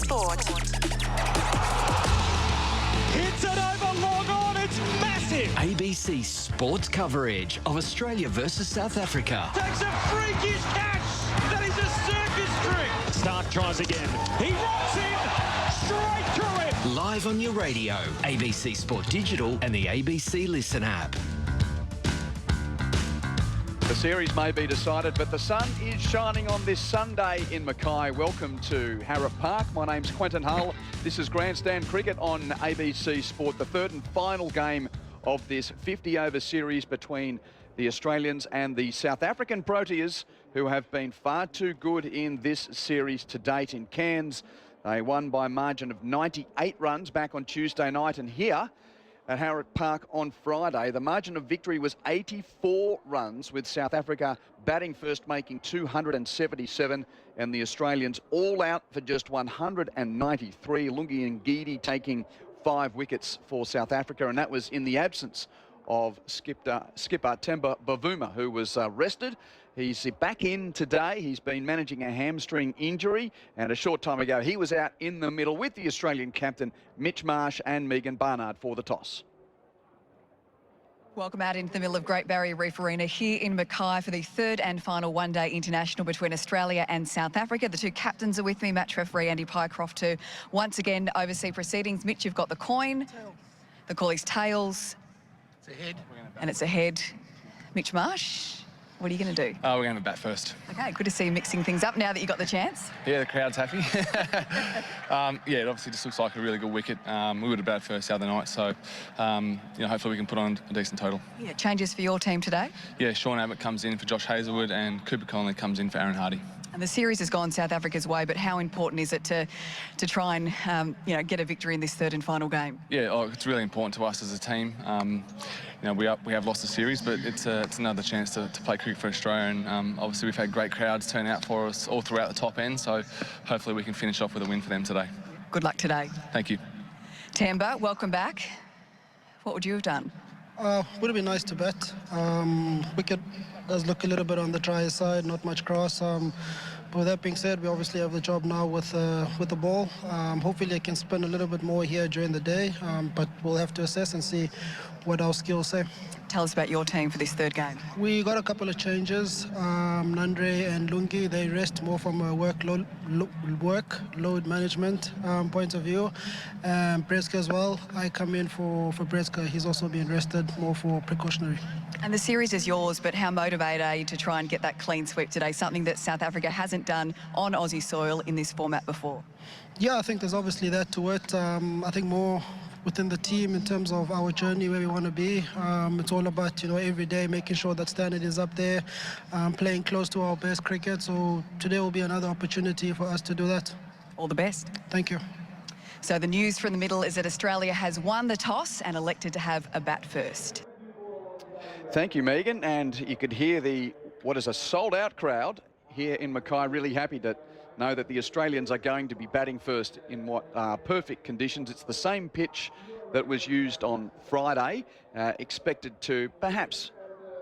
Sport. Hits it over long on, it's massive! ABC Sports coverage of Australia versus South Africa. Takes a freakish catch! That is a circus trick! Stark tries again. He rocks in! Straight through it! Live on your radio, ABC Sport Digital and the ABC Listen app. The series may be decided, but the sun is shining on this Sunday in Mackay. Welcome to Harrop Park. My name's Quentin Hull. This is Grandstand Cricket on ABC Sport, the third and final game of this 50-over series between the Australians and the South African Proteas, who have been far too good in this series to date. In Cairns, they won by a margin of 98 runs back on Tuesday night, and here at Harrop Park on Friday, the margin of victory was 84 runs, with South Africa batting first, making 277, and the Australians all out for just 193. Lungi Ngidi taking 5 wickets for South Africa, and that was in the absence of skipper Temba Bavuma, who was rested. He's back in today. He's been managing a hamstring injury, and a short time ago he was out in the middle with the Australian captain Mitch Marsh and Megan Barnard for the toss. Welcome out into the middle of Great Barrier Reef Arena here in Mackay for the third and final one-day international between Australia and South Africa. The two captains are with me, match referee Andy Pycroft to once again oversee proceedings. Mitch, you've got the coin. The call is tails. It's a head. And it's a head. Mitch Marsh, what are you going to do? We're going to bat first. Okay, good to see you mixing things up now that you got the chance. Yeah, the crowd's happy. Yeah, it obviously just looks like a really good wicket. We would have batted first the other night, so hopefully we can put on a decent total. Yeah, changes for your team today? Yeah, Sean Abbott comes in for Josh Hazlewood and Cooper Connolly comes in for Aaron Hardy. And the series has gone South Africa's way, but how important is it to try and get a victory in this third and final game? Yeah, it's really important to us as a team. We have lost the series, but it's another chance to play cricket for Australia, and obviously we've had great crowds turn out for us all throughout the top end, so hopefully we can finish off with a win for them today. Good luck today. Thank you. Tamba, welcome back. What would you have done? Would have been nice to bat. Wicket does look a little bit on the drier side, not much grass. But with that being said, we obviously have the job now with the ball. Hopefully I can spin a little bit more here during the day, but we'll have to assess and see what our skills say. Tell us about your team for this third game. We got a couple of changes. Nandre and Lungi, they rest more from a workload management point of view. Breska as well. I come in for Breska. He's also being rested more for precautionary. And the series is yours, but how motivated are you to try and get that clean sweep today, something that South Africa hasn't done on Aussie soil in this format before? Yeah, I think there's obviously that to it. I think more within the team in terms of our journey, where we want to be. It's all about, every day making sure that standard is up there, playing close to our best cricket. So today will be another opportunity for us to do that. All the best. Thank you. So the news from the middle is that Australia has won the toss and elected to have a bat first. Thank you, Megan. And you could hear what is a sold-out crowd here in Mackay, really happy to know that the Australians are going to be batting first in what are perfect conditions. It's the same pitch that was used on Friday, expected to perhaps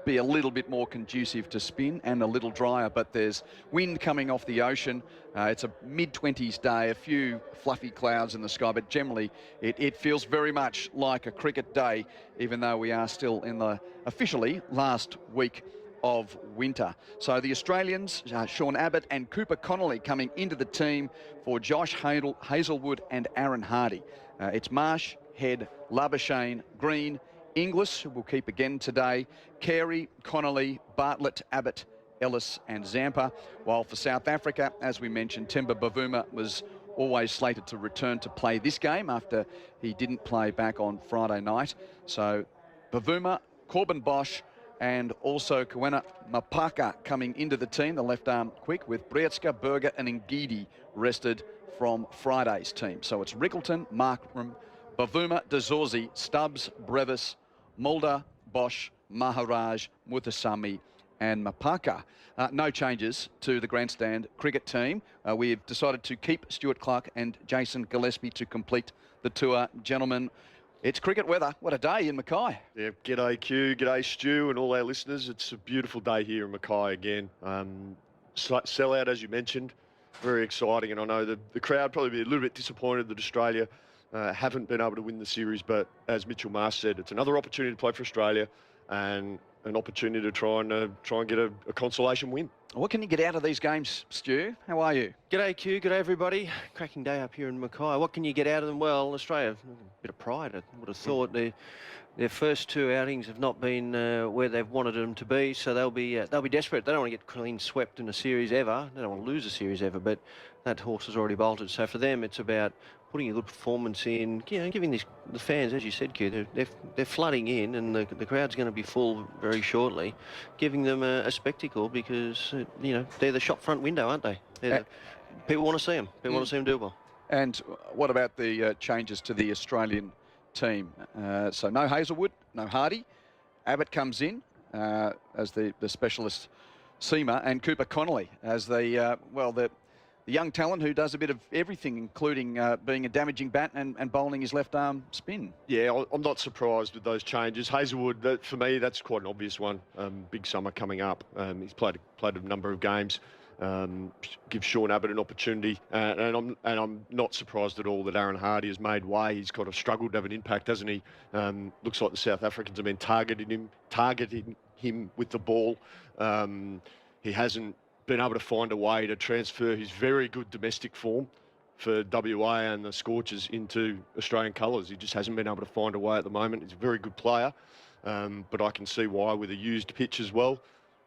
be a little bit more conducive to spin and a little drier, but there's wind coming off the ocean. It's a mid-20s day, a few fluffy clouds in the sky, but generally it feels very much like a cricket day, even though we are still in the officially last week of winter. So the Australians, Sean Abbott and Cooper Connolly coming into the team for Josh Hazlewood and Aaron Hardy. It's Marsh, Head, Labuschagne, Green, Inglis, who will keep again today, Carey, Connolly, Bartlett, Abbott, Ellis and Zampa. While for South Africa, as we mentioned, Temba Bavuma was always slated to return to play this game after he didn't play back on Friday night. So Bavuma, Corbin Bosch, and also Kawena Mapaka coming into the team, the left arm quick, with Breetska, Berger and Ngidi rested from Friday's team. So it's Rickleton, Markram, Bavuma, Dezorzi, Stubbs, Brevis, Mulder, Bosch, Maharaj, Muthusamy and Mapaka. No changes to the grandstand cricket team. We've decided to keep Stuart Clark and Jason Gillespie to complete the tour. Gentlemen, it's cricket weather. What a day in Mackay. Yeah, g'day Q, g'day Stu and all our listeners. It's a beautiful day here in Mackay again. Sellout, as you mentioned. very exciting, and I know the crowd probably be a little bit disappointed that Australia haven't been able to win the series, but as Mitchell Marsh said, it's another opportunity to play for Australia and an opportunity to try and get a consolation win. What can you get out of these games, Stu? How are you? G'day, Q. G'day, everybody. Cracking day up here in Mackay. What can you get out of them? Well, Australia, a bit of pride, I would have thought. Their first two outings have not been where they've wanted them to be, so they'll be desperate. They don't want to get clean swept in a series ever. They don't want to lose a series ever, but that horse has already bolted. So for them, it's about putting a good performance in, giving the fans, as you said, Q, they're flooding in, and the crowd's going to be full very shortly, giving them a spectacle because, they're the shop front window, aren't they? People want to see them. People want to see them do well. And what about the changes to the Australian team? So no Hazelwood, no Hardy. Abbott comes in as the specialist seamer, and Cooper Connolly as the young talent who does a bit of everything, including being a damaging bat and bowling his left arm spin. Yeah, I'm not surprised with those changes. Hazelwood, for me, that's quite an obvious one. Big summer coming up. He's played a number of games. Give Sean Abbott an opportunity, and I'm not surprised at all that Aaron Hardy has made way. He's kind of struggled to have an impact, hasn't he? Looks like the South Africans have been targeting him with the ball. He hasn't been able to find a way to transfer his very good domestic form for WA and the Scorchers into Australian colours. He just hasn't been able to find a way at the moment. He's a very good player, but I can see why with a used pitch as well,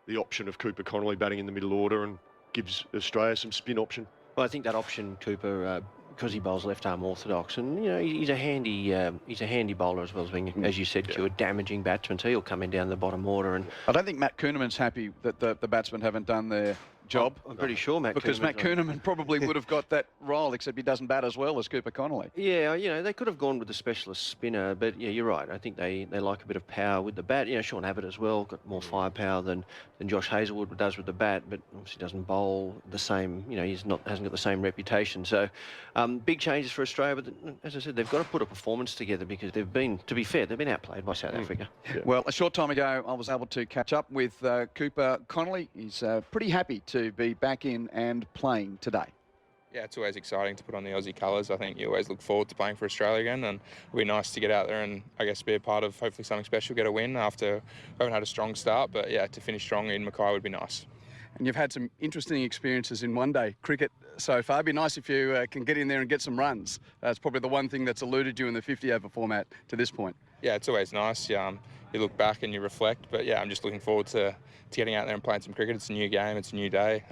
the option of Cooper Connolly batting in the middle order and gives Australia some spin option. Well, I think that option, Cooper, because he bowls left arm orthodox, and he's a handy bowler as well as being, as you said, Q, a damaging batsman. So he'll come in down the bottom order. And I don't think Matt Kuhneman's happy that the batsmen haven't done their job. I'm pretty sure Matt Kuhneman probably would have got that role, except he doesn't bat as well as Cooper Connolly. Yeah, they could have gone with the specialist spinner, but yeah, you're right. I think they like a bit of power with the bat. Sean Abbott as well got more firepower than Josh Hazelwood does with the bat, but obviously doesn't bowl the same. Hasn't got the same reputation. So big changes for Australia, but as I said, they've got to put a performance together because to be fair, they've been outplayed by South Africa. Yeah. Well, a short time ago, I was able to catch up with Cooper Connolly. He's pretty happy to be back in and playing today. Yeah, it's always exciting to put on the Aussie colours. I think you always look forward to playing for Australia again, and it'll be nice to get out there and I guess be a part of hopefully something special, get a win after we haven't had a strong start, but yeah, to finish strong in Mackay would be nice. And you've had some interesting experiences in one-day cricket so far. It'd be nice if you can get in there and get some runs. That's probably the one thing that's eluded you in the 50-over format to this point. Yeah, it's always nice. You look back and you reflect, but yeah, I'm just looking forward to getting out there and playing some cricket. It's a new game, it's a new day.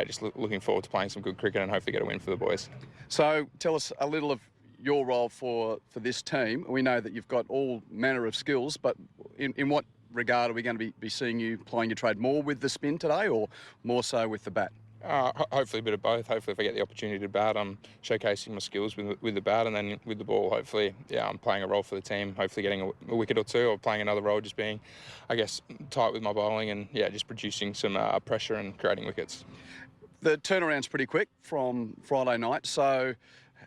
Just looking forward to playing some good cricket and hopefully get a win for the boys. So tell us a little of your role for this team. We know that you've got all manner of skills, but in what regard are we going to be seeing you playing your trade more with the spin today or more so with the bat? Hopefully a bit of both. Hopefully if I get the opportunity to bat, I'm showcasing my skills with the bat, and then with the ball, hopefully, I'm playing a role for the team, hopefully getting a wicket or two, or playing another role, just being, I guess, tight with my bowling and, just producing some pressure and creating wickets. The turnaround's pretty quick from Friday night, so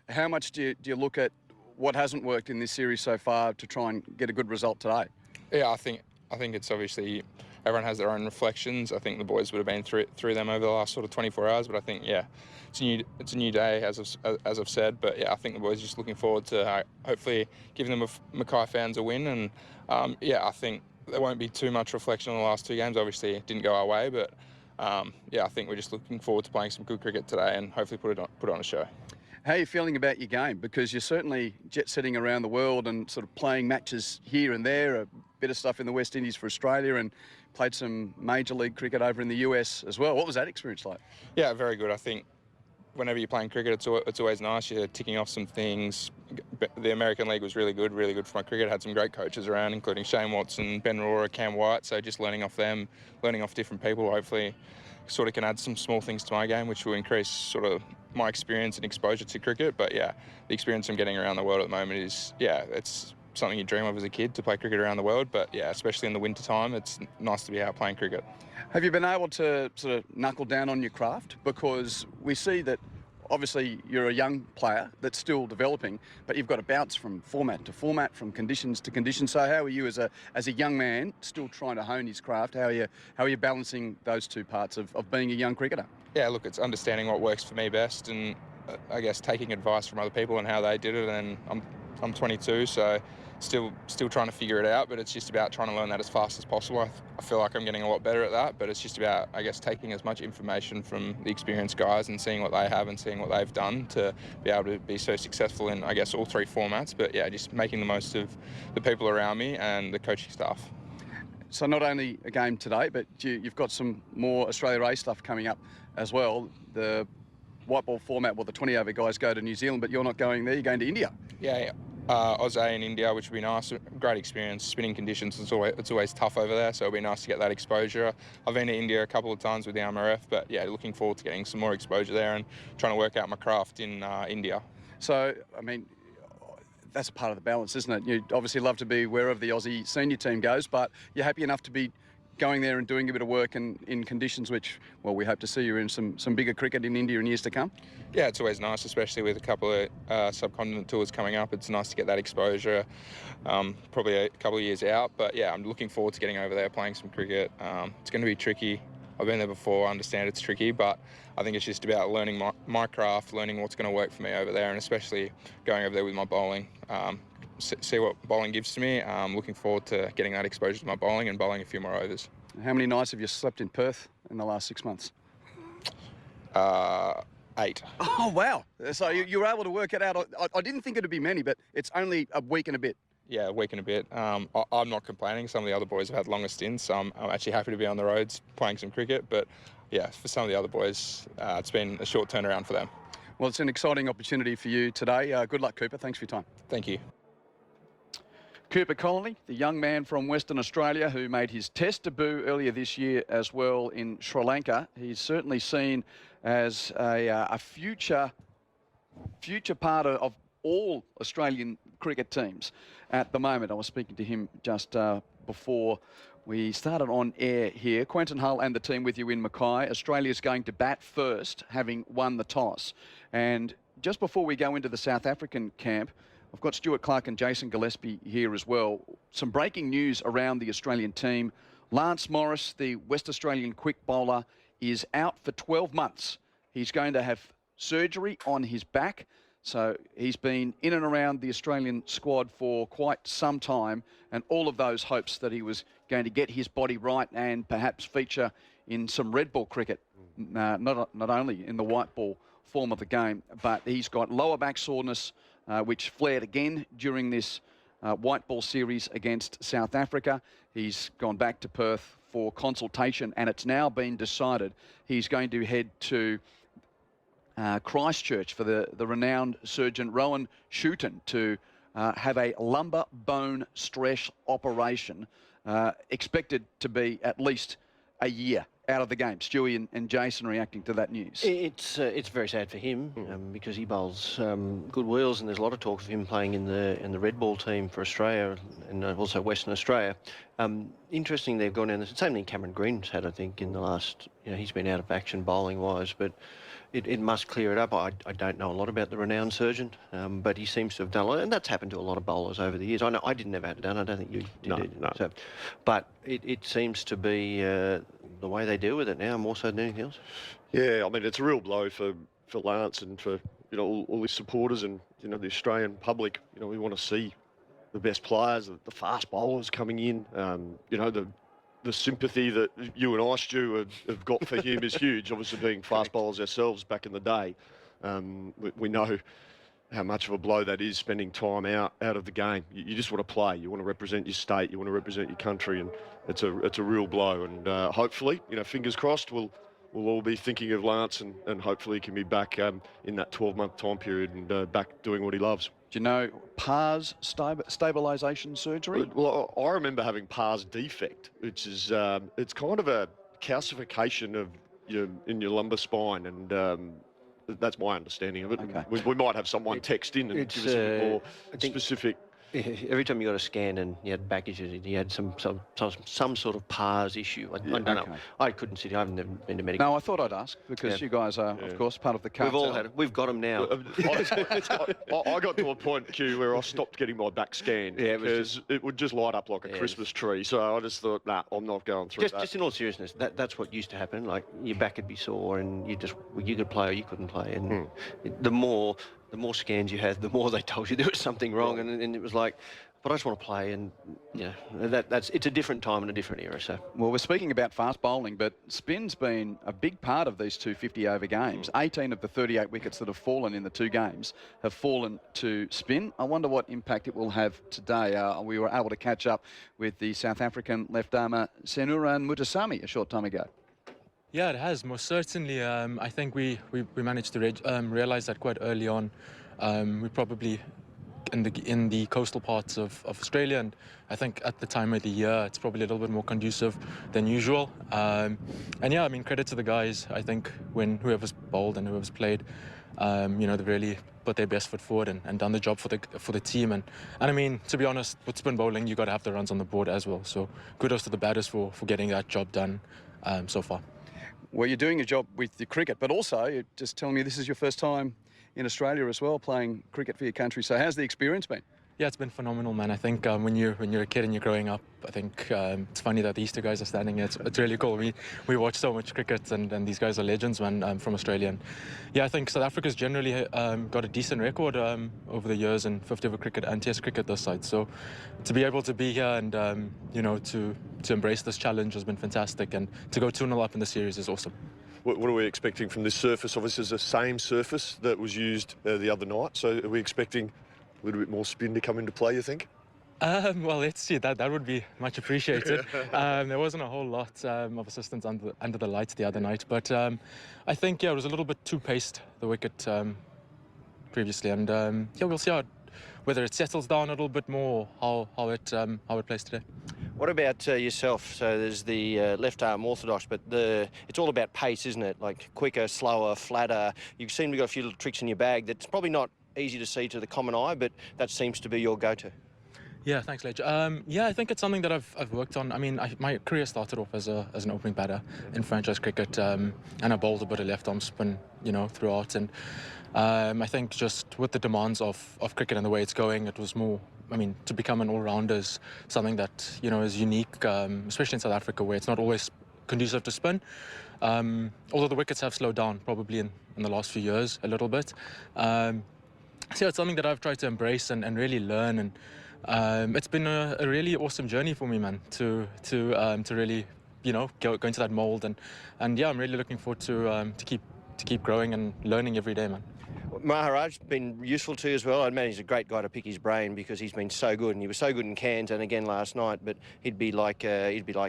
how much do you look at what hasn't worked in this series so far to try and get a good result today? Yeah, I think it's obviously everyone has their own reflections. I think the boys would have been through them over the last sort of 24 hours, but I think it's a new day as I've said. But I think the boys are just looking forward to hopefully giving them Mackay fans a win, and I think there won't be too much reflection on the last two games. Obviously, it didn't go our way, but I think we're just looking forward to playing some good cricket today and hopefully put on a show. How are you feeling about your game? Because you're certainly jet-setting around the world and sort of playing matches here and there, a bit of stuff in the West Indies for Australia, and played some Major League cricket over in the US as well. What was that experience like? Yeah, very good. I think whenever you're playing cricket, it's always nice. You're ticking off some things. The American League was really good for my cricket. Had some great coaches around, including Shane Watson, Ben Rohrer, Cam White. So just learning off them, learning off different people, hopefully sort of can add some small things to my game, which will increase sort of my experience and exposure to cricket. But the experience I'm getting around the world at the moment is, it's something you dream of as a kid, to play cricket around the world. But especially in the winter time, it's nice to be out playing cricket. Have you been able to sort of knuckle down on your craft? Because we see that obviously you're a young player that's still developing, but you've got to bounce from format to format, from conditions to conditions. So how are you as a young man still trying to hone his craft? How are you balancing those two parts of being a young cricketer? Yeah, look, it's understanding what works for me best, and I guess taking advice from other people and how they did it. And I'm 22, so still trying to figure it out, but it's just about trying to learn that as fast as possible. I feel like I'm getting a lot better at that, but it's just about, I guess, taking as much information from the experienced guys and seeing what they have and seeing what they've done to be able to be so successful in, I guess, all three formats. But yeah, just making the most of the people around me and the coaching staff. So not only a game today, but you've got some more Australia A stuff coming up as well. The white ball format, well, the 20-over guys go to New Zealand, but you're not going there, you're going to India. Yeah. Oz A in India, which would be nice. Great experience. Spinning conditions, it's always tough over there, so it'll be nice to get that exposure. I've been to India a couple of times with the RMRF, but yeah, looking forward to getting some more exposure there and trying to work out my craft in India. So, I mean, that's part of the balance, isn't it? You'd obviously love to be wherever the Aussie senior team goes, but you're happy enough to be going there and doing a bit of work in conditions which, well, we hope to see you in some bigger cricket in India in years to come. Yeah, it's always nice, especially with a couple of subcontinent tours coming up. It's nice to get that exposure, probably a couple of years out. But yeah, I'm looking forward to getting over there, playing some cricket. It's going to be tricky. I've been there before, I understand it's tricky, but I think it's just about learning my craft, learning what's going to work for me over there, and especially going over there with my bowling. See what bowling gives to me. I'm looking forward to getting that exposure to my bowling and bowling a few more overs. How many nights have you slept in Perth in the last 6 months? 8. Oh, wow. So you were able to work it out. I didn't think it would be many, but it's only a week and a bit. Yeah, a week and a bit. I'm not complaining. Some of the other boys have had longer stints, so I'm actually happy to be on the roads playing some cricket. But yeah, for some of the other boys, it's been a short turnaround for them. Well, it's an exciting opportunity for you today. Good luck, Cooper. Thanks for your time. Thank you. Cooper Connolly, the young man from Western Australia who made his test debut earlier this year as well in Sri Lanka. He's certainly seen as a future part of all Australian cricket teams at the moment. I was speaking to him just before we started on air here. Quentin Hull and the team with you in Mackay. Australia's going to bat first, having won the toss. And just before we go into the South African camp, I've got Stuart Clark and Jason Gillespie here as well. Some breaking news around the Australian team. Lance Morris, the West Australian quick bowler, is out for 12 months. He's going to have surgery on his back. So he's been in and around the Australian squad for quite some time, and all of those hopes that he was going to get his body right and perhaps feature in some red ball cricket, not only in the white ball form of the game, but he's got lower back soreness, which flared again during this white ball series against South Africa. He's gone back to Perth for consultation, and it's now been decided he's going to head to Christchurch for the renowned surgeon Rowan Shooten to have a lumbar bone stress operation, expected to be at least a year out of the game. Stewie and Jason reacting to that news. It's very sad for him because he bowls good wheels, and there's a lot of talk of him playing in the red ball team for Australia and also Western Australia. Interesting, they've gone down the same thing Cameron Green's had, I think, in the last. He's been out of action bowling wise, but it must clear it up. I don't know a lot about the renowned surgeon, but he seems to have done a lot, and that's happened to a lot of bowlers over the years. I know I didn't ever have it done. I don't think you did. No. So, but it seems to be the way they deal with it now, more so than anything else. Yeah, I mean, it's a real blow for Lance and for all his supporters and the Australian public. We want to see the best players, the fast bowlers coming in. The sympathy that you and I, Stu, have got for him is huge. Obviously, being fast bowlers ourselves back in the day, we know how much of a blow that is, spending time out of the game. You just want to play. You want to represent your state. You want to represent your country, and it's a real blow. And hopefully, fingers crossed, we'll all be thinking of Lance, and hopefully he can be back in that 12-month time period and back doing what he loves. Do you know PARS stabilisation surgery? Well, I remember having PARS defect, which is it's kind of a calcification of in your lumbar spine, and that's my understanding of it. Okay. We might have someone text in and give us a bit more specific. Every time you got a scan and you had back issues, you had some sort of PARS issue. I don't know. I couldn't sit here. I've never been to medical. No, I thought I'd ask because you guys are, of course, part of the cartel. We've all had it. We've got them now. I got to a point, Q, where I stopped getting my back scanned because it would just light up like a Christmas tree. So I just thought, nah, I'm not going through that. Just in all seriousness, that's what used to happen. Like your back would be sore and you could play or you couldn't play. And the more scans you had, the more they told you there was something wrong. And it was like, but I just want to play, and it's a different time and a different era. So, well, we're speaking about fast bowling, but spin's been a big part of these 250 over games. 18 of the 38 wickets that have fallen in the 2 games have fallen to spin. I wonder what impact it will have today. We were able to catch up with the South African left armer Senuran Mutasami a short time ago. Yeah, it has, most certainly. I think we managed to realise that quite early on. We probably in the coastal parts of Australia, and I think at the time of the year it's probably a little bit more conducive than usual. And yeah, I mean, credit to the guys. I think when whoever's bowled and whoever's played, they've really put their best foot forward and done the job for the team. And I mean, to be honest, with spin bowling, you got to have the runs on the board as well. So kudos to the batters for getting that job done so far. Well, you're doing a job with your cricket, but also you're just telling me this is your first time in Australia as well, playing cricket for your country. So how's the experience been? Yeah, it's been phenomenal, man. I think when you're a kid and you're growing up, I think it's funny that these 2 guys are standing here. It's really cool. We watch so much cricket, and these guys are legends, man, from Australia. And yeah, I think South Africa's generally got a decent record over the years in 50 over cricket and Test cricket this side. So to be able to be here and to embrace this challenge has been fantastic, and to go 2-0 up in the series is awesome. What are we expecting from this surface? Obviously, it's the same surface that was used the other night. So are we expecting a little bit more spin to come into play, you think? Well, let's see. That would be much appreciated. There wasn't a whole lot of assistance under the lights the other night, but I think, it was a little bit too paced, the wicket, previously. And we'll see whether it settles down a little bit more, how it plays today. What about yourself? So there's the left arm orthodox, but it's all about pace, isn't it? Like quicker, slower, flatter. You seem to have got a few little tricks in your bag that's probably not easy to see to the common eye, but that seems to be your go-to. Yeah, thanks, Ledge. I think it's something that I've worked on. I mean, my career started off as an opening batter in franchise cricket, and I bowled a bit of left arm spin, throughout. And I think just with the demands of cricket and the way it's going, it was more. I mean, to become an all-rounder is something that is unique, especially in South Africa, where it's not always conducive to spin. Although the wickets have slowed down probably in the last few years a little bit. So it's something that I've tried to embrace and really learn, and it's been a really awesome journey for me, man, to really go into that mold, and yeah, I'm really looking forward to keep growing and learning every day, man. Maharaj's been useful to you as well. I imagine he's a great guy to pick his brain because he's been so good, and he was so good in Cairns and again last night. But he'd be like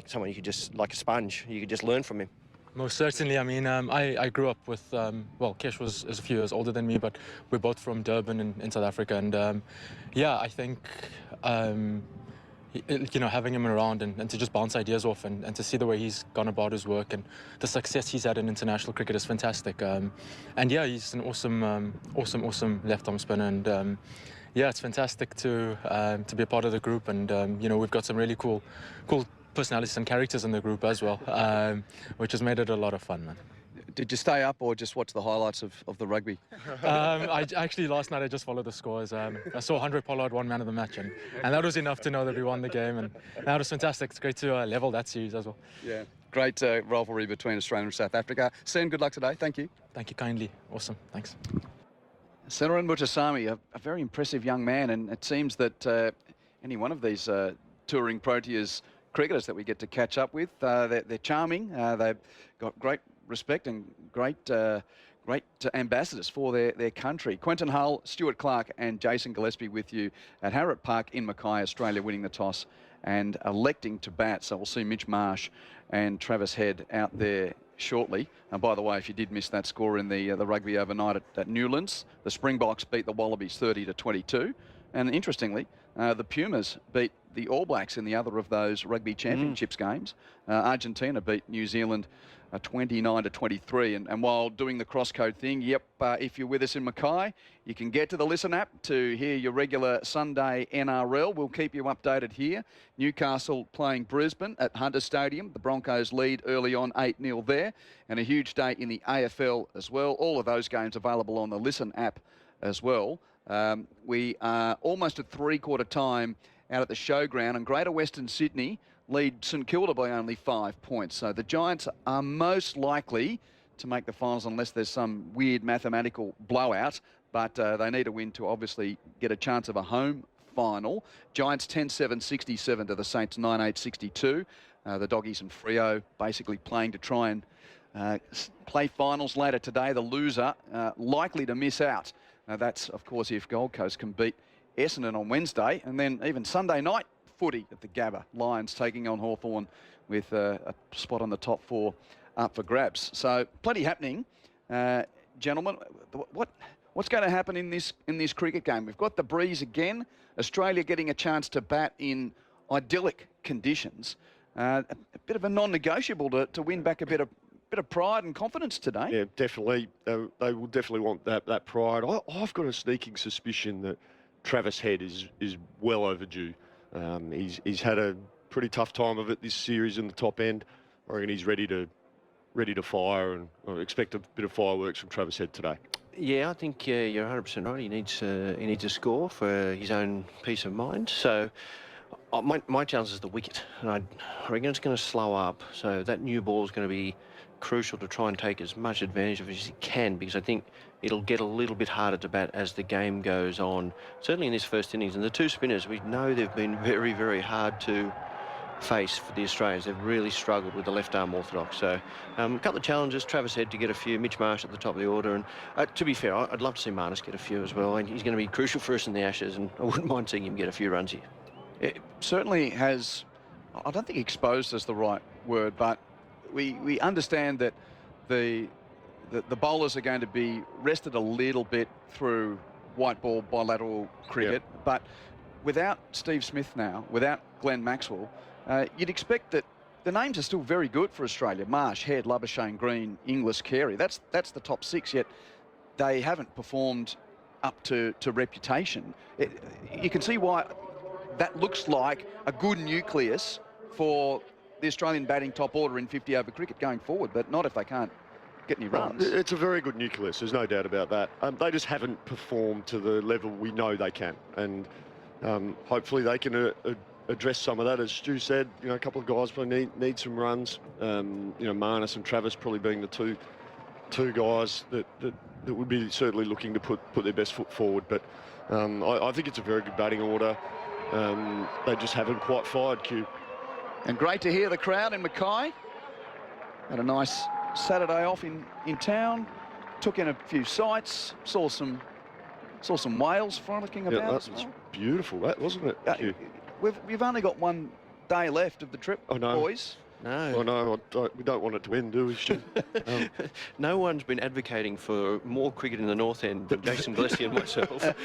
someone you could just, like a sponge, you could just learn from him. Most certainly. I mean, I grew up with, Kesh is a few years older than me, but we're both from Durban in South Africa. And I think, having him around and to just bounce ideas off and to see the way he's gone about his work and the success he's had in international cricket is fantastic. He's an awesome left-arm spinner. And it's fantastic to be a part of the group. And, we've got some really cool personalities and characters in the group as well, which has made it a lot of fun, man. Did you stay up or just watch the highlights of the rugby? Last night I just followed the scores. I saw 100 Pollard one man of the match, and that was enough to know that we won the game, and that was fantastic. It's great to level that series as well. Yeah, great rivalry between Australia and South Africa. Sen, good luck today. Thank you. Thank you kindly. Awesome. Thanks. Senuran Mutasami, a very impressive young man, and it seems that any one of these touring Proteas cricketers that we get to catch up with, they're charming. They've got great respect and great ambassadors for their country. Quentin Hull, Stuart Clark and Jason Gillespie with you at Harrop Park in Mackay, Australia, winning the toss and electing to bat. So we'll see Mitch Marsh and Travis Head out there shortly. And by the way, if you did miss that score in the rugby overnight at Newlands, the Springboks beat the Wallabies 30-22. And interestingly, the Pumas beat the All Blacks in the other of those rugby championships games. Argentina beat New Zealand 29-23. And while doing the cross-code thing, if you're with us in Mackay, you can get to the Listen app to hear your regular Sunday NRL. We'll keep you updated here. Newcastle playing Brisbane at Hunter Stadium. The Broncos lead early on 8-0 there. And a huge day in the AFL as well. All of those games available on the Listen app as well. We are almost at three-quarter time out at the showground, and Greater Western Sydney lead St Kilda by only 5 points. So the Giants are most likely to make the finals unless there's some weird mathematical blowout, but they need a win to obviously get a chance of a home final. Giants 10-7-67 to the Saints 9-8-62. The Doggies and Freo basically playing to try and play finals later today. The loser likely to miss out. That's, of course, if Gold Coast can beat Essendon on Wednesday, and then even Sunday night footy at the Gabba. Lions taking on Hawthorn with a spot on the top four up for grabs. So plenty happening, gentlemen. What's going to happen in this cricket game? We've got the breeze again. Australia getting a chance to bat in idyllic conditions. A bit of a non-negotiable to win back a bit of pride and confidence today. Yeah, definitely. They will definitely want that pride. I've got a sneaking suspicion that Travis Head is well overdue. He's had a pretty tough time of it this series in the top end. I reckon he's ready to fire, and I expect a bit of fireworks from Travis Head today. Yeah, I think you're 100% right. He needs a score for his own peace of mind. So my challenge is the wicket, and I reckon it's going to slow up. So that new ball is going to be crucial to try and take as much advantage of it as he can, because I think it'll get a little bit harder to bat as the game goes on, certainly in this first innings. And the two spinners, we know they've been very, very hard to face for the Australians. They've really struggled with the left arm orthodox. So a couple of challenges. Travis Head to get a few, Mitch Marsh at the top of the order, and to be fair, I'd love to see Marnus get a few as well, and he's going to be crucial for us in the Ashes, and I wouldn't mind seeing him get a few runs here. It certainly has, I don't think exposed is the right word, but we understand that the bowlers are going to be rested a little bit through white ball bilateral cricket, but without Steve Smith now, without Glenn Maxwell, you'd expect that the names are still very good for Australia. Marsh, Head, Labuschagne, Green, Inglis, Carey. That's the top six, yet they haven't performed up to reputation. You can see why that looks like a good nucleus for the Australian batting top order in 50-over cricket going forward, but not if they can't get any runs. It's a very good nucleus, there's no doubt about that. They just haven't performed to the level we know they can, and hopefully they can address some of that. As Stu said, a couple of guys probably need some runs. Marnus and Travis probably being the two guys that would be certainly looking to put their best foot forward. But I think it's a very good batting order. They just haven't quite fired, Q. And great to hear the crowd in Mackay. Had a nice Saturday off in town. Took in a few sights. Saw some whales frolicking about. Yeah, that was beautiful, that wasn't it? We've only got one day left of the trip, boys. No. Oh, no, we don't want it to end, do we, Stu? No one's been advocating for more cricket in the North End than Jason Gillespie and myself.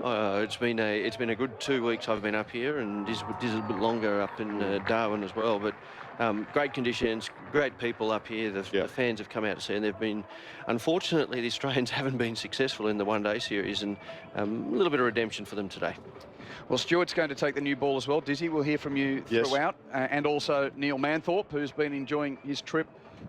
It's been a good 2 weeks I've been up here, and this is a bit longer up in Darwin as well. But great conditions, great people up here. The fans have come out to see, and they've been, unfortunately, the Australians haven't been successful in the one-day series, and a little bit of redemption for them today. Well, Stuart's going to take the new ball as well. Dizzy, we'll hear from you throughout. And also Neil Manthorp, who's been enjoying his trip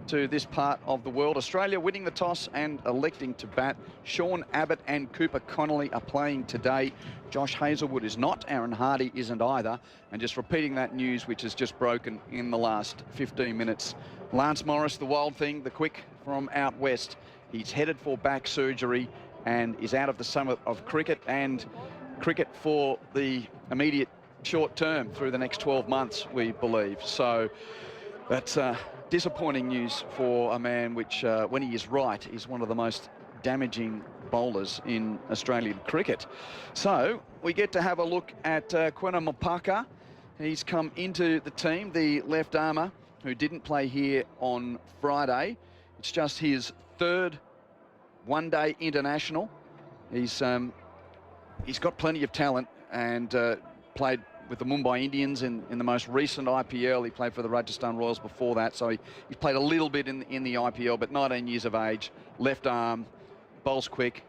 to this part of the world. Australia winning the toss and electing to bat. Sean Abbott and Cooper Connolly are playing today. Josh Hazlewood is not. Aaron Hardy isn't either. And just repeating that news, which has just broken in the last 15 minutes. Lance Morris, the wild thing, the quick from out west. He's headed for back surgery and is out of the summer of cricket, and cricket for the immediate short term through the next 12 months, we believe. So that's disappointing news for a man which, when he is right, is one of the most damaging bowlers in Australian cricket. So we get to have a look at Quena Mopaka. He's come into the team, the left armour, who didn't play here on Friday. It's just his third one-day international. He's got plenty of talent and played with the Mumbai Indians in the most recent IPL. He played for the Rajasthan Royals before that, so he's played a little bit in the IPL, but 19 years of age, left arm, bowls quick.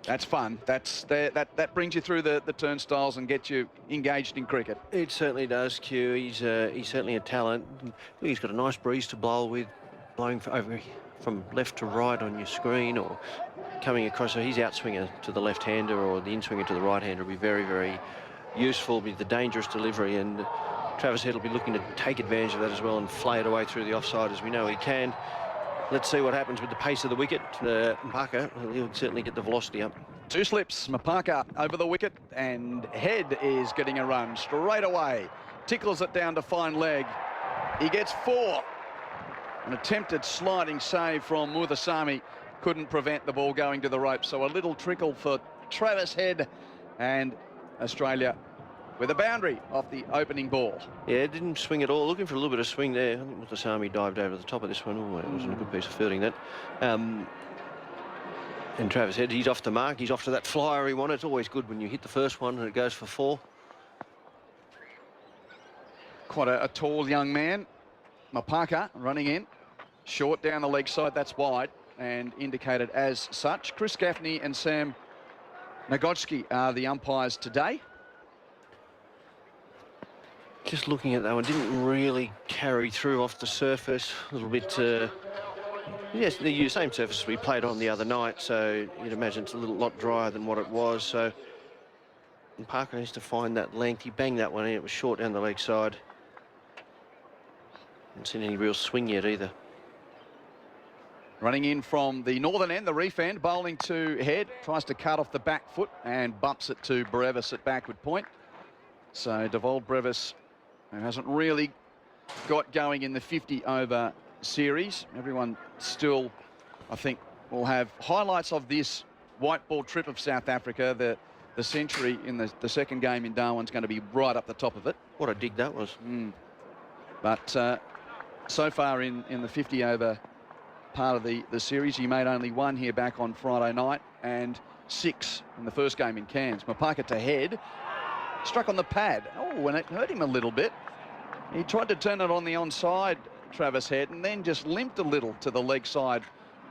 That's fun. That brings you through the turnstiles and gets you engaged in cricket. It certainly does, Q. He's certainly a talent. He's got a nice breeze to bowl with, blowing over from left to right on your screen or coming across. So his outswinger to the left-hander or the in-swinger to the right-hander will be very, very useful with the dangerous delivery, and Travis Head will be looking to take advantage of that as well and flay it away through the offside, as we know he can. Let's see what happens with the pace of the wicket. Parker, he'll certainly get the velocity up. 2 slips, Mapaka over the wicket, and Head is getting a run straight away. Tickles it down to fine leg. He gets 4. An attempted sliding save from Muthusamy couldn't prevent the ball going to the rope. So a little trickle for Travis Head, and Australia with a boundary off the opening ball. Yeah, didn't swing at all. Looking for a little bit of swing there. I think Muthusamy dived over the top of this one. Oh, it wasn't a good piece of fielding, that. And Travis Head, he's off the mark. He's off to that flyer he wanted. It's always good when you hit the first one and it goes for 4. Quite a tall young man. Mapaka running in. Short down the leg side, that's wide and indicated as such. Chris Gaffney and Sam Nagodsky are the umpires today. Just looking at that one, didn't really carry through off the surface. A little bit, yes, the same surface we played on the other night, so you'd imagine it's a lot drier than what it was. So Parker needs to find that length. He banged that one in. It was short down the leg side. Haven't seen any real swing yet either. Running in from the northern end, the Reef end, bowling to Head, tries to cut off the back foot and bumps it to Brevis at backward point. So Devold Brevis, who hasn't really got going in the 50-over series. Everyone still, I think, will have highlights of this white ball trip of South Africa. The century in the second game in Darwin's going to be right up the top of it. What a dig that was. But so far in the 50-over part of the series, he made only 1 here back on Friday night and 6 in the first game in Cairns. Mapaka to Head, struck on the pad. Oh, and it hurt him a little bit. He tried to turn it on the onside, Travis Head, and then just limped a little to the leg side.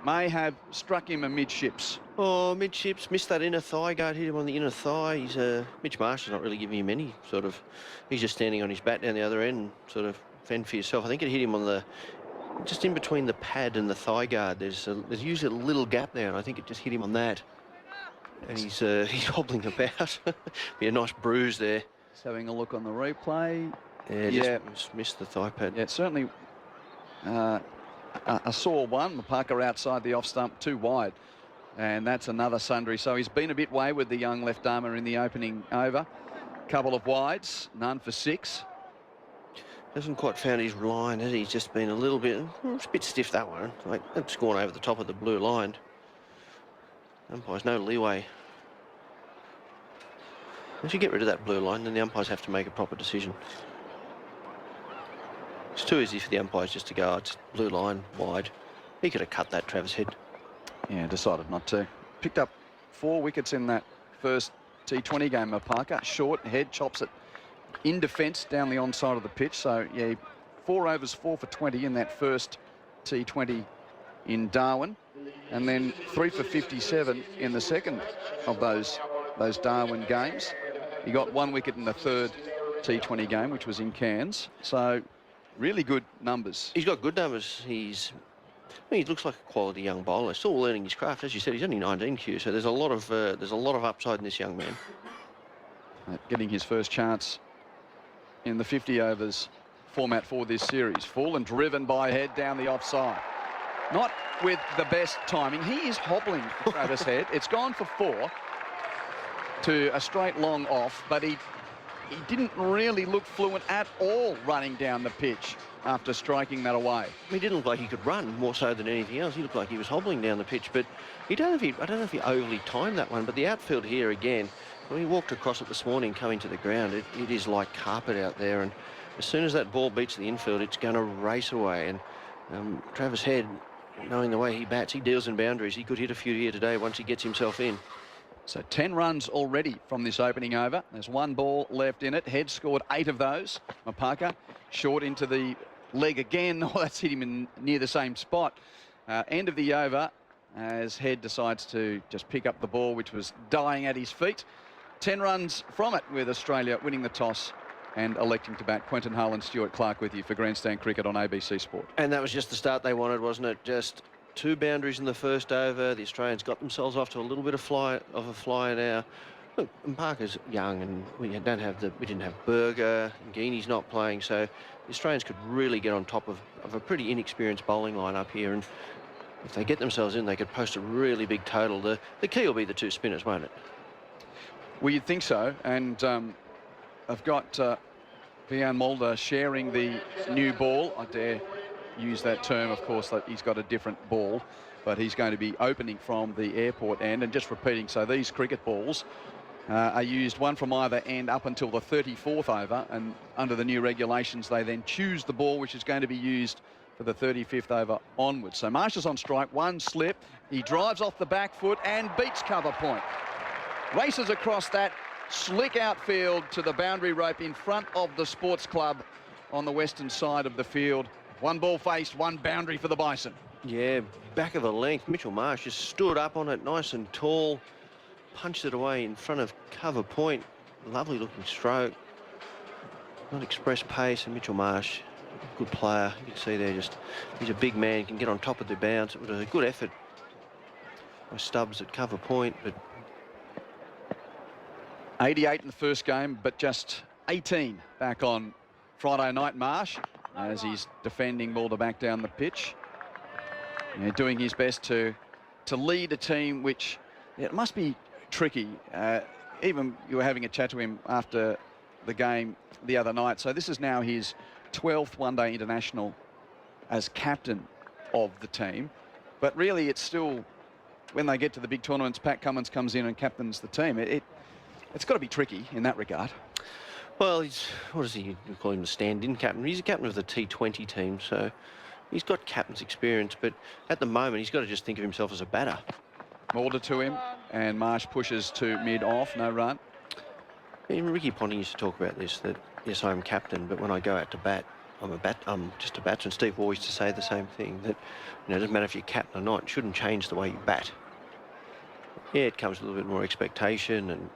May have struck him amidships. Oh, midships, missed that inner thigh guard, hit him on the inner thigh. He's Mitch Marsh is not really giving him any sort of, he's just standing on his bat down the other end, sort of fend for yourself. I think it hit him on the, just in between the pad and the thigh guard. There's usually a little gap there, and I think it just hit him on that. And he's hobbling about. Be a nice bruise there. Just having a look on the replay. Yeah, just missed the thigh pad. Yeah, it's certainly a sore one. Mapaka outside the off stump, too wide. And that's another sundry. So he's been a bit wayward, the young left armour, in the opening over. Couple of wides, none for 6. Hasn't quite found his line, has he? He's just been a little bit, it's a bit stiff, that one. Like, that's gone over the top of the blue line. Umpires, no leeway. Once you get rid of that blue line, then the umpires have to make a proper decision. It's too easy for the umpires just to go, oh, it's blue line, wide. He could have cut that, Travis Head. Yeah, decided not to. Picked up 4 wickets in that first T20 game, Mapaka. Short, Head chops it in defence down the onside of the pitch. So, yeah, 4 overs, 4 for 20 in that first T20 in Darwin. And then 3 for 57 in the second of those Darwin games. He got 1 wicket in the third T20 game, which was in Cairns. So, really good numbers. He's got good numbers. He looks like a quality young bowler. Still learning his craft. As you said, he's only 19, Q. So there's a lot of upside in this young man. Getting his first chance in the 50 overs format for this series. Full and driven by Head down the offside. Not with the best timing. He is hobbling, Travis Head. It's gone for 4 to a straight long off, but he didn't really look fluent at all running down the pitch after striking that away. He didn't look like he could run more so than anything else. He looked like he was hobbling down the pitch, but I don't know if he overly timed that one, but the outfield here again, when he walked across it this morning coming to the ground, it is like carpet out there, and as soon as that ball beats the infield, it's going to race away. And Travis Head, knowing the way he bats, he deals in boundaries. He could hit a few here today once he gets himself in. So 10 runs already from this opening over. There's one ball left in it. Head scored 8 of those. Mapaka short into the leg again. Oh, that's hit him in near the same spot. End of the over as Head decides to just pick up the ball, which was dying at his feet. 10 runs from it, with Australia winning the toss and electing to bat. Quentin Hull and Stuart Clark with you for Grandstand Cricket on ABC Sport. And that was just the start they wanted, wasn't it? Just 2 boundaries in the first over. The Australians got themselves off to a little bit of a flyer now. Look, Parker's young, and we didn't have Berger. Guinea's not playing, so the Australians could really get on top of a pretty inexperienced bowling line up here. And if they get themselves in, they could post a really big total. The key will be the 2 spinners, won't it? Well, you'd think so. And I've got Vian Mulder sharing the new ball. I dare use that term, of course, that he's got a different ball, but he's going to be opening from the airport end. And just repeating, so these cricket balls are used one from either end up until the 34th over, and under the new regulations they then choose the ball which is going to be used for the 35th over onwards. So Marsh is on strike, 1 slip, he drives off the back foot and beats cover point. Races across that slick outfield to the boundary rope in front of the sports club on the western side of the field. 1 ball faced, 1 boundary for the Bison. Yeah, back of a length. Mitchell Marsh just stood up on it nice and tall, punched it away in front of cover point. Lovely looking stroke. Not express pace, and Mitchell Marsh, good player. You can see there, just he's a big man, can get on top of the bounce. It was a good effort by Stubbs at cover point, but 88 in the first game, but just 18 back on Friday night. Marsh, as he's defending Mulder back down the pitch, doing his best to lead a team which it must be tricky. Even you were having a chat to him after the game the other night. So this is now his 12th one-day international as captain of the team. But really, it's still, when they get to the big tournaments, Pat Cummins comes in and captains the team. It's got to be tricky in that regard. Well, what does he call him, the stand-in captain? He's a captain of the T20 team, so he's got captain's experience, but at the moment he's got to just think of himself as a batter. Order to him, and Marsh pushes to mid-off, no run. Even Ricky Ponting used to talk about this, that yes, I'm captain, but when I go out to bat, I'm just a batsman. Steve Waugh used to say the same thing, that it doesn't matter if you're captain or not, it shouldn't change the way you bat. Yeah, it comes with a little bit more expectation and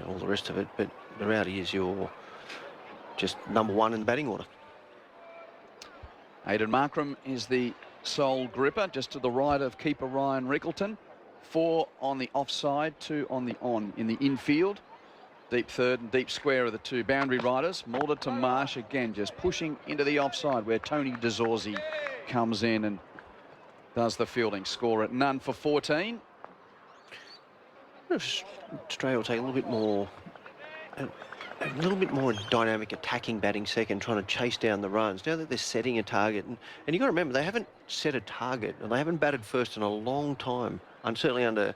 all the rest of it, but the reality is you're just #1 in the batting order. Aidan Markram is the sole gripper, just to the right of keeper Ryan Rickleton. 4 on the offside, 2 on the on in the infield. Deep third and deep square are the 2 boundary riders. Mulder to Marsh again, just pushing into the offside where Tony DeZorzi comes in and does the fielding. Score at none for 14. Australia will take a little bit more dynamic attacking batting second, trying to chase down the runs. Now that they're setting a target, and you've got to remember, they haven't set a target, and they haven't batted first in a long time, and certainly under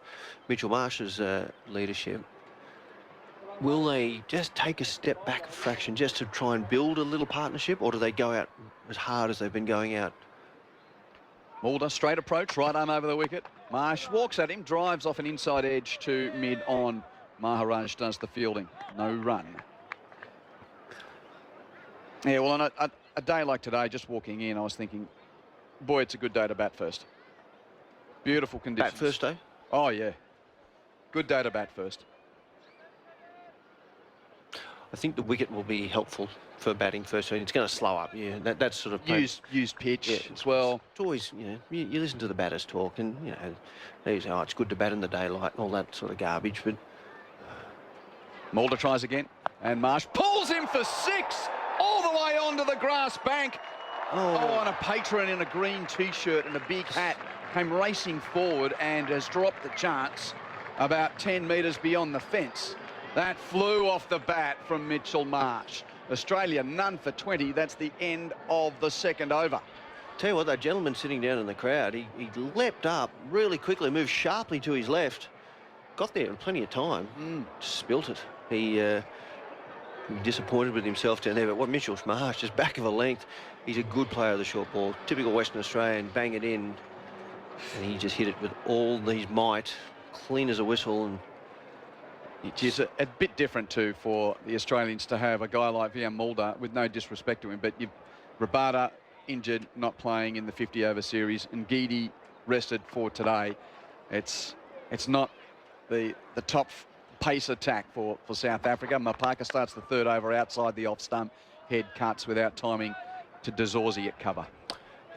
Mitchell Marsh's leadership. Will they just take a step back a fraction just to try and build a little partnership, or do they go out as hard as they've been going out? Mulder, straight approach, right arm over the wicket. Marsh walks at him, drives off an inside edge to mid-on. Maharaj does the fielding. No run. Yeah, well, on a day like today, just walking in, I was thinking, boy, it's a good day to bat first. Beautiful conditions. Bat first, eh? Oh, yeah. Good day to bat first. I think the wicket will be helpful for batting first. It's going to slow up, yeah. That's sort of used pitch as well. It's always, you listen to the batters talk, and they say, oh, it's good to bat in the daylight and all that sort of garbage. But Mulder tries again, and Marsh pulls him for 6 all the way onto the grass bank. Oh, and a patron in a green t-shirt and a big hat came racing forward and has dropped the chance about 10 metres beyond the fence. That flew off the bat from Mitchell Marsh. Australia none for 20. That's the end of the second over. Tell you what, that gentleman sitting down in the crowd, he leapt up really quickly, moved sharply to his left, got there in plenty of time, spilt it. He disappointed with himself down there, but what Mitchell Marsh, just back of a length, he's a good player of the short ball, typical Western Australian, bang it in, and he just hit it with all his might, clean as a whistle, and Which is a bit different too for the Australians to have a guy like Viam Mulder, with no disrespect to him, but you've Rabada injured, not playing in the 50-over series, and Geedy rested for today. It's not the top pace attack for South Africa. Mapaka starts the third over outside the off stump. Head cuts without timing to Dezorzi at cover.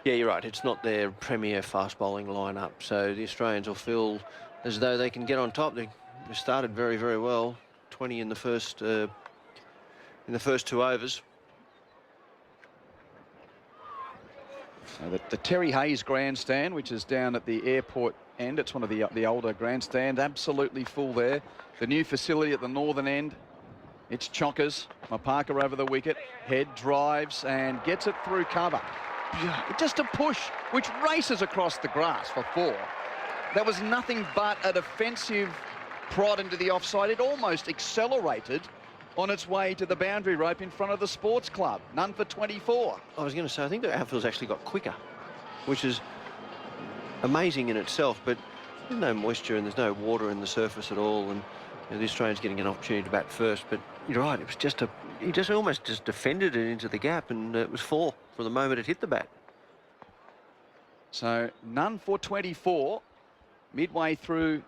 Yeah, you're right. It's not their premier fast bowling lineup, so the Australians will feel as though they can get on top. They started very, very well. 20 in the first 2 overs. So the Terry Hayes grandstand, which is down at the airport end, it's one of the older grandstands, absolutely full there. The new facility at the northern end, it's chockers. Mapaka over the wicket, head drives and gets it through cover. Just a push which races across the grass for 4. That was nothing but a defensive prod into the offside. It almost accelerated on its way to the boundary rope in front of the sports club. None for 24. I was going to say, I think the outfield's actually got quicker, which is amazing in itself, but there's no moisture and there's no water in the surface at all, and the Australians getting an opportunity to bat first. But you're right, it was just he just almost just defended it into the gap, and it was 4 from the moment it hit the bat. So none for 24 midway through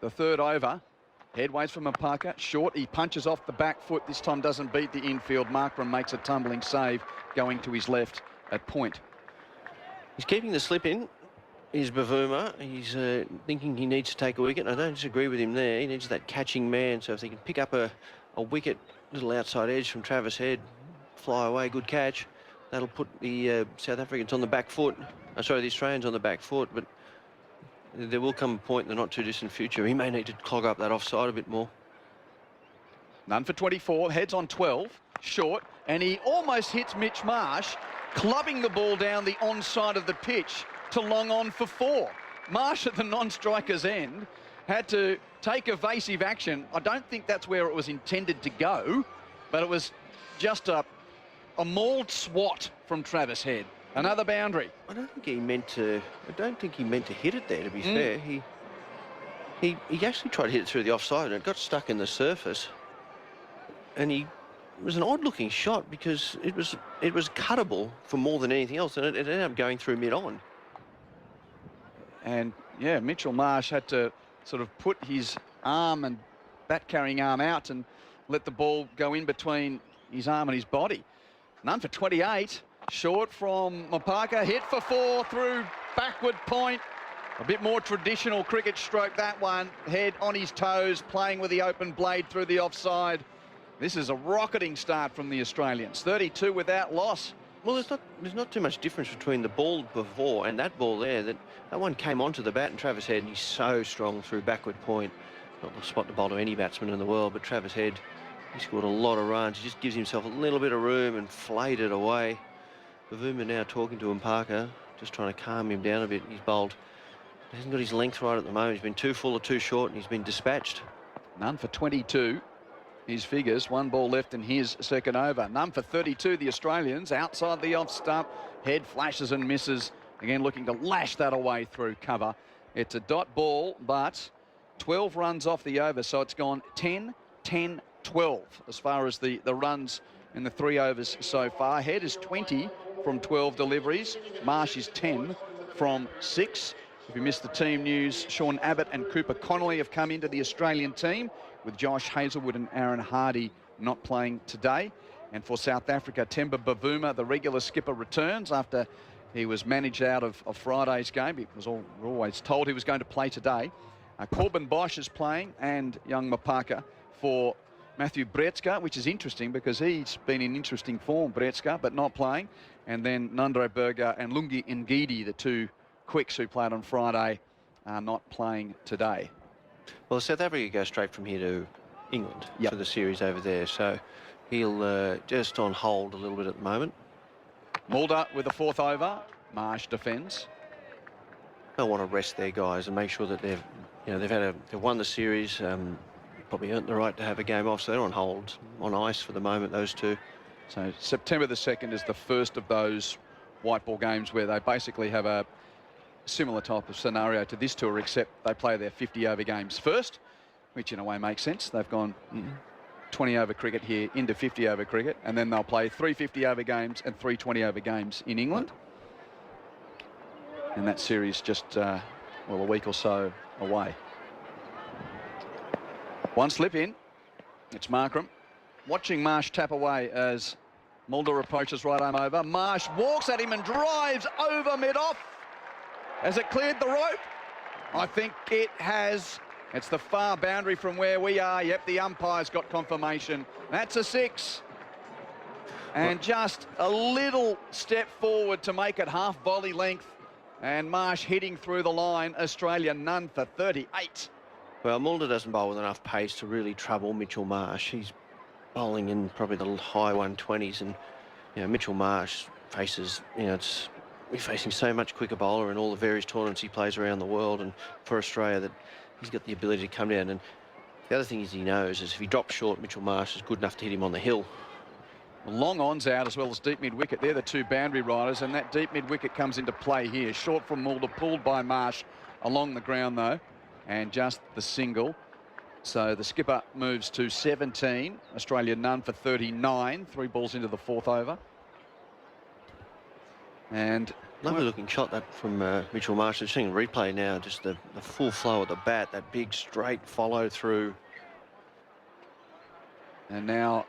the third over. Headways from Mapaka, short, he punches off the back foot, this time doesn't beat the infield. Markram makes a tumbling save going to his left at point. He's keeping the slip in, is Bavuma. He's thinking he needs to take a wicket. I don't disagree with him there. He needs that catching man, so if he can pick up a wicket, little outside edge from Travis Head, fly away, good catch, that'll put the South Africans on the back foot. Sorry, the Australians on the back foot, but there will come a point in the not too distant future he may need to clog up that offside a bit more. None for 24, heads on 12, short, and he almost hits Mitch Marsh, clubbing the ball down the onside of the pitch to long on for 4. Marsh at the non-striker's end had to take evasive action. I don't think that's where it was intended to go, but it was just a mauled swat from Travis Head. Another boundary. I don't think he meant to hit it there, to be fair. He actually tried to hit it through the offside and it got stuck in the surface. And it was an odd looking shot because it was cuttable for more than anything else, and it ended up going through mid-on. And yeah, Mitchell Marsh had to sort of put his arm and bat carrying arm out and let the ball go in between his arm and his body. None for 28. Short from Mapaka, hit for 4 through backward point. A bit more traditional cricket stroke, that one. Head on his toes, playing with the open blade through the offside. This is a rocketing start from the Australians. 32 without loss. Well, there's not too much difference between the ball before and that ball there. That one came onto the bat, and Travis Head, and he's so strong through backward point. Not the spot to bowl to any batsman in the world, but Travis Head, he scored a lot of runs. He just gives himself a little bit of room and flayed it away. Bavuma now talking to Mapaka, just trying to calm him down a bit. He's bowled. He hasn't got his length right at the moment. He's been too full or too short, and he's been dispatched. None for 22. His figures, 1 ball left in his second over. None for 32, the Australians, outside the off stump. Head flashes and misses. Again, looking to lash that away through cover. It's a dot ball, but 12 runs off the over, so it's gone 10, 10, 12 as far as the runs in the 3 overs so far. Head is 20 from 12 deliveries. Marsh is 10 from 6. If you missed the team news, Sean Abbott and Cooper Connolly have come into the Australian team, with Josh Hazlewood and Aaron Hardy not playing today. And for South Africa, Temba Bavuma, the regular skipper, returns after he was managed out of Friday's game. He was always told he was going to play today. Corbin Bosch is playing, and young Mapaka for Matthew Bretska, which is interesting because he's been in interesting form, Bretska, but not playing. And then Nandre Berger and Lungi Ngidi, the 2 quicks who played on Friday, are not playing today. Well, South Africa goes straight from here to England for the series over there, so he'll just on hold a little bit at the moment. Mulder with the 4th over. Marsh defends. They'll want to rest their guys and make sure that they've won the series. Probably earned the right to have a game off, so they're on hold, on ice for the moment, those 2. So September the 2nd is the first of those white ball games where they basically have a similar type of scenario to this tour, except they play their 50 over games first. which in a way makes sense. They've gone 20 over cricket here into 50 over cricket, and then they'll play 3 50 over games and 3 20 over games in England. And that series just, well, a week or so away. One slip in. It's Markram. Watching Marsh tap away as Mulder approaches right arm over. Marsh walks at him and drives over mid-off. Has it cleared the rope? I think it has. It's the far boundary from where we are. Yep, the umpire's got confirmation. That's a 6. And just a little step forward to make it half volley length. And Marsh hitting through the line. Australia none for 38. Well, Mulder doesn't bowl with enough pace to really trouble Mitchell Marsh. He's bowling in probably the high 120s, and Mitchell Marsh faces, we're facing so much quicker bowler in all the various tournaments he plays around the world, and for Australia that he's got the ability to come down. And the other thing is he knows is if he drops short, Mitchell Marsh is good enough to hit him on the hill. Long on's out as well as deep mid-wicket. They're the two boundary riders, and that deep mid-wicket comes into play here. Short from Mulder, pulled by Marsh along the ground though, and just the single. So the skipper moves to 17. Australia none for 39. 3 balls into the 4th over. And lovely looking shot that from Mitchell Marsh. We're seeing a replay now, just the full flow of the bat, that big straight follow through. And now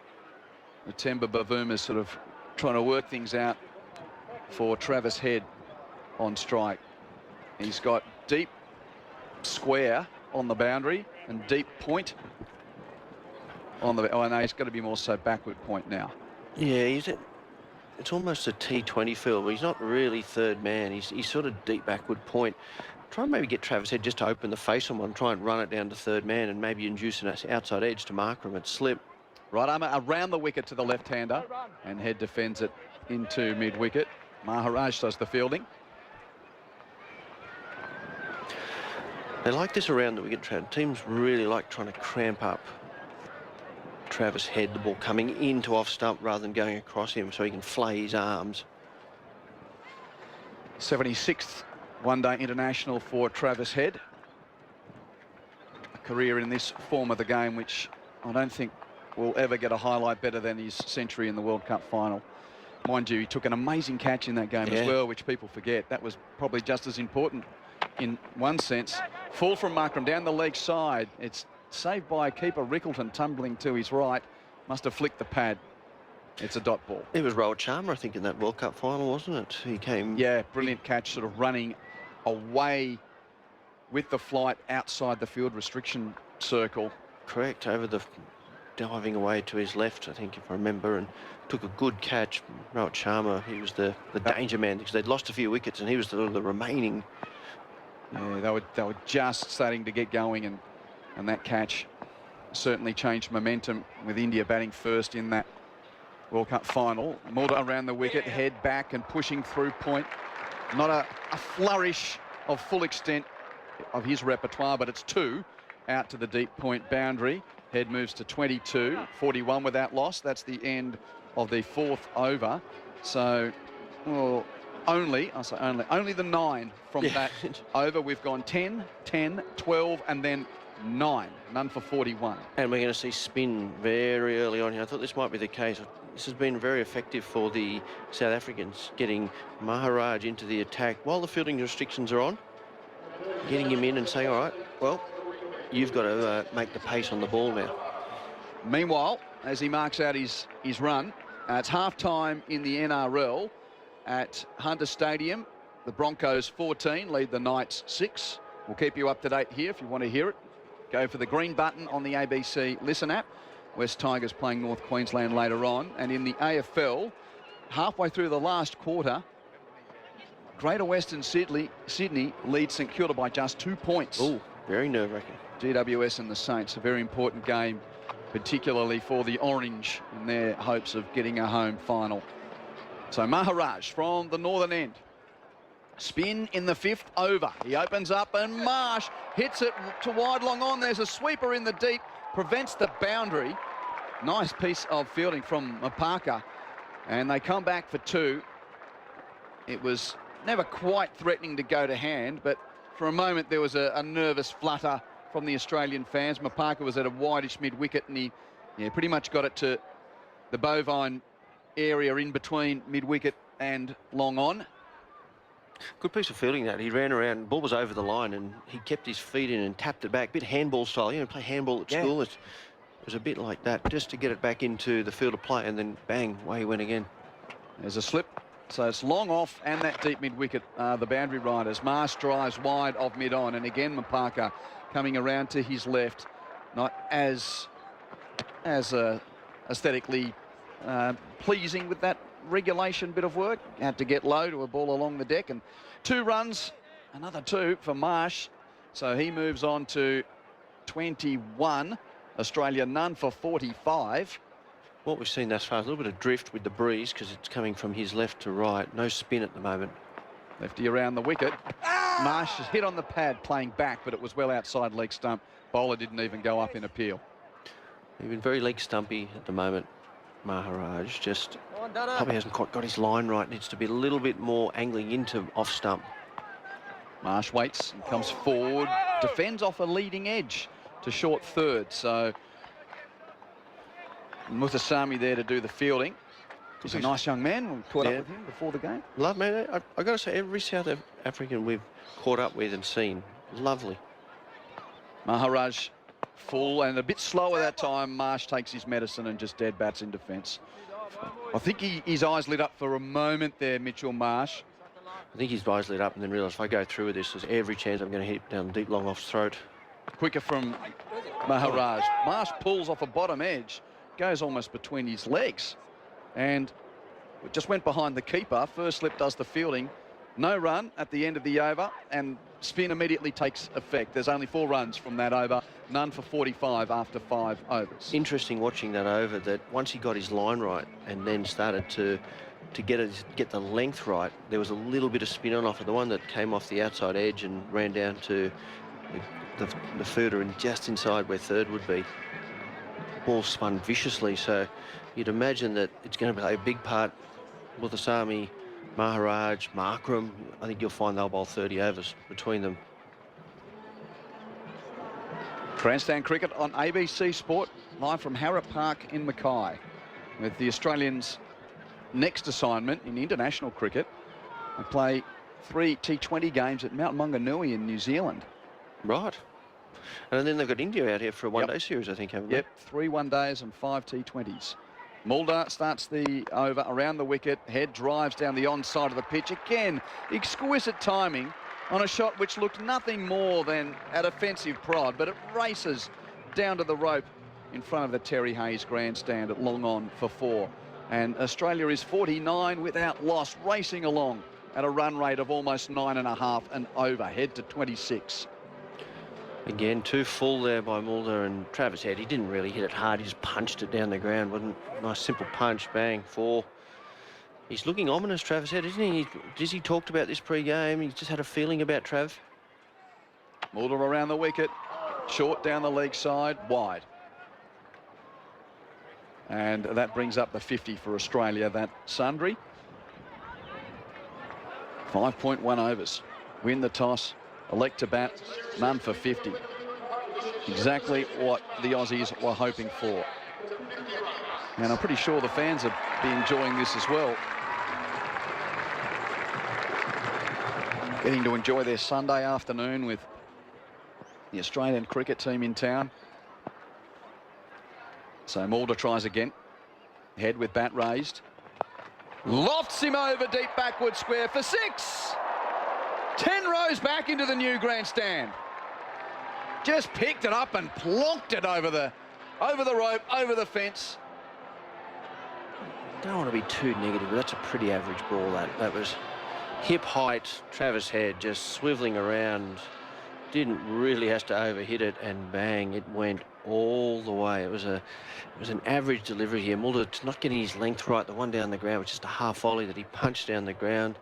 Temba Bavuma is sort of trying to work things out for Travis Head on strike. He's got deep square on the boundary and deep point on the... Oh, no, he's got to be more so backward point now. Yeah, it's almost a T20 field, but he's not really third man. He's sort of deep backward point. Try and maybe get Travis Head just to open the face on one, try and run it down to third man and maybe induce an outside edge to Markram at slip. Right arm around the wicket to the left-hander, and Head defends it into mid-wicket. Maharaj does the fielding. They like this around the wicket. Teams really like trying to cramp up Travis Head, the ball coming into off stump rather than going across him so he can flay his arms. 76th one-day international for Travis Head. A career in this form of the game which I don't think will ever get a highlight better than his century in the World Cup final. Mind you, he took an amazing catch in that game as well, which people forget. That was probably just as important in one sense. Full from Markram down the leg side. It's saved by keeper Rickleton, tumbling to his right. Must have flicked the pad. It's a dot ball. It was Rohit Sharma, I think, in that World Cup final, wasn't it? He came... Yeah, brilliant catch, sort of running away with the flight outside the field restriction circle. Correct, over the... diving away to his left, I think, if I remember, and took a good catch. Rohit Sharma, he was the danger man because they'd lost a few wickets and he was the remaining. Yeah, they were just starting to get going, and that catch certainly changed momentum with India batting first in that World Cup final. Mulder around the wicket, Head back and pushing through point. Not a flourish of full extent of his repertoire, but it's 2 out to the deep point boundary. Head moves to 22, 41 without loss. That's the end of the 4th over. So, well, only the 9 from that over. We've gone 10, 10, 12, and then 9. None for 41. And we're going to see spin very early on here. I thought this might be the case. This has been very effective for the South Africans, getting Maharaj into the attack while the fielding restrictions are on, getting him in and saying, all right, well, you've got to make the pace on the ball now. Meanwhile, as he marks out his run, it's half-time in the NRL at Hunter Stadium. The Broncos 14 lead the Knights 6. We'll keep you up to date here if you want to hear it. Go for the green button on the ABC Listen app. West Tigers playing North Queensland later on. And in the AFL, halfway through the last quarter, Greater Western Sydney leads St Kilda by just 2 points. Oh, very nerve-wracking. GWS and the Saints, a very important game, particularly for the Orange in their hopes of getting a home final. So Maharaj from the northern end. Spin in the 5th over. He opens up and Marsh hits it to wide long on. There's a sweeper in the deep, prevents the boundary. Nice piece of fielding from Mapaka. And they come back for 2. It was never quite threatening to go to hand, but for a moment there was a nervous flutter from the Australian fans. Mapaka was at a wideish mid-wicket, and he pretty much got it to the bovine area in between mid-wicket and long on. Good piece of fielding that. He ran around, ball was over the line, and he kept his feet in and tapped it back. Bit handball style. You know, play handball at school. It was a bit like that, just to get it back into the field of play, and then bang, away he went again. There's a slip. So it's long off and that deep mid-wicket, the boundary riders. Marsh drives wide of mid-on, and again Mapaka coming around to his left. Not as aesthetically pleasing with that regulation bit of work. Had to get low to a ball along the deck, and 2 runs, another 2 for Marsh. So he moves on to 21. Australia none for 45. What we've seen thus far is a little bit of drift with the breeze because it's coming from his left to right. No spin at the moment. Lefty around the wicket. Marsh is hit on the pad playing back, but it was well outside leg stump. Bowler didn't even go up in appeal. He's been very leg stumpy at the moment, Maharaj. Just probably hasn't quite got his line right. Needs to be a little bit more angling into off stump. Marsh waits and comes forward. Defends off a leading edge to short third. So Muthusamy there to do the fielding. He's a nice young man. We caught up with him before the game. Love, man. I got to say, every South African we've caught up with and seen, lovely. Maharaj full and a bit slower that time. Marsh takes his medicine and just dead bats in defence. I think his eyes lit up for a moment there, Mitchell Marsh. I think his eyes lit up and then realised if I go through with this, there's every chance I'm going to hit down deep long off's throat. Quicker from Maharaj. Marsh pulls off a bottom edge, goes almost between his legs, and it just went behind the keeper. First slip does the fielding. No run at the end of the over, and spin immediately takes effect. There's only 4 runs from that over, none for 45 after 5 overs. Interesting watching that over, that once he got his line right and then started to get the length right, there was a little bit of spin on offer. The one that came off the outside edge and ran down to the further and just inside where third would be. Ball spun viciously, so you'd imagine that it's going to play a big part. Muthusamy, Maharaj, Markram, I think you'll find they'll bowl 30 overs between them. Grandstand cricket on ABC Sport, live from Harrop Park in Mackay, with the Australians' next assignment in international cricket. They play 3 T20 games at Mount Maunganui in New Zealand. Right. And then they've got India out here for a one-day series, I think, haven't they? Yep, 3 one-days and 5 T20s. Mulder starts the over around the wicket. Head drives down the onside of the pitch. Again, exquisite timing on a shot which looked nothing more than an offensive prod, but it races down to the rope in front of the Terry Hayes grandstand at long on for 4. And Australia is 49 without loss, racing along at a run rate of almost 9.5 and over. Head to 26. Again, 2 full there by Mulder, and Travis Head, he didn't really hit it hard. He just punched it down the ground. Wasn't nice, simple punch, bang, 4. He's looking ominous, Travis Head, isn't he? Dizzy talked about this pre-game. He just had a feeling about Trav. Mulder around the wicket, short down the leg side, wide. And that brings up the 50 for Australia, that Sundry. 5.1 overs. Win the toss, elect to bat, none for 50. Exactly what the Aussies were hoping for. And I'm pretty sure the fans will be enjoying this as well. Getting to enjoy their Sunday afternoon with the Australian cricket team in town. So Mulder tries again. Head with bat raised. Lofts him over deep backward square for 6. 10 rows back into the new grandstand. Just picked it up and plonked it over the rope, over the fence. Don't want to be too negative, but that's a pretty average ball. That was hip height. Travis Head just swiveling around. Didn't really have to overhit it, and bang, it went all the way. It was an average delivery here. Mulder not getting his length right. The one down the ground was just a half volley that he punched down the ground.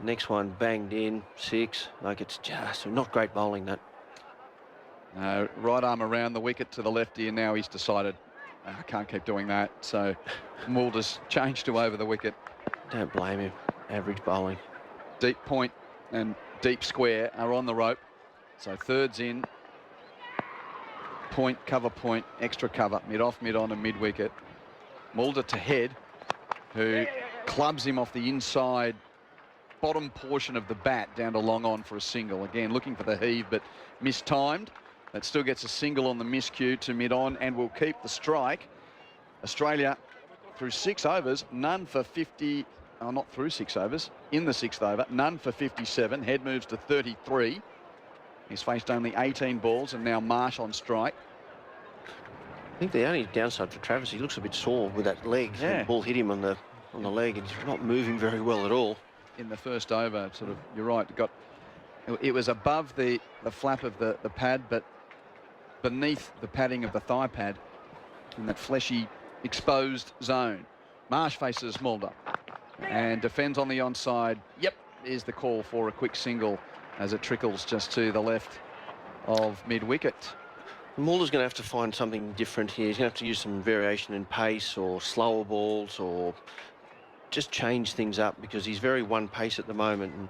Next one banged in, 6. Like, it's just not great bowling, that. Right arm around the wicket to the lefty, and now he's decided, I can't keep doing that. So Mulder's changed to over the wicket. Don't blame him. Average bowling. Deep point and deep square are on the rope. So third's in. point, extra cover, mid-off, mid-on and mid-wicket. Mulder to Head, who clubs him off the inside bottom portion of the bat down to long on for a single. Again, looking for the heave, but mistimed. That still gets a single on the miscue to mid-on and will keep the strike. Australia through 6 overs, none for 50. Oh, not through 6 overs, in the 6th over, none for 57. Head moves to 33. He's faced only 18 balls and now Marsh on strike. I think the only downside for Travis, he looks a bit sore with that leg. Yeah. The ball hit him on the leg and he's not moving very well at all. In the first over, sort of, you're right, it was above the flap of the pad, but beneath the padding of the thigh pad in that fleshy exposed zone. Marsh faces Mulder and defends on the onside. Yep, is the call for a quick single as it trickles just to the left of mid-wicket. Mulder's going to have to find something different here. He's going to have to use some variation in pace or slower balls or just change things up because he's very one pace at the moment and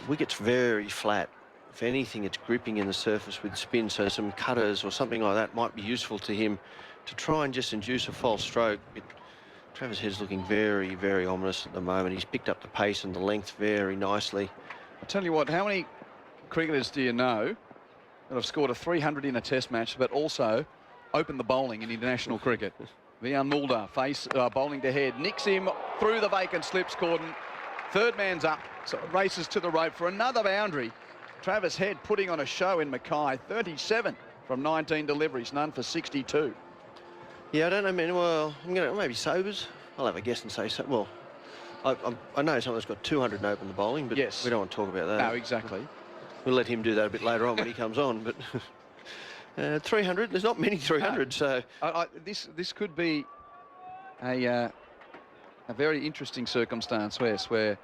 wicket's very flat. If anything, it's gripping in the surface with spin, so some cutters or something like that might be useful to him to try and just induce a false stroke. Travis Head's looking very, very ominous at the moment. He's picked up the pace and the length very nicely. I'll tell you what, how many cricketers do you know that have scored a 300 in a test match but also opened the bowling in international cricket? Vian Mulder bowling to Head, nicks him through the vacant slips cordon. Third man's up, so it races to the rope for another boundary. Travis Head putting on a show in Mackay, 37 from 19 deliveries, none for 62. Yeah, I don't know, man. Well, I'm going to maybe Sobers. I'll have a guess and say so. Well, I know someone's got 200 and open the bowling, but yes, we don't want to talk about that. No, exactly. We'll let him do that a bit later on when he comes on, but 300, there's not many 300, so... This could be a very interesting circumstance where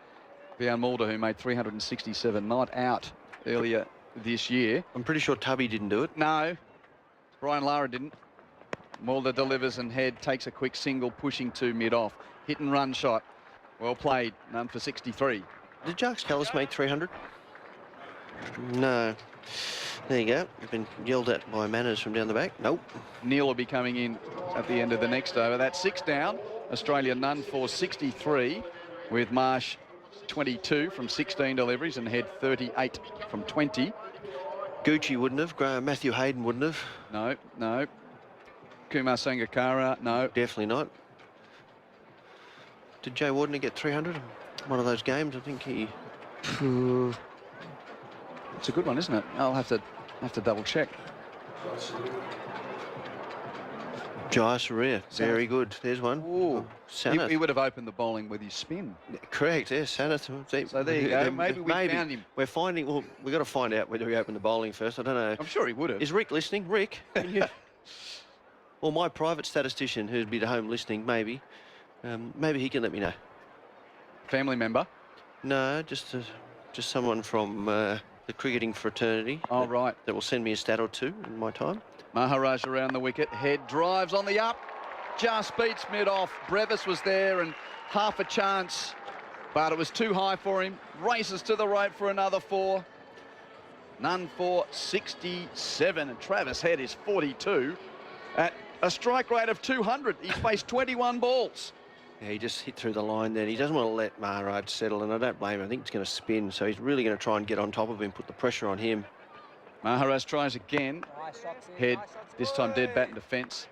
Vian Mulder, who made 367, not out earlier this year. I'm pretty sure Tubby didn't do it. No, Brian Lara didn't. Mulder delivers and Head takes a quick single, pushing to mid-off. Hit and run shot. Well played, none for 63. Did Jacques Callis make 300? No. There you go. You've been yelled at by Manners from down the back. Nope. Neil will be coming in at the end of the next over. That's 6 down. Australia none for 63 with Marsh 22 from 16 deliveries and Head 38 from 20. Gucci wouldn't have. Matthew Hayden wouldn't have. No. Kumar Sangakkara, no. Definitely not. Did Jay Wardner get 300? One of those games, I think he... It's a good one, isn't it? I'll have to double check. Jai Surya, very good. There's one. Ooh. Sanath. He would have opened the bowling with his spin. Correct, yes, Sanath. So there you go. Maybe we found him. We're finding... Well, we've got to find out whether he opened the bowling first. I don't know. I'm sure he would have. Is Rick listening? Rick, can you... Or my private statistician who'd be at home listening, maybe. Maybe he can let me know. Family member? No, just someone from the cricketing fraternity. Oh, right. That will send me a stat or two in my time. Maharaj around the wicket. Head drives on the up. Just beats mid-off. Brevis was there and half a chance, but it was too high for him. Races to the rope for another 4. None for 67. And Travis Head is 42 at a strike rate of 200. He's faced 21 balls. Yeah, he just hit through the line then. He doesn't want to let Maharaj settle, and I don't blame him. I think it's going to spin, so he's really going to try and get on top of him, put the pressure on him. Maharaj tries again. Head, this time dead bat in defence.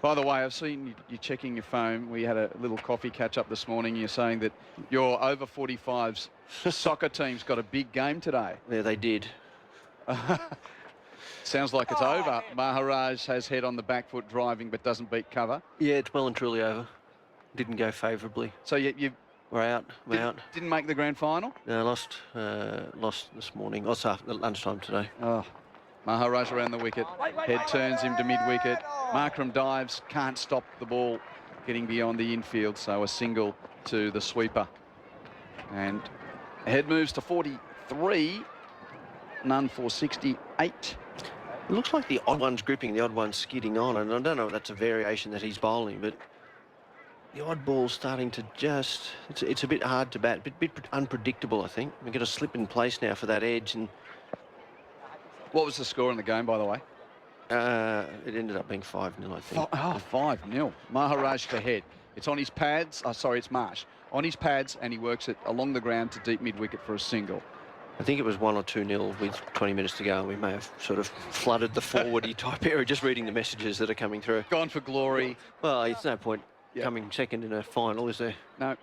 By the way, I've seen you checking your phone. We had a little coffee catch-up this morning. You're saying that your over 45s soccer team's got a big game today. Yeah, they did. Sounds like it's over. Maharaj has Head on the back foot driving but doesn't beat cover. Yeah, it's well and truly over. Didn't go favourably. So we're out. We're out. Didn't make the grand final? No, lost this morning. Also after lunchtime today. Oh, Maharaj around the wicket. Head turns him to mid-wicket. Markram dives, can't stop the ball getting beyond the infield, so a single to the sweeper. And Head moves to 43, none for 68. It looks like the odd one's gripping, the odd one's skidding on, and I don't know if that's a variation that he's bowling, but the odd ball's starting to just... It's a bit hard to bat, a bit unpredictable, I think. We've got to slip in place now for that edge. And what was the score in the game, by the way? It ended up being 5-0, I think. Oh, 5-0. Maharaj to head. It's on his pads. Oh, sorry, it's Marsh. On his pads, and he works it along the ground to deep mid-wicket for a single. I think it was 1 or 2-0 with 20 minutes to go, and we may have sort of flooded the forwardy type area just reading the messages that are coming through. Gone for glory. Well, it's no point coming second in a final, is there? No.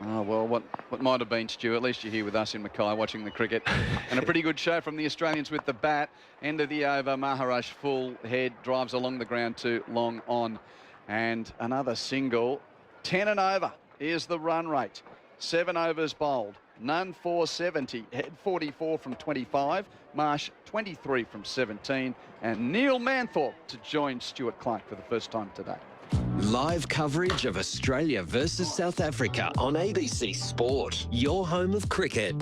Oh, well, what might have been, Stuart, at least you're here with us in Mackay watching the cricket. And a pretty good show from the Australians with the bat. End of the over, Maharaj full head, drives along the ground to long on. And another single, 10 and over. Here's the run rate. 7 overs bowled, none 470, head 44 from 25, Marsh 23 from 17, and Neil Manthorp to join Stuart Clark for the first time today. Live coverage of Australia versus South Africa on ABC Sport, your home of cricket.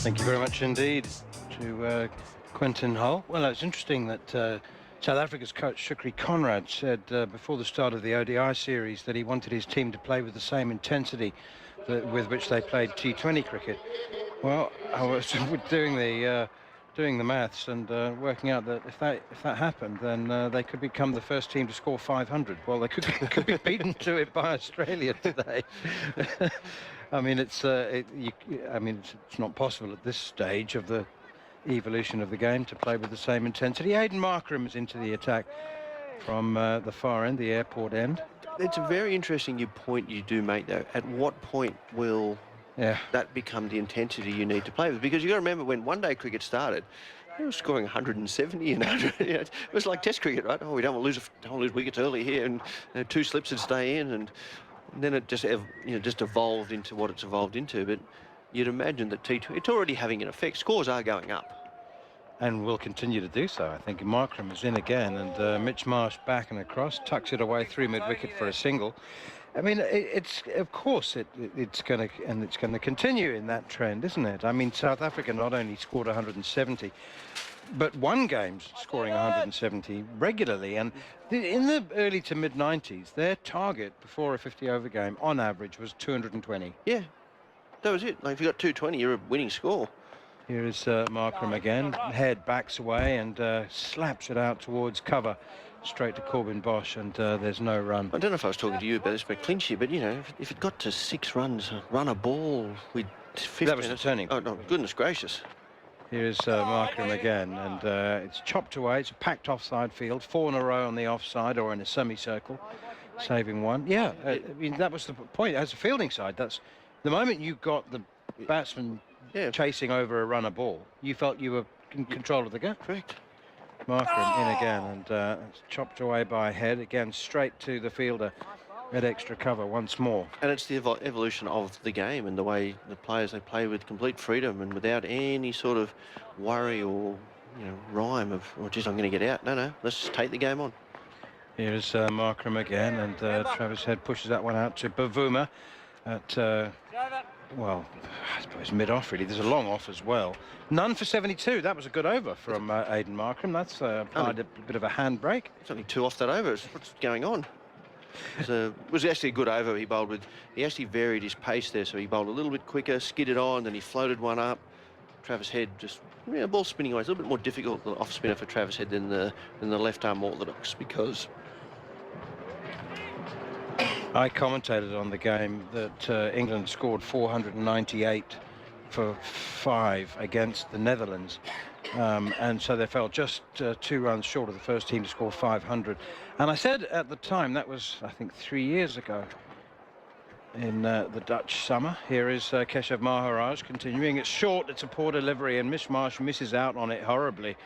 Thank you very much indeed to Quentin Hull. Well, it's interesting that South Africa's coach Shukri Conrad said before the start of the ODI series that he wanted his team to play with the same intensity with which they played T20 cricket. Well, I was doing the maths and working out that if that happened, then they could become the first team to score 500. Well, they could be beaten to it by Australia today. I mean, it's not possible at this stage of the evolution of the game to play with the same intensity. Aidan Markram is into the attack from the far end, the airport end. It's a very interesting point you do make, though. At what point will that become the intensity you need to play with? Because you've got to remember when one-day cricket started, they were scoring 170 and 100. You know, it was like Test cricket, right? Oh, we don't want to lose wickets early here, and 2 slips would stay in, and then it just evolved into what it's evolved into. But you'd imagine that T20, it's already having an effect. Scores are going up. And will continue to do so. I think Markram is in again, and Mitch Marsh back and across, tucks it away through mid-wicket for a single. I mean, it's going to continue in that trend, isn't it? I mean, South Africa not only scored 170, but won games scoring 170 regularly. And in the early to mid-90s, their target before a 50-over game, on average, was 220. Yeah, that was it. Like, if you got 220, you're a winning score. Here is Markram again. Head backs away and slaps it out towards cover, straight to Corbin Bosch, and there's no run. I don't know if I was talking to you about this, but Clinchy, but, you know, if it got to 6 runs, run a ball with 50... That was the turning point. Oh, no, goodness gracious. Here's Markram again, and it's chopped away. It's a packed offside field, 4 in a row on the offside or in a semicircle, saving 1. Yeah, I mean, that was the point. As a fielding side, that's the moment you got the batsman chasing over a runner ball, you felt you were in control of the game. Correct. Markram in again, and it's chopped away by Head again, straight to the fielder at extra cover once more. And it's the evolution of the game and the way the players, they play with complete freedom and without any sort of worry or, you know, rhyme of, oh, geez, I'm going to get out. No, let's just take the game on. Here's Markram again, and Travis Head pushes that one out to Bavuma at well, I suppose mid-off, really. There's a long off as well. None for 72. That was a good over from Aidan Markram. That's applied a bit of a handbrake. It's only 2 off that over. What's going on? It was actually a good over he bowled with. He actually varied his pace there, so he bowled a little bit quicker, skidded on, then he floated one up. Travis Head just, ball spinning away. It's a little bit more difficult, the off spinner for Travis Head than the left-arm orthodox, because I commentated on the game that England scored 498 for 5 against the Netherlands, and so they fell just 2 runs short of the first team to score 500. And I said at the time, that was I think 3 years ago in the Dutch summer. Here is Keshav Maharaj continuing. It's short, it's a poor delivery, and Mitch Marsh misses out on it horribly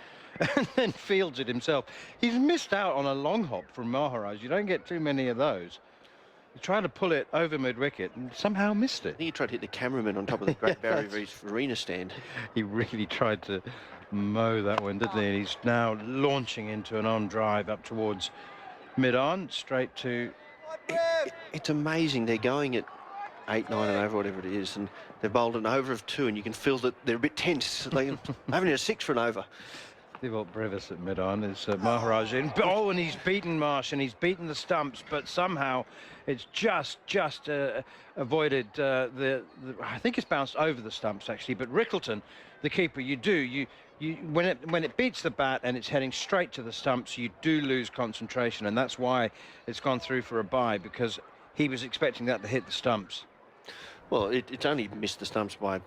and then fields it himself. He's missed out on a long hop from Maharaj. You don't get too many of those. He tried to pull it over mid-wicket and somehow missed it. I think he tried to hit the cameraman on top of the Great Barrier Reef arena stand. He really tried to mow that one, didn't he? And he's now launching into an on drive up towards mid-on, straight to... It's amazing. They're going at 8, 9 and over, whatever it is, and they've bowled an over of 2, and you can feel that they're a bit tense. Like, I haven't hit a 6 for an over. Thibault Brevis at mid-on is Maharaj in. Oh, and he's beaten Marsh, and he's beaten the stumps, but somehow it's just avoided I think it's bounced over the stumps actually. But Rickleton, the keeper, when it beats the bat and it's heading straight to the stumps, you do lose concentration, and that's why it's gone through for a bye, because he was expecting that to hit the stumps. Well, it's only missed the stumps by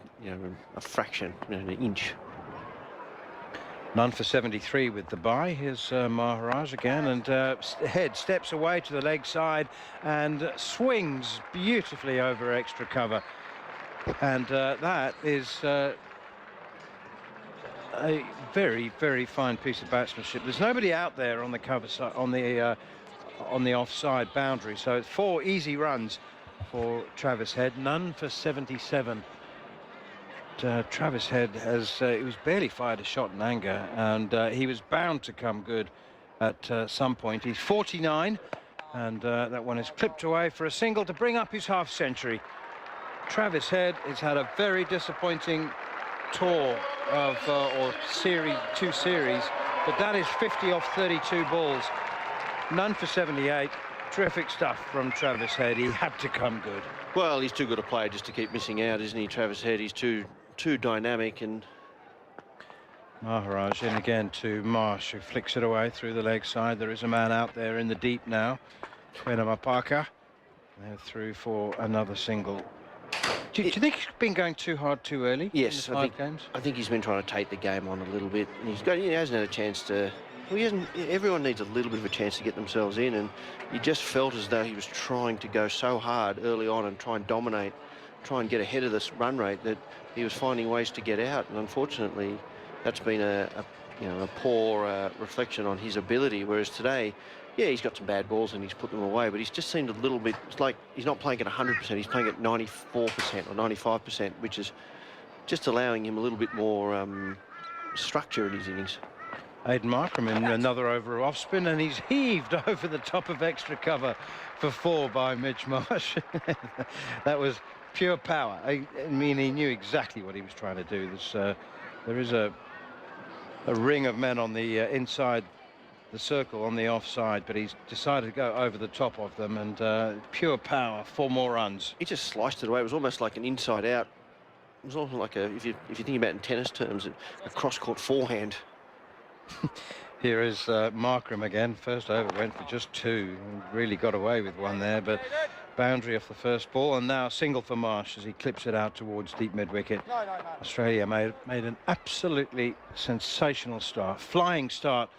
a fraction, an inch. None for 73 with the bye. Here's Maharaj again, and Head steps away to the leg side and swings beautifully over extra cover. And that is a very, very fine piece of batsmanship. There's nobody out there on the cover side, on the offside boundary, so it's 4 easy runs for Travis Head. None for 77. Travis Head he was barely fired a shot in anger, and he was bound to come good at some point. He's 49, and that one is clipped away for a single to bring up his half century. Travis Head has had a very disappointing tour of two series, but that is 50 off 32 balls. None for 78. Terrific stuff from Travis Head. He had to come good. Well, he's too good a player just to keep missing out, isn't he, Travis Head? He's too dynamic. And Maharaj in again to Marsh, who flicks it away through the leg side. There is a man out there in the deep now. Mapaka. They're through for another single. Do you think he's been going too hard too early? Yes, in the 5 games? I think he's been trying to take the game on a little bit, and he hasn't had a chance to. Well, everyone needs a little bit of a chance to get themselves in, and he just felt as though he was trying to go so hard early on and try and dominate, try and get ahead of this run rate, that he was finding ways to get out. And unfortunately, that's been a poor reflection on his ability. Whereas today, yeah, he's got some bad balls and he's put them away, but he's just seemed a little bit. It's like he's not playing at 100%. He's playing at 94% or 95%, which is just allowing him a little bit more structure in his innings. Aidan Markram in another over of off spin, and he's heaved over the top of extra cover for 4 by Mitch Marsh. That was pure power. I mean, he knew exactly what he was trying to do. There is a ring of men on the inside the circle on the offside, but he's decided to go over the top of them, and pure power, 4 more runs. He just sliced it away. It was almost like an inside out. It was almost like if you think about it in tennis terms, a cross-court forehand. Here is Markram again. First over went for just 2. Really got away with one there, but boundary off the first ball, and now single for Marsh as he clips it out towards deep mid-wicket. Australia made an absolutely sensational start, flying start,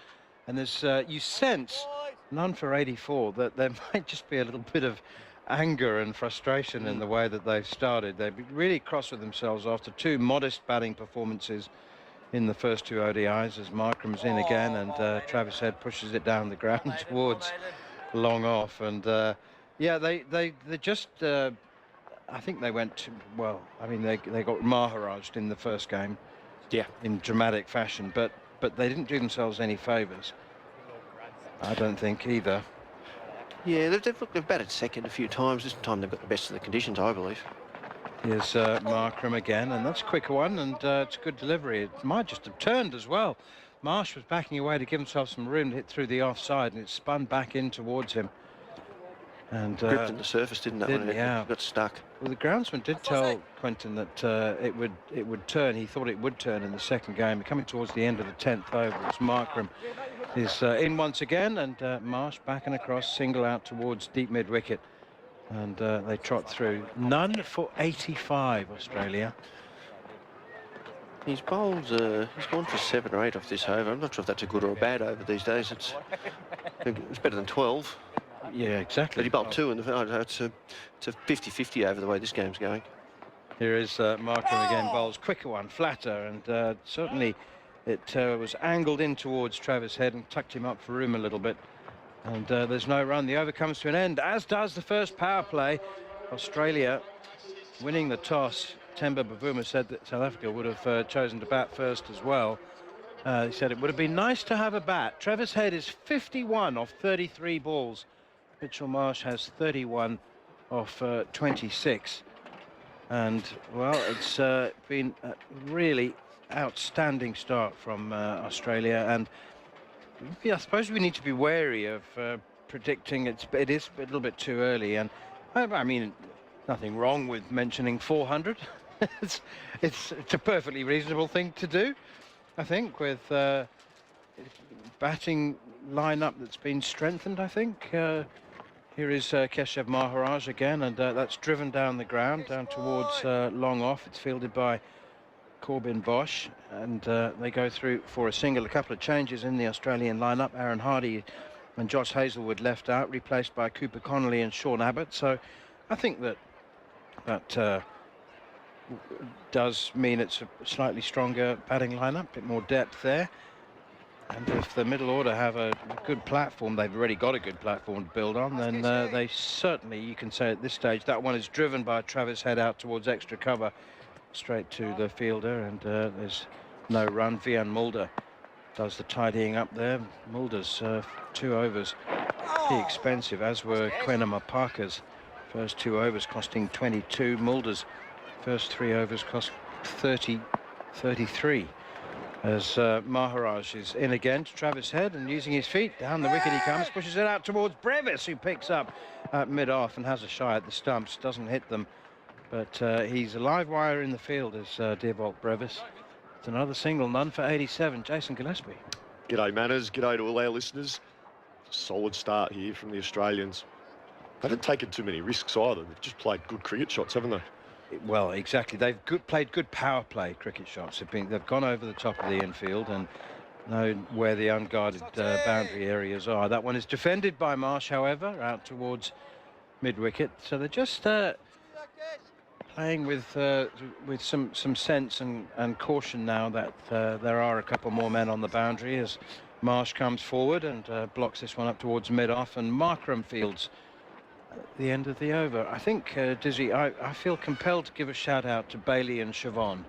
and there's you sense, none for 84, that there might just be a little bit of anger and frustration in the way that they've started. They've been really cross with themselves after 2 modest batting performances in the first 2 ODIs, as Markram's in again, and Travis Head pushes it down the ground towards long off. And yeah, they just I think they went to, well, I mean, they got Maharajed in the first game, yeah, in dramatic fashion, but they didn't do themselves any favours, I don't think, either. Yeah, they've batted second a few times. This time they've got the best of the conditions, I believe. Here's Markram again, and that's a quick one, and it's a good delivery. It might just have turned as well. Marsh was backing away to give himself some room to hit through the offside, and it spun back in towards him. And gripped at the surface, didn't it? Yeah, it got stuck. Well, the groundsman did tell Quinton that it would turn. He thought it would turn in the second game. Coming towards the end of the 10th over, as Markram is in once again, and Marsh back and across, single out towards deep mid-wicket. And they trot through. None for 85, Australia. He's bowled, he's gone for 7 or 8 off this over. I'm not sure if that's a good or a bad over these days. It's better than 12. Yeah, exactly. But he bowled 2 in the. It's a 50-50 over the way this game's going. Here is Markram again, bowls quicker one, flatter, and certainly it was angled in towards Travis Head and tucked him up for room a little bit. And there's no run. The over comes to an end, as does the first power play. Australia winning the toss. Temba Bavuma said that South Africa would have chosen to bat first as well. He said it would have been nice to have a bat. Travis Head is 51 off 33 balls. Mitchell Marsh has 31 off 26. And, well, it's been a really outstanding start from Australia. And yeah, I suppose we need to be wary of predicting it is a little bit too early. And I mean, nothing wrong with mentioning 400. it's a perfectly reasonable thing to do, I think, with batting lineup that's been strengthened. I think here is Keshav Maharaj again, and that's driven down the ground down towards long off. It's fielded by Corbin Bosch, and they go through for a single. A couple of changes in the Australian lineup. Aaron Hardy and Josh Hazlewood left out, replaced by Cooper Connolly and Sean Abbott. So I think that does mean it's a slightly stronger batting lineup, a bit more depth there. And if the middle order have a good platform, they've already got a good platform to build on, then they certainly, you can say at this stage, that one is driven by Travis Head out towards extra cover, straight to the fielder, and there's no run. Vian Mulder does the tidying up there. Mulder's 2 overs, pretty expensive, as were Quenema Parker's first 2 overs costing 22. Mulder's first 3 overs cost 33. As Maharaj is in again to Travis Head, and using his feet down the wicket he comes, pushes it out towards Brevis, who picks up mid-off and has a shy at the stumps, doesn't hit them, but he's a live wire in the field as Dearbolt Brevis. It's another single, none for 87. Jason Gillespie. G'day Manners, g'day to all our listeners. Solid start here from the Australians. They haven't taken too many risks either. They've just played good cricket shots, haven't they? Well, exactly. They've played good power play cricket shots. They've gone over the top of the infield and know where the unguarded boundary areas are. That one is defended by Marsh, however, out towards mid-wicket. So they're just playing with some sense and caution now that there are a couple more men on the boundary as Marsh comes forward and blocks this one up towards mid-off, and Markram fields the end of the over. I think, Dizzy, I feel compelled to give a shout out to Bailey and Siobhan.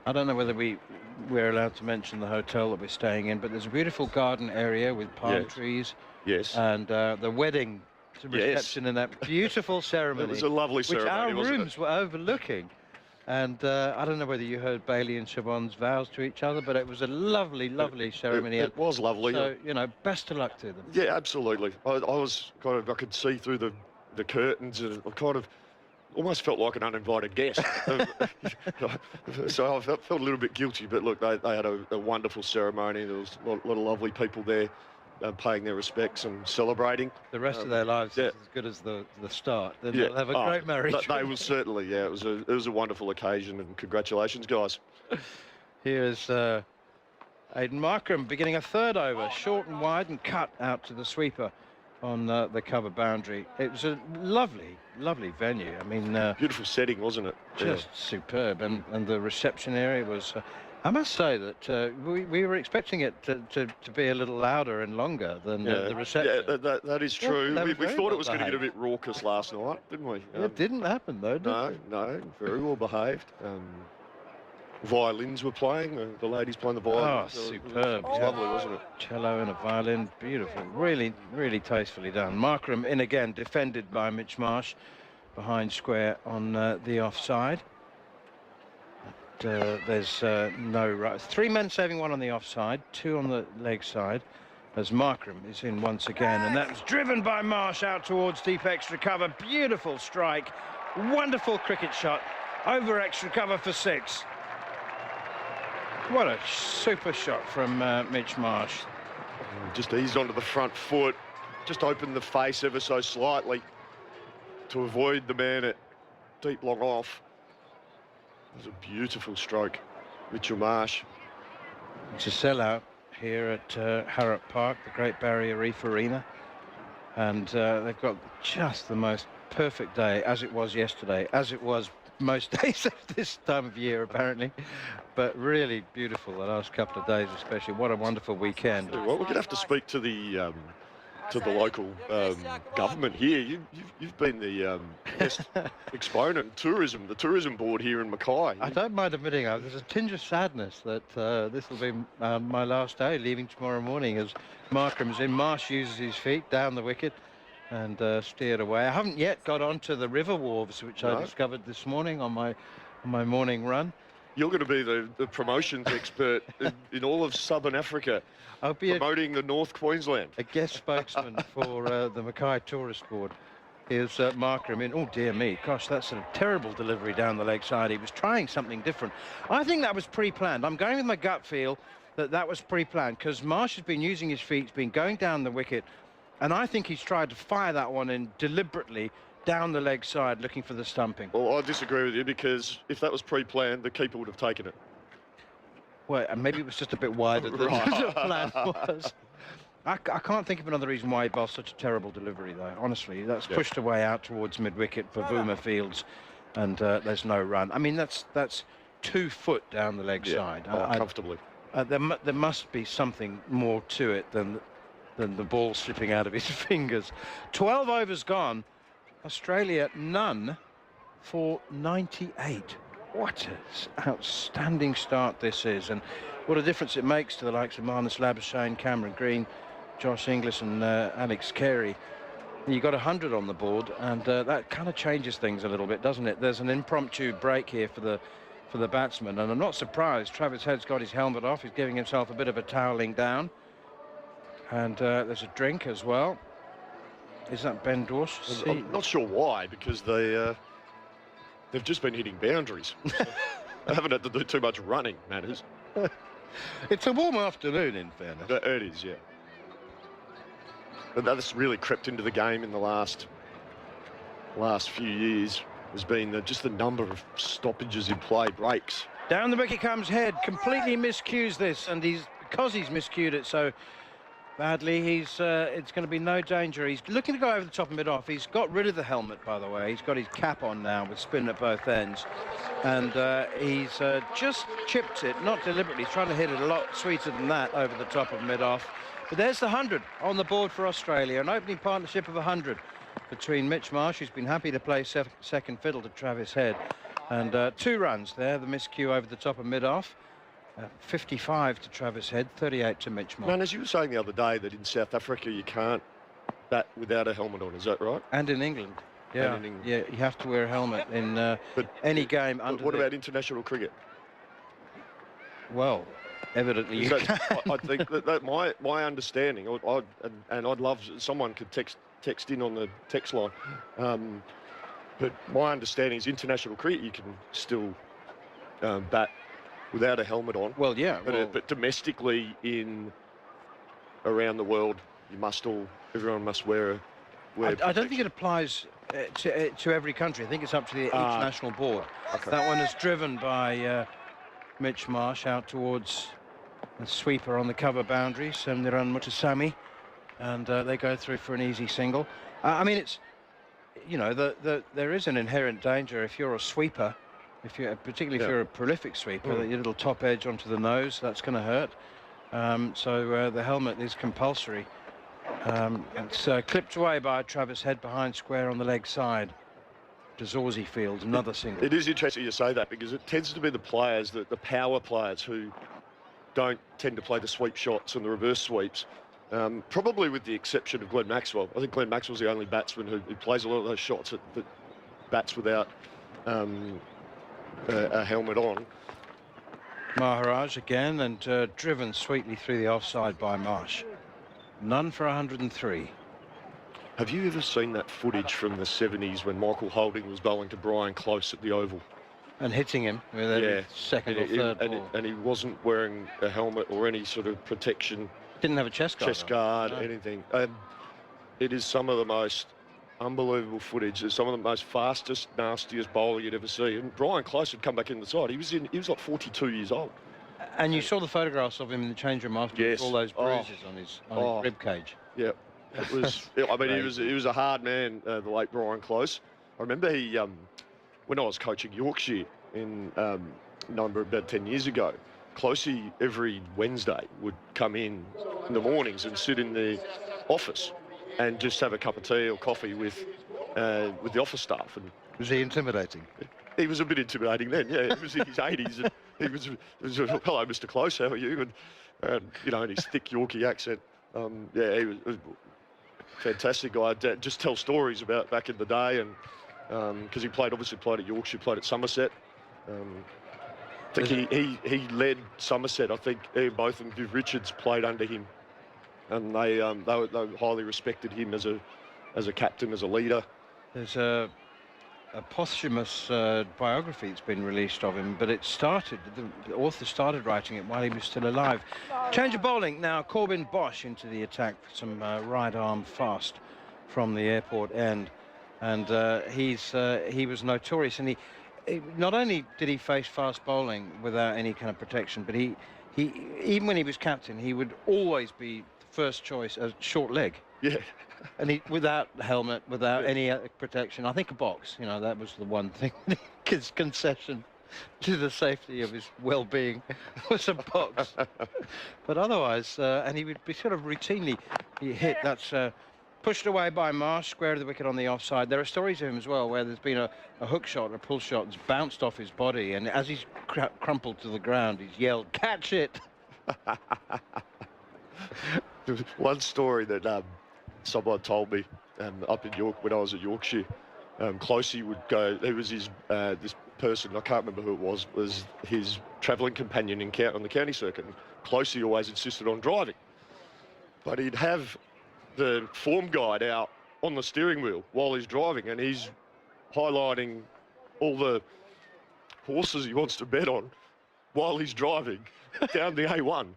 I don't know whether we're allowed to mention the hotel that we're staying in, but there's a beautiful garden area with palm trees. Yes. And the wedding reception and that beautiful ceremony. It was a lovely ceremony, which our rooms were overlooking. And I don't know whether you heard Bailey and Siobhan's vows to each other, but it was a lovely, lovely ceremony. It was lovely. So, you know, best of luck to them. Yeah, absolutely. I was I could see through the curtains, and I kind of almost felt like an uninvited guest. So I felt a little bit guilty, but look, they had a wonderful ceremony. There was a lot of lovely people there paying their respects and celebrating. The rest of their lives is as good as the start. They'll have a great marriage. They will certainly, yeah. It was a wonderful occasion, and congratulations, guys. Here's Aidan Markram beginning a 3rd over, short and wide and cut out to the sweeper on the cover boundary. It was a lovely, lovely venue. I mean, beautiful setting, wasn't it? Just superb, and the reception area was. I must say that we were expecting it to be a little louder and longer than the reception. Yeah, that is true. Well, we thought it was going to get a bit raucous last night, didn't we? It didn't happen, though, did it? No, very well behaved. Violins were playing, the ladies playing the violins. Oh, superb. It was lovely, wasn't it? Cello and a violin, beautiful. Really, really tastefully done. Markram in again, defended by Mitch Marsh, behind square on the offside. There's no right. 3 men saving, 1 on the offside, 2 on the leg side, as Markram is in once again, and that was driven by Marsh out towards deep extra cover. Beautiful strike, wonderful cricket shot over extra cover for 6. What a super shot from Mitch Marsh. Just eased onto the front foot, just opened the face ever so slightly to avoid the man at deep long off. It was a beautiful stroke, Mitchell Marsh. It's a sellout here at Harrop Park, the Great Barrier Reef Arena, and they've got just the most perfect day, as it was yesterday, as it was most days of this time of year apparently, but really beautiful the last couple of days especially. What a wonderful weekend. Well, we're going to have to speak to the local government here. You've been the best exponent tourism, the tourism board here in Mackay. I don't mind admitting there's a tinge of sadness that this will be my last day, leaving tomorrow morning as Markram's in. Marsh uses his feet down the wicket, and steered away. I haven't yet got onto the river wharves, which I discovered this morning on my morning run. You're going to be the promotions expert in all of Southern Africa, I'll be promoting the North Queensland. a guest spokesman for the Mackay Tourist Board. Here's Marker. Oh, dear me. Gosh, that's a terrible delivery down the leg side. He was trying something different. I think that was pre-planned. I'm going with my gut feel that was pre-planned, because Marsh has been using his feet, he's been going down the wicket, and I think he's tried to fire that one in deliberately down the leg side, looking for the stumping. Well, I disagree with you, because if that was pre-planned, the keeper would have taken it. Well, and maybe it was just a bit wider than the plan was. I can't think of another reason why he bowled such a terrible delivery, though. Honestly, that's pushed away out towards mid-wicket for Boomer Fields, and there's no run. I mean, that's 2 foot down the leg side. Comfortably. There must be something more to it than the ball slipping out of his fingers. 12 overs gone. Australia none for 98. What an outstanding start this is, and what a difference it makes to the likes of Marnus Labuschagne, Cameron Green, Josh Inglis and Alex Carey. You got 100 on the board, and that kind of changes things a little bit, doesn't it? There's an impromptu break here for the batsman, and I'm not surprised. Travis Head's got his helmet off. He's giving himself a bit of a toweling down, and there's a drink as well. Is that Ben Dorsch? I'm not sure why, because they've just been hitting boundaries. They haven't had to do too much running, Manners. It's a warm afternoon, in fairness. It is, yeah. But that's really crept into the game in the last few years. Has been just the number of stoppages in play, breaks. Down the wicket comes Head, completely miscues this, and because he's miscued it so badly, it's going to be no danger. He's looking to go over the top and mid-off. He's got rid of the helmet, by the way. He's got his cap on now with spin at both ends, and he's just chipped it, not deliberately. He's trying to hit it a lot sweeter than that over the top of mid-off. But there's the 100 on the board for Australia, an opening partnership of 100 between Mitch Marsh, who's been happy to play second fiddle to Travis Head, and 2 runs there, the miscue over the top of mid-off. 55 to Travis Head, 38 to Mitch Marsh. Man, as you were saying the other day, that in South Africa you can't bat without a helmet on, is that right? And in England. Yeah, yeah, you have to wear a helmet in any game. But what about international cricket? Well, evidently you can. I think that my understanding, and I'd love someone could text in on the text line, but my understanding is international cricket you can still bat without a helmet on. Well, yeah. But domestically around the world, everyone must wear I don't think it applies to every country. I think it's up to the international board. Okay. That one is driven by Mitch Marsh out towards the sweeper on the cover boundary, Semniran Mutasamy, and they go through for an easy single. I mean, it's, you know, there is an inherent danger if you're a sweeper, particularly if you're a prolific sweeper, that your little top edge onto the nose, that's going to hurt. So the helmet is compulsory. It's clipped away by Travis Head behind square on the leg side. To Zorsey Field, another single. It is interesting you say that, because it tends to be the players, the power players, who don't tend to play the sweep shots and the reverse sweeps. Probably with the exception of Glenn Maxwell. I think Glenn Maxwell's the only batsman who plays a lot of those shots that bats without a helmet on. Maharaj again, and driven sweetly through the offside by Marsh. None for 103. Have you ever seen that footage from the 70s when Michael Holding was bowling to Brian Close at the Oval? And hitting him with every second or third ball. And he wasn't wearing a helmet or any sort of protection. Didn't have a chest guard. Anything. It is some of the most unbelievable footage. It's some of the most fastest, nastiest bowler you'd ever see. And Brian Close had come back in the side. He was like 42 years old. And you saw the photographs of him in the change room after all those bruises on his rib cage. Yeah. It was. I mean, he was a hard man, the late Brian Close. I remember he, when I was coaching Yorkshire in number about 10 years ago, Closey every Wednesday would come in the mornings and sit in the office and just have a cup of tea or coffee with the office staff. And was he intimidating? He was a bit intimidating then. Yeah, he was in his 80s, and he was hello, Mr. Close, how are you? And you know, in his thick Yorkie accent. Yeah, he was. fantastic guy. Just tell stories about back in the day, and because he obviously played at Yorkshire, played at Somerset. I think he led Somerset. I think both of them, Viv Richards, played under him, and they highly respected him as a captain, as a leader. There's a posthumous biography that's been released of him, but the author started writing it while he was still alive. Change of bowling now. Corbin Bosch into the attack for some right arm fast from the airport end, and he was notorious. And he not only did he face fast bowling without any kind of protection, but he even when he was captain, he would always be the first choice as short leg. Yeah. And he, without helmet, without any protection, I think a box, you know, that was the one thing, his concession to the safety of his well-being was a box. But otherwise, and he would be sort of routinely hit. That's pushed away by Marsh, square of the wicket on the offside. There are stories of him as well where there's been a hook shot, a pull shot that's bounced off his body, and as he's crumpled to the ground, he's yelled, "Catch it!" There was one story that someone told me up in York when I was at Yorkshire. Closey would go. There was his this person, I can't remember who it was his travelling companion on the county circuit. Closey always insisted on driving, but he'd have the form guide out on the steering wheel while he's driving, and he's highlighting all the horses he wants to bet on while he's driving down the A1.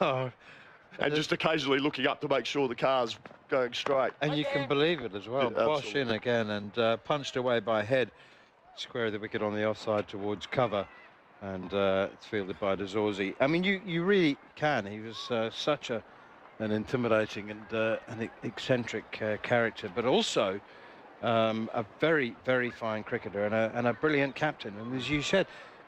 Oh. And just occasionally looking up to make sure the car's going straight. And you can believe it as well. Yeah, Bosch in again and punched away by head. Square of the wicket on the offside towards cover. And it's fielded by De Zorzi. I mean, you really can. He was such an intimidating and an eccentric character, but also a very, very fine cricketer and a brilliant captain. And as you said,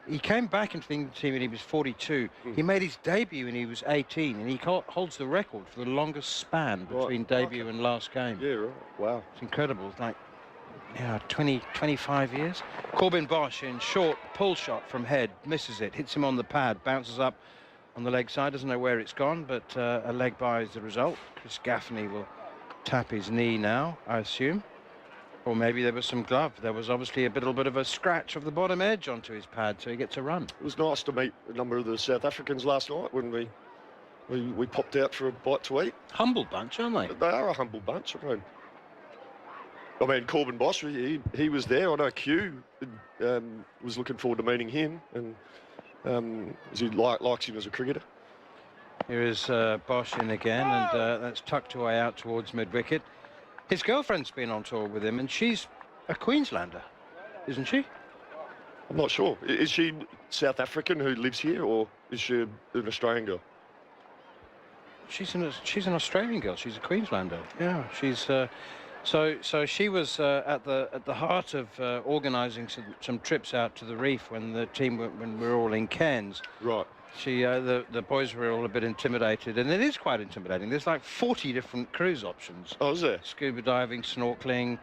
he came back into the England team when he was 42. He made his debut when he was 18, and he holds the record for the longest span between debut and last game. Yeah, right. Wow. It's incredible. Like, 25 years. Corbin Bosch in short pull shot from head, misses it, hits him on the pad, bounces up on the leg side, doesn't know where it's gone, but a leg by is the result. Chris Gaffney will tap his knee now, I assume. Or maybe there was some glove. There was obviously a little bit of a scratch of the bottom edge onto his pad, so he gets a run. It was nice to meet a number of the South Africans last night when we popped out for a bite to eat. Humble bunch, aren't they? They are a humble bunch. I mean, Corbin Bosch, he was there. I know Q was looking forward to meeting him, and he likes him as a cricketer. Here is Bosch in again, and that's tucked away out towards mid-wicket. His girlfriend's been on tour with him, and she's a Queenslander, isn't she? I'm not sure. Is she South African who lives here, or is she an Australian girl? She's an Australian girl. She's a Queenslander. Yeah, she's so she was at the heart of organising some trips out to the Reef when we were all in Cairns. Right. The boys were all a bit intimidated, and it is quite intimidating. There's like 40 different cruise options. Oh, is there? Scuba diving, snorkeling,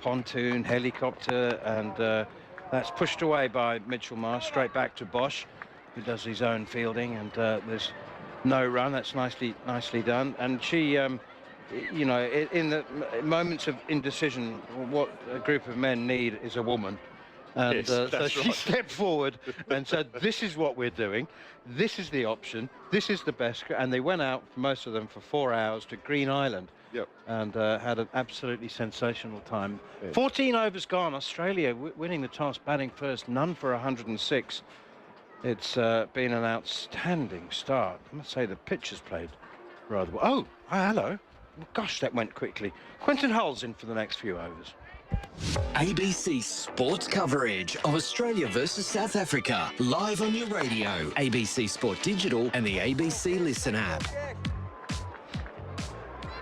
pontoon, helicopter, and that's pushed away by Mitchell Marsh, straight back to Bosch, who does his own fielding, and there's no run. That's nicely done. And she, you know, in the moments of indecision, what a group of men need is a woman. And yes, so she right. stepped forward and said, "This is what we're doing. This is the option. This is the best." And they went out, most of them, for 4 hours to Green Island. Yep. And had an absolutely sensational time. Yeah. 14 overs gone. Australia winning the toss, batting first, none for 106. It's been an outstanding start. I must say the pitch has played rather well. Oh, hello. Gosh, that went quickly. Quentin Hull's in for the next few overs. ABC Sports coverage of Australia versus South Africa, live on your radio, ABC Sport Digital and the ABC Listen app.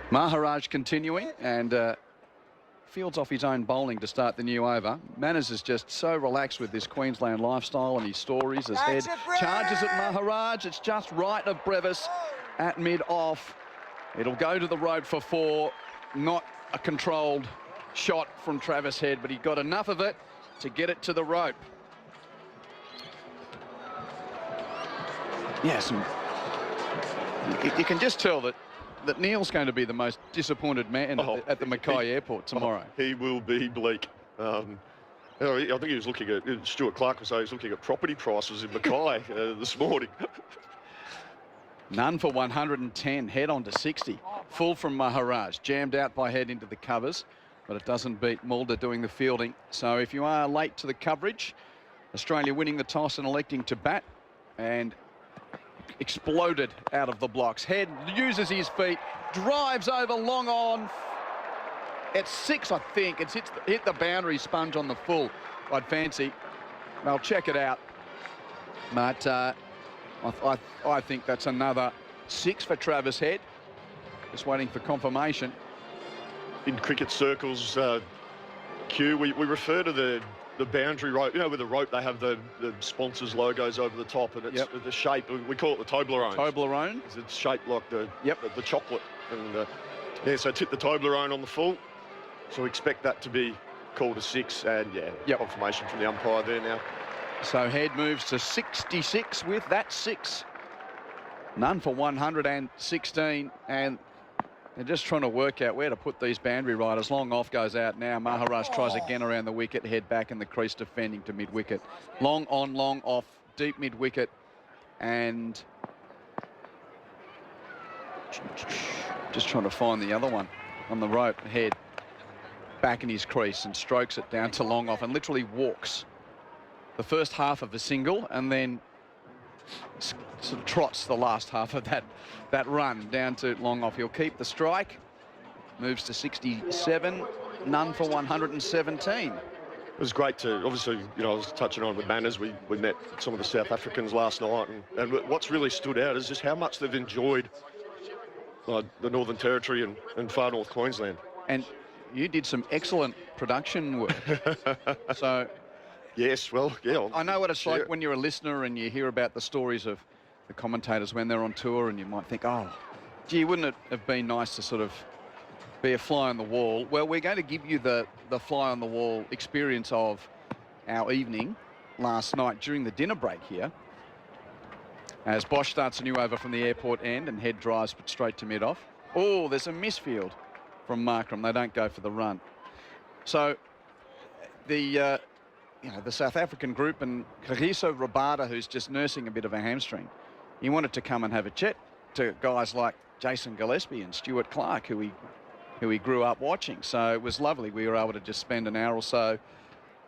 Maharaj continuing, and fields off his own bowling to start the new over. Manners is just so relaxed with this Queensland lifestyle and his stories. As head charges at Maharaj, it's just right of Brevis at mid-off. It'll go to the road for 4, not a controlled shot from Travis Head, but he got enough of it to get it to the rope. Yes, you can just tell that that Neil's going to be the most disappointed man at the Mackay airport tomorrow. He will be bleak. I think he was looking at, Stuart Clark was saying he was looking at property prices in Mackay this morning. None for 110, head on to 60. Full from Maharaj, jammed out by head into the covers, but it doesn't beat Mulder doing the fielding. So if you are late to the coverage, Australia winning the toss and electing to bat, and exploded out of the blocks. Head uses his feet, drives over long on. It's 6, I think. It's hit the boundary sponge on the full, I'd fancy. I'll check it out. But I think that's another 6 for Travis Head. Just waiting for confirmation. In cricket circles, Q, we refer to the boundary rope. You know, with the rope, they have the sponsors' logos over the top, and it's the shape. We call it the Toblerone. Toblerone? It's shaped like the chocolate. And yeah, so it's hit the Toblerone on the full. So we expect that to be called a 6, and confirmation from the umpire there now. So Head moves to 66 with that 6. None for 116, and they're just trying to work out where to put these boundary riders. Long off goes out now. Maharaj tries again around the wicket. Head back in the crease defending to mid-wicket. Long on, long off, deep mid-wicket, and just trying to find the other one on the rope. Head back in his crease and strokes it down to long off and literally walks the first half of a single, and then sort of trots the last half of that run down to long off. He'll keep the strike, moves to 67, none for 117. It was great to, obviously, you know, I was touching on with Manners. We met some of the South Africans last night, and what's really stood out is just how much they've enjoyed the Northern Territory and far north Queensland. And you did some excellent production work. So yes, well, yeah. I know what it's like when you're a listener and you hear about the stories of the commentators when they're on tour, and you might think, oh, gee, wouldn't it have been nice to sort of be a fly on the wall? Well, we're going to give you the fly on the wall experience of our evening last night during the dinner break here, as Bosch starts a new over from the airport end and Head drives but straight to mid-off. Oh, there's a misfield from Markram. They don't go for the run. So the South African group and Kagiso Rabada, who's just nursing a bit of a hamstring, he wanted to come and have a chat to guys like Jason Gillespie and Stuart Clark, who he grew up watching. So it was lovely. We were able to just spend an hour or so,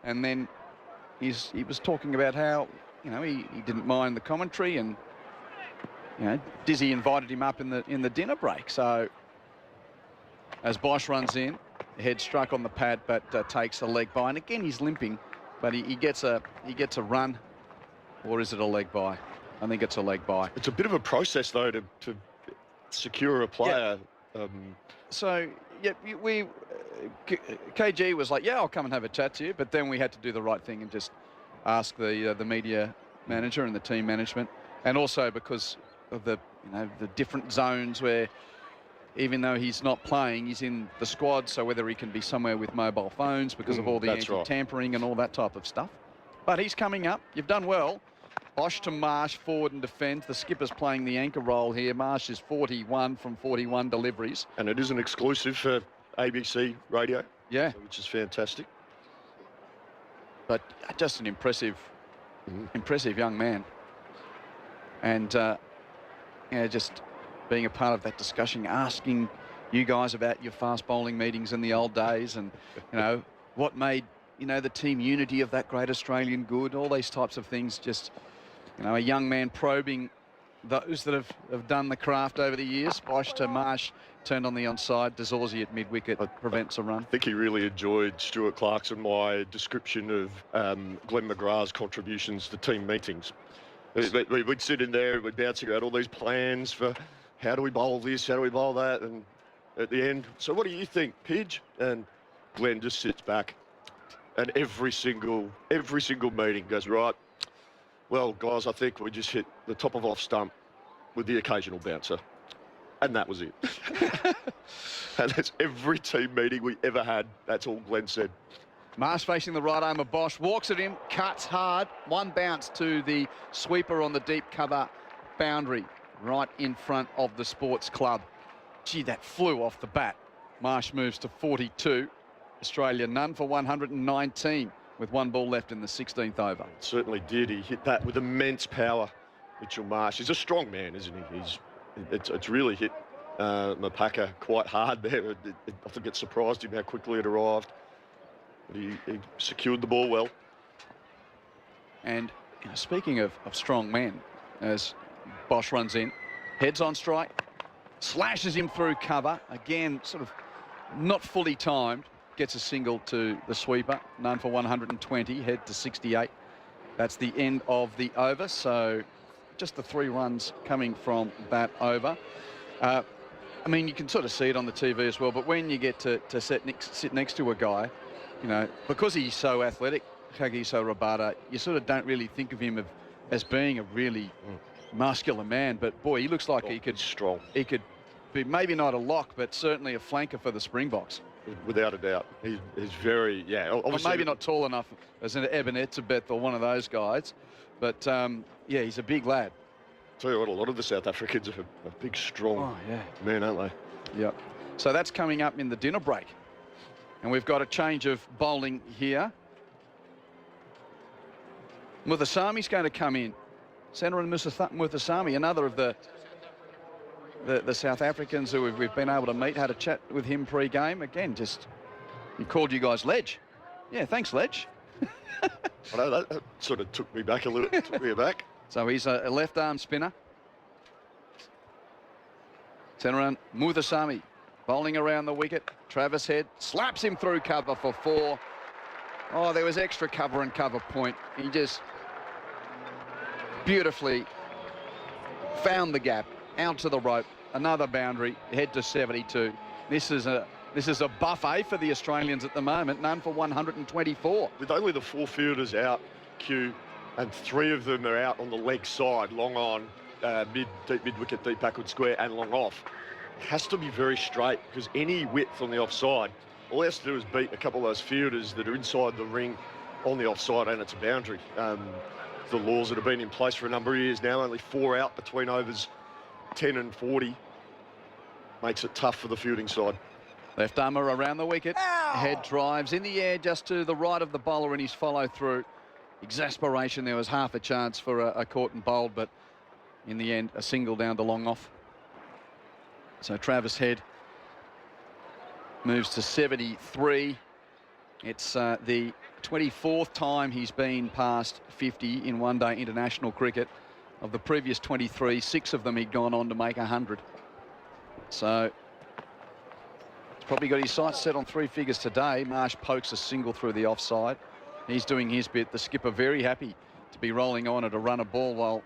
and then he was talking about how, you know, he didn't mind the commentary, and, you know, Dizzy invited him up in the dinner break. So as Bosch runs in, Head struck on the pad, but takes a leg by, and again he's limping. But he gets a run, or is it a leg by? I think it's a leg by. It's a bit of a process though to secure a player. Yeah. So yeah, KG was like, yeah, I'll come and have a chat to you, but then we had to do the right thing and just ask the media manager and the team management, and also because of the different zones where, even though he's not playing, he's in the squad, so whether he can be somewhere with mobile phones because of all the anti-tampering and all that type of stuff. But he's coming up. You've done well. Bosch to Marsh, forward and defends. The skipper's playing the anchor role here. Marsh is 41 from 41 deliveries. And it is an exclusive for ABC radio. Yeah. Which is fantastic. But just an impressive young man. And, just being a part of that discussion, asking you guys about your fast bowling meetings in the old days, and, you know, what made, you know, the team unity of that great Australian good, all these types of things. Just, you know, a young man probing those that have done the craft over the years. Bosch to Marsh, turned on the onside. Dazorzi at mid-wicket prevents a run. I think he really enjoyed Stuart Clarkson, my description of Glenn McGrath's contributions to team meetings. We'd sit in there, we'd bouncing out all these plans for how do we bowl this, how do we bowl that, and at the end, so what do you think, Pidge? And Glenn just sits back, and every single meeting goes, right, well, guys, I think we just hit the top of off stump with the occasional bouncer. And that was it. And that's every team meeting we ever had. That's all Glenn said. Marsh facing the right arm of Bosch, walks at him, cuts hard. One bounce to the sweeper on the deep cover boundary, right in front of the sports club. Gee, that flew off the bat. Marsh moves to 42. Australia none for 119 with 1 ball left in the 16th over. It certainly did. He hit that with immense power, Mitchell Marsh. He's a strong man, isn't he? It's really hit Mackay quite hard there. I think it surprised him how quickly it arrived. But he secured the ball well. And speaking of strong men, as Bosch runs in, heads on strike, slashes him through cover. Again, sort of not fully timed. Gets a single to the sweeper. None for 120, head to 68. That's the end of the over. So just the 3 runs coming from that over. I mean, you can sort of see it on the TV as well, but when you get to sit next to a guy, you know, because he's so athletic, Kagiso Rabada, you sort of don't really think of him as being a really muscular man, but boy, he looks like he could be maybe not a lock, but certainly a flanker for the Springboks. Without a doubt. He's very, obviously. Maybe not tall enough as an Eben Etzebeth or one of those guys, but yeah, he's a big lad. Tell you what, a lot of the South Africans are big, strong men, aren't they? Yep. So that's coming up in the dinner break. And we've got a change of bowling here. Muthusami's going to come in. Sanaran Muthusami, another of the South Africans who we've been able to meet, had a chat with him pre-game. Again, he called you guys Ledge. Yeah, thanks, Ledge. I know, that sort of took me back a little, took me aback. So he's a left-arm spinner. Sanaran Muthusami bowling around the wicket. Travis Head slaps him through cover for 4. Oh, there was extra cover and cover point. He just beautifully found the gap, out to the rope, another boundary, head to 72. This is a buffet for the Australians at the moment, none for 124. With only the 4 fielders out, Q, and 3 of them are out on the leg side, long on, mid-wicket, deep backward square, and long off. It has to be very straight, because any width on the offside, all he has to do is beat a couple of those fielders that are inside the ring on the offside, and it's a boundary. The laws that have been in place for a number of years now, only 4 out between overs 10 and 40, makes it tough for the fielding side. Left armour around the wicket. Ow! Head drives in the air just to the right of the bowler in his follow through. Exasperation, there was half a chance for a caught and bowled, but in the end, a single down to long off. So Travis Head moves to 73. It's the 24th time he's been past 50 in one-day international cricket. Of the previous 23, 6 of them he'd gone on to make 100. So he's probably got his sights set on 3 figures today. Marsh pokes a single through the offside. He's doing his bit. The skipper very happy to be rolling on at a run of ball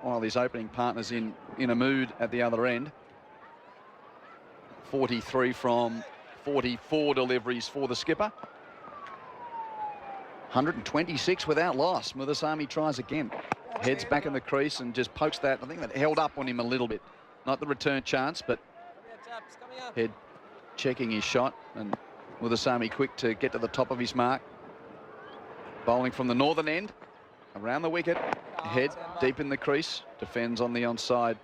while his opening partner's in a mood at the other end. 43 from 44 deliveries for the skipper. 126 without loss. Muthusami tries again. Heads back in the crease and just pokes that. I think that held up on him a little bit. Not the return chance, but Head checking his shot, and Muthusami quick to get to the top of his mark. Bowling from the northern end, around the wicket. Head deep in the crease, defends on the onside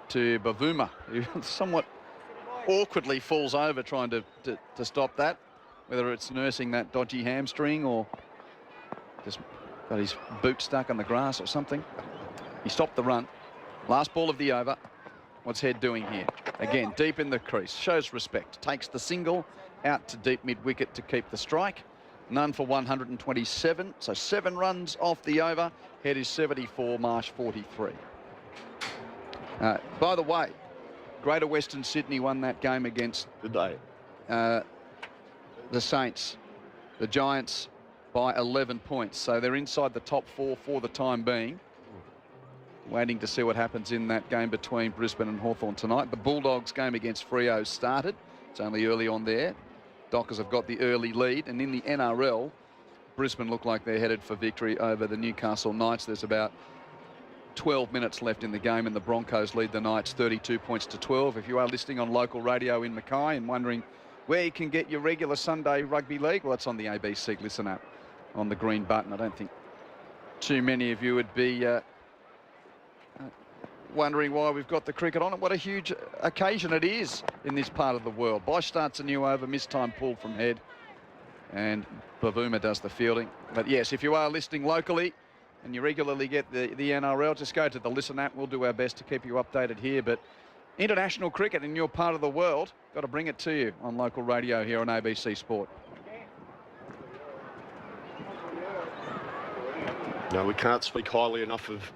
to Bavuma, who somewhat awkwardly falls over trying to stop that, whether it's nursing that dodgy hamstring or just got his boot stuck on the grass or something. He stopped the run. Last ball of the over. What's Head doing here? Again, deep in the crease, shows respect, takes the single out to deep mid-wicket to keep the strike. None for 127, so 7 runs off the over. Head is 74, Marsh 43. By the way, Greater Western Sydney won that game against the Saints, the Giants, by 11 points. So they're inside the top 4 for the time being. Waiting to see what happens in that game between Brisbane and Hawthorn tonight. The Bulldogs game against Freo started. It's only early on there. Dockers have got the early lead. And in the NRL, Brisbane look like they're headed for victory over the Newcastle Knights. There's about 12 minutes left in the game, and the Broncos lead the Knights 32 points to 12. If you are listening on local radio in Mackay and wondering where you can get your regular Sunday rugby league, well, it's on the ABC Listen app on the green button. I don't think too many of you would be wondering why we've got the cricket on, and what a huge occasion it is in this part of the world. Bosch starts a new over, missed time pull from head, and Bavuma does the fielding. But yes, if you are listening locally and you regularly get the NRL, just go to the Listen app. We'll do our best to keep you updated here. But international cricket in your part of the world, got to bring it to you on local radio here on ABC Sport. No, we can't speak highly enough of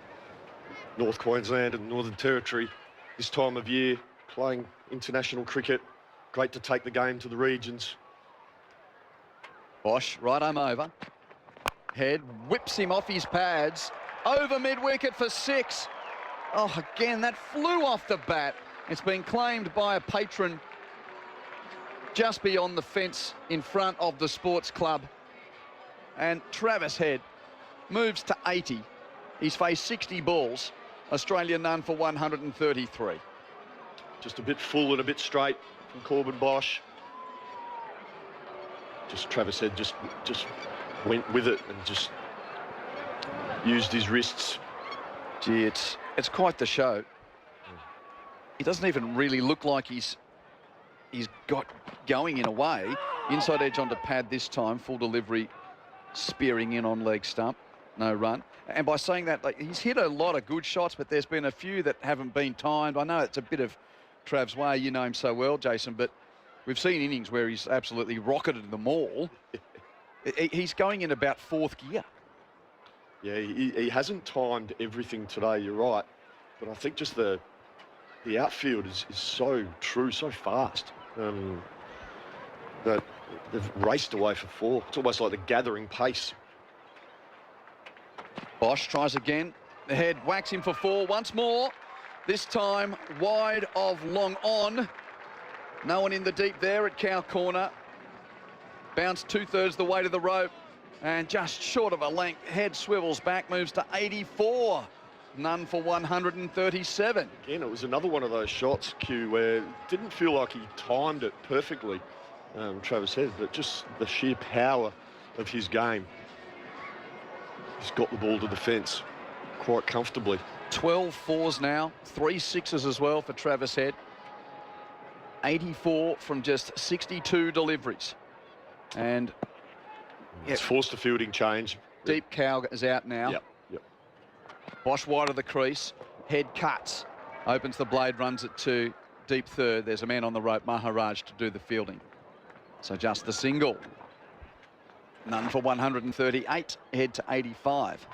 North Queensland and Northern Territory this time of year, playing international cricket. Great to take the game to the regions. Bosch, right arm over. Head whips him off his pads. Over mid-wicket for 6. Oh, again, that flew off the bat. It's been claimed by a patron just beyond the fence in front of the sports club. And Travis Head moves to 80. He's faced 60 balls. Australia none for 133. Just a bit full and a bit straight from Corbin Bosch. Just Travis Head just went with it and just used his wrists. Gee, it's quite the show. He doesn't even really look like he's got going in a way. Inside edge onto pad this time, full delivery, spearing in on leg stump, no run. And by saying that, like, he's hit a lot of good shots, but there's been a few that haven't been timed. I know it's a bit of Trav's way, you know him so well, Jason, but we've seen innings where he's absolutely rocketed them all. He's going in about 4th gear. Yeah, he hasn't timed everything today, you're right. But I think just the outfield is so true, so fast, that they've raced away for 4. It's almost like the gathering pace. Bosch tries again. The head whacks him for 4 once more. This time wide of long on. No one in the deep there at Cow Corner. Bounced 2/3 the way to the rope and just short of a length. Head swivels back, moves to 84. None for 137. Again, it was another one of those shots, Q, where it didn't feel like he timed it perfectly, Travis Head, but just the sheer power of his game. He's got the ball to the fence quite comfortably. 12 4s now, 3 6s as well for Travis Head. 84 from just 62 deliveries. And it's forced a fielding change. Deep Cow is out now. Yep. Bosch wide of the crease. Head cuts. Opens the blade, runs it to deep third. There's a man on the rope, Maharaj, to do the fielding. So just the single. None for 138. Head to 85.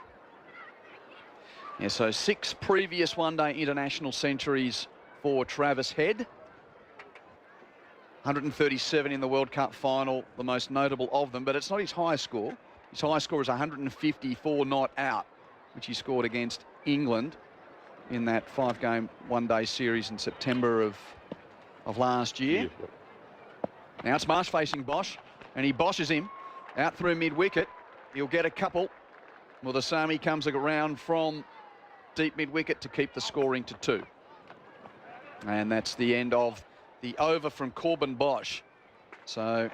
Yeah, so 6 previous one-day international centuries for Travis Head. 137 in the World Cup final, the most notable of them, but it's not his high score. His high score is 154 not out, which he scored against England in that 5-game one-day series in September of last year. Now it's Marsh facing Bosch, and he boshes him out through mid-wicket. He'll get a couple. Muthusamy comes around from deep mid-wicket to keep the scoring to 2. And that's the end of the over from Corbin Bosch. So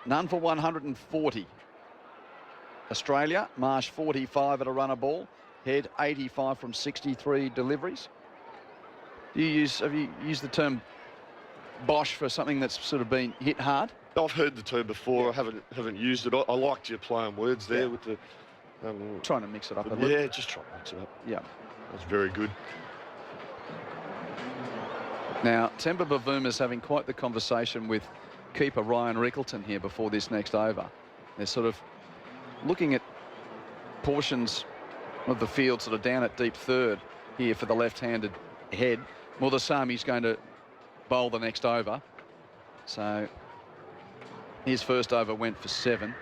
none for 140. Australia, Marsh 45 at a runner ball. Head 85 from 63 deliveries. Have you used the term Bosch for something that's sort of been hit hard? I've heard the term before. Yeah. I haven't used it. I liked your play on words there with the trying to mix it up a little. Yeah, just try to mix it up. Yeah, that's very good. Now Temba Bavuma's having quite the conversation with keeper Ryan Rickleton here before this next over. They're sort of looking at portions of the field sort of down at deep third here for the left-handed Head. Muthusamy's going to bowl the next over. So his first over went for 7.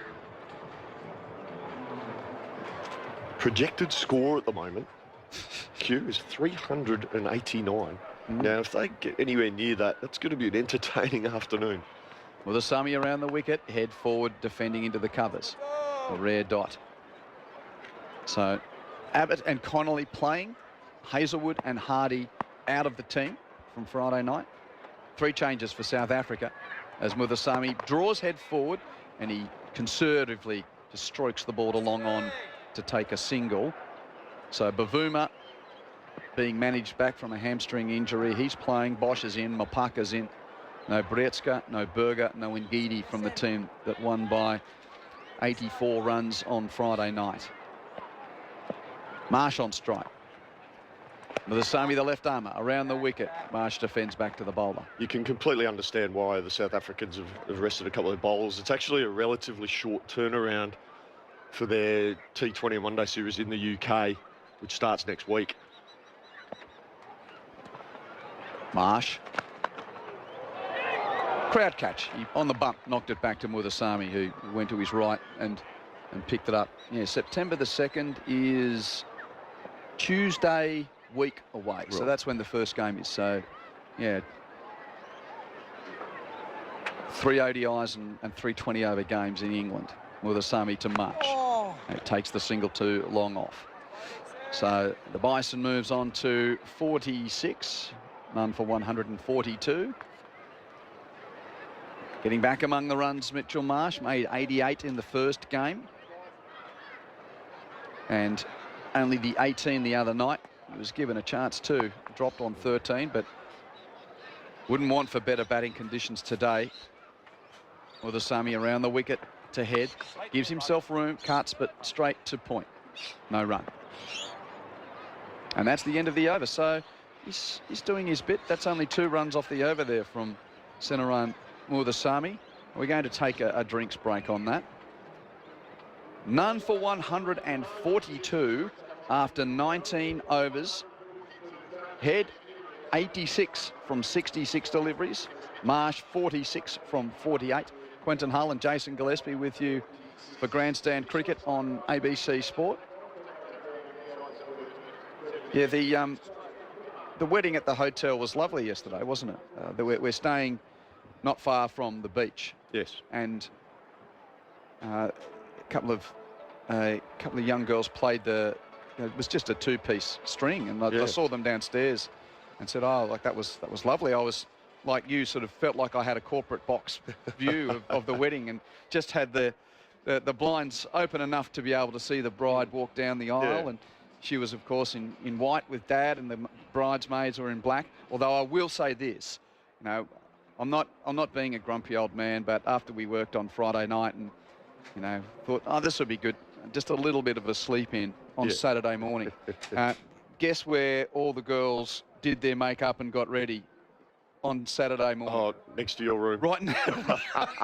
Projected score at the moment, Q, is 389. Now, if they get anywhere near that, that's going to be an entertaining afternoon. Muthusamy around the wicket, Head forward, defending into the covers. A rare dot. So Abbott and Connolly playing. Hazelwood and Hardy out of the team from Friday night. 3 changes for South Africa as Muthusamy draws Head forward and he conservatively just strokes the ball to long on to take a single. So Bavuma being managed back from a hamstring injury. He's playing. Bosch is in. Mapaka's in. No Brietska, no Berger, no Ngidi from the team that won by 84 runs on Friday night. Marsh on strike. Muthusami, the left armour, around the wicket. Marsh defends back to the bowler. You can completely understand why the South Africans have rested a couple of bowlers. It's actually a relatively short turnaround for their T20 and one-day series in the UK, which starts next week. Marsh. Crowd catch. He, on the bump, knocked it back to Muthusami, who went to his right and picked it up. Yeah, September the 2nd is Tuesday week away. Right. So that's when the first game is. So, yeah. 3 ODIs and 3 20-over games in England. Muthusami to Marsh. Oh. It takes the single too long off. So the Bison moves on to 46. None for 142. Getting back among the runs, Mitchell Marsh made 88 in the first game. And only the 18 the other night. He was given a chance too. Dropped on 13, but wouldn't want for better batting conditions today. Muthusami around the wicket to head. Gives himself room, cuts, but straight to point. No run. And that's the end of the over. So he's doing his bit. That's only 2 runs off the over there from Senaran Muthusami. We're going to take a drinks break on that. None for 142 after 19 overs. Head 86 from 66 deliveries. Marsh 46 from 48. Quentin Hull and Jason Gillespie with you for Grandstand Cricket on ABC Sport. Yeah, the wedding at the hotel was lovely yesterday, wasn't it? We're staying not far from the beach. Yes. And a couple of young girls played it was just a 2-piece string, and I saw them downstairs and said, oh, like that was lovely. I was like you, sort of felt like I had a corporate box view of the wedding, and just had the blinds open enough to be able to see the bride walk down the aisle. And she was, of course, in white with Dad, and the bridesmaids were in black. Although I will say this, you know, I'm not being a grumpy old man, but after we worked on Friday night and, you know, thought, oh, this would be good. Just a little bit of a sleep in on Saturday morning. Guess where all the girls did their makeup and got ready on Saturday morning? Oh, next to your room. Right now.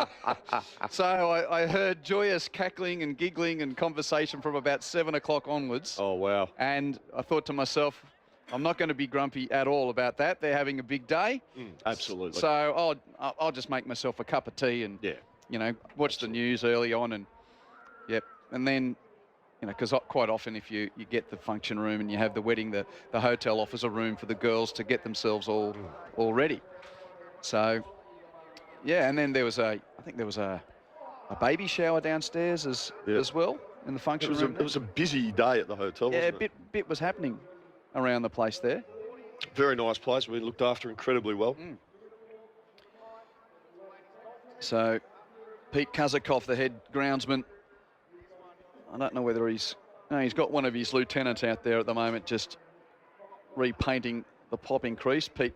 So I heard joyous cackling and giggling and conversation from about 7 o'clock onwards. Oh, wow. And I thought to myself, I'm not going to be grumpy at all about that. They're having a big day. Absolutely. So I'll just make myself a cup of tea and, you know, watch the news early on. And, and then, you know, because quite often if you get the function room and you have the wedding, the hotel offers a room for the girls to get themselves all ready. So, yeah, and then there was I think there was a baby shower downstairs as well in the function room. It was a busy day at the hotel, wasn't it? A bit was happening around the place there. Very nice place. We looked after incredibly well. So, Pete Kazakov, the head groundsman, I don't know whether he's got one of his lieutenants out there at the moment just repainting the popping crease. Pete,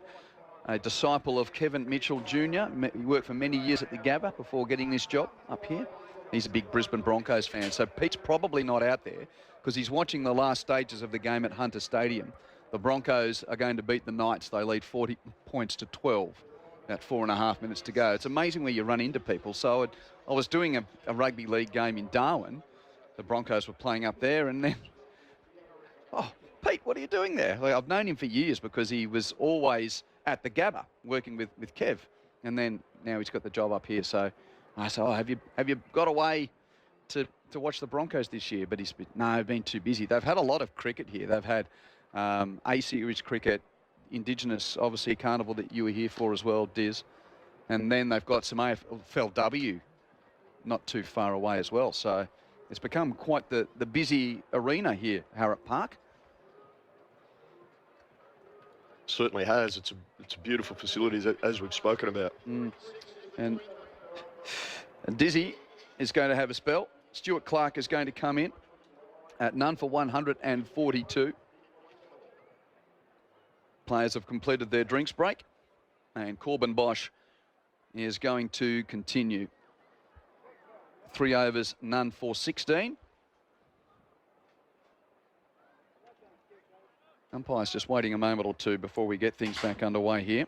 a disciple of Kevin Mitchell Jr. He worked for many years at the Gabba before getting this job up here. He's a big Brisbane Broncos fan. So Pete's probably not out there because he's watching the last stages of the game at Hunter Stadium. The Broncos are going to beat the Knights. They lead 40 points to 12. About 4.5 minutes to go. It's amazing where you run into people. So I was doing a rugby league game in Darwin. The Broncos were playing up there, and then, oh, Pete, what are you doing there? Like, I've known him for years because he was always at the Gabba working with Kev, and then now he's got the job up here. So I said, oh, have you got away to watch the Broncos this year? But he's been too busy. They've had a lot of cricket here. They've had A-Series cricket, Indigenous, obviously, carnival that you were here for as well, Diz. And then they've got some AFLW not too far away as well. So it's become quite the busy arena here, Harrop Park. Certainly has. It's a beautiful facility, as we've spoken about. And Dizzy is going to have a spell. Stuart Clark is going to come in at none for 142. players have completed their drinks break, and Corbin Bosch is going to continue. 3 overs, none for 16. Umpire's just waiting a moment or two before we get things back underway here.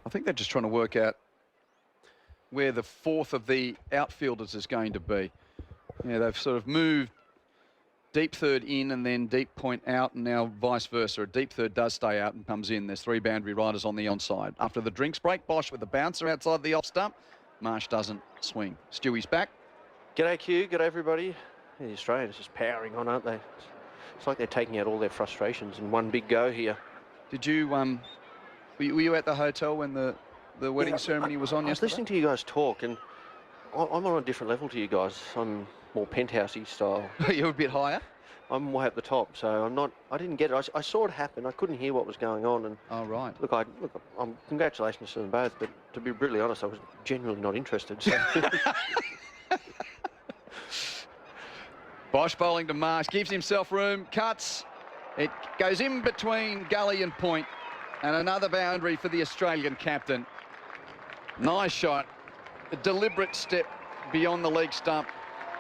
I think they're just trying to work out where the fourth of the outfielders is going to be. Yeah, they've sort of moved deep third in and then deep point out, and now vice versa. A deep third does stay out and comes in. There's 3 boundary riders on the onside. After the drinks break, Bosch with the bouncer outside the off stump. Marsh doesn't swing. Stewie's back. G'day, Q. G'day, everybody. The Australians just powering on, aren't they? It's like they're taking out all their frustrations in one big go here. Did you, were you at the hotel when the wedding ceremony was on yesterday? I was listening to you guys talk, and I'm on a different level to you guys. I'm more penthousey style. You're a bit higher? I'm way up the top, so I'm not. I didn't get it. I saw it happen. I couldn't hear what was going on. And oh right. Look, congratulations to them both. But to be brutally honest, I was genuinely not interested. So. Bosch bowling to Marsh, gives himself room, cuts. It goes in between gully and point, and another boundary for the Australian captain. Nice shot, a deliberate step beyond the leg stump,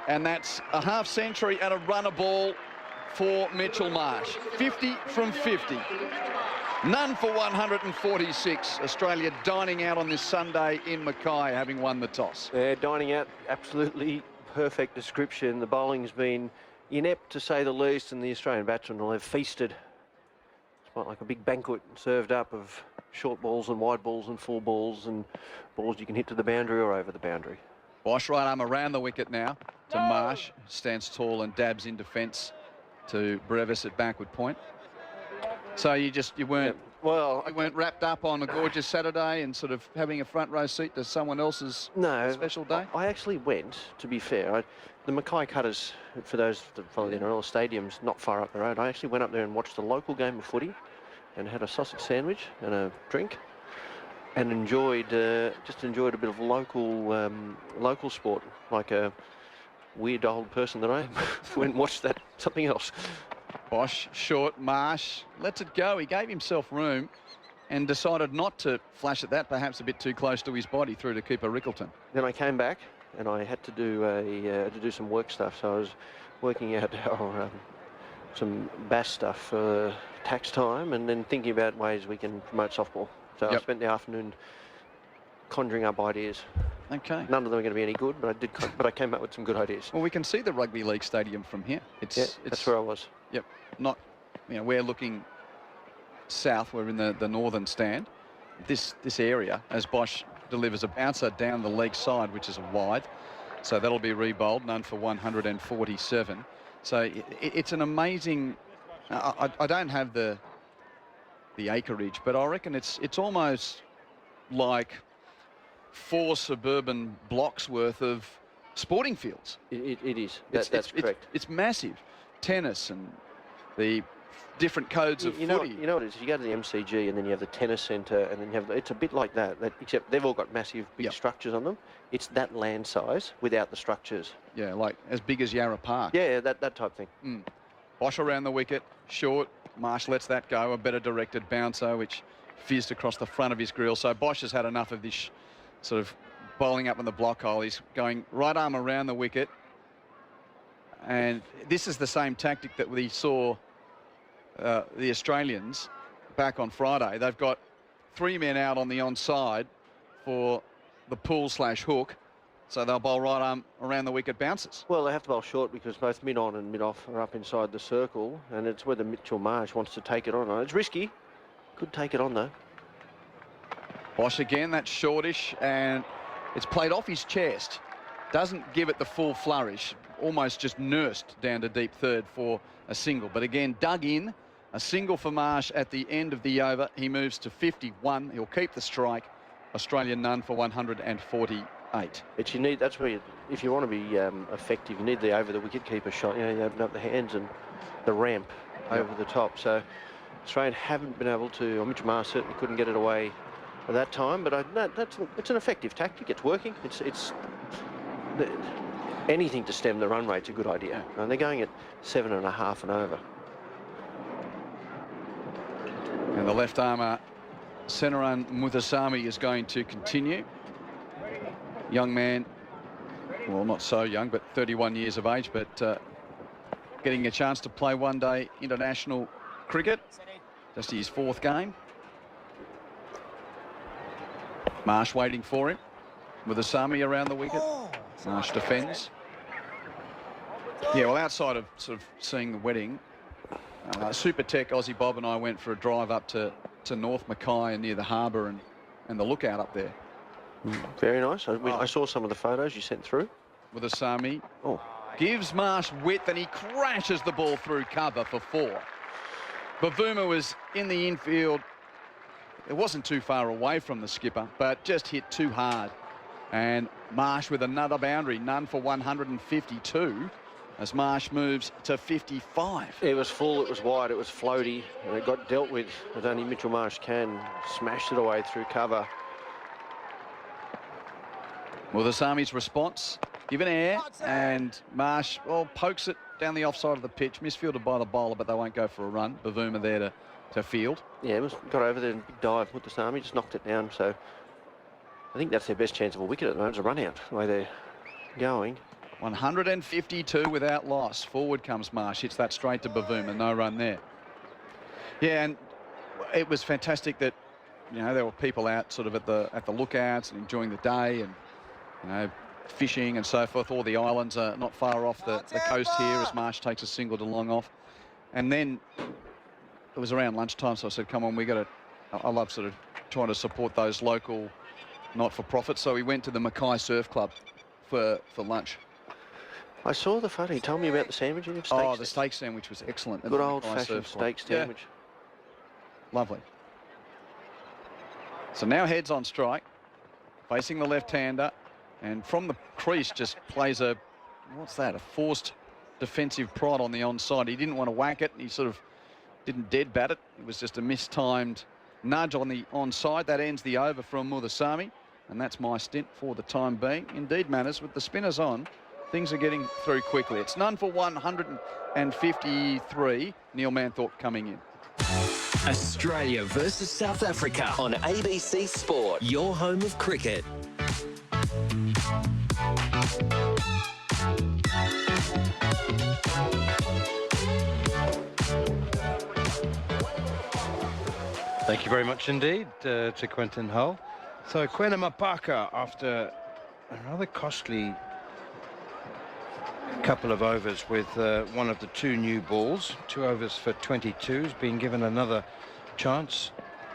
and that's a half century and a runner ball for Mitchell Marsh. 50 from 50. None for 146. Australia dining out on this Sunday in Mackay, having won the toss. Yeah, dining out, absolutely perfect description. The bowling's been inept, to say the least, and the Australian batsmen will have feasted. It's like a big banquet served up of short balls and wide balls and full balls and balls you can hit to the boundary or over the boundary. Bosch right arm around the wicket now to Marsh. Stands tall and dabs in defence to Brevis at backward point. So you weren't wrapped up on a gorgeous Saturday and sort of having a front row seat to someone else's special day? I actually went, to be fair. The Mackay Cutters, for those that follow the NRL, stadium's not far up the road. I actually went up there and watched a local game of footy and had a sausage sandwich and a drink and enjoyed a bit of local sport, like a weird old person that I am. Went and watched that, something else. Bosch, short, Marsh lets it go. He gave himself room and decided not to flash at that, perhaps a bit too close to his body, through to keeper Rickleton. Then I came back and I had to do some work stuff. So I was working out some bass stuff for tax time, and then thinking about ways we can promote softball. So I spent the afternoon conjuring up ideas. Okay. None of them are going to be any good, but I came up with some good ideas. Well, we can see the rugby league stadium from here. That's where I was. Yep. Not, we're looking south. We're in the northern stand. This area, as Bosch delivers a bouncer down the leg side, which is a wide. So that'll be re-bowled, none for 147. So it's an amazing. I don't have the acreage, but I reckon it's almost like 4 suburban blocks worth of sporting fields. It is. That's correct. It's massive. Tennis and the different codes of footy. You know what it is? You go to the MCG and then you have the tennis centre, and then you have it's a bit like that, except they've all got massive big structures on them. It's that land size without the structures. Yeah, like as big as Yarra Park. Yeah, that type of thing. Bosch around the wicket, short. Marsh lets that go. A better directed bouncer, which fizzed across the front of his grill. So Bosch has had enough of this sort of bowling up on the block hole. He's going right arm around the wicket. And this is the same tactic that we saw the Australians back on Friday. They've got 3 men out on the onside for the pull/hook. So they'll bowl right arm around the wicket bounces. Well, they have to bowl short because both mid-on and mid-off are up inside the circle, and it's whether Mitchell Marsh wants to take it on. It's risky. Could take it on, though. Bosch again, that's shortish, and it's played off his chest. Doesn't give it the full flourish. Almost just nursed down to deep third for a single. But again, dug in. A single for Marsh at the end of the over. He moves to 51. He'll keep the strike. Australian none for 148. But you need, that's where if you want to be effective, you need the over the wicket keeper shot. You open up the hands and the ramp over the top. So Australian haven't been able to, or Mitchell Marsh certainly couldn't get it away at that time. But it's an effective tactic. It's working. anything to stem the run rate's a good idea. And they're going at 7.5 and over. And the left armour, Senaran Muthusamy, is going to continue. Young man, well, not so young, but 31 years of age, but getting a chance to play one-day international cricket. Just his 4th game. Marsh waiting for him. Muthusamy around the wicket. Marsh defends. Yeah, well, outside of sort of seeing the wedding, Super Tech, Aussie Bob and I went for a drive up to North Mackay and near the harbour and the lookout up there. Very nice. I saw some of the photos you sent through. Muthusamy gives Marsh width and he crashes the ball through cover for 4. Bavuma was in the infield. It wasn't too far away from the skipper, but just hit too hard. And Marsh with another boundary, none for 152, as Marsh moves to 55. It was full, it was wide, it was floaty, and it got dealt with as only Mitchell Marsh can. Smashed it away through cover. Muthusamy's response, given air, and Marsh, well, pokes it down the offside of the pitch, misfielded by the bowler, but they won't go for a run. Bavuma there to field. Yeah, got over there and big dive. Muthusamy just knocked it down, so I think that's their best chance of a wicket at the moment. It's a run out, the way they're going. 152 without loss. Forward comes Marsh, hits that straight to Bavuma, no run there. Yeah, and it was fantastic that, you know, there were people out sort of at the lookouts and enjoying the day and, you know, fishing and so forth. All the islands are not far off the coast here as Marsh takes a single to long off. And then it was around lunchtime, so I said, come on, I love sort of trying to support those local not-for-profits. So we went to the Mackay Surf Club for lunch. I saw the photo. You told me about the sandwich. The steak sandwich was excellent. Good old-fashioned steak sandwich. Yeah. Lovely. So now heads on strike, facing the left-hander, and from the crease just plays a forced defensive prod on the onside. He didn't want to whack it. He sort of didn't dead bat it. It was just a mistimed nudge on the onside. That ends the over from Muthusamy, and that's my stint for the time being. Indeed, Manners, with the spinners on, things are getting through quickly. It's none for 153. Neil Manthorp coming in. Australia versus South Africa on ABC Sport, your home of cricket. Thank you very much indeed to Quentin Hull. So Quena Mapaka, after a rather costly couple of overs with one of the 2 new balls, 2 overs for 22, has been given another chance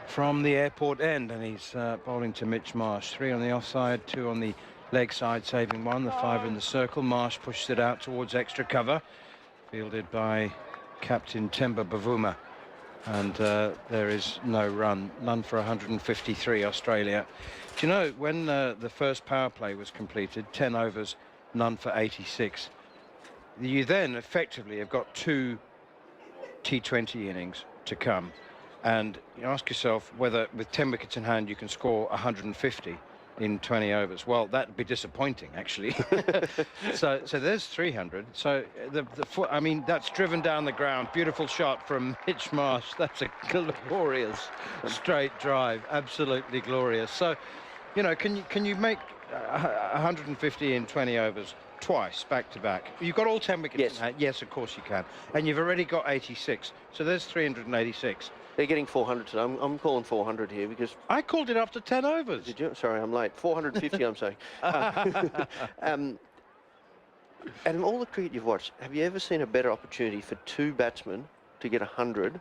from the airport end, and he's bowling to Mitch Marsh. 3 on the offside, 2 on the leg side, saving 1, the 5 in the circle. Marsh pushed it out towards extra cover, fielded by captain Temba Bavuma. And there is no run, none for 153, Australia. Do you know, when the first power play was completed, 10 overs, none for 86, you then effectively have got 2 T20 innings to come. And you ask yourself whether with 10 wickets in hand you can score 150 in 20 overs. Well, that'd be disappointing, actually. so there's 300. So I mean, that's driven down the ground. Beautiful shot from Mitch Marsh. That's a glorious straight drive. Absolutely glorious. So, you know, can you make 150 in 20 overs twice back to back? You've got all 10 wickets in hand. Yes, of course you can. And you've already got 86. So there's 386. They're getting 400 today. I'm calling 400 here because... I called it after 10 overs. Did you? Sorry, I'm late. 450, I'm saying. And in all the cricket you've watched, have you ever seen a better opportunity for 2 batsmen to get 100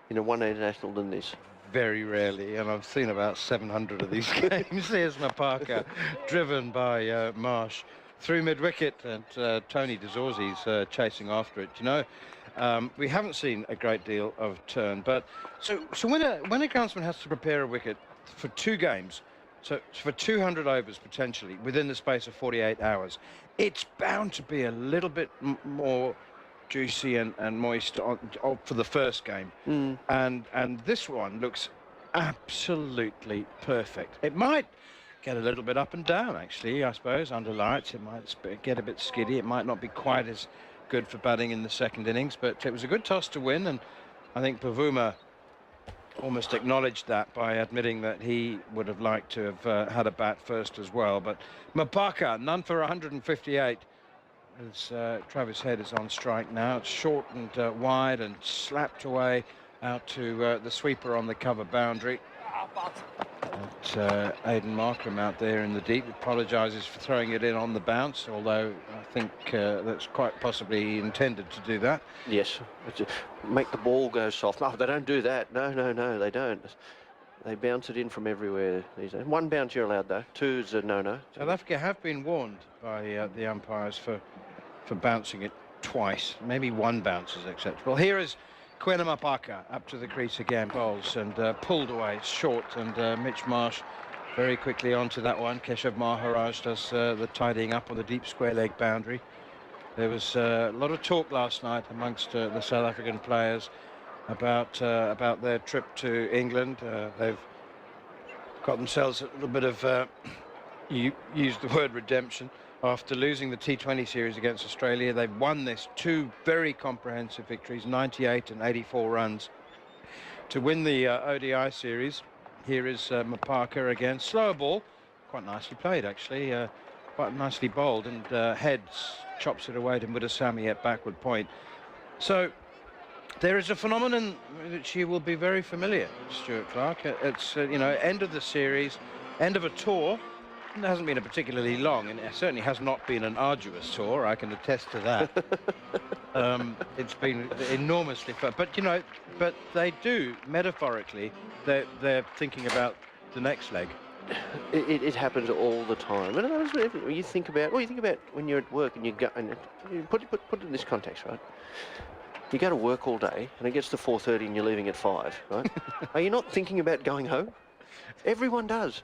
in a one-day international than this? Very rarely, and I've seen about 700 of these games. Here's Mapaka, driven by Marsh through mid-wicket, and Tony de Zorzi's chasing after it. You know, we haven't seen a great deal of turn, but so when a groundsman has to prepare a wicket for 2 games, so for 200 overs potentially within the space of 48 hours, it's bound to be a little bit more juicy and moist for the first game. And this one looks absolutely perfect. It might get a little bit up and down, actually, I suppose. Under lights, it might get a bit skiddy. It might not be quite as good for batting in the second innings, but it was a good toss to win, and I think Bavuma almost acknowledged that by admitting that he would have liked to have had a bat first as well. But Mackay, none for 158. As Travis Head is on strike now. It's short and wide and slapped away out to the sweeper on the cover boundary. Aidan Markram out there in the deep apologises for throwing it in on the bounce, although I think that's quite possibly intended to do that. Yes, make the ball go soft. No, they don't do that. No, they don't. They bounce it in from everywhere these days. One bounce you're allowed, though. Two is a no-no. South Africa have been warned by the umpires for bouncing it twice. Maybe one bounce is acceptable. Here is Quena Mapaka up to the crease again, bowls and pulled away short, and Mitch Marsh very quickly onto that one. Keshav Maharaj does the tidying up on the deep square leg boundary. There was a lot of talk last night amongst the South African players about their trip to England. They've got themselves a little bit of you used the word redemption. After losing the T20 series against Australia, they've won this 2 very comprehensive victories, 98 and 84 runs. To win the ODI series, here is Mapaka again. Slower ball, quite nicely played actually, quite nicely bowled, and Heads chops it away to Mudasamy at backward point. So there is a phenomenon which you will be very familiar, Stuart Clark. It's end of the series, end of a tour. It hasn't been a particularly long, and it certainly has not been an arduous tour. I can attest to that. It's been enormously fun, but but they do metaphorically. They're thinking about the next leg. It happens all the time, and you think about when you're at work and you go and you put it in this context, right? You go to work all day, and it gets to 4:30, and you're leaving at 5, right? Are you not thinking about going home? Everyone does.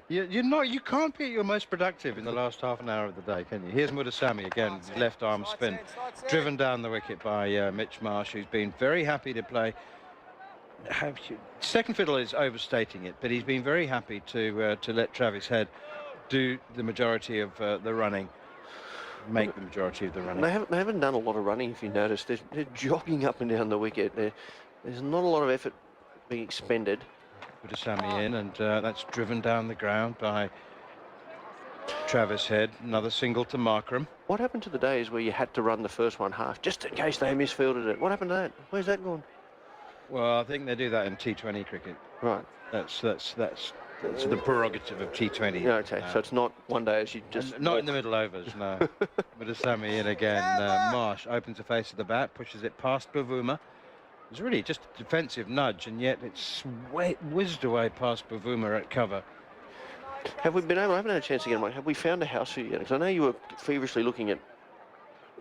You can't be at your most productive in the last half an hour of the day, can you? Here's Mudasamy again, left arm spin, driven down the wicket by Mitch Marsh, who's been very happy to play. Second fiddle is overstating it, but he's been very happy to let Travis Head do the majority of the running, make the majority of the running. They haven't done a lot of running, if you notice. They're jogging up and down the wicket. There's not a lot of effort being expended. Mudasamy in, and that's driven down the ground by Travis Head. Another single to Markram. What happened to the days where you had to run the first one half just in case they misfielded it? What happened to that? Where's that gone? Well, I think they do that in T20 cricket. Right. That's the prerogative of T20. Yeah, okay, so it's not one day as you just... Not in the middle overs, no. Mudasamy in again. Marsh opens the face of the bat, pushes it past Bavuma. It's really just a defensive nudge, and yet it's whizzed away past Bavuma at cover. Have we been able... I haven't had a chance again, Mike. Have we found a house for you yet? Because I know you were feverishly looking at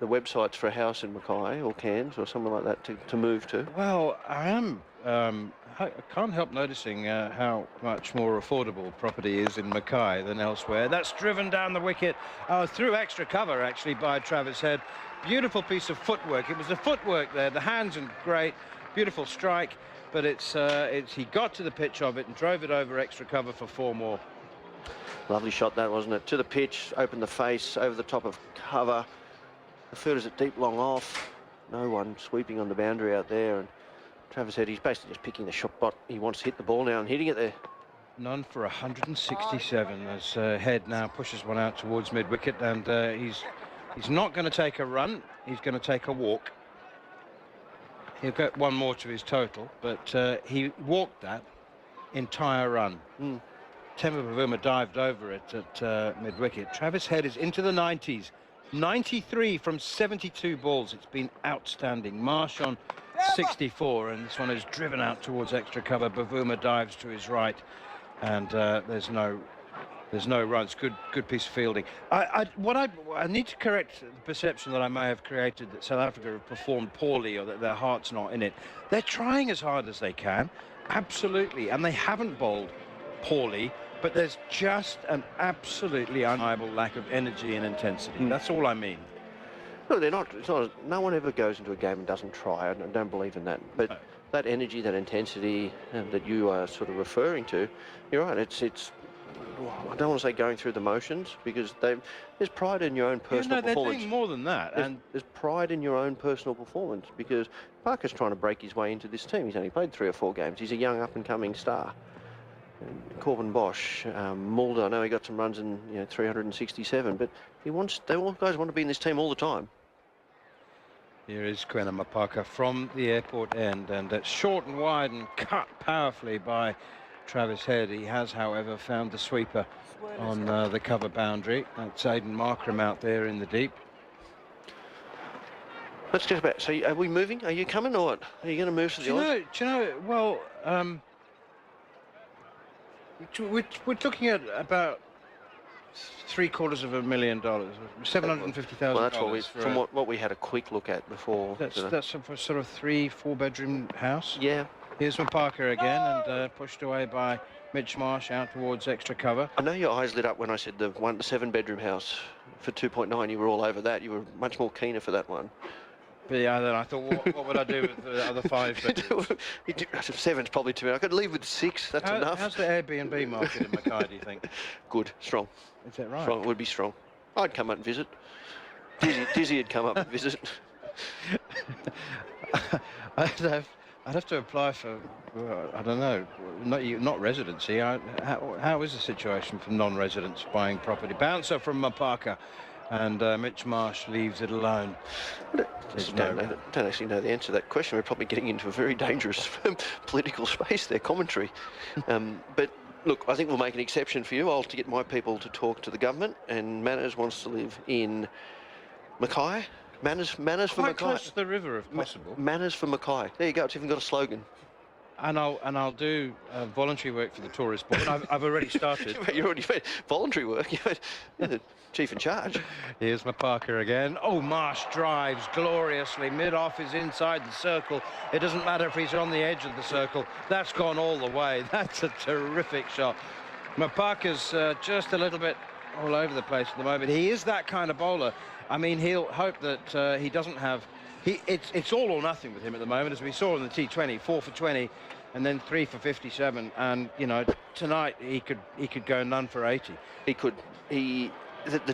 the websites for a house in Mackay or Cairns or something like that to move to. Well, I am. I can't help noticing how much more affordable property is in Mackay than elsewhere. That's driven down the wicket through extra cover, actually, by Travis Head. Beautiful piece of footwork. It was the footwork there. The hands are great. Beautiful strike, but he got to the pitch of it and drove it over extra cover for 4 more. Lovely shot that, wasn't it? To the pitch, opened the face, over the top of cover. The fielders at deep long off. No one sweeping on the boundary out there. And Travis Head, he's basically just picking the shot spot. He wants to hit the ball now and hitting it there. None for 167 as Head now pushes one out towards mid-wicket, and he's not going to take a run. He's going to take a walk. He'll get 1 more to his total, but he walked that entire run. Temba Bavuma dived over it at mid-wicket. Travis Head is into the 90s. 93 from 72 balls. It's been outstanding. Marsh on 64, and this one is driven out towards extra cover. Bavuma dives to his right, and there's no runs. Good piece of fielding. I need to correct the perception that I may have created that South Africa have performed poorly or that their heart's not in it. They're trying as hard as they can, absolutely, and they haven't bowled poorly, but there's just an absolutely undeniable lack of energy and intensity. That's all I mean. No, they're not. It's not. No one ever goes into a game and doesn't try. I don't believe in that. But that energy, that intensity that you are sort of referring to, you're right. It's I don't want to say going through the motions, because there's pride in your own personal they're performance. doing more than that. There's pride in your own personal performance, because Parker's trying to break his way into this team. He's only played 3 or 4 games. He's a young up-and-coming star. And Corbin Bosch, Mulder, I know he got some runs in 367, but all guys want to be in this team all the time. Here is Quentin Mapaka from the airport end, and it's short and wide and cut powerfully by Travis Head. He has, however, found the sweeper on the cover boundary. That's Aidan Markram out there in the deep. Let's get back. So are we moving? Are you coming or what? Are you going to move to the Oz? Do you know, well, we're looking at about $750,000. Well, that's what we had a quick look at before. That's for sort of 3-4 bedroom house. Yeah. Here's Mapaka again, and pushed away by Mitch Marsh out towards extra cover. I know your eyes lit up when I said the 7-bedroom house for 2.9. You were all over that. You were much more keener for that one. But yeah, then I thought, what would I do with the other 5 bedrooms? 7's probably too many. I could leave with 6. That's enough. How's the Airbnb market in Mackay, do you think? Good, strong. Is that right? Strong, it would be strong. I'd come up and visit. Dizzy would come up and visit. I'd have to apply for, I don't know, not residency. How is the situation for non-residents buying property? Bouncer from Mapaka, and Mitch Marsh leaves it alone. I don't actually know the answer to that question. We're probably getting into a very dangerous political space there, commentary. But look, I think we'll make an exception for you. I'll to get my people to talk to the government, and Manners wants to live in Mackay. Manners for Mackay. Quite close to the river, if possible. Manners for Mackay. There you go. It's even got a slogan. And I'll do voluntary work for the tourist board. I've already started. You're already voluntary work. You're the chief in charge. Here's Mapaka again. Oh, Marsh drives gloriously. Mid-off is inside the circle. It doesn't matter if he's on the edge of the circle. That's gone all the way. That's a terrific shot. Mapaka's just a little bit all over the place at the moment. He is that kind of bowler. I mean, he'll hope that he doesn't have... It's all or nothing with him at the moment, as we saw in the T20, 4 for 20, and then 3 for 57. And tonight he could go none for 80. He could. The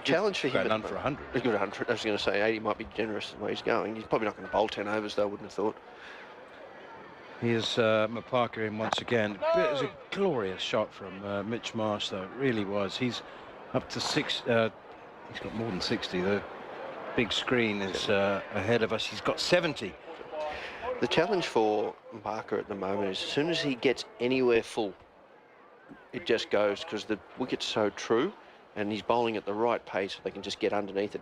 challenge for him. Go none for 100. He could 100. I was going to say 80 might be generous the way he's going. He's probably not going to bowl 10 overs, though. I wouldn't have thought. Here's Mapaka in once again. It was a glorious shot from Mitch Marsh, though. It really was. He's up to 6. He's got more than 60. The big screen is ahead of us. He's got 70. The challenge for Parker at the moment is as soon as he gets anywhere full, it just goes, because the wicket's so true and he's bowling at the right pace so they can just get underneath it.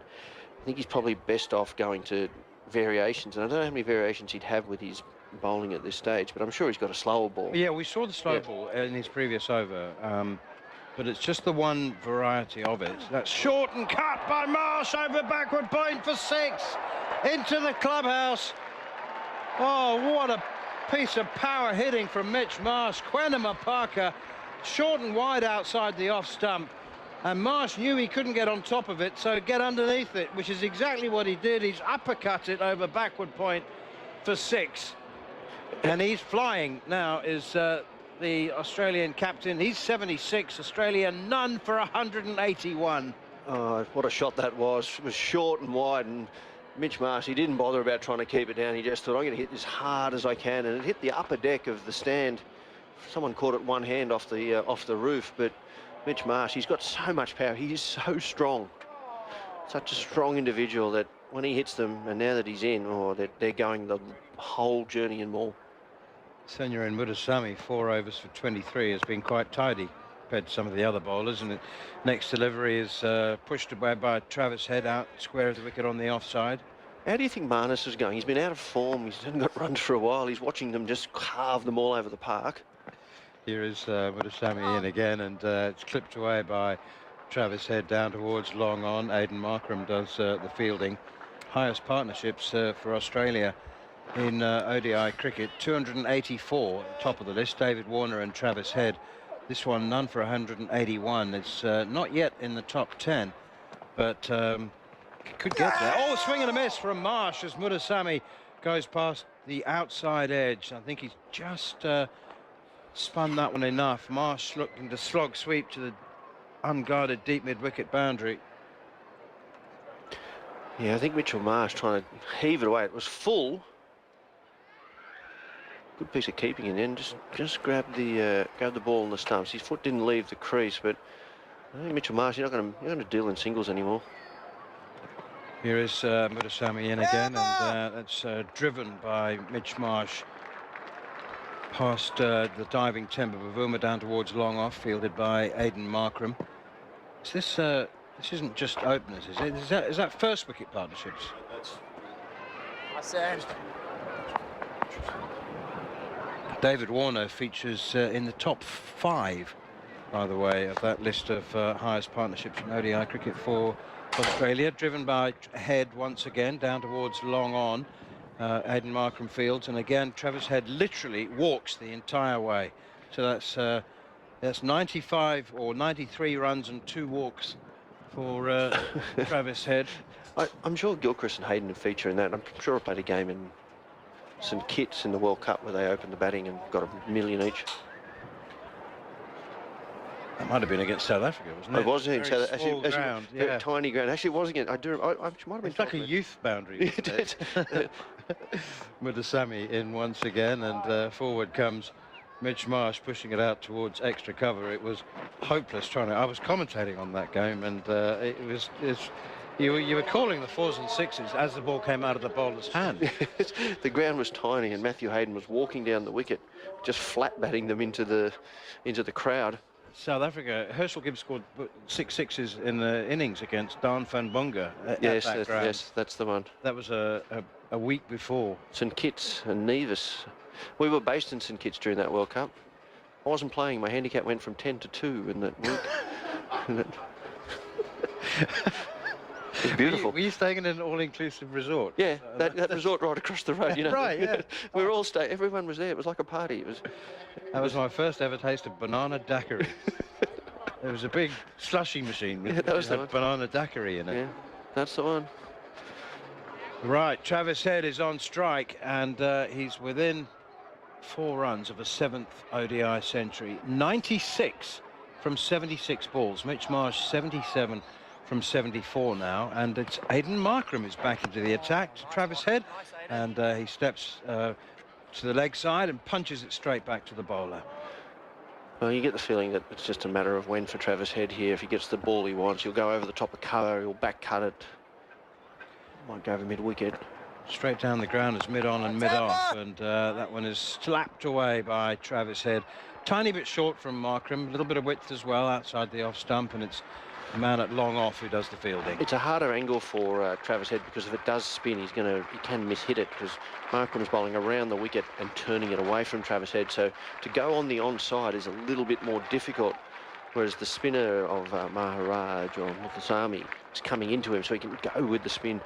I think he's probably best off going to variations, and I don't know how many variations he'd have with his bowling at this stage, but I'm sure he's got a slower ball. Yeah, we saw the slow ball in his previous over. But it's just the one variety of it. That's short and cut by Marsh over backward point for 6 into the clubhouse. Oh, what a piece of power hitting from Mitch Marsh. Quentin Mapaka, short and wide outside the off stump. And Marsh knew he couldn't get on top of it, so get underneath it, which is exactly what he did. He's uppercut it over backward point for 6. And he's flying now, is the Australian captain. He's 76. Australia none for 181. Oh, what a shot that was. It was short and wide, and Mitch Marsh, he didn't bother about trying to keep it down. He just thought, I'm going to hit this hard as I can, and it hit the upper deck of the stand. Someone caught it one hand off the roof, but Mitch Marsh, he's got so much power. He is so strong. Such a strong individual that when he hits them, and now that he's in, they're going the whole journey and more. Senor in Mutasami, 4 overs for 23, has been quite tidy compared to some of the other bowlers, and the next delivery is pushed away by Travis Head out square of the wicket on the offside. How do you think Marnus is going? He's been out of form. He hasn't got runs for a while. He's watching them just carve them all over the park. Here is Mutasami in again, and it's clipped away by Travis Head down towards long on. Aidan Markram does the fielding. Highest partnerships for Australia in ODI cricket, 284 at the top of the list. David Warner and Travis Head. This one none for 181. It's not yet in the top 10, but could get there. Oh, swing and a miss from Marsh as Mutasami goes past the outside edge. I think he's just spun that one enough. Marsh looking to slog sweep to the unguarded deep mid-wicket boundary. Yeah, I think Mitchell Marsh trying to heave it away. It was full. Good piece of keeping in the end. Just grabbed the ball in the stumps. His foot didn't leave the crease, but I think Mitchell Marsh, you're not going to deal in singles anymore. Here is Mutasamy in again, and that's driven by Mitch Marsh past the diving Temba Bavuma down towards long off, fielded by Aidan Markram. Is this isn't just openers, is it? Is that first wicket partnerships? David Warner features in the top 5, by the way, of that list of highest partnerships in ODI cricket for Australia. Driven by Head once again, down towards long on. Aidan Markram fields, and again Travis Head literally walks the entire way. So that's 95 or 93 runs and 2 walks for Travis Head. I'm sure Gilchrist and Hayden feature in that. I'm sure I played a game in St Kitts in the World Cup where they opened the batting and got $1 million each. That might have been against South Africa, wasn't it? It was in South Africa. Ground, yeah. Tiny ground. Actually, it was against. I do. I might have been. It's like a youth boundary. Mutasamy in once again, and forward comes Mitch Marsh, pushing it out towards extra cover. It was hopeless trying to. I was commentating on that game, and you were calling the 4s and 6s as the ball came out of the bowler's hand. The ground was tiny, and Matthew Hayden was walking down the wicket, just flat batting them into the crowd. South Africa, Herschel Gibbs scored 6 sixes in the innings against Dan van Bunga. Yes, that's the one. That was a week before. St Kitts and Nevis. We were based in St Kitts during that World Cup. I wasn't playing. My handicap went from 10 to 2 in that week. It was beautiful. Were you staying in an all-inclusive resort? Yeah, that resort right across the road, you know. Right, yeah. We were all staying. Everyone was there. It was like a party. That was my first ever taste of banana daiquiri. There was a big slushy machine with that was the one. Banana daiquiri in it. Yeah, that's the one. Right, Travis Head is on strike, and he's within 4 runs of a 7th ODI century. 96 from 76 balls. Mitch Marsh 77 from 74 now, and it's Aidan Markram is back into the attack to Travis Head, and he steps to the leg side and punches it straight back to the bowler. Well, you get the feeling that it's just a matter of when for Travis Head here. If he gets the ball he wants, he'll go over the top of cover, he'll back cut it, might go over mid-wicket. Straight down the ground is mid-on and mid-off, and that one is slapped away by Travis Head. Tiny bit short from Markram, a little bit of width as well outside the off stump, and it's the man at long off who does the fielding. It's a harder angle for Travis Head, because if it does spin, he can miss-hit it, because Markram's bowling around the wicket and turning it away from Travis Head. So to go on the onside is a little bit more difficult, whereas the spinner of Maharaj or Mutasamy is coming into him, so he can go with the spin.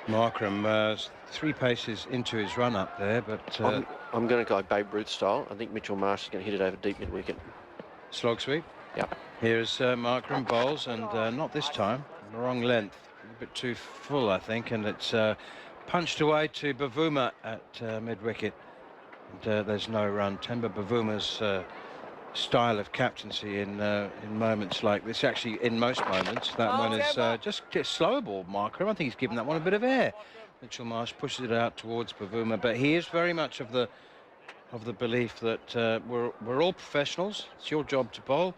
Markram 3 paces into his run up there, but I'm going to go Babe Ruth style. I think Mitchell Marsh is going to hit it over deep mid-wicket. Slog sweep. Yep. Here's Markram bowls, and not this time, the wrong length, a bit too full, I think, and it's punched away to Bavuma at mid-wicket, and there's no run. Temba Bavuma's style of captaincy in moments like this, actually in most moments, that one is just slow ball. Markram, I think he's given that one a bit of air. Mitchell Marsh pushes it out towards Bavuma, but he is very much of the belief that we're all professionals. It's your job to bowl.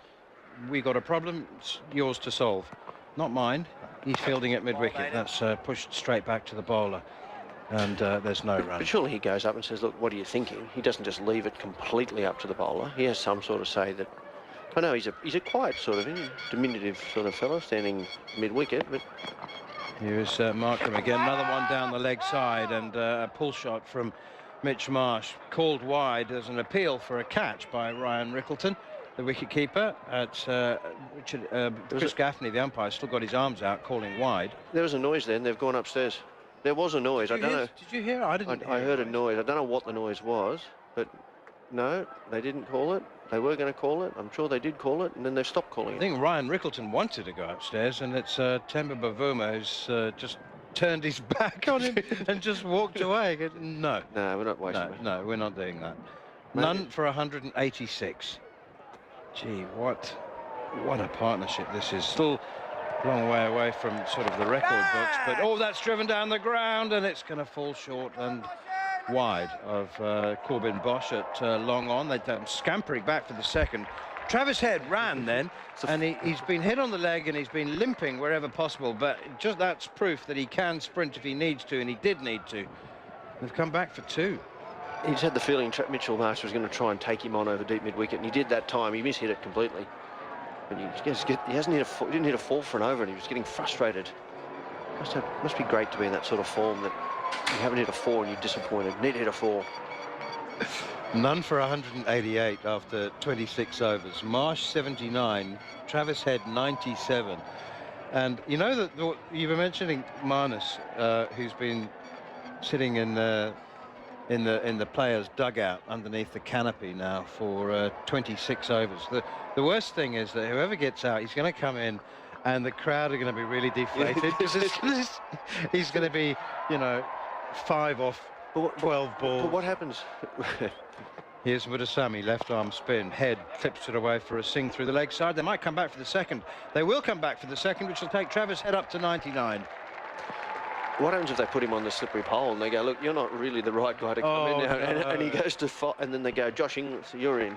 We got a problem, it's yours to solve, not mine. He's fielding at mid-wicket. That's pushed straight back to the bowler, and there's no run. But surely he goes up and says, look, what are you thinking? He doesn't just leave it completely up to the bowler. He has some sort of say that, I know he's a quiet sort of diminutive sort of fellow standing mid-wicket, but... Here's Markram again, another one down the leg side, and a pull shot from Mitch Marsh, called wide as an appeal for a catch by Ryan Rickleton, the wicket-keeper. Chris Gaffney, the umpire, still got his arms out, calling wide. There was a noise then. They've gone upstairs. There was a noise. I don't know. Did you hear? I didn't. I heard a noise. I don't know what the noise was, but no, they didn't call it. They were going to call it. I'm sure they did call it, and then they've stopped calling it. I think Ryan Rickleton wanted to go upstairs, and it's Temba Bavuma who's just turned his back on him and just walked away. No. No, we're not wasting it. No, we're not doing that. None for 186. Gee, what What a partnership this is. Still a long way away from sort of the record books, but oh, that's driven down the ground and it's going to fall short and wide of Corbin Bosch at long on. They're scampering back for the second. Travis Head ran then, and he's been hit on the leg and he's been limping wherever possible, but just that's proof that he can sprint if he needs to, and he did need to. They've come back for 2. He's had the feeling Mitchell Marsh was going to try and take him on over deep mid-wicket, and he did that time. He mishit it completely. But he hasn't hit he didn't hit a 4 for an over, and he was getting frustrated. Must be great to be in that sort of form that you haven't hit a 4 and you're disappointed. Need to hit a 4. None for 188 after 26 overs. Marsh 79, Travis Head 97. And you know that you were mentioning Marnus, who's been sitting in the players' dugout underneath the canopy now for 26 overs. The worst thing is that whoever gets out, he's going to come in and the crowd are going to be really deflated. He's going to be, you know, 5 off 12 balls. But what happens? Here's Mutasami, left arm spin. Head flips it away for a sing through the leg side. They might come back for the second. They will come back for the second, which will take Travis Head up to 99. What happens if they put him on the slippery pole and they go, look, you're not really the right guy to come in now, and he goes to fight, and then they go, Josh Inglis, you're in.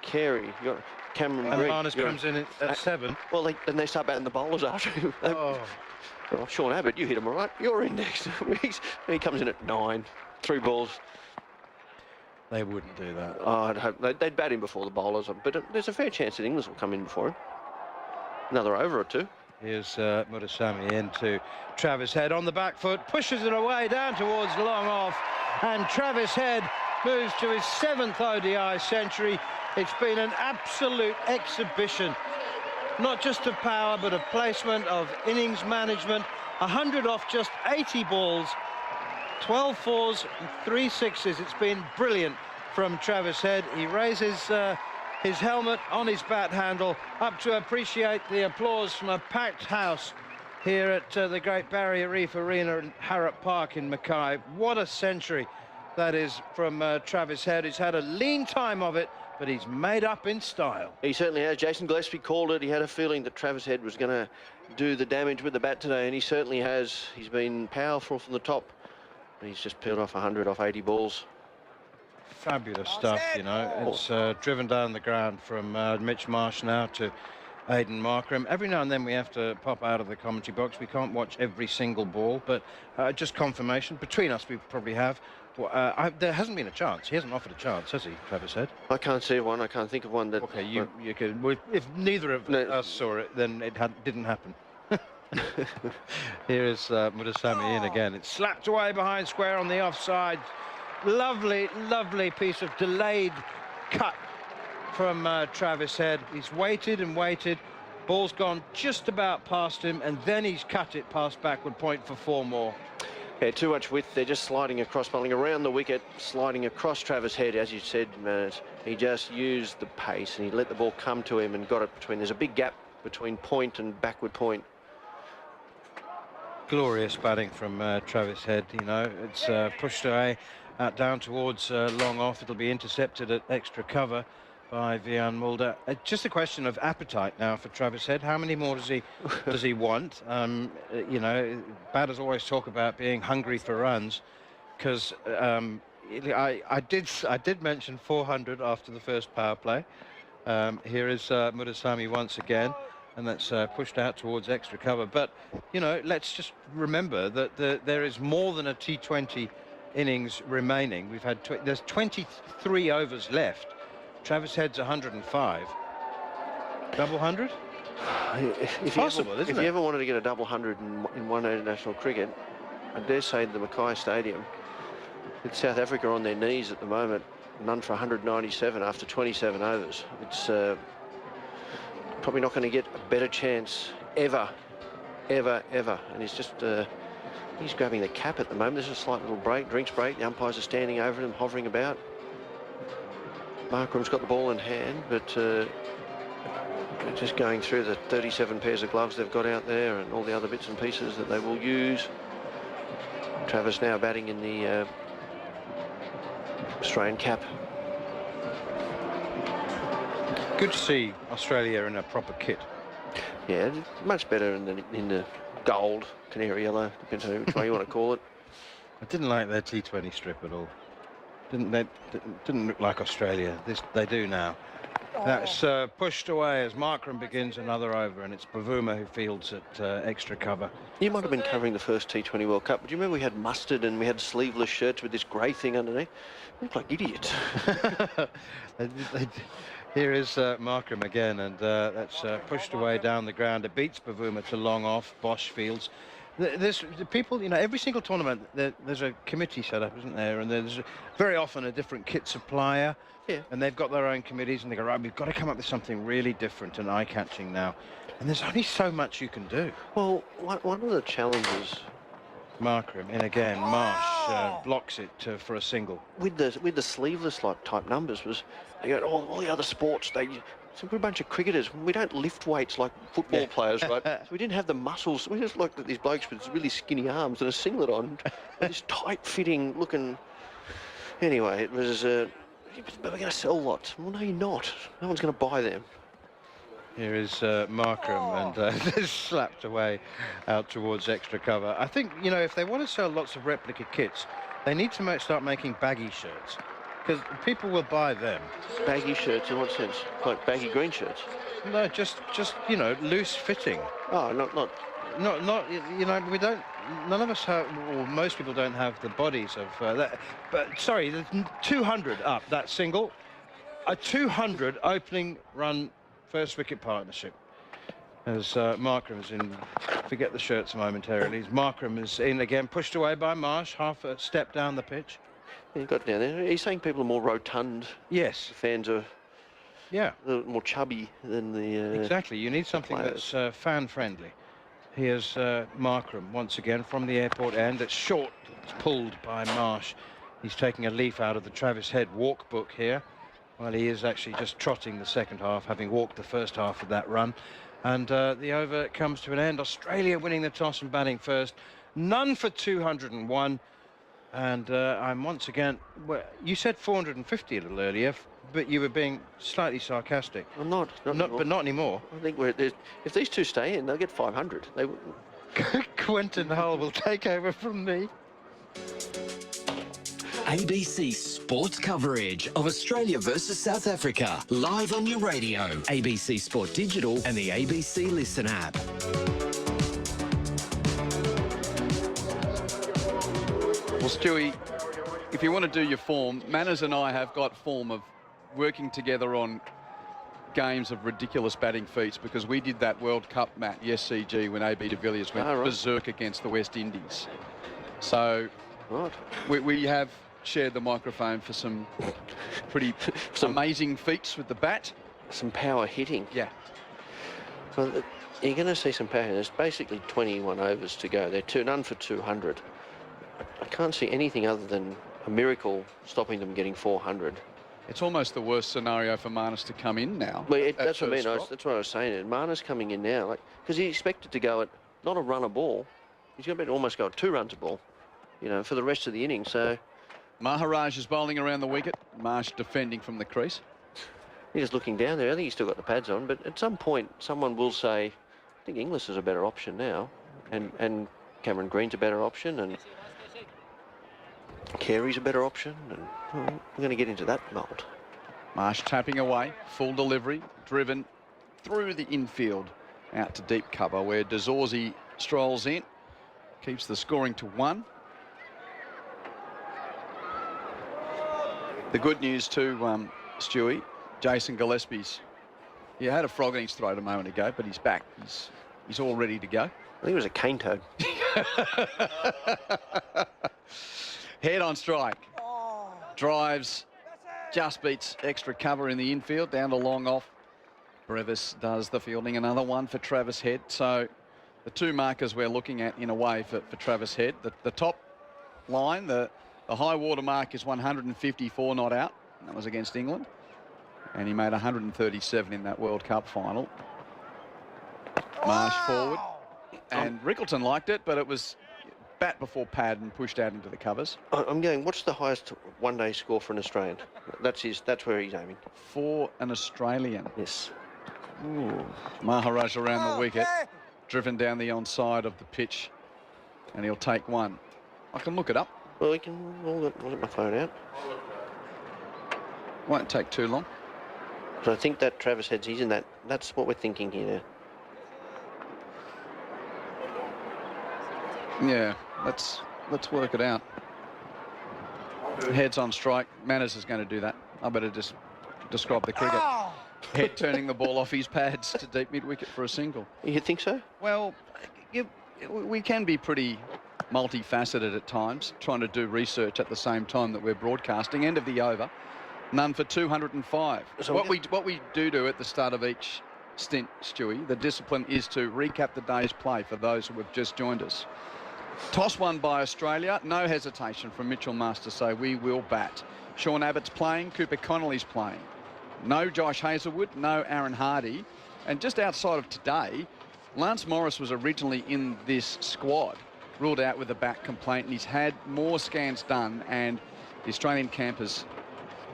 Carey, you're Cameron and Green. Marnus comes in at 7. Well, then they start batting the bowlers after him. Well, Sean Abbott, you hit him all right. You're in next. He comes in at 9, 3 balls. They wouldn't do that. Oh, I'd hope they'd bat him before the bowlers, but there's a fair chance that Inglis will come in before him. Another over or 2. Here's Mutasami into Travis Head on the back foot, pushes it away down towards long off, and Travis Head moves to his 7th ODI century. It's been an absolute exhibition, not just of power, but of placement, of innings management. 100 off just 80 balls, 12 4s and 3 6s. It's been brilliant from Travis Head. He raises his helmet on his bat handle up to appreciate the applause from a packed house here at the Great Barrier Reef Arena in Harrop Park in Mackay. What a century that is from Travis Head. He's had a lean time of it, but he's made up in style. He certainly has. Jason Gillespie called it. He had a feeling that Travis Head was going to do the damage with the bat today, and he certainly has. He's been powerful from the top, and he's just peeled off 100 off 80 balls. Fabulous stuff, you know. It's driven down the ground from Mitch Marsh now to Aidan Markram. Every now and then we have to pop out of the commentary box. We can't watch every single ball, but just confirmation. Between us, we probably have. There hasn't been a chance. He hasn't offered a chance, has he, Travis Head? I can't see one. I can't think of one that... Okay, you could... Well, if neither of us saw it, then it didn't happen. Here is Mutasami in again. It's slapped away behind square on the offside. Lovely, lovely piece of delayed cut from Travis Head. He's waited and waited. Ball's gone just about past him, and then he's cut it past backward point for 4 more. Yeah, too much width. They're just sliding across, bowling around the wicket, sliding across Travis Head, as you said, he just used the pace and he let the ball come to him and got it between. There's a big gap between point and backward point. Glorious batting from Travis Head, you know. It's pushed away down towards long off. It'll be intercepted at extra cover by Vian Mulder. Just a question of appetite now for Travis Head. How many more does he want? You know, batters always talk about being hungry for runs, because I did mention 400 after the first power play. Here is Mutasami once again, and that's pushed out towards extra cover. But you know, let's just remember that there is more than a T20 innings remaining. We've had there's 23 overs left. Travis Head's 105. Double 100? It's possible, isn't it? If you ever wanted to get a double 100 in one international cricket, I dare say the Mackay Stadium. With South Africa on their knees at the moment, none for 197 after 27 overs. It's probably not going to get a better chance ever. And he's just he's grabbing the cap at the moment. There's a slight little break, drinks break. The umpires are standing over him, hovering about. Markram's got the ball in hand, but just going through the 37 pairs of gloves they've got out there and all the other bits and pieces that they will use. Travis now batting in the Australian cap. good to see Australia in a proper kit. Yeah, it's much better in the gold, canary yellow, depends on which way you want to call it. I didn't like their T20 strip at all. Didn't look like Australia. They do now. That's pushed away as Markram begins another over, and it's Bavuma who fields at extra cover. You might have been covering the first T20 World Cup, but do you remember we had mustard and we had sleeveless shirts with this grey thing underneath? We look like idiots. Here is Markram again, and that's pushed away down the ground. It beats Bavuma to long off. Bosch fields. There's people, you know, every single tournament there's a committee set up, isn't there? And there's very often a different kit supplier. Yeah. And they've got their own committees, and they go, right, we've got to come up with something really different and eye-catching now. And there's only so much you can do. Well, one of the challenges... Markram in again. Marsh blocks it for a single. With the sleeveless type numbers was, they go, all the other sports, we're a bunch of cricketers. We don't lift weights like football players, right? So we didn't have the muscles. We just looked at these blokes with really skinny arms and a singlet on, this tight-fitting looking... Anyway, it was... but we're going to sell lots. Well, no, you're not. No one's going to buy them. Here is Markram, and slapped away out towards extra cover. I think, you know, if they want to sell lots of replica kits, they need to start making baggy shirts, because people will buy them. Baggy shirts in what sense? Like baggy green shirts? No, just you know, loose fitting. Oh, not. You know, we don't. None of us have, or most people don't have the bodies of that. But sorry, the 200 up that single, a 200 opening run first wicket partnership. As Markram is in, forget the shirts momentarily. Markram is in again, pushed away by Marsh, half a step down the pitch. He got down there. He's saying people are more rotund. Yes. The fans are. Yeah. A little more chubby than the. Exactly. You need something players. that's fan friendly. Here's Markram once again from the airport end. It's short. It's pulled by Marsh. He's taking a leaf out of the Travis Head walk book here. Well, he is actually just trotting the second half, having walked the first half of that run. And the over comes to an end. Australia winning the toss and batting first. None for 201. And I'm once again... Well, you said 450 a little earlier, but you were being slightly sarcastic. I'm not But not anymore. I think if these two stay in, they'll get 500. They Quentin Hull will take over from me. ABC sports coverage of Australia versus South Africa, live on your radio, ABC Sport Digital and the ABC Listen app. Well, Stewie, if you want to do your form, Manners and I have got form of working together on games of ridiculous batting feats, because we did that World Cup, Matt, the SCG, when AB de Villiers went berserk against the West Indies. So we have shared the microphone for some pretty amazing feats with the bat. Some power hitting. Yeah. Well, you're going to see some power. There's basically 21 overs to go. They're none for 200. I can't see anything other than a miracle stopping them getting 400. It's almost the worst scenario for Marnus to come in now. Well, that's what I mean. That's what I was saying. Marnus coming in now, because he expected to go at not a run a ball. He's going to almost go at 2 runs a ball, you know, for the rest of the inning. So Maharaj is bowling around the wicket. Marsh defending from the crease. He's just looking down there. I think he's still got the pads on, but at some point someone will say, I think Inglis is a better option now, and Cameron Green's a better option, and Carey's a better option, and we're going to get into that mould. Marsh tapping away, full delivery, driven through the infield out to deep cover, where De Zorzi strolls in, keeps the scoring to 1. The good news too, Stewie, Jason Gillespie's, he had a frog in his throat a moment ago, but he's back. He's all ready to go. I think it was a cane toad. Head on strike. Drives, just beats extra cover in the infield, down to long off. Brevis does the fielding, another one for Travis Head. So the 2 markers we're looking at in a way for Travis Head. The top line, the high water mark is 154 not out. That was against England. And he made 137 in that World Cup final. Marsh forward. And Rickleton liked it, but it was bat before pad and pushed out into the covers. I'm going, what's the highest one-day score for an Australian? That's where he's aiming. For an Australian. Yes. Ooh. Maharaj around the wicket, driven down the onside of the pitch, and he'll take one. I can look it up. Well, I'll get my phone out. Won't take too long. But I think that Travis Head's, he's in that. That's what we're thinking here now. Yeah, let's work it out. Head's on strike. Manners is going to do that. I better just describe the cricket. Head turning the ball off his pads to deep mid-wicket for a single. You think so? Well, we can be pretty multifaceted at times, trying to do research at the same time that we're broadcasting. End of the over. None for 205. So what we do at the start of each stint, Stewie, the discipline is to recap the day's play for those who have just joined us. Toss won by Australia. No hesitation from Mitchell Marsh to say we will bat. Sean Abbott's playing. Cooper Connolly's playing. No Josh Hazlewood. No Aaron Hardy. And just outside of today, Lance Morris was originally in this squad, ruled out with a back complaint, and he's had more scans done, and the Australian camp has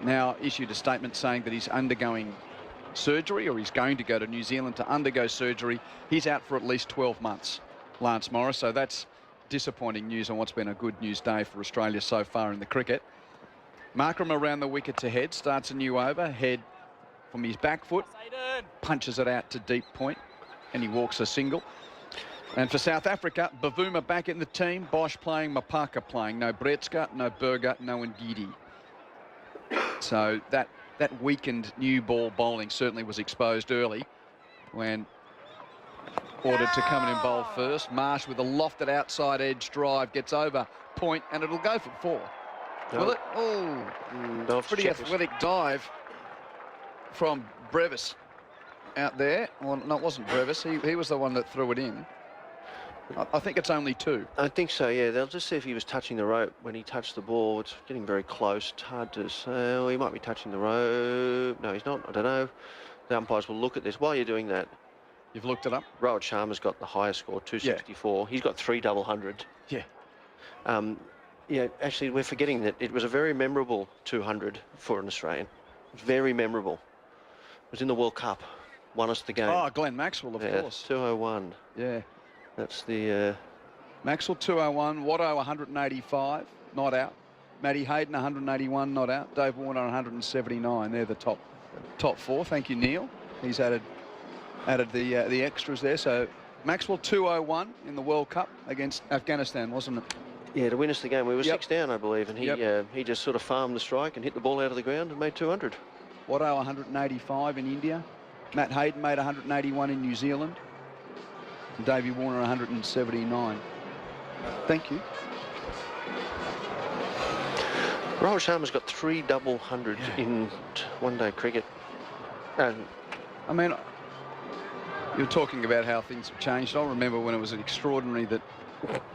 now issued a statement saying that he's undergoing surgery, or he's going to go to New Zealand to undergo surgery. He's out for at least 12 months, Lance Morris, so that's disappointing news on what's been a good news day for Australia so far in the cricket. Markram around the wicket to Head, starts a new over. Head from his back foot, punches it out to deep point, and he walks a single. And for South Africa, Bavuma back in the team, Bosch playing, Mapaka playing. No Bretska, no Berger, no Ngidi. So that weakened new ball bowling certainly was exposed early when ordered to come in and bowl first. Marsh with a lofted outside edge drive, gets over point, and it'll go for 4. No. Will it? Oh, pretty athletic dive from Brevis out there. Well, no, it wasn't Brevis. He was the one that threw it in. I think it's only 2. I think so, yeah. They'll just see if he was touching the rope when he touched the ball. It's getting very close. It's hard to say. Oh, he might be touching the rope. No, he's not. I don't know. The umpires will look at this. While you're doing that, you've looked it up? Rohit Sharma's got the highest score, 264. Yeah. He's got 3 double hundreds. Yeah. Yeah, actually, we're forgetting that it was a very memorable 200 for an Australian. Very memorable. It was in the World Cup. Won us the game. Oh, Glenn Maxwell, of course. 201. Yeah. That's the... Maxwell 201, Watto 185, not out. Matty Hayden 181, not out. Dave Warner 179. They're the top 4. Thank you, Neil. He's added the extras there. So Maxwell 201 in the World Cup against Afghanistan, wasn't it? Yeah, to win us the game. We were 6 down, I believe, and he just sort of farmed the strike and hit the ball out of the ground and made 200. Watto 185 in India. Matt Hayden made 181 in New Zealand. And Davey Warner 179. Thank you. Rohit Sharma's got 3 double hundreds in one-day cricket. And I mean, you're talking about how things have changed. I remember when it was extraordinary that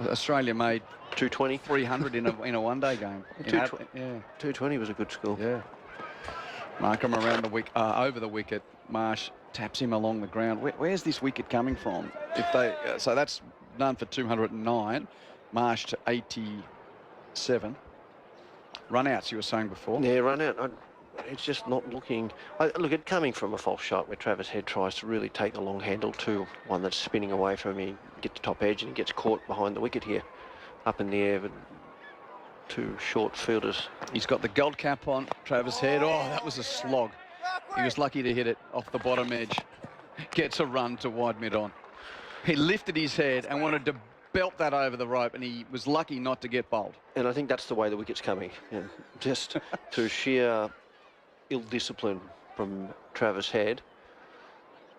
Australia made 220, 300 in a one-day game. 220 was a good score. Yeah. Markram around the wicket, over the wicket. Marsh taps him along the ground. Where's this wicket coming from? So that's none for 209. Marsh to 87. Run outs, you were saying before. Yeah, run out. It's just not looking... look, it coming from a false shot where Travis Head tries to really take the long handle to one that's spinning away from him. He gets the top edge and he gets caught behind the wicket here. Up in the air, but 2 short fielders. He's got the gold cap on, Travis Head. Oh, that was a slog. He was lucky to hit it off the bottom edge. Gets a run to wide mid-on. He lifted his head and wanted to belt that over the rope, and he was lucky not to get bowled. And I think that's the way the wicket's coming. Yeah, just through sheer ill-discipline from Travis Head.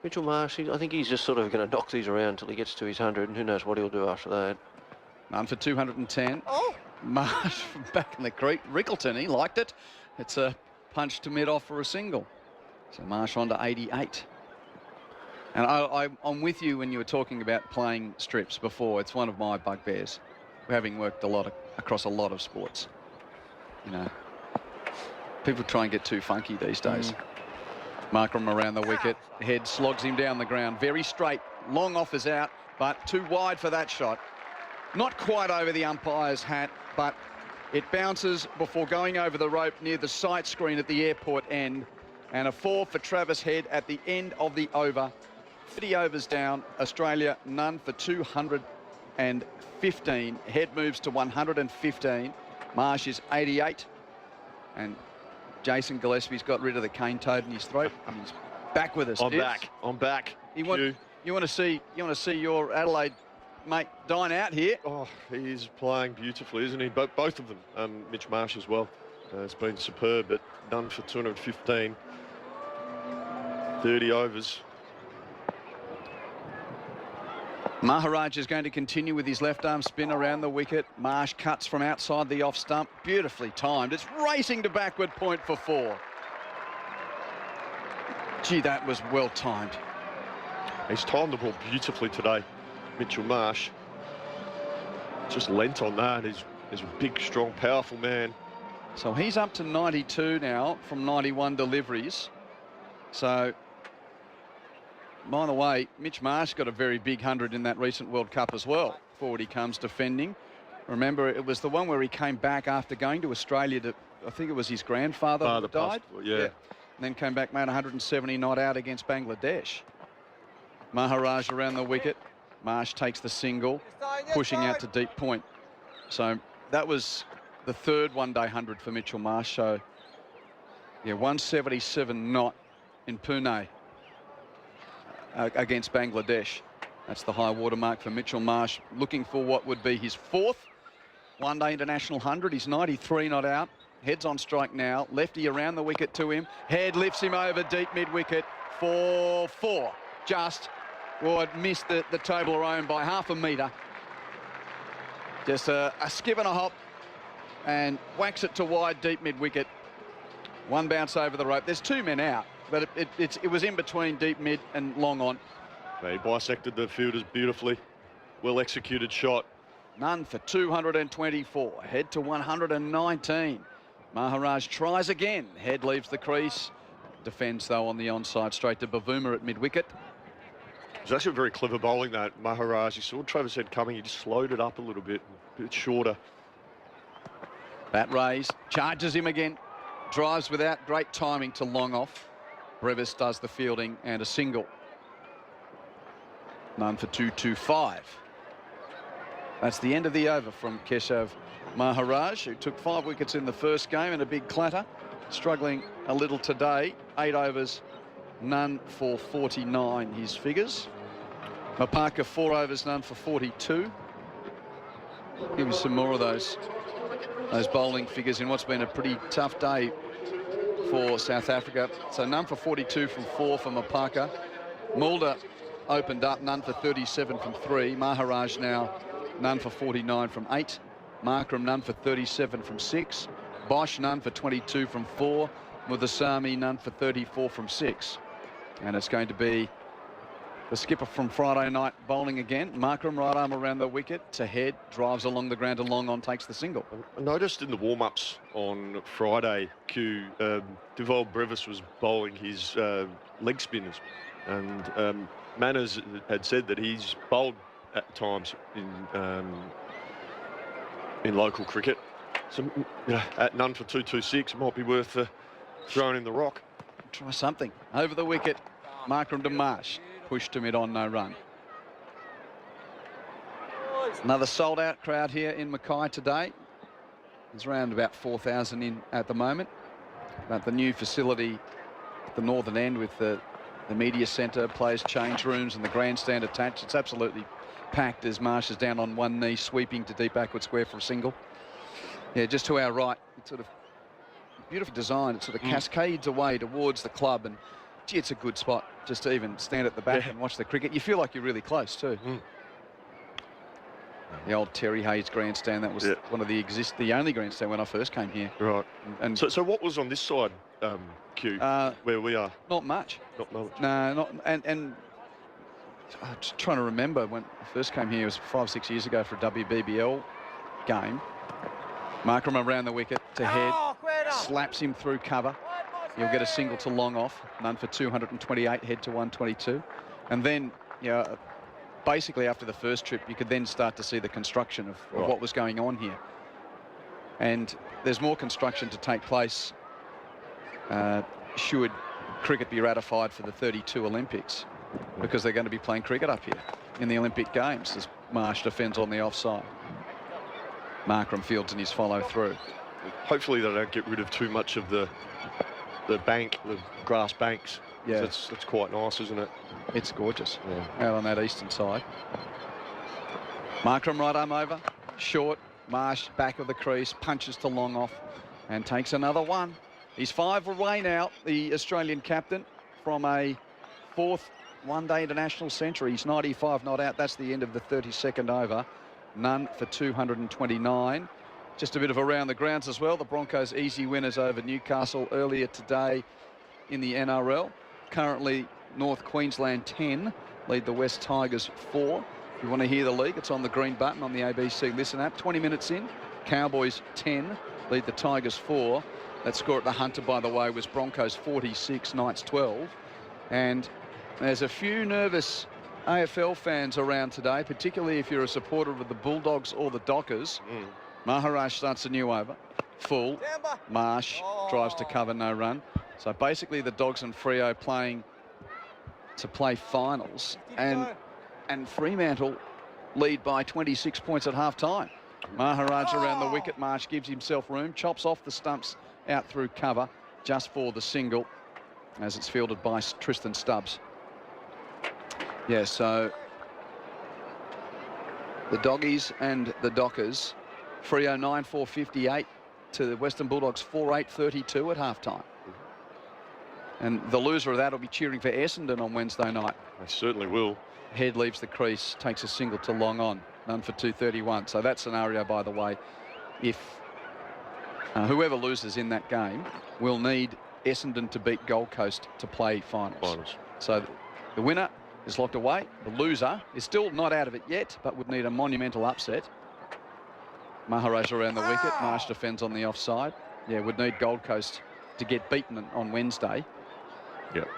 Mitchell Marsh, I think he's just sort of going to knock these around until he gets to his 100, and who knows what he'll do after that. None for 210. Oh. Marsh from back in the creek. Rickleton, he liked it. It's a punch to mid-off for a single. So Marsh on to 88. And I'm with you when you were talking about playing strips before. It's one of my bugbears, having worked across a lot of sports. You know, people try and get too funky these days. Markram around the wicket. Head slogs him down the ground. Very straight. Long off is out, but too wide for that shot. not quite over the umpire's hat, but it bounces before going over the rope near the sight screen at the airport end. And a 4 for Travis Head at the end of the over. 30 overs down. Australia none for 215. Head moves to 115. Marsh is 88. And Jason Gillespie's got rid of the cane toad in his throat. And he's back with us. I'm back. You want to see your Adelaide mate dine out here? Oh, he's playing beautifully, isn't he? Both of them. Mitch Marsh as well. It's been superb, but none for 215. 30 overs. Maharaj is going to continue with his left arm spin around the wicket. Marsh cuts from outside the off stump. Beautifully timed. It's racing to backward point for 4. Gee, that was well timed. He's timed the ball beautifully today, Mitchell Marsh. Just lent on that. He's a big, strong, powerful man. So he's up to 92 now from 91 deliveries. So, by the way, Mitch Marsh got a very big 100 in that recent World Cup as well. Forward he comes defending. Remember, it was the one where he came back after going to Australia to, I think it was his grandfather who died. Yeah. And then came back, made 170 not out against Bangladesh. Maharaj around the wicket. Marsh takes the single, pushing out to deep point. So that was the third one-day 100 for Mitchell Marsh. So, yeah, 177 not in Pune against Bangladesh. That's the high watermark for Mitchell Marsh, looking for what would be his 4th one-day international 100. He's 93 not out. Head's on strike now. Lefty around the wicket to him. Head lifts him over deep mid-wicket for 4. Just, well, it missed the Toblerone by half a metre. Just a skip and a hop and whacks it to wide deep mid-wicket. One bounce over the rope. There's 2 men out, but it was in between deep mid and long on. He bisected the fielders beautifully. Well executed shot. None for 224. Head to 119. Maharaj tries again. Head leaves the crease. Defends, though, on the onside straight to Bavuma at mid-wicket. It was actually very clever bowling, that Maharaj. You saw Travis Head coming. He just slowed it up a little bit shorter. Bat raised. Charges him again. Drives without great timing to long off. Brevis does the fielding and a single. None for 225. That's the end of the over from Keshav Maharaj, who took 5 wickets in the first game in a big clatter. Struggling a little today. 8 overs, none for 49, his figures. Mapaka, 4 overs, none for 42. Give me some more of those bowling figures in what's been a pretty tough day for South Africa. So none for 42 from 4 for Mapaka. Mulder opened up, none for 37 from 3. Maharaj now none for 49 from 8. Markram none for 37 from 6. Bosch none for 22 from 4. Muthusamy none for 34 from 6. And it's going to be the skipper from Friday night bowling again. Markram right arm around the wicket to Head, drives along the ground and long on, takes the single. I noticed in the warm-ups on Friday, Deval Brevis was bowling his leg spinners, and Manners had said that he's bowled at times in local cricket. So, at none for 226, it might be worth throwing in the rock. Try something. Over the wicket, Markram to Marsh. Push to mid-on, no run. Another sold-out crowd here in Mackay today. There's around about 4,000 in at the moment. But the new facility at the northern end with the media centre, players' change rooms and the grandstand attached, it's absolutely packed as Marsh is down on one knee, sweeping to deep backward square for a single. Yeah, just to our right, it's sort of beautiful design. It sort of cascades away towards the club, and gee, it's a good spot just to even stand at the back and watch the cricket. You feel like you're really close too. The old Terry Hayes grandstand, that was one of the only grandstand when I first came here. Right. And so what was on this side, Q, where we are? Not much. Not much. No, not, and I'm just trying to remember when I first came here, it was 5 or 6 years ago for a WBBL game. Markram around the wicket to Head, slaps him through cover. He'll get a single to long off, none for 228, Head to 122. And then, basically after the first trip, you could then start to see the construction of what was going on here. And there's more construction to take place should cricket be ratified for the 32 Olympics, because they're going to be playing cricket up here in the Olympic Games as Marsh defends on the offside. Markram fields in his follow through. Hopefully they don't get rid of too much of the bank, the grass banks. Yeah, that's quite nice, isn't it? It's gorgeous. Yeah. Out on that eastern side. Markram right arm over, short. Marsh back of the crease, punches to long off and takes another one. He's 5 away now, the Australian captain, from a 4th one-day international century. He's 95 not out. That's the end of the 32nd over. None for 229. Just a bit of around the grounds as well. The Broncos easy winners over Newcastle earlier today in the NRL. Currently North Queensland 10 lead the West Tigers 4. If you want to hear the league, it's on the green button on the ABC Listen app. 20 minutes in, Cowboys 10 lead the Tigers 4. That score at the Hunter, by the way, was Broncos 46, Knights 12. And there's a few nervous AFL fans around today, particularly if you're a supporter of the Bulldogs or the Dockers. Maharaj starts a new over. Full. Marsh drives to cover, no run. So basically the Dogs and Freo playing to play finals. And Fremantle lead by 26 points at half-time. Maharaj around the wicket. Marsh gives himself room, chops off the stumps out through cover just for the single as it's fielded by Tristan Stubbs. Yeah, so the Doggies and the Dockers, Freo 9-4-58 to the Western Bulldogs 4-8-32 at half-time. And the loser of that will be cheering for Essendon on Wednesday night. They certainly will. Head leaves the crease, takes a single to long on, none for 231. So that scenario, by the way, if whoever loses in that game will need Essendon to beat Gold Coast to play finals. So the winner is locked away. The loser is still not out of it yet, but would need a monumental upset. Maharaj around the wicket. Marsh defends on the offside. Yeah, would need Gold Coast to get beaten on Wednesday. Yep.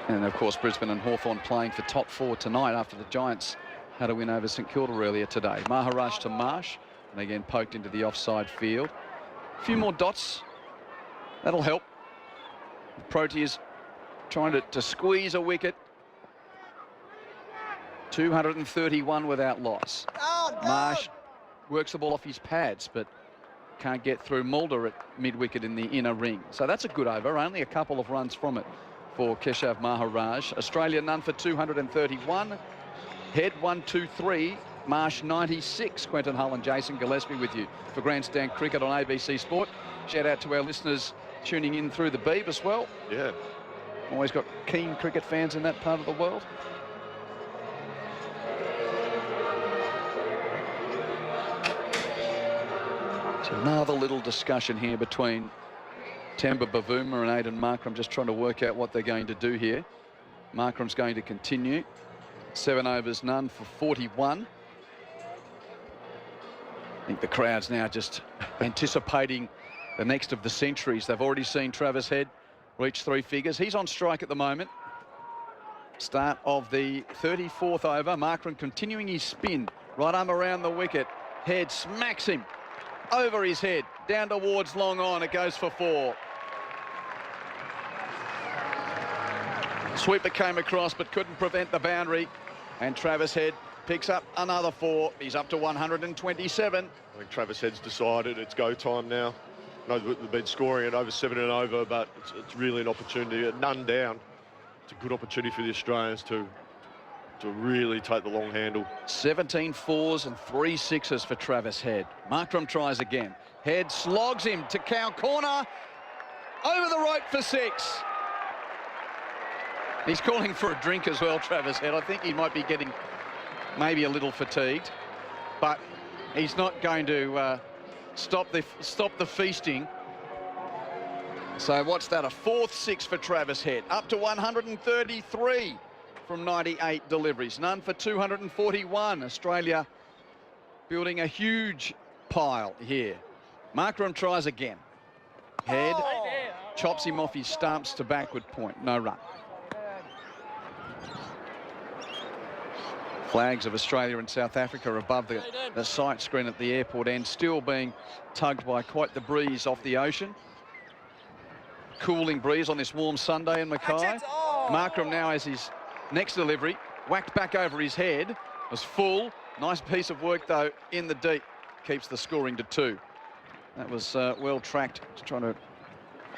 And of course Brisbane and Hawthorn playing for top 4 tonight after the Giants had a win over St Kilda earlier today. Maharaj to Marsh, and again poked into the offside field. A few more dots, that'll help. Proteas trying to squeeze a wicket. 231 without loss. Marsh works the ball off his pads, but can't get through. Mulder at mid-wicket in the inner ring. So that's a good over, only a couple of runs from it for Keshav Maharaj. Australia none for 231. Head 1-2-3. Marsh 96. Quentin Hull and Jason Gillespie with you for Grandstand Cricket on ABC Sport. Shout out to our listeners tuning in through the Beeb as well. Yeah. Always got keen cricket fans in that part of the world. So another little discussion here between Temba Bavuma and Aidan Markram, just trying to work out what they're going to do here. Markram's going to continue. 7 overs, none for 41. I think the crowd's now just anticipating the next of the centuries. They've already seen Travis Head reach 3 figures. He's on strike at the moment. Start of the 34th over. Markram continuing his spin. Right arm around the wicket. Head smacks him over his head. Down towards long on. It goes for 4. Sweeper came across but couldn't prevent the boundary. And Travis Head picks up another 4. He's up to 127. I think Travis Head's decided it's go time now. I know they've been scoring at over 7 and over, but it's really an opportunity. At none down, it's a good opportunity for the Australians to really take the long handle. 17 4s and 3 6s for Travis Head. Markram tries again. Head slogs him to cow corner. Over the rope for 6. He's calling for a drink as well, Travis Head. I think he might be getting maybe a little fatigued, but he's not going to stop the feasting. So what's that? A 4th 6 for Travis Head. Up to 133 from 98 deliveries. None for 241. Australia building a huge pile here. Markram tries again. Head chops him off his stumps to backward point. No run. Flags of Australia and South Africa above the sight screen at the airport end, still being tugged by quite the breeze off the ocean. Cooling breeze on this warm Sunday in Mackay. Markram now has his next delivery, whacked back over his head, was full. Nice piece of work though in the deep, keeps the scoring to 2. That was well tracked, just trying to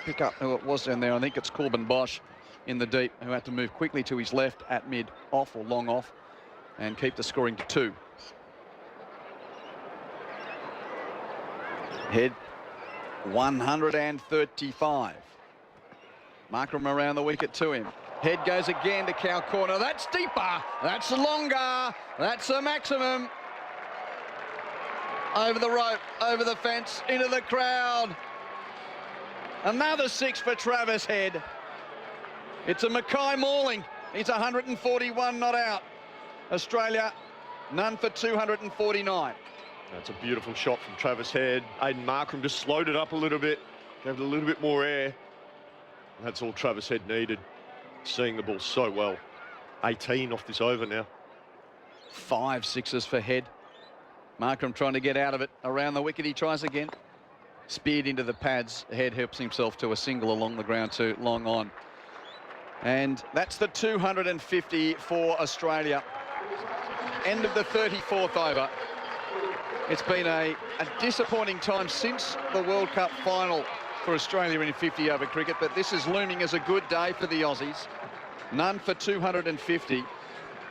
pick up who it was down there. I think it's Corbin Bosch in the deep, who had to move quickly to his left at mid off or long off and keep the scoring to 2. Head 135. Markram around the wicket to him. Head goes again to Cow corner. That's deeper. That's longer. That's a maximum. Over the rope, over the fence, into the crowd. Another 6 for Travis Head. It's a Mackay mauling. He's 141 not out. Australia, none for 249. That's a beautiful shot from Travis Head. Aiden Markram just slowed it up a little bit, gave it a little bit more air. And that's all Travis Head needed. Seeing the ball so well. 18 off this over now. 5 sixes for Head. Markram trying to get out of it. Around the wicket he tries again. Speared into the pads. Head helps himself to a single along the ground to long on. And that's the 250 for Australia. End of the 34th over. It's been a disappointing time since the World Cup final for Australia in 50 over cricket, but this is looming as a good day for the Aussies. None for 250.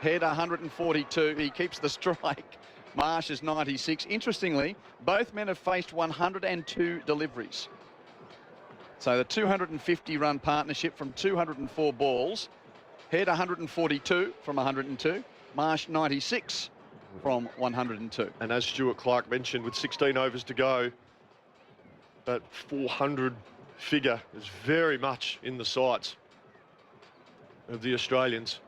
Head 142. He keeps the strike. Marsh is 96. Interestingly, both men have faced 102 deliveries. So the 250-run partnership from 204 balls. Head 142 from 102. Marsh 96 from 102. And as Stuart Clark mentioned, with 16 overs to go, that 400 figure is very much in the sights of the Australians.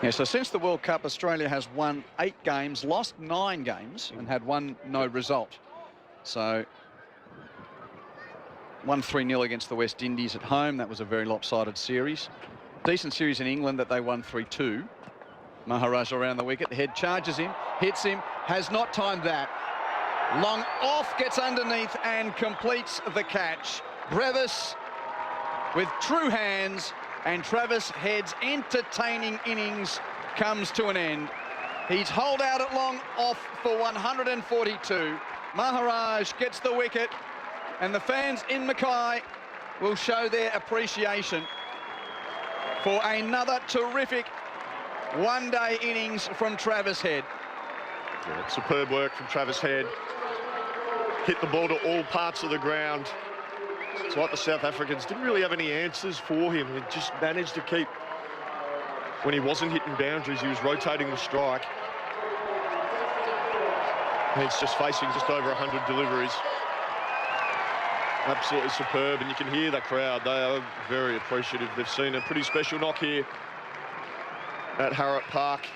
Yeah, so since the World Cup, Australia has won 8 games, lost 9 games, and had 1 no result. So, won 3-0 against the West Indies at home. That was a very lopsided series. Decent series in England that they won 3-2. Maharaj around the wicket. Head charges him, hits him, has not timed that. Long off, gets underneath and completes the catch. Brevis with true hands, and Travis Head's entertaining innings comes to an end. He's holed out at long off for 142. Maharaj gets the wicket, and the fans in Mackay will show their appreciation for another terrific one-day innings from Travis Head. Yeah, superb work from Travis Head. Hit the ball to all parts of the ground. It's like the South Africans didn't really have any answers for him. He just managed to keep, when he wasn't hitting boundaries, he was rotating the strike. He's just facing just over 100 deliveries. Absolutely superb, and you can hear the crowd. They are very appreciative. They've seen a pretty special knock here at Harrop Park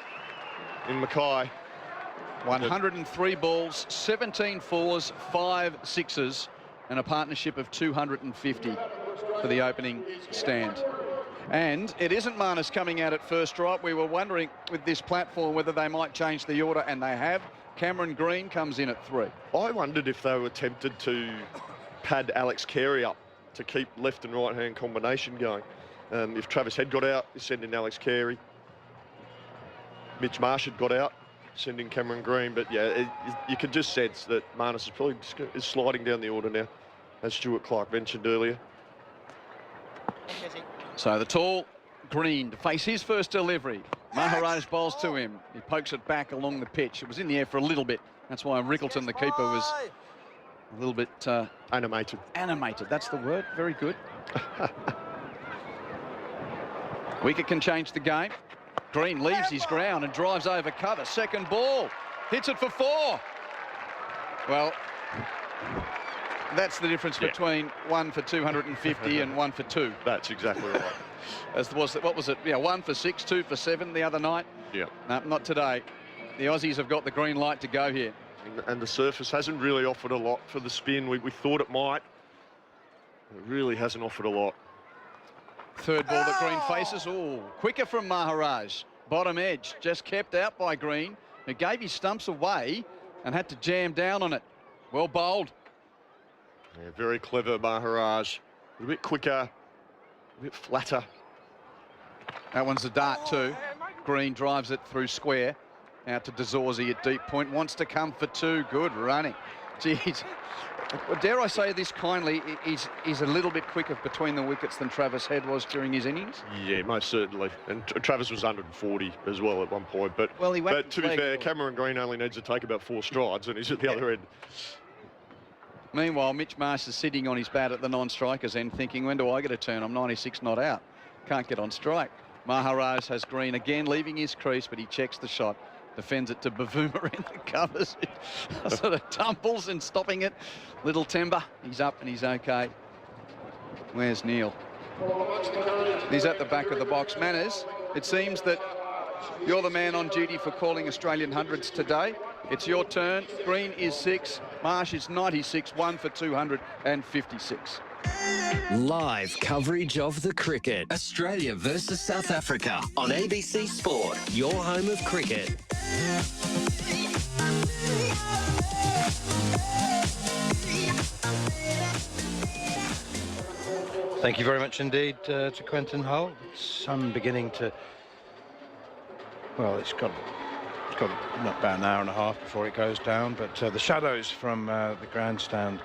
in Mackay. 103 balls, 17 fours, 5 sixes, and a partnership of 250 for the opening stand. And it isn't Marnus coming out at first strike. We were wondering with this platform whether they might change the order, and they have. Cameron Green comes in at 3. I wondered if they were tempted to pad Alex Carey up to keep left and right hand combination going. If Travis Head got out, you send in Alex Carey. Mitch Marsh had got out, send in Cameron Green. But yeah, you could just sense that Marnus is probably is sliding down the order now, as Stuart Clark mentioned earlier. So the tall Green to face his first delivery. Maharaj bowls to him. He pokes it back along the pitch. It was in the air for a little bit. That's why Rickleton, the keeper, was a little bit animated. Animated, that's the word. Very good. Wicket can change the game. Green leaves his ground and drives over cover. Second ball. Hits it for 4. Well, that's the difference between 1 for 250 and 1 for 2. That's exactly right. As was what was it? Yeah, 1 for 6, 2 for 7 the other night. Yeah. No, not today. The Aussies have got the green light to go here. And the surface hasn't really offered a lot for the spin. We thought it might. It really hasn't offered a lot. Third ball that Green faces. Oh, quicker from Maharaj. Bottom edge, just kept out by Green, who gave his stumps away and had to jam down on it. Well bowled. Yeah, very clever, Maharaj. A bit quicker, a bit flatter. That one's a dart too. Green drives it through square. Out to Dazorzi at deep point. Wants to come for two. Good running. Jeez. Well, dare I say this kindly, he's a little bit quicker between the wickets than Travis Head was during his innings. Yeah, most certainly. And Travis was 140 as well at one point. But, well, but to be fair, Cameron Green only needs to take about 4 strides and he's at the other end. Meanwhile, Mitch Marsh is sitting on his bat at the non-strikers end thinking, when do I get a turn? I'm 96 not out. Can't get on strike. Maharaj has Green again leaving his crease, but he checks the shot. Defends it to Bavuma in the covers. It sort of tumbles and stopping it. Little Timber, he's up and he's okay. Where's Neil? He's at the back of the box. Manners, it seems that you're the man on duty for calling Australian hundreds today. It's your turn. Green is 6. Marsh is 96, 1 for 256. Live coverage of the cricket. Australia versus South Africa on ABC Sport, your home of cricket. Thank you very much indeed to Quentin Hull. Sun beginning to, well, it's got not about an hour and a half before it goes down, but the shadows from the grandstand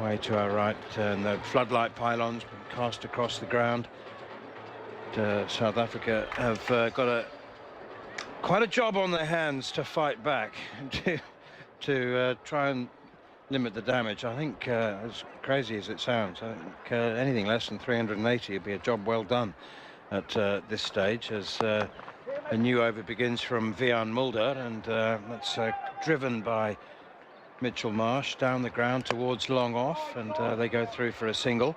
way to our right and the floodlight pylons being cast across the ground. South Africa have got quite a job on their hands to fight back to try and limit the damage. I think, as crazy as it sounds, I think anything less than 380 would be a job well done at this stage, as a new over begins from Vian Mulder, and that's driven by Mitchell Marsh down the ground towards long off, and they go through for a single.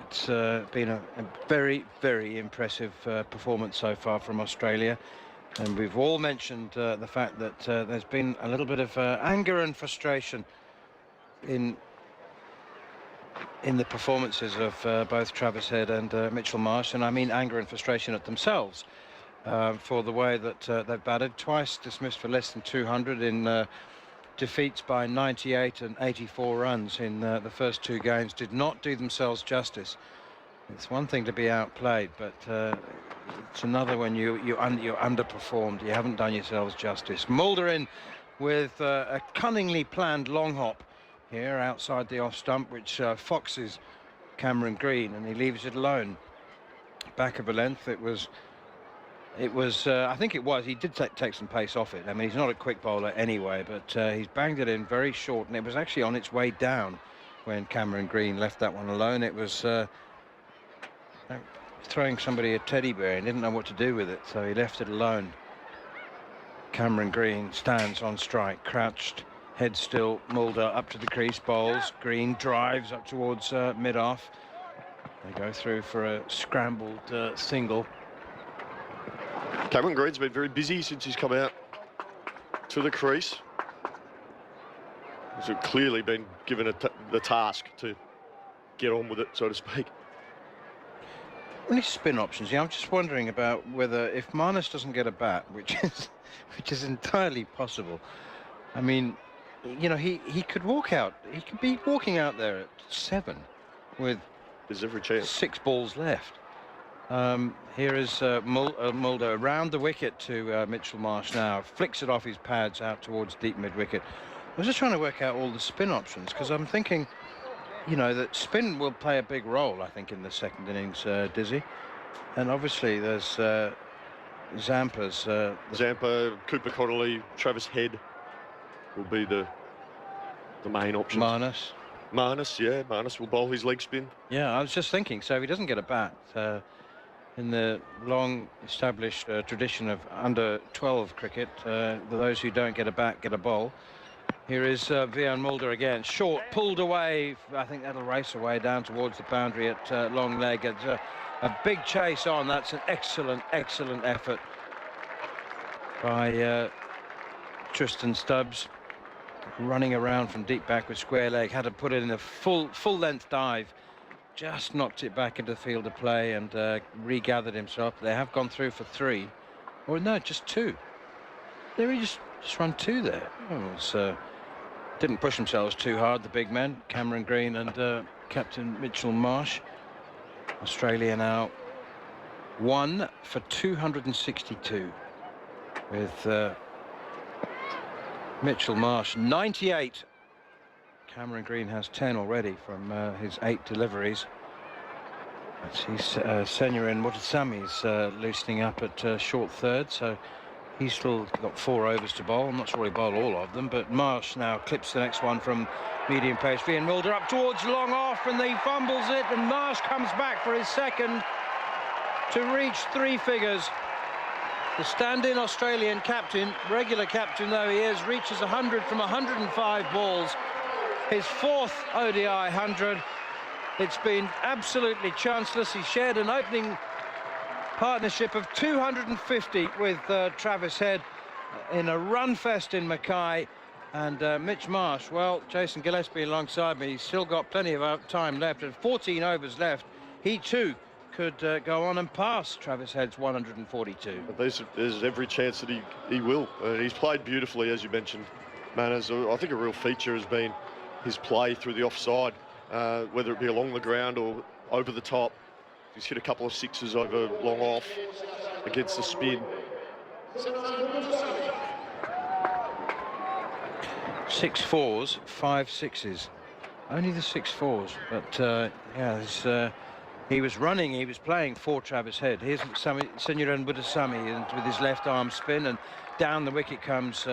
It's been a very, very impressive performance so far from Australia, and we've all mentioned the fact that there's been a little bit of anger and frustration in the performances of both Travis Head and Mitchell Marsh, and I mean anger and frustration at themselves for the way that they've batted. Twice dismissed for less than 200 in defeats by 98 and 84 runs in the first 2 games. Did not do themselves justice. It's one thing to be outplayed, but it's another when you're underperformed. You haven't done yourselves justice. Mulder in with a cunningly planned long hop here outside the off stump, which foxes Cameron Green, and he leaves it alone. Back of a length. I think it was. He did take some pace off it. I mean, he's not a quick bowler anyway, but he's banged it in very short, and it was actually on its way down when Cameron Green left that one alone. It was throwing somebody a teddy bear and didn't know what to do with it, so he left it alone. Cameron Green stands on strike, crouched, head still. Mulder up to the crease, bowls. Green drives up towards mid-off. They go through for a scrambled single. Cameron Green's been very busy since he's come out to the crease. He's clearly been given the task to get on with it, so to speak. Any spin options? Yeah, I'm just wondering about whether if Marnus doesn't get a bat, which is entirely possible. I mean, you know, he could walk out. He could be walking out there at 7 with there's every chance. 6 balls left. Here is Mulder around the wicket to Mitchell Marsh now. Flicks it off his pads out towards deep mid-wicket. I was just trying to work out all the spin options, because I'm thinking, you know, that spin will play a big role, I think, in the second innings, Dizzy. And obviously there's Zampa's... Zampa, Cooper Connolly, Travis Head will be the main options. Marnus, yeah. Marnus will bowl his leg spin. Yeah, I was just thinking, so if he doesn't get a bat, in the long-established tradition of under-12 cricket, those who don't get a bat get a bowl. Here is Vian Mulder again. Short, pulled away. I think that'll race away down towards the boundary at long leg. It's a big chase on. That's an excellent, excellent effort by Tristan Stubbs. Running around from deep back with square leg. Had to put it in a full-length dive just knocked it back into the field of play and regathered himself. They have gone through for 3, or no, just 2. They really just run 2 there. Oh, it's, didn't push themselves too hard, the big men, Cameron Green and Captain Mitchell Marsh. Australia now 1 for 262 with Mitchell Marsh 98. Cameron Green has 10 already from his 8 deliveries. Senyarin Mutasami's loosening up at short third, so he's still got 4 overs to bowl. I'm not sure he bowled all of them, but Marsh now clips the next one from medium pace. Ian Mulder up towards long off, and he fumbles it, and Marsh comes back for his second to reach 3 figures. The stand-in Australian captain, regular captain though he is, reaches 100 from 105 balls. His 4th ODI 100. It's been absolutely chanceless. He shared an opening partnership of 250 with Travis Head in a run fest in Mackay. And Mitch Marsh, well, Jason Gillespie alongside me, he's still got plenty of time left, and 14 overs left. He too could go on and pass Travis Head's 142. There's every chance that he will. He's played beautifully, as you mentioned, Manners. I think a real feature has been his play through the offside, whether it be along the ground or over the top. He's hit a couple of 6s over long off against the spin. 6 4s, 5 6s. Only the 6 4s, but yeah, he was running, he was playing for Travis Head. Here's Senyarin Mutasami with his left arm spin, and down the wicket comes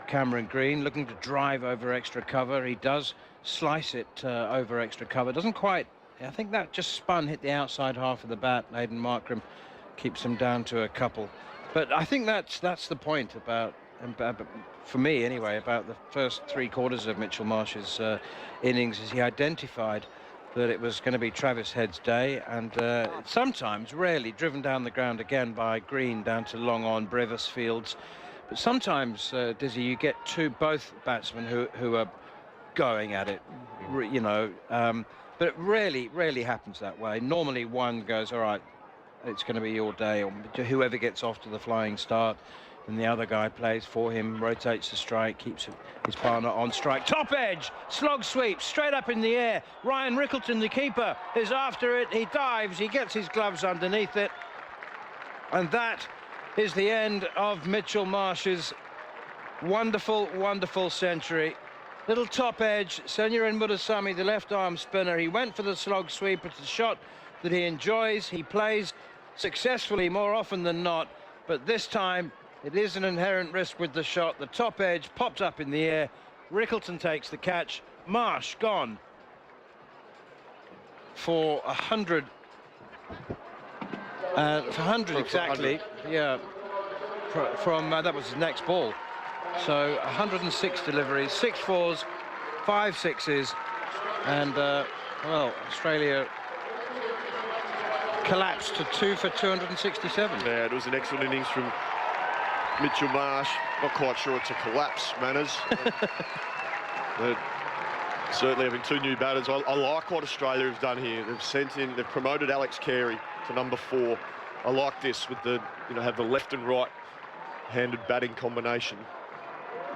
Cameron Green, looking to drive over extra cover. He does slice it over extra cover. Doesn't quite, I think that just spun, hit the outside half of the bat. Aidan Markram keeps him down to a couple. But I think that's the point about, for me anyway, about the first 3 quarters of Mitchell Marsh's innings, is he identified that it was going to be Travis Head's day, and sometimes, rarely, driven down the ground again by Green down to long on, Brevis Fields. But sometimes, Dizzy, you get both batsmen who are going at it, you know, but it rarely happens that way. Normally one goes, all right, it's going to be your day, or whoever gets off to the flying start, and the other guy plays for him, rotates the strike, keeps his partner on strike. Top edge, slog sweep, straight up in the air. Ryan Rickleton, the keeper, is after it. He dives, he gets his gloves underneath it. And that is the end of Mitchell Marsh's wonderful, wonderful century. Little top edge, Senyarin Mutasami, the left arm spinner. He went for the slog sweep. It's a shot that he enjoys. He plays successfully more often than not, but this time it is an inherent risk with the shot. The top edge popped up in the air. Rickleton takes the catch. Marsh gone for 100. For 100 exactly. Yeah. From that was his next ball. So 106 deliveries, 6 4s, 5 6s, and well, Australia collapsed to 2 for 267. Yeah, it was an excellent innings from Mitchell Marsh. Not quite sure it's a collapse, Manners. But certainly having 2 new batters. I like what Australia have done here. They've promoted Alex Carey to number 4. I like this with the, have the left and right handed batting combination,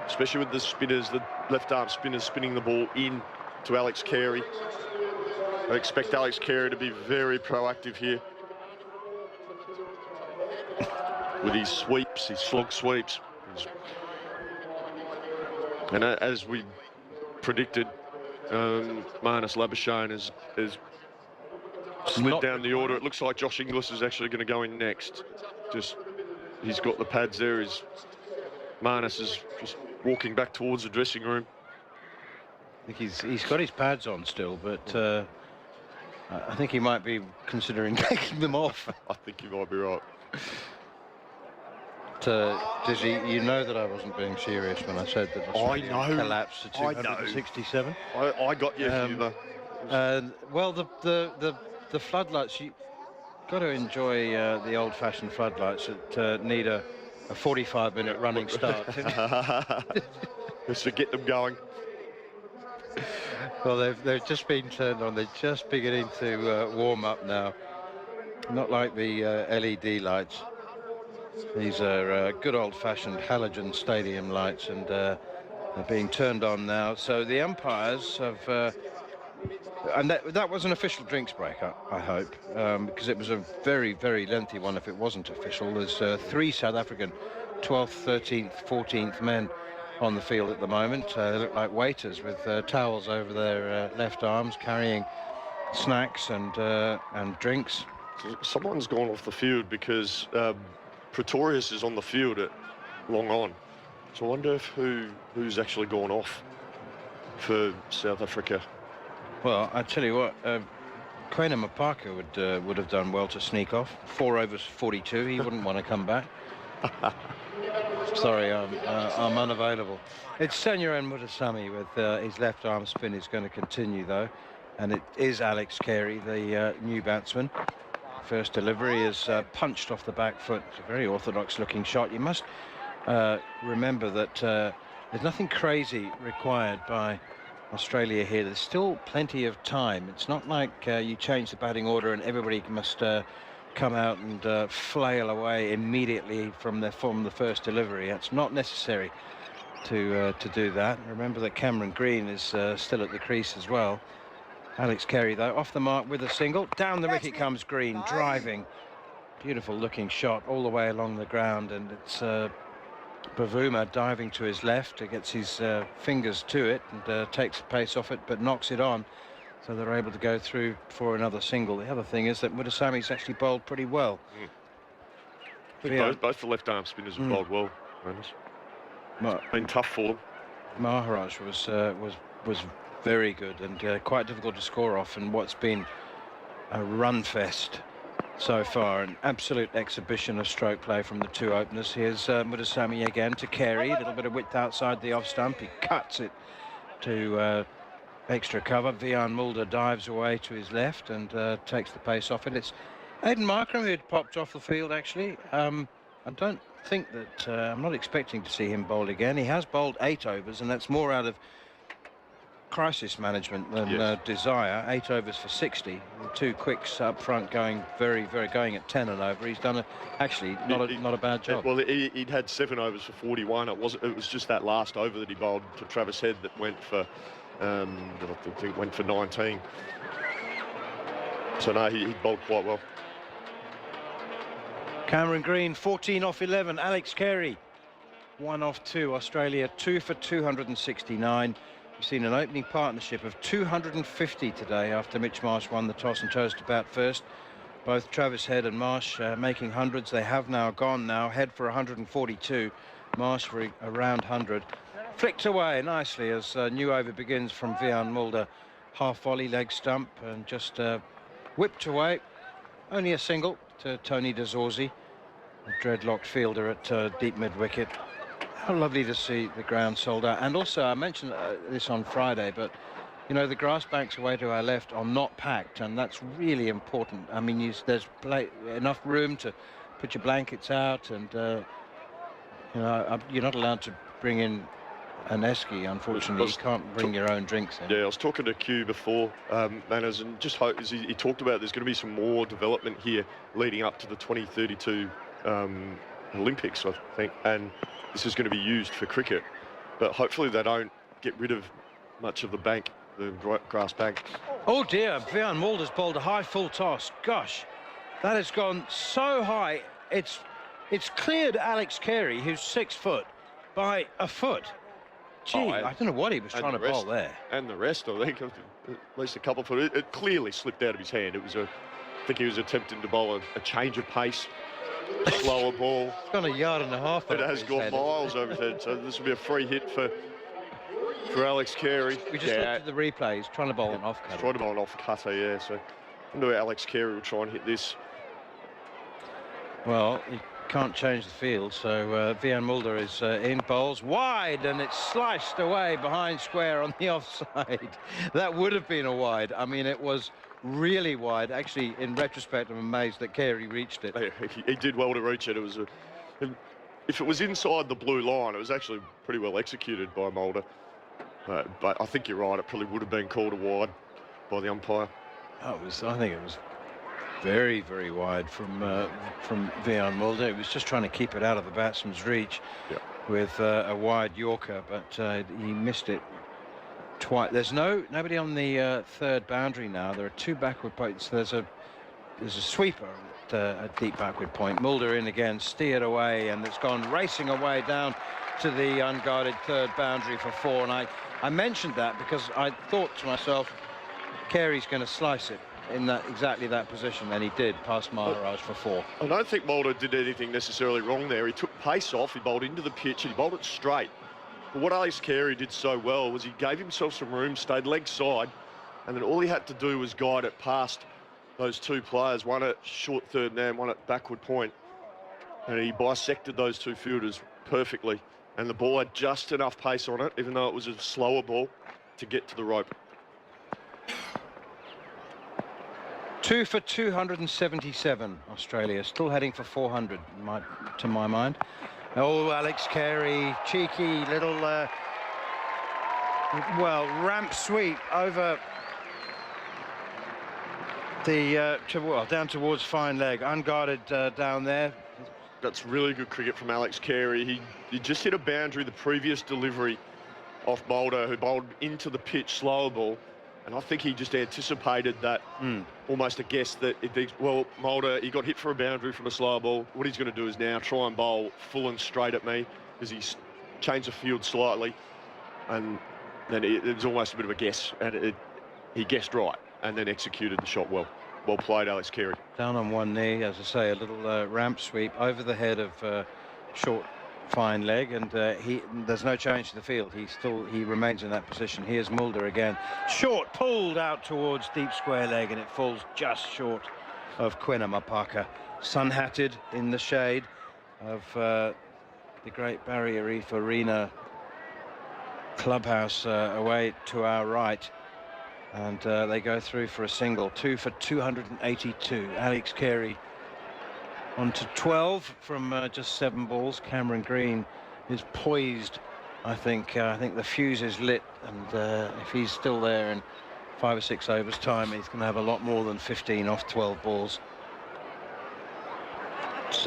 especially with the spinners, the left arm spinners spinning the ball in to Alex Carey. I expect Alex Carey to be very proactive here with his sweeps, his slog sweeps. And as we predicted, Marnus Labuschagne has slid down the order. It looks like Josh Inglis is actually going to go in next. He's got the pads there. Marnus is just walking back towards the dressing room. I think he's got his pads on still, but I think he might be considering taking them off. I think you might be right. Dizzy, you know that I wasn't being serious when I said that Australia collapsed to 267. I got your humour. Well, the floodlights, you got to enjoy the old-fashioned floodlights that need a 45-minute running start. Just to get them going. Well, they've just been turned on. They're just beginning to warm up now. Not like the LED lights. These are good old-fashioned halogen stadium lights, and they're being turned on now. So the umpires have... and that was an official drinks break, I hope, because it was a very, very lengthy one if it wasn't official. There's 3 South African 12th, 13th, 14th men on the field at the moment. They look like waiters with towels over their left arms, carrying snacks and drinks. Someone's gone off the field because Pretorius is on the field at long on. So I wonder if who's actually gone off for South Africa. Well, I tell you what, Quayna Mapaka would have done well to sneak off. 4 overs 42. He wouldn't want to come back. Sorry, I'm unavailable. It's Senyoran Mutasami with his left arm spin is going to continue though, and it is Alex Carey, the new batsman. First delivery is punched off the back foot. It's a very orthodox looking shot. You must remember that there's nothing crazy required by Australia here. There's still plenty of time. It's not like you change the batting order and everybody must come out and flail away immediately from the first delivery. It's not necessary to do that. Remember that Cameron Green is still at the crease as well. Alex Carey though off the mark with a single. Down the wicket comes Green, driving. Beautiful looking shot all the way along the ground, and it's Bavuma diving to his left. He gets his fingers to it and takes the pace off it, but knocks it on. So they're able to go through for another single. The other thing is that Mutasami's actually bowled pretty well. Both the left arm spinners have bowled well. It's been tough for them. Maharaj was very good and quite difficult to score off, and what's been a run fest so far. An absolute exhibition of stroke play from the 2 openers. Here's Mutasami again to Carey. A little bit of width outside the off stump. He cuts it to extra cover. Vian Mulder dives away to his left and takes the pace off it. It's Aidan Markram who had popped off the field actually. I don't think that I'm not expecting to see him bowl again. He has bowled 8 overs, and that's more out of crisis management than desire. 8 overs for 60. The 2 quicks up front going going at 10 and over. He's done actually not a bad job. Well, he'd had 7 overs for 41. It was just that last over that he bowled to Travis Head that went for I think it went for 19. So no, he bowled quite well. Cameron Green 14 off 11. Alex Carey 1 off 2. Australia 2 for 269. We've seen an opening partnership of 250 today after Mitch Marsh won the toss and chose to bat first. Both Travis Head and Marsh making hundreds. They have now gone now. Head for 142. Marsh for around 100. Flicked away nicely as new over begins from Vian Mulder. Half volley leg stump and just whipped away. Only a single to Tony De Zorzi, a dreadlocked fielder at deep mid wicket. How lovely to see the ground sold out. And also, I mentioned this on Friday, but you know, the grass banks away to our left are not packed, and that's really important. I mean, there's enough room to put your blankets out, and you know, you're not allowed to bring in an esky, unfortunately. You can't bring your own drinks in. Yeah, I was talking to Q before, Manners, and just hope, as he talked about, there's going to be some more development here leading up to the 2032 Olympics, I think, and this is going to be used for cricket, but hopefully they don't get rid of much of the bank, the grass bank. Oh dear, Vian Mulder's bowled a high full toss. Gosh, that has gone so high. It's cleared Alex Carey, who's 6 foot, by a foot. Gee, I don't know what he was trying to bowl there. And the rest, I think, at least a couple of foot. It clearly slipped out of his hand. I think he was attempting to bowl a change of pace. Slower ball. It's gone 1.5 yards. It has gone miles over his head, so this will be a free hit for Alex Carey. We just looked at the replay. He's trying to bowl an off cutter. He's trying to bowl an off cutter, yeah. So I wonder how Alex Carey will try and hit this. Well, he can't change the field, so Vian Mulder is in, bowls wide, and it's sliced away behind square on the offside. That would have been a wide. I mean, it was really wide. Actually, in retrospect, I'm amazed that Carey reached it. He did well to reach it. It was if it was inside the blue line, it was actually pretty well executed by Mulder. But I think you're right. It probably would have been called a wide by the umpire. Oh, I think it was very, very wide from Vian Mulder. He was just trying to keep it out of the batsman's reach with a wide Yorker, but he missed it twice. There's nobody on the third boundary now. There are two backward points. There's a sweeper at a deep backward point. Mulder in again, steered away, and it's gone racing away down to the unguarded third boundary for 4. And I mentioned that because I thought to myself, Carey's going to slice it in exactly that position, and he did, past Maharaj for 4. I don't think Mulder did anything necessarily wrong there. He took pace off, he bowled into the pitch, and he bowled it straight. But what Alex Carey did so well was he gave himself some room, stayed leg side, and then all he had to do was guide it past those two players, one at short third man, one at backward point. And he bisected those two fielders perfectly. And the ball had just enough pace on it, even though it was a slower ball, to get to the rope. 2 for 277, Australia, still heading for 400, to my mind. Oh, Alex Carey, cheeky little, ramp sweep over the, down towards fine leg, unguarded down there. That's really good cricket from Alex Carey. He just hit a boundary the previous delivery off Mulder, who bowled into the pitch slower ball. And I think he just anticipated that, almost a guess that, Mulder, he got hit for a boundary from a slower ball. What he's going to do is now try and bowl full and straight at me, because he's changed the field slightly. And then it was almost a bit of a guess, and he guessed right, and then executed the shot well. Well played, Alex Carey. Down on one knee, as I say, a little ramp sweep over the head of short fine leg, and there's no change to the field. He remains in that position. Here's Mulder again, short, pulled out towards deep square leg, and it falls just short of Quinamapaka. Sun-hatted in the shade of the Great Barrier Reef Arena clubhouse away to our right, and they go through for a single. 2 for 282. Alex Carey on to 12 from just 7 balls. Cameron Green is poised. I think the fuse is lit, and if he's still there in 5 or 6 overs time, he's going to have a lot more than 15 off 12 balls. It's,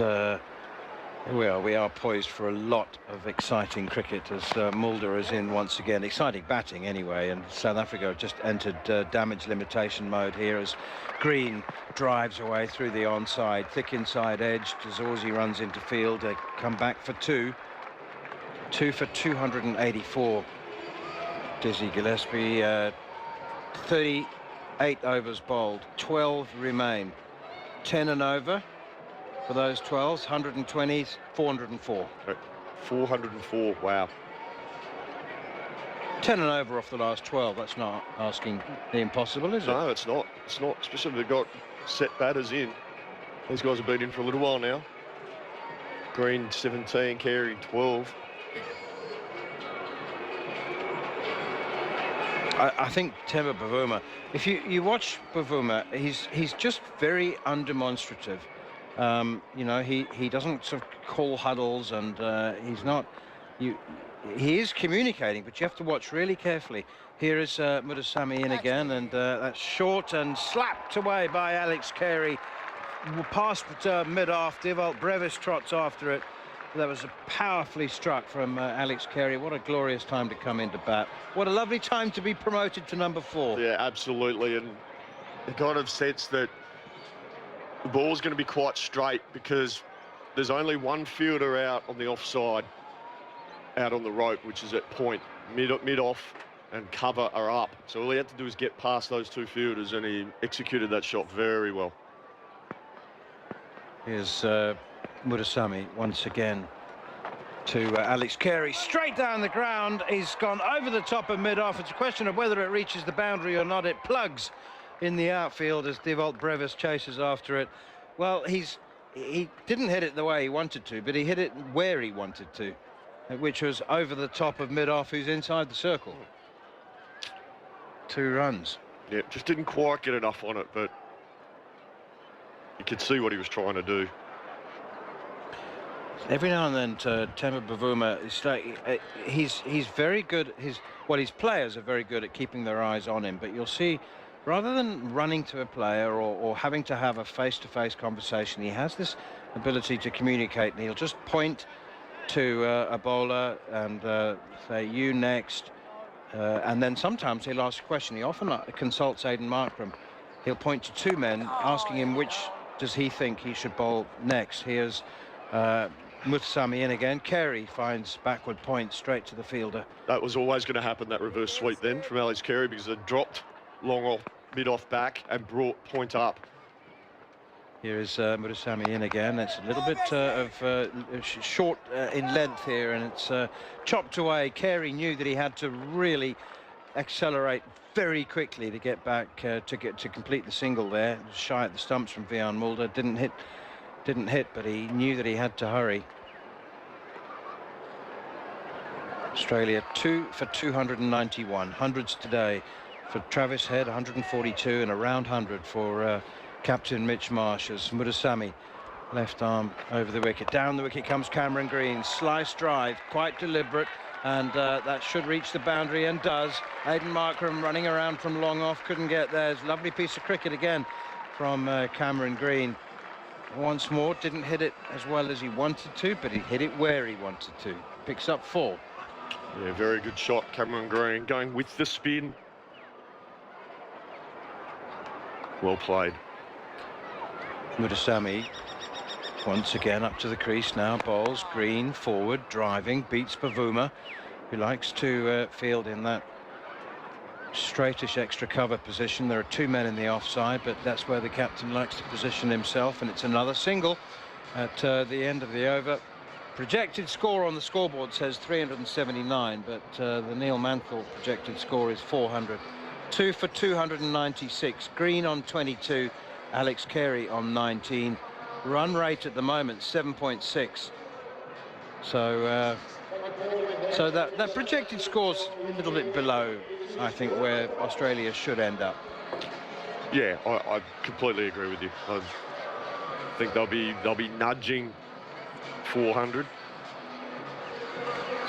we are poised for a lot of exciting cricket as Mulder is in once again. Exciting batting anyway, and South Africa have just entered damage limitation mode here as Green drives away through the onside, thick inside edge. Ozzy runs into field. They come back for 2. 2 for 284. Dizzy Gillespie, 38 overs bowled, 12 remain. 10 and over. For those 12s, 120s, 404. 404, wow. 10 and over off the last 12. That's not asking the impossible, is it? No, it's not. It's not. Especially if they've got set batters in. These guys have been in for a little while now. Green 17, Carey 12. I think Temba Bavuma, if you watch Bavuma, he's just very undemonstrative. You know, he doesn't sort of call huddles, and he's not. He is communicating, but you have to watch really carefully. Here is Mudasamy in again, and that's short and slapped away by Alex Carey. Past mid-off, Devalt Brevis trots after it. That was powerfully struck from Alex Carey. What a glorious time to come into bat. What a lovely time to be promoted to number 4. Yeah, absolutely, and the kind of sense that the ball's going to be quite straight because there's only one fielder out on the offside, out on the rope, which is at point. Mid-off and cover are up. So all he had to do is get past those 2 fielders, and he executed that shot very well. Here's Mudasamy once again to Alex Carey. Straight down the ground. He's gone over the top of mid-off. It's a question of whether it reaches the boundary or not. It plugs in the outfield as Devalt Brevis chases after it. Well, he didn't hit it the way he wanted to, but he hit it where he wanted to, which was over the top of mid-off, who's inside the circle. 2 runs. Yeah, just didn't quite get enough on it, but you could see what he was trying to do. Every now and then, Temba Bavuma is like, he's very good. His players are very good at keeping their eyes on him. But you'll see, rather than running to a player or having to have a face-to-face conversation, he has this ability to communicate, and he'll just point to a bowler and say, "You next," and then sometimes he'll ask a question. He often consults Aidan Markram. He'll point to two men, asking him which does he think he should bowl next. Here's Muthusami in again. Carey finds backward point straight to the fielder. That was always going to happen, that reverse sweep then from Alex Carey, because it dropped long off, mid off back and brought point up. Here is Muthusami in again. It's a little bit short in length here, and it's chopped away. Carey knew that he had to really accelerate very quickly to get back to complete the single there. Shy at the stumps from Vian Mulder. Didn't hit, but he knew that he had to hurry. Australia 2 for 291. Hundreds today for Travis Head, 142, and a round 100 for Captain Mitch Marsh as Muthusami, left arm over the wicket. Down the wicket comes Cameron Green. Slice drive, quite deliberate, and that should reach the boundary, and does. Aidan Markram running around from long off, couldn't get there. It's a lovely piece of cricket again from Cameron Green. Once more, didn't hit it as well as he wanted to, but he hit it where he wanted to. Picks up 4. Yeah, very good shot, Cameron Green, going with the spin. Well played. Muthusami once again up to the crease now. Bowls Green forward, driving, beats Bavuma, who likes to field in that straightish extra cover position. There are 2 men in the offside, but that's where the captain likes to position himself, and it's another single at the end of the over. Projected score on the scoreboard says 379, but the Neil Manthorp projected score is 400. 2 for 296. Green on 22, Alex Carey on 19. Run rate at the moment 7.6. So that projected score's a little bit below, I think, where Australia should end up. Yeah, I completely agree with you. I think they'll be nudging 400.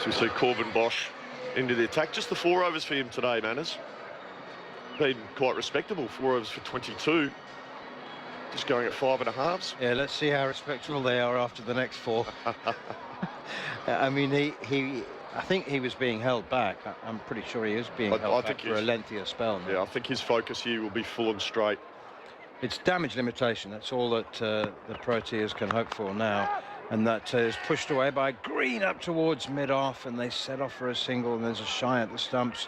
So we see Corbin Bosch into the attack. Just the 4 overs for him today, Manners. Been quite respectable. 4 overs for 22. Just going at 5.5s. Yeah, let's see how respectable they are after the next 4. I mean, I think he was being held back. I'm pretty sure he is being held back for a lengthier spell now. Yeah, I think his focus here will be full and straight. It's damage limitation. That's all that the Proteas can hope for now. And that is pushed away by Green up towards mid-off, and they set off for a single, and there's a shy at the stumps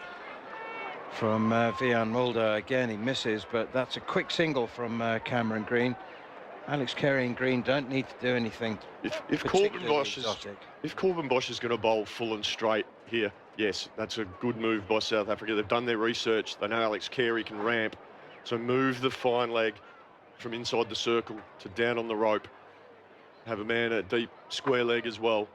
from Vian Mulder. Again, he misses, but that's a quick single from Cameron Green. Alex Carey and Green don't need to do anything. If Corbin Bosch is going to bowl full and straight here, yes, that's a good move by South Africa. They've done their research. They know Alex Carey can ramp, so move the fine leg from inside the circle to down on the rope. Have a man at deep square leg as well.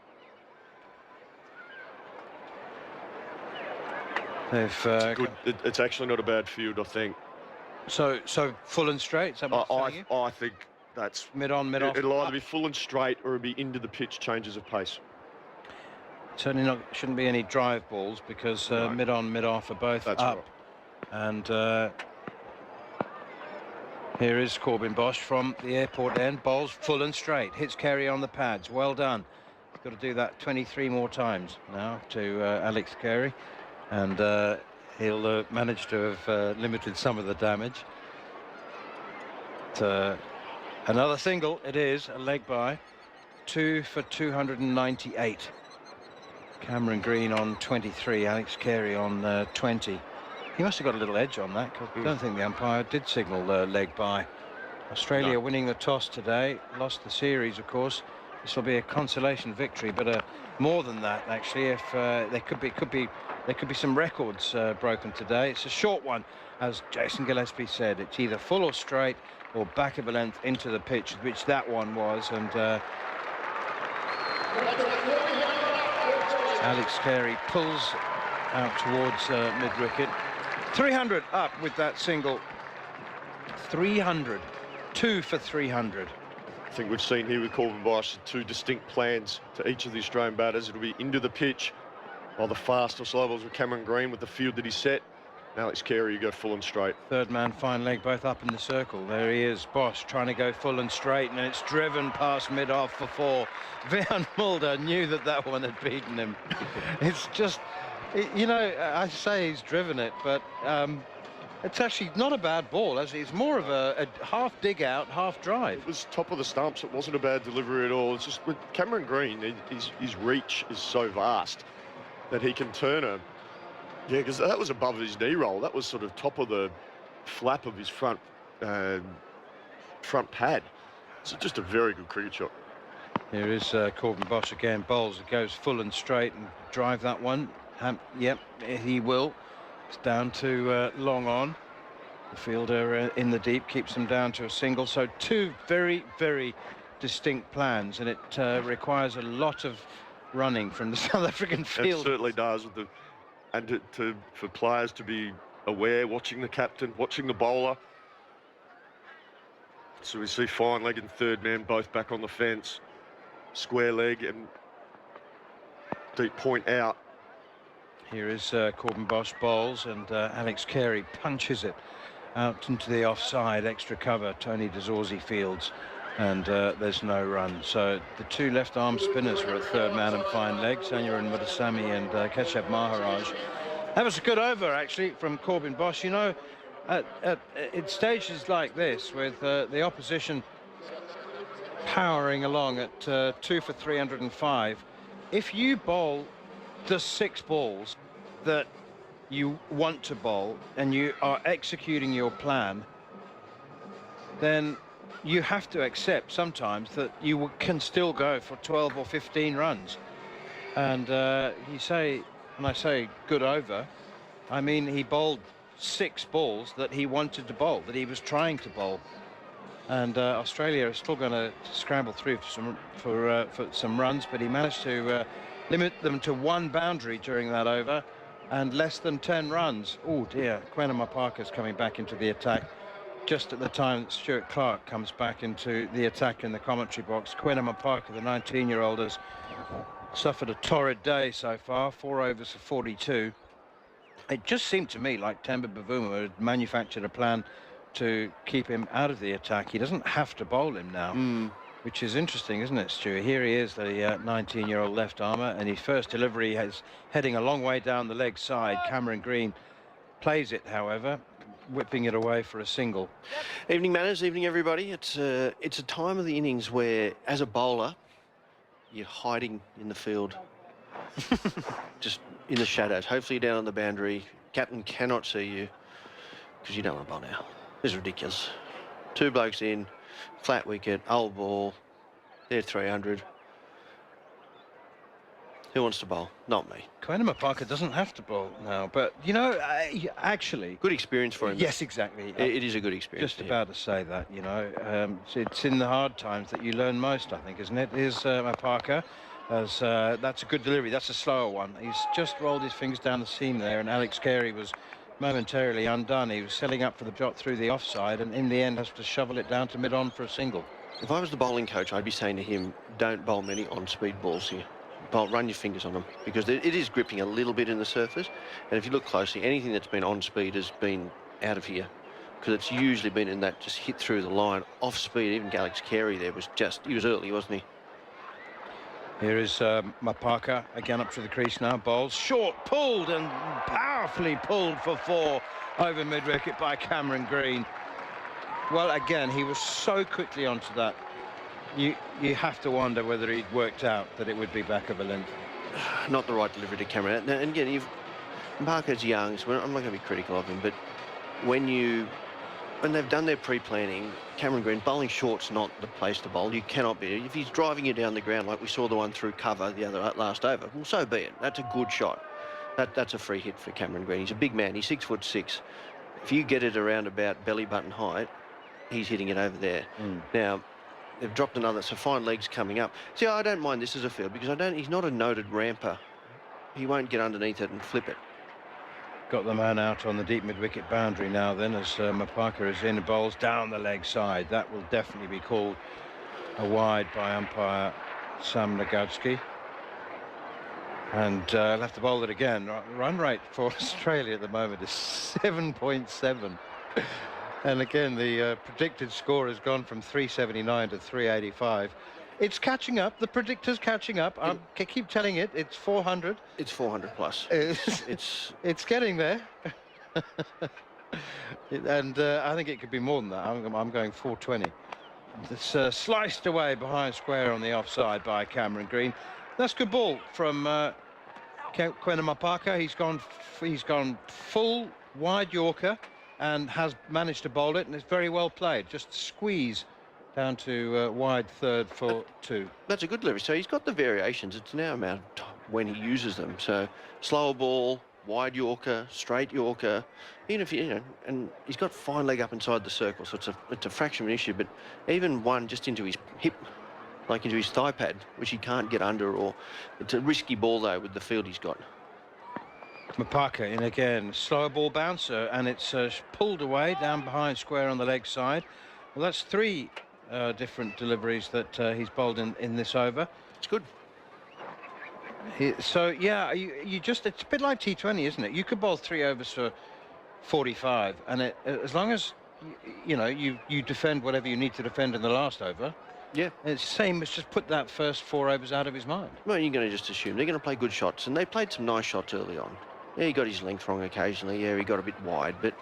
It's actually not a bad field, I think. So full and straight. Is that what you're saying? I think that's mid on, mid off. It'll either be full and straight or it'll be into the pitch changes of pace. Certainly shouldn't be any drive balls, because no. Mid on, mid off are both that's up. Right. And here is Corbin Bosch from the airport end. Bowls full and straight. Hits Carey on the pads. Well done. He's got to do that 23 more times now to Alex Carey. And he'll manage to have limited some of the damage. Another single. It is a leg by. 2 for 298. Cameron Green on 23. Alex Carey on 20. He must have got a little edge on that, because I don't think the umpire did signal leg by. Australia winning the toss today, lost the series, of course. This will be a consolation victory, but more than that, actually. If there could be some records broken today. It's a short one, as Jason Gillespie said. It's either full or straight, or back of a length into the pitch, which that one was. And Alex Carey pulls out towards mid-wicket. 300 up with that single. 300. 2 for 300. I think we've seen here with Corbin Bosch 2 distinct plans to each of the Australian batters. It'll be into the pitch, or the fast or slow balls with Cameron Green with the field that he set. Alex Carey, you go full and straight. Third man, fine leg, both up in the circle. There he is, Bosch trying to go full and straight, and it's driven past mid-off for 4. Van Mulder knew that one had beaten him. It's just, you know, I say he's driven it, but it's actually not a bad ball. It's more of a half dig out, half drive. It was top of the stumps. It wasn't a bad delivery at all. It's just with Cameron Green, his reach is so vast that he can turn a... Yeah, because that was above his knee roll. That was sort of top of the flap of his front pad. It's just a very good cricket shot. Here is Corbin Bosch again. Bowls, it goes full and straight and drive that one. Yep, he will. It's down to long on. The fielder in the deep keeps him down to a single. So 2 very, very distinct plans, and it requires a lot of running from the South African field. It certainly does. And for players to be aware, watching the captain, watching the bowler. So we see fine leg and third man both back on the fence. Square leg and deep point out. Here is Corbin Bosch bowls, and Alex Carey punches it out into the offside, extra cover. Tony DeZorzi fields, and there's no run. So the 2 left arm spinners were at third man and fine leg, Sanya and Mutasamy and Keshav Maharaj. That was a good over actually from Corbin Bosch. You know, at stages like this, with the opposition powering along at 2 for 305, if you bowl the 6 balls that you want to bowl and you are executing your plan, then you have to accept sometimes that you can still go for 12 or 15 runs. And when I say good over, I mean he bowled 6 balls that he wanted to bowl, that he was trying to bowl. And Australia is still going to scramble through for some runs, but he managed to limit them to 1 boundary during that over and less than 10 runs. Oh dear, Quentin Mapaka's coming back into the attack just at the time that Stuart Clark comes back into the attack in the commentary box. Quentin Mapaka, the 19-year-old, has suffered a torrid day so far, 4 overs for 42. It just seemed to me like Temba Bavuma had manufactured a plan to keep him out of the attack. He doesn't have to bowl him now, which is interesting, isn't it, Stuart? Here he is, the 19-year-old left armour, and his first delivery is heading a long way down the leg side. Cameron Green plays it, however, whipping it away for a single. Evening manners, evening everybody. It's a time of the innings where, as a bowler, you're hiding in the field, just in the shadows. Hopefully you're down on the boundary. Captain cannot see you because you don't want to bowl now. This is ridiculous. 2 blokes in, flat wicket, old ball. They're 300. Who wants to bowl? Not me. Quentin Mapaka doesn't have to bowl now, but you know, actually, good experience for him. Yes, exactly. It is a good experience. Just about to say that, you know, it's in the hard times that you learn most, I think, isn't it? Here's Mapaka. That's a good delivery. That's a slower one. He's just rolled his fingers down the seam there, and Alex Carey was momentarily undone. He was setting up for the shot through the offside, and in the end has to shovel it down to mid-on for a single. If I was the bowling coach, I'd be saying to him, don't bowl many on-speed balls here. Run your fingers on them, because it is gripping a little bit in the surface, and if you look closely, anything that's been on speed has been out of here, because it's usually been in that just hit through the line off speed. Even Alex Carey there was he was early, wasn't he? Here is Mapaka again up to the crease now. Bowls short, pulled and powerfully pulled for 4 over mid-wicket by Cameron Green. Well, again, he was so quickly onto that. You have to wonder whether he'd worked out that it would be back of a length. Not the right delivery to Cameron. Now, and again, Mapaka's young, so I'm not going to be critical of him, but when they've done their pre-planning, Cameron Green, bowling short's not the place to bowl. You cannot be. If he's driving you down the ground like we saw the one through cover the other last over, well, so be it. That's a good shot. That's a free hit for Cameron Green. He's a big man. He's 6'6". If you get it around about belly button height, he's hitting it over there. Now, they've dropped another, so fine legs coming up. See, I don't mind this as a field because he's not a noted ramper. He won't get underneath it and flip it. Got the man out on the deep mid-wicket boundary now then, as Mapaka is in, bowls down the leg side. That will definitely be called A wide by umpire Sam Nagadzki. And I'll have to bowl it again. Run rate for Australia at the moment is 7.7. And again, the predicted score has gone from 379 to 385. It's catching up. The predictor's catching up. I keep telling it. It's 400. It's 400 plus. It's getting there. And I think it could be more than that. I'm going 420. It's sliced away behind square on the offside by Cameron Green. That's good ball from Quennamapaka. He's gone full wide Yorker and has managed to bowl it, and it's very well played. Just squeeze down to wide third for 2. That's a good delivery. So he's got the variations. It's now a matter of when he uses them. So slower ball, wide Yorker, straight Yorker, even if and he's got fine leg up inside the circle, so it's a fraction of an issue. But even one just into his hip, like into his thigh pad, which he can't get under, or it's a risky ball though with the field he's got. Mapaka in again, slower ball bouncer, and it's pulled away down behind square on the leg side. Well, that's 3 different deliveries that he's bowled in this over. It's good. So yeah, it's a bit like T20, isn't it? You could bowl 3 overs for 45, and as long as you defend whatever you need to defend in the last over. Yeah, it's the same as just put that first 4 overs out of his mind. Well, you're going to just assume they're going to play good shots, and they played some nice shots early on. Yeah, he got his length wrong occasionally. Yeah, he got a bit wide, but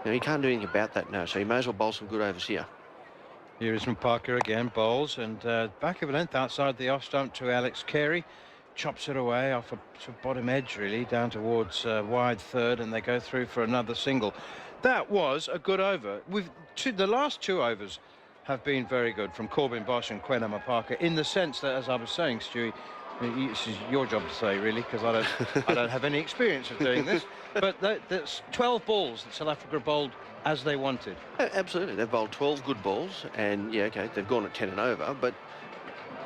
he can't do anything about that now. So he may as well bowl some good overs here. Here is Mapaka again, bowls, and back of a length outside the off stump to Alex Carey. Chops it away off a bottom edge, really, down towards wide third, and they go through for another single. That was a good over. The last 2 overs have been very good from Corbin Bosch and Quennamapaka, in the sense that, as I was saying, Stewie, this is your job to say, really, because I don't have any experience of doing this, but that's 12 balls that South Africa bowled as they wanted. Absolutely, they've bowled 12 good balls, and yeah, okay, they've gone at 10 and over, but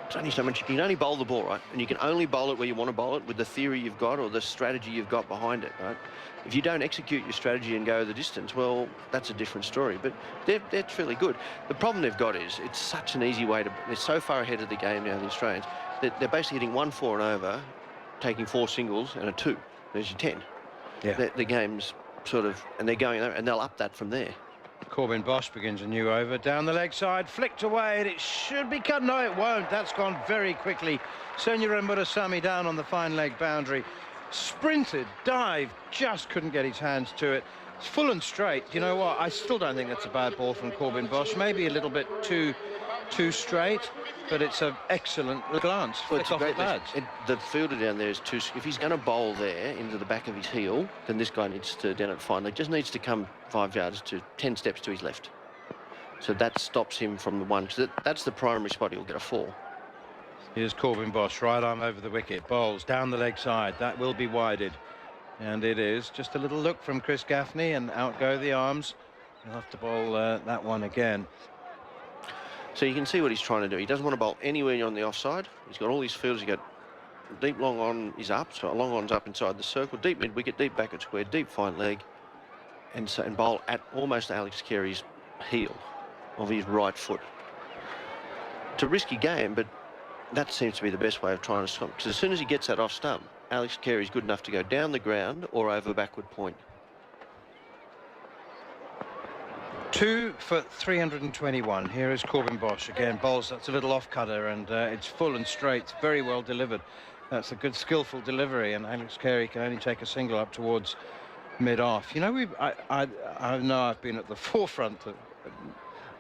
it's only so much. You can only bowl the ball, right? And you can only bowl it where you want to bowl it with the theory you've got or the strategy you've got behind it, right? If you don't execute your strategy and go the distance, well, that's a different story. But they're fairly good. The problem they've got is it's such an easy way to... They're so far ahead of the game now, the Australians, that they're basically hitting 1 4 and over, taking 4 singles and a 2. There's your 10. Yeah. The game's sort of... And they're going over, and they'll up that from there. Corbin Bosch begins a new over, down the leg side, flicked away, and it should be cut. No, it won't. That's gone very quickly. Senyora Murasamy down on the fine leg boundary. Sprinted, dived, just couldn't get his hands to it. It's full and straight. You know what? I still don't think that's a bad ball from Corbin Bosch. Maybe a little bit too straight, but it's an excellent glance. Well, Flick off the pads. The fielder down there is too... If he's going to bowl there into the back of his heel, then this guy needs to, down at fine leg, just needs to come 5 yards to 10 steps to his left. So that stops him from the 1. So that's the primary spot. He'll get a 4. Here's Corbin Bosch, right arm over the wicket, bowls down the leg side. That will be wided, and it is. Just a little look from Chris Gaffney, and out go the arms. He'll have to bowl that one again. So you can see what he's trying to do. He doesn't want to bowl anywhere on the offside. He's got all these fielders. He's got deep long on is up, so long on's up inside the circle, deep mid wicket, deep back at square, deep fine leg, and bowl at almost Alex Carey's heel of his right foot. It's a risky game, but that seems to be the best way of trying to stop. Because as soon as he gets that off stump, Alex Carey's good enough to go down the ground or over backward point. 2 for 321. Here is Corbin Bosch again. Bowls, that's a little off cutter, and it's full and straight. It's very well delivered. That's a good, skillful delivery, and Alex Carey can only take a single up towards mid-off. You know, I know I've been at the forefront of,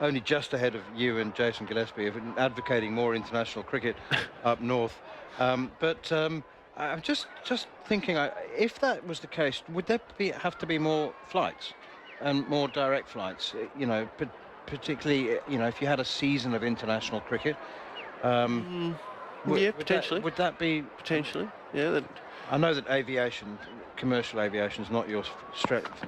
only just ahead of you and Jason Gillespie, of advocating more international cricket up north. But I'm just thinking, if that was the case, would there have to be more flights and more direct flights? You know, particularly, you know, if you had a season of international cricket. Yeah, potentially. Would that be potentially? Yeah. I know that aviation, commercial aviation, is not your strength,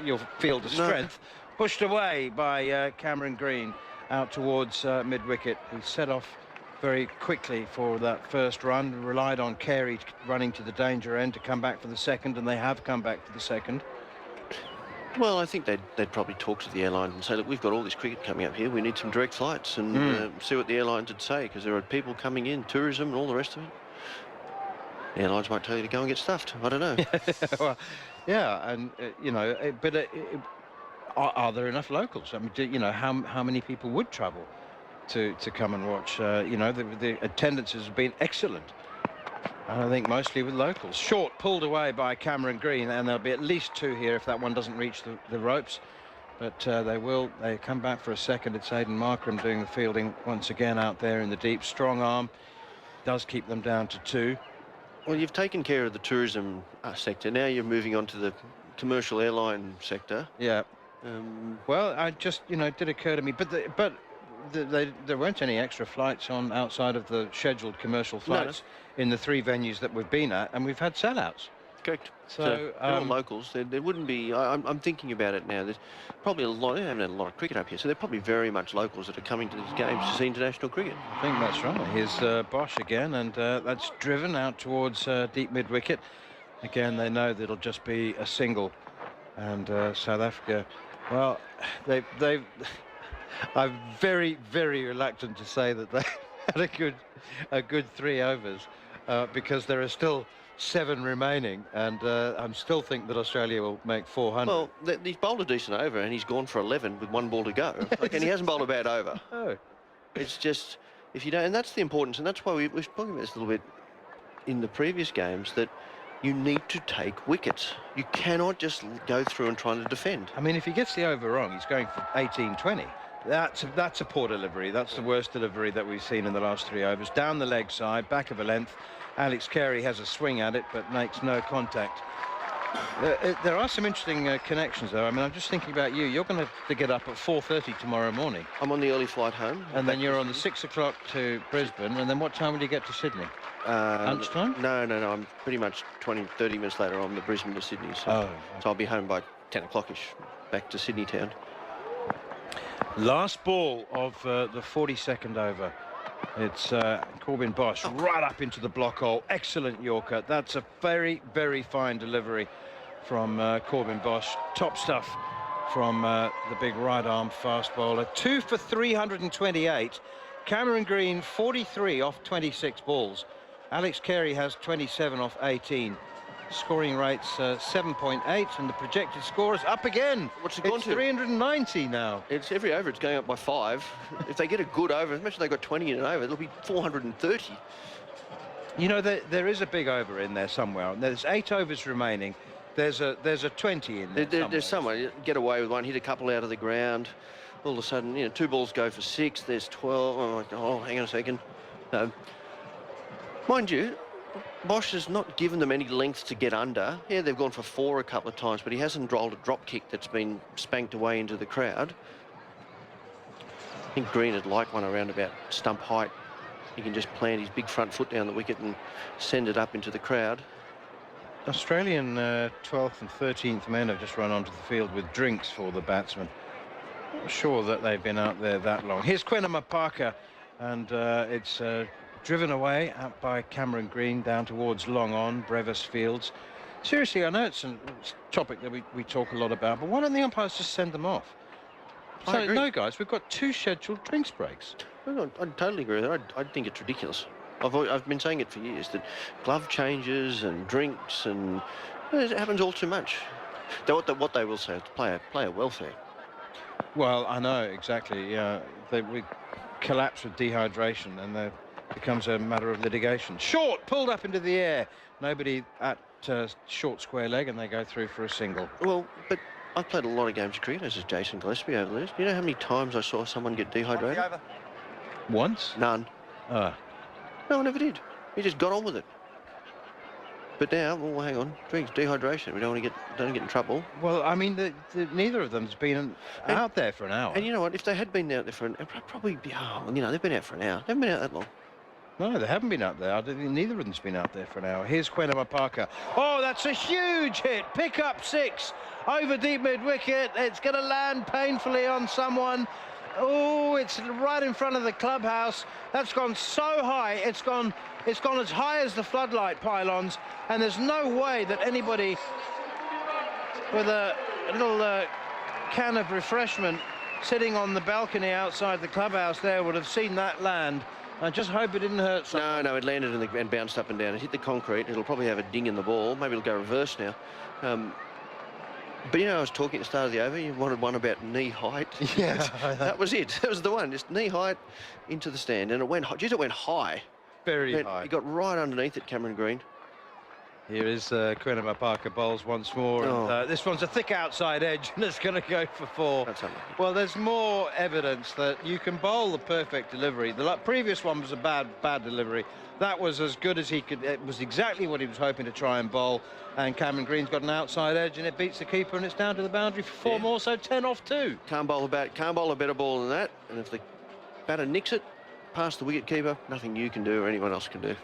your field of strength. No. Pushed away by Cameron Green out towards mid-wicket. He set off very quickly for that first run, relied on Carey running to the danger end to come back for the second, and they have come back for the second. Well, I think they'd probably talk to the airlines and say, look, we've got all this cricket coming up here. We need some direct flights, and see what the airlines would say, because there are people coming in, tourism and all the rest of it. The airlines might tell you to go and get stuffed. I don't know. Well, yeah, and you know, are there enough locals? I mean, you know, how many people would travel to come and watch? You know, the attendances have been excellent. And I think mostly with locals. Short pulled away by Cameron Green, and there'll be at least 2 here if that one doesn't reach the ropes. But they come back for a second. It's Aidan Markram doing the fielding once again out there in the deep. Strong arm does keep them down to 2. Well, you've taken care of the tourism sector. Now you're moving on to the commercial airline sector. Yeah. Well, I just, you know, it did occur to me, but there weren't any extra flights on outside of the scheduled commercial flights in the 3 venues that we've been at, and we've had sellouts. Correct. So they're all locals. There wouldn't be. I'm thinking about it now. There's probably a lot. They haven't had a lot of cricket up here, so they're probably very much locals that are coming to these games to see international cricket. I think that's right. Here's Bosch again, and that's driven out towards deep mid wicket. Again, they know that it'll just be a single, and South Africa. Well, I'm very, very reluctant to say that they had a good 3 overs because there are still 7 remaining, and I still think that Australia will make 400. Well, he's bowled a decent over, and he's gone for 11 with 1 ball to go. Like, and he hasn't bowled a bad over. No. It's just, if you don't, and that's the importance, and that's why we were talking about this a little bit in the previous games, that you need to take wickets. You cannot just go through and try to defend. I mean, if he gets the over wrong, he's going for 18-20. That's a poor delivery. That's the worst delivery that we've seen in the last 3 overs. Down the leg side, back of a length. Alex Carey has a swing at it, but makes no contact. There are some interesting connections, though. I mean, I'm just thinking about you. You're going to get up at 4:30 tomorrow morning. I'm on the early flight home. And then you're on the 6 o'clock to Brisbane. And then what time will you get to Sydney? Lunchtime? No. I'm pretty much 20-30 minutes later on the Brisbane to Sydney. So I'll be home by 10 o'clock-ish, back to Sydney town. Last ball of the 42nd over. It's Corbin Bosch right up into the block hole. Excellent Yorker. That's a very, very fine delivery from Corbin Bosch. Top stuff from the big right arm fast bowler. 2 for 328. Cameron Green 43 off 26 balls. Alex Carey has 27 off 18. Scoring rates 7.8, and the projected score is up again. What's it gone to? 390 now. It's every over. It's going up by 5. If they get a good over, imagine they got 20 in an over, it'll be 430. You know, there is a big over in there somewhere. There's 8 overs remaining. There's a 20 in there. There's somewhere. Get away with one, hit a couple out of the ground. All of a sudden, you know, 2 balls go for 6. There's 12. Oh, hang on a second. Mind you, Bosch has not given them any length to get under. Yeah, they've gone for 4 a couple of times, but he hasn't rolled a drop kick that's been spanked away into the crowd. I think Green would like one around about stump height. He can just plant his big front foot down the wicket and send it up into the crowd. Australian 12th and 13th men have just run onto the field with drinks for the batsmen. Not sure that they've been out there that long. Here's Quinama Parker, and it's driven away out by Cameron Green down towards long on, Brevis Fields. Seriously, I know it's a topic that we talk a lot about, but why don't the umpires just send them off? So, no, guys, we've got 2 scheduled drinks breaks. Well, I totally agree with that. I think it's ridiculous. I've been saying it for years, that glove changes and drinks, and it happens all too much. What they will say is player welfare. Well, I know, exactly. Yeah, we collapse with dehydration, and it becomes a matter of litigation. Short, pulled up into the air. Nobody at short square leg, and they go through for a single. Well, but I've played a lot of games of cricket, as is Jason Gillespie over there. Do you know how many times I saw someone get dehydrated? Once? None. Ah. No, I never did. He just got on with it. But now, well, hang on, drinks, dehydration. We don't get in trouble. Well, I mean, neither of them's been out there for an hour. And you know what? If they had been out there for an hour, probably, you know, they've been out for an hour. They haven't been out that long. No, they haven't been out there. I don't think neither of them's been out there for an hour. Here's Quinama Parker. Oh, that's a huge hit. Pick up 6 over deep mid wicket. It's going to land painfully on someone. Oh, it's right in front of the clubhouse. That's gone so high. It's gone as high as the floodlight pylons, and there's no way that anybody with a little can of refreshment sitting on the balcony outside the clubhouse there would have seen that land. I just hope it didn't hurt someone. No, it landed and bounced up and down. It hit the concrete. It'll probably have a ding in the ball. Maybe it'll go reverse now. But, you know, I was talking at the start of the over. You wanted one about knee height. Yeah. That was it. That was the one. Just knee height into the stand. And it went, geez, it went high. Very high. He got right underneath it, Cameron Green. Here is Quinn Parker bowls once more. Oh. And, this one's a thick outside edge, and it's going to go for 4. That's unlucky. Well, there's more evidence that you can bowl the perfect delivery. The previous one was a bad delivery. That was as good as he could. It was exactly what he was hoping to try and bowl. And Cameron Green's got an outside edge, and it beats the keeper, and it's down to the boundary for 4 more, so 10 off 2. Can't bowl a better ball than that. And if the batter nicks it past the wicket keeper, nothing you can do or anyone else can do.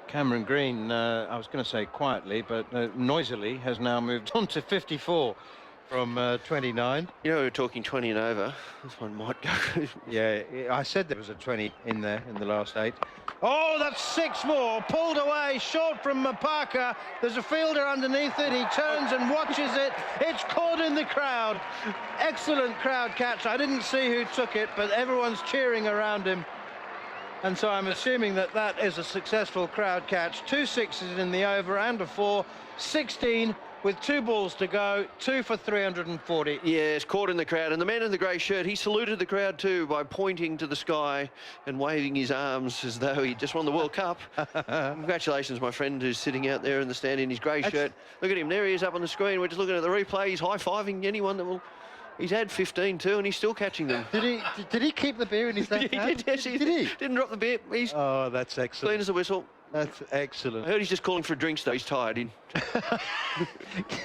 Cameron Green, I was going to say quietly, but noisily, has now moved on to 54 from 29. You know, we were talking 20 and over. This one might go. Yeah, I said there was a 20 in there in the last 8. Oh, that's 6 more. Pulled away, short from Parker. There's a fielder underneath it. He turns and watches it. It's caught in the crowd. Excellent crowd catch. I didn't see who took it, but everyone's cheering around him. And so I'm assuming that that is a successful crowd catch. 2 6s in the over and a 4. 16 with 2 balls to go. 2 for 340. Yeah, it's caught in the crowd. And the man in the grey shirt, he saluted the crowd too by pointing to the sky and waving his arms as though he just won the World Cup. Congratulations, my friend who's sitting out there in the stand in his grey shirt. Look at him. There he is up on the screen. We're just looking at the replay. He's high-fiving anyone that will... He's had 15 too, and he's still catching them. Did he keep the beer in his left hand? He did, yes. Did he? Didn't drop the beer. He's that's excellent. clean as a whistle. That's excellent. I heard he's just calling for drinks, though. He's tired.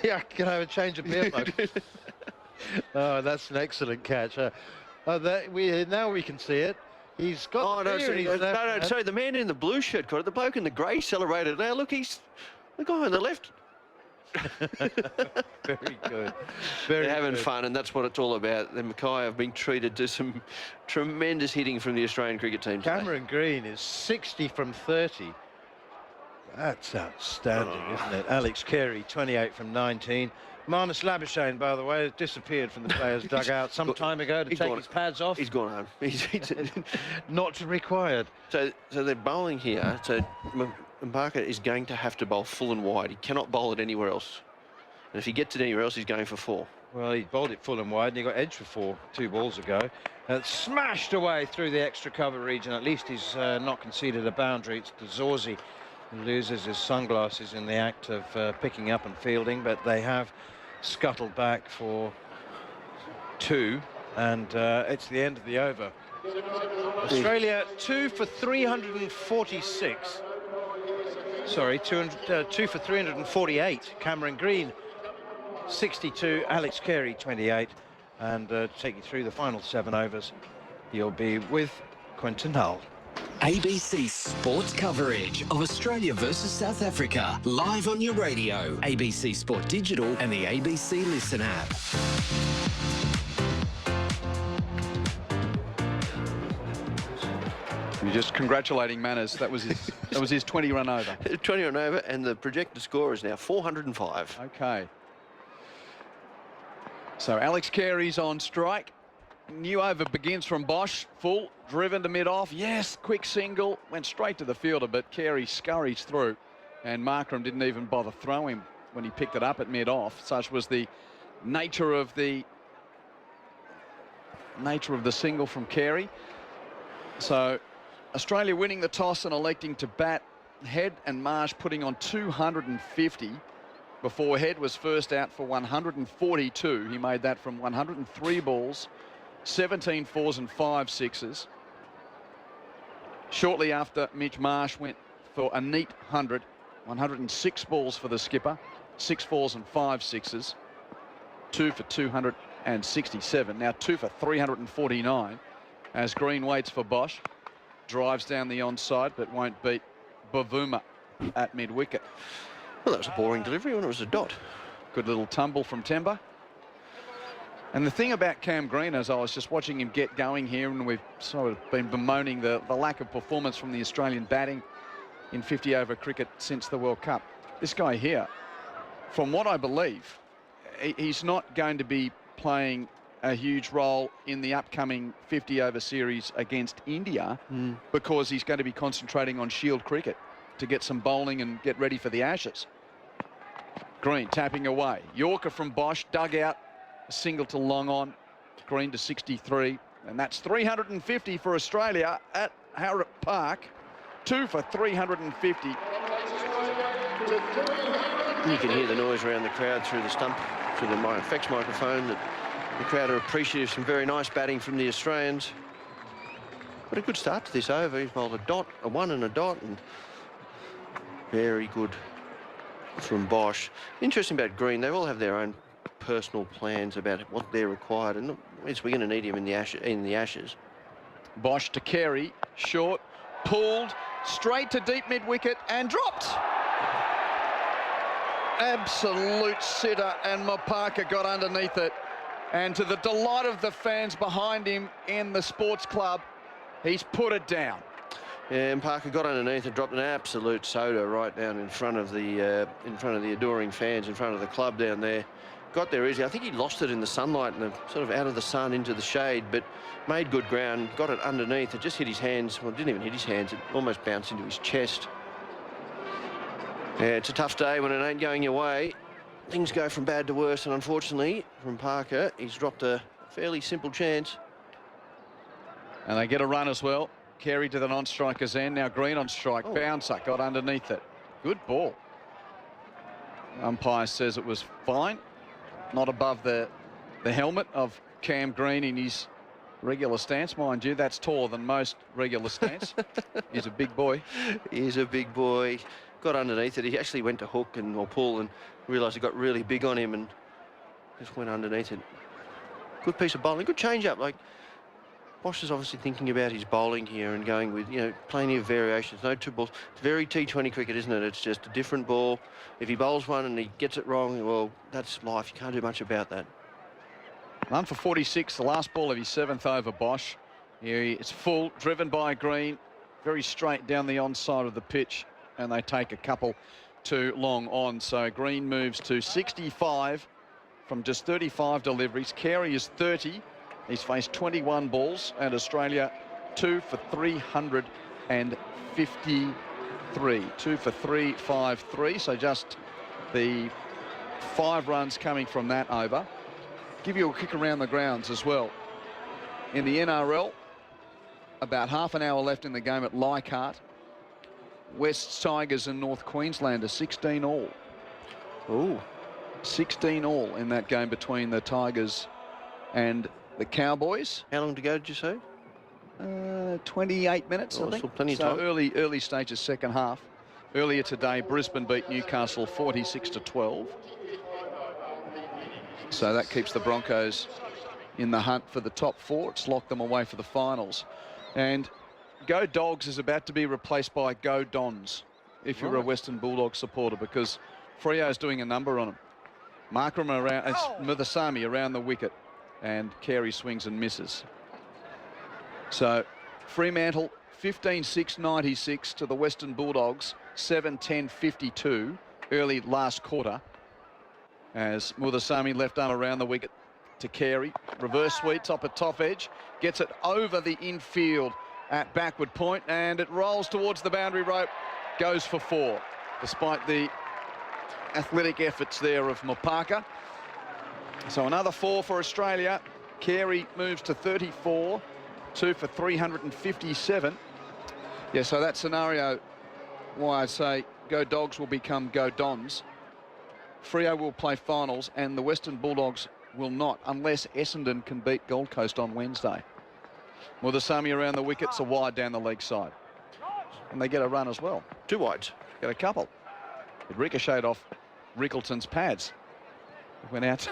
Yeah, can I have a change of beer mug? Oh, that's an excellent catch. Now we can see it. He's got the beer in his left hand. Sorry, the man in the blue shirt caught it. The bloke in the grey celebrated. Now, look, he's the guy on the left. Very good. They're having fun, and that's what it's all about. The Mackay have been treated to some tremendous hitting from the Australian cricket team today. Cameron Green is 60 from 30. That's outstanding, isn't it? Alex Carey, 28 from 19. Marnus Labuschagne, by the way, has disappeared from the players' dugout some time ago to take his pads off. He's gone home. He's not required. So they're bowling here. So Parker is going to have to bowl full and wide. He cannot bowl it anywhere else. And if he gets it anywhere else, he's going for 4. Well, he bowled it full and wide, and he got edge for 4 2 balls ago. Smashed away through the extra cover region. At least he's not conceded a boundary. It's Zorzi who loses his sunglasses in the act of picking up and fielding, but they have scuttled back for 2, and it's the end of the over. Australia 2 for 346. Sorry, 2 for 348. Cameron Green 62, Alex Carey 28, and to take you through the final 7 overs, you'll be with Quinton Hull. ABC Sport coverage of Australia versus South Africa, live on your radio, ABC Sport Digital and the ABC Listen app. You're just congratulating Manners. That was his 20 run over. 20 run over, and the projected score is now 405. Okay. So Alex Carey's on strike. New over begins from Bosch. Full, driven to mid-off. Yes, quick single. Went straight to the fielder, but Carey scurries through. And Markram didn't even bother throwing when he picked it up at mid-off. Such was the nature of the single from Carey. So Australia winning the toss and electing to bat. Head and Marsh putting on 250 before Head was first out for 142. He made that from 103 balls, 17 4s and 5 6s. Shortly after, Mitch Marsh went for a neat 100, 106 balls for the skipper, 6 4s and 5 6s, 2 for 267, now 2 for 349 as Green waits for Bosch. Drives down the onside, but won't beat Bavuma at mid-wicket. Well, that was a boring delivery when it was a dot. Good little tumble from Temba. And the thing about Cam Green, as I was just watching him get going here, and we've sort of been bemoaning the lack of performance from the Australian batting in 50-over cricket since the World Cup. This guy here, from what I believe, he's not going to be playing a huge role in the upcoming 50-over series against India because he's going to be concentrating on Shield cricket to get some bowling and get ready for the Ashes. Green tapping away. Yorker from Bosch, dug out, a single to long on. Green to 63, and that's 350 for Australia at Harrop Park. 2 for 350. You can hear the noise around the crowd through the stump, through the effects microphone. The crowd are appreciative. Some very nice batting from the Australians. But a good start to this over. He's bowled a dot, a 1 and a dot, and very good from Bosch. Interesting about Green, they all have their own personal plans about what they're required, and we're going to need him in the Ashes. Bosch to Carey, short, pulled, straight to deep mid-wicket and dropped. Absolute sitter, and Mopaka got underneath it. And to the delight of the fans behind him in the sports club, he's put it down. Yeah, and Parker got underneath and dropped an absolute soda right down in front of the adoring fans, in front of the club down there. Got there easy. I think he lost it in the sunlight and sort of out of the sun into the shade, but made good ground, got it underneath. It just hit his hands. Well, it didn't even hit his hands. It almost bounced into his chest. Yeah, it's a tough day when it ain't going your way. Things go from bad to worse, and unfortunately, from Parker, he's dropped a fairly simple chance. And they get a run as well. Carey to the non-striker's end. Now Green on strike. Oh. Bouncer got underneath it. Good ball. Umpire says it was fine. Not above the helmet of Cam Green in his regular stance. Mind you, that's taller than most regular stance. He's a big boy. He's a big boy. Got underneath it. He actually went to hook or pull and realised it got really big on him and just went underneath it. Good piece of bowling. Good change-up. Like, Bosch is obviously thinking about his bowling here and going with, plenty of variations. No two balls. It's very T20 cricket, isn't it? It's just a different ball. If he bowls one and he gets it wrong, well, that's life. You can't do much about that. Run for 46, the last ball of his 7th over, Bosch. Here it's full, driven by Green, very straight down the onside of the pitch, and they take a couple too long on. So Green moves to 65 from just 35 deliveries. Carey is 30. He's faced 21 balls, and Australia 2 for 353. 2 for 353. So just the 5 runs coming from that over. Give you a kick around the grounds as well. In the NRL, about half an hour left in the game at Leichhardt. West Tigers and North Queensland are 16 all. Ooh. 16 all in that game between the Tigers and the Cowboys. How long to go, did you say? 28 minutes, I think. So plenty of so time. early stages, second half. Earlier today, Brisbane beat Newcastle 46-12. So that keeps the Broncos in the hunt for the top 4. It's locked them away for the finals. And Go Dogs is about to be replaced by Go Dons, if you're a Western Bulldogs supporter, because Freo's doing a number on them. Markram around, it's Muthusami around the wicket, and Carey swings and misses. So Fremantle 15-6-96 to the Western Bulldogs 7-10-52 early last quarter, as Muthusami left arm around the wicket to Carey. Reverse sweep, top edge, gets it over the infield at backward point, and it rolls towards the boundary rope, goes for 4, despite the athletic efforts there of Mopaka. So another 4 for Australia. Carey moves to 34, 2 for 357. Yeah, so that scenario, why I say Go Dogs will become Go Dons. Freo will play finals, and the Western Bulldogs will not, unless Essendon can beat Gold Coast on Wednesday. Muthusami around the wickets, a wide down the leg side. And they get a run as well. 2 wides. Get a couple. It ricocheted off Rickleton's pads. It went out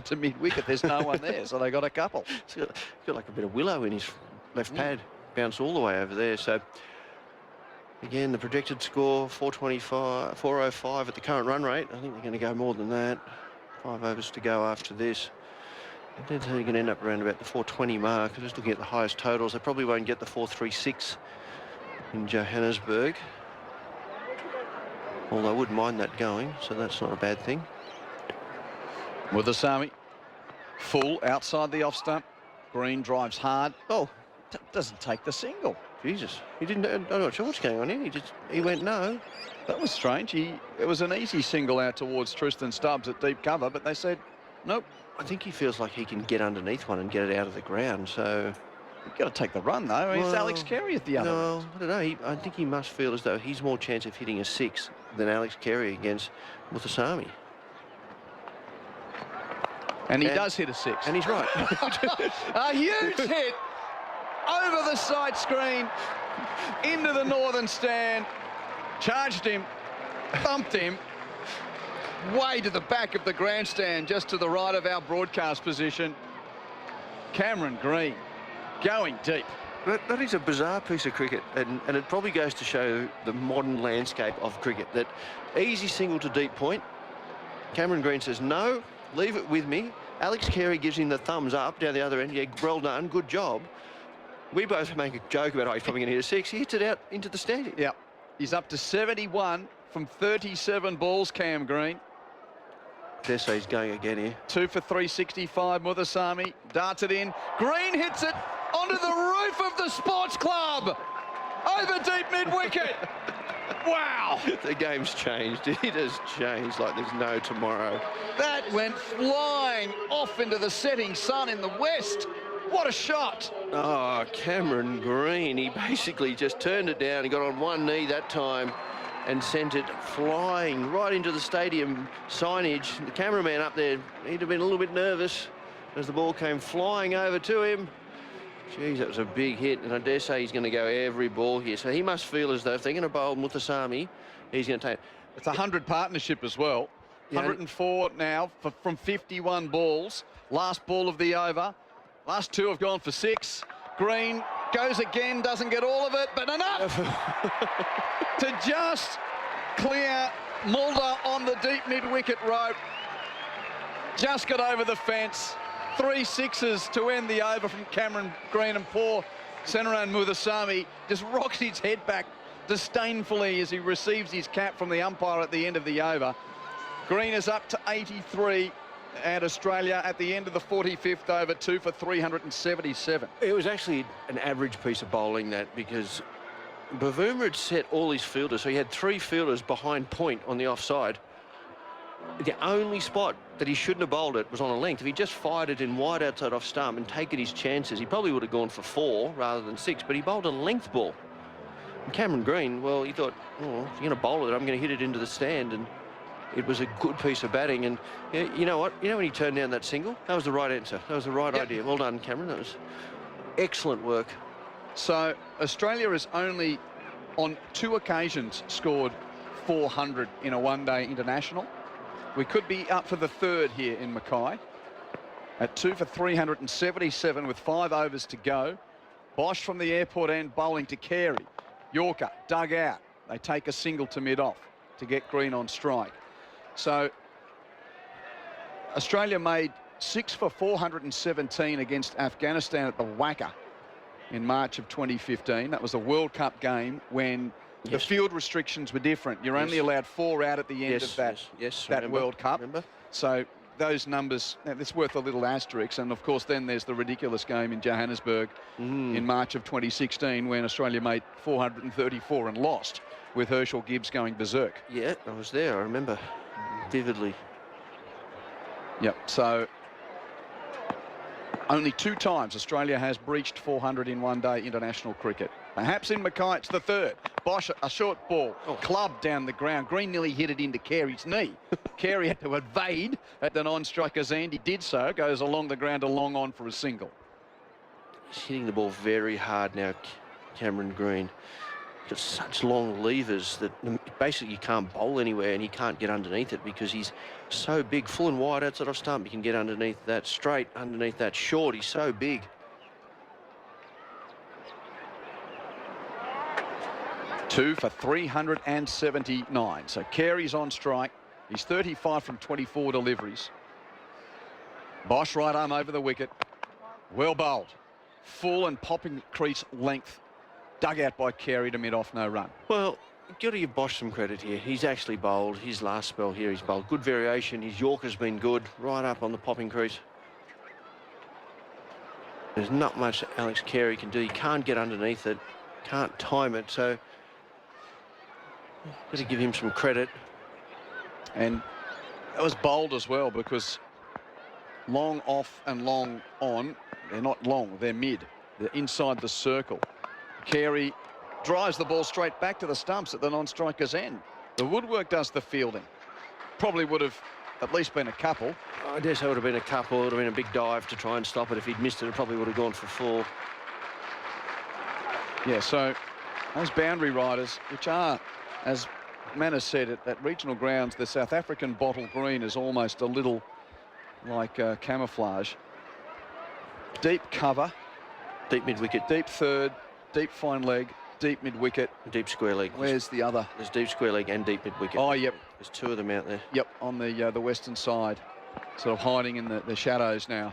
to mid-wicket. There's no one there, so they got a couple. It's got like a bit of willow in his left pad. Bounced all the way over there. So, again, the projected score, 405 at the current run rate. I think they're going to go more than that. 5 overs to go after this. I think they're going to end up around about the 420 mark. Just looking at the highest totals, they probably won't get the 436 in Johannesburg. Although I wouldn't mind that going, so that's not a bad thing. Muthusami, full outside the off stump. Green drives hard. Oh, doesn't take the single. Jesus, he didn't. I'm not sure what's going on here. He went no. That was strange. It was an easy single out towards Tristan Stubbs at deep cover, but they said nope. I think he feels like he can get underneath one and get it out of the ground. So you've got to take the run though. I mean, it's Alex Carey at the other end. I don't know. I think he must feel as though he's more chance of hitting a 6 than Alex Carey against Muthusami. And he does hit a 6. And he's right. A huge hit over the side screen into the northern stand. Charged him, thumped him, way to the back of the grandstand, just to the right of our broadcast position. Cameron Green going deep. That is a bizarre piece of cricket, and it probably goes to show the modern landscape of cricket, that easy single to deep point. Cameron Green says, no, leave it with me. Alex Carey gives him the thumbs up down the other end. Yeah, well done, good job. We both make a joke about, oh, he's probably going to hit a 6. He hits it out into the stadium. Yeah, he's up to 71 from 37 balls, Cam Green. Dessa's he's going again here. 2 for 365, Muthusami darts it in. Green hits it onto the roof of the sports club. Over deep mid-wicket. Wow. The game's changed. It has changed like there's no tomorrow. That went flying off into the setting sun in the west. What a shot. Oh, Cameron Green. He basically just turned it down. He got on one knee that time and sent it flying right into the stadium signage. The cameraman up there, he'd have been a little bit nervous as the ball came flying over to him. Geez, that was a big hit, and I dare say he's going to go every ball here. So he must feel as though if they're going to bowl Muthusami, he's going to take it. It's a 100 partnership as well. 104 now from 51 balls. Last ball of the over. Last 2 have gone for 6. Green goes again, doesn't get all of it, but enough to just clear Mulder on the deep mid-wicket rope. Just got over the fence. 3 sixes to end the over from Cameron Green, and poor Senaran Muthusami just rocks his head back disdainfully as he receives his cap from the umpire at the end of the over. Green is up to 83 and Australia at the end of the 45th over, 2 for 377. It was actually an average piece of bowling, that, because Bavuma had set all his fielders, so he had 3 fielders behind point on the offside. The only spot that he shouldn't have bowled it was on a length. If he just fired it in wide outside off stump and taken his chances, he probably would have gone for 4 rather than 6, but he bowled a length ball. And Cameron Green, well, he thought, oh, if you're going to bowl it, I'm going to hit it into the stand, and it was a good piece of batting. And you know what? You know when he turned down that single? That was the right answer. That was the right idea. Well done, Cameron. That was excellent work. So Australia has only on 2 occasions scored 400 in a one-day international. We could be up for the 3rd here in Mackay. At 2 for 377 with 5 overs to go. Bosch from the airport end bowling to Carey. Yorker dug out. They take a single to mid-off to get Green on strike. So Australia made 6 for 417 against Afghanistan at the Wacker in March of 2015. That was a World Cup game when the field restrictions were different. You're only allowed 4 out at the end of that World Cup. So those numbers, it's worth a little asterisk. And of course, then there's the ridiculous game in Johannesburg in March of 2016 when Australia made 434 and lost, with Herschel Gibbs going berserk. Yeah, I was there. I remember vividly. Yep. So only 2 times Australia has breached 400 in one-day international cricket. Perhaps in Mackay it's the 3rd. Bosch, a short ball, club down the ground. Green nearly hit it into Carey's knee. Carey had to evade at the non-striker's end. He did so, goes along the ground, a long on for a single. He's hitting the ball very hard now, Cameron Green. Got such long levers that basically you can't bowl anywhere, and he can't get underneath it because he's so big. Full and wide outside off stump, you can get underneath that, straight underneath that, short. He's so big. Two for 379. So Carey's on strike. He's 35 from 24 deliveries. Bosch right arm over the wicket. Well bowled. Full and popping crease length. Dug out by Carey to mid-off, no run. Well, got to give Bosch some credit here. He's actually bowled. His last spell here, he's bowled. Good variation. His Yorker's been good, right up on the popping crease. There's not much Alex Carey can do. He can't get underneath it, can't time it, so got to give him some credit. And that was bold as well, because long off and long on, they're not long, they're mid. They're inside the circle. Carey drives the ball straight back to the stumps at the non-striker's end. The woodwork does the fielding. Probably would have at least been a couple. I guess it would have been a couple. It would have been a big dive to try and stop it. If he'd missed it, it probably would have gone for 4. Yeah, so those boundary riders, which are, as Manna said, at regional grounds, the South African bottle green is almost a little like camouflage. Deep cover. Deep mid-wicket. Deep third, deep fine leg, deep mid-wicket. Deep square leg. Where's the other? There's deep square leg and deep mid-wicket. Oh, yep. There's 2 of them out there. Yep, on the western side. Sort of hiding in the shadows now.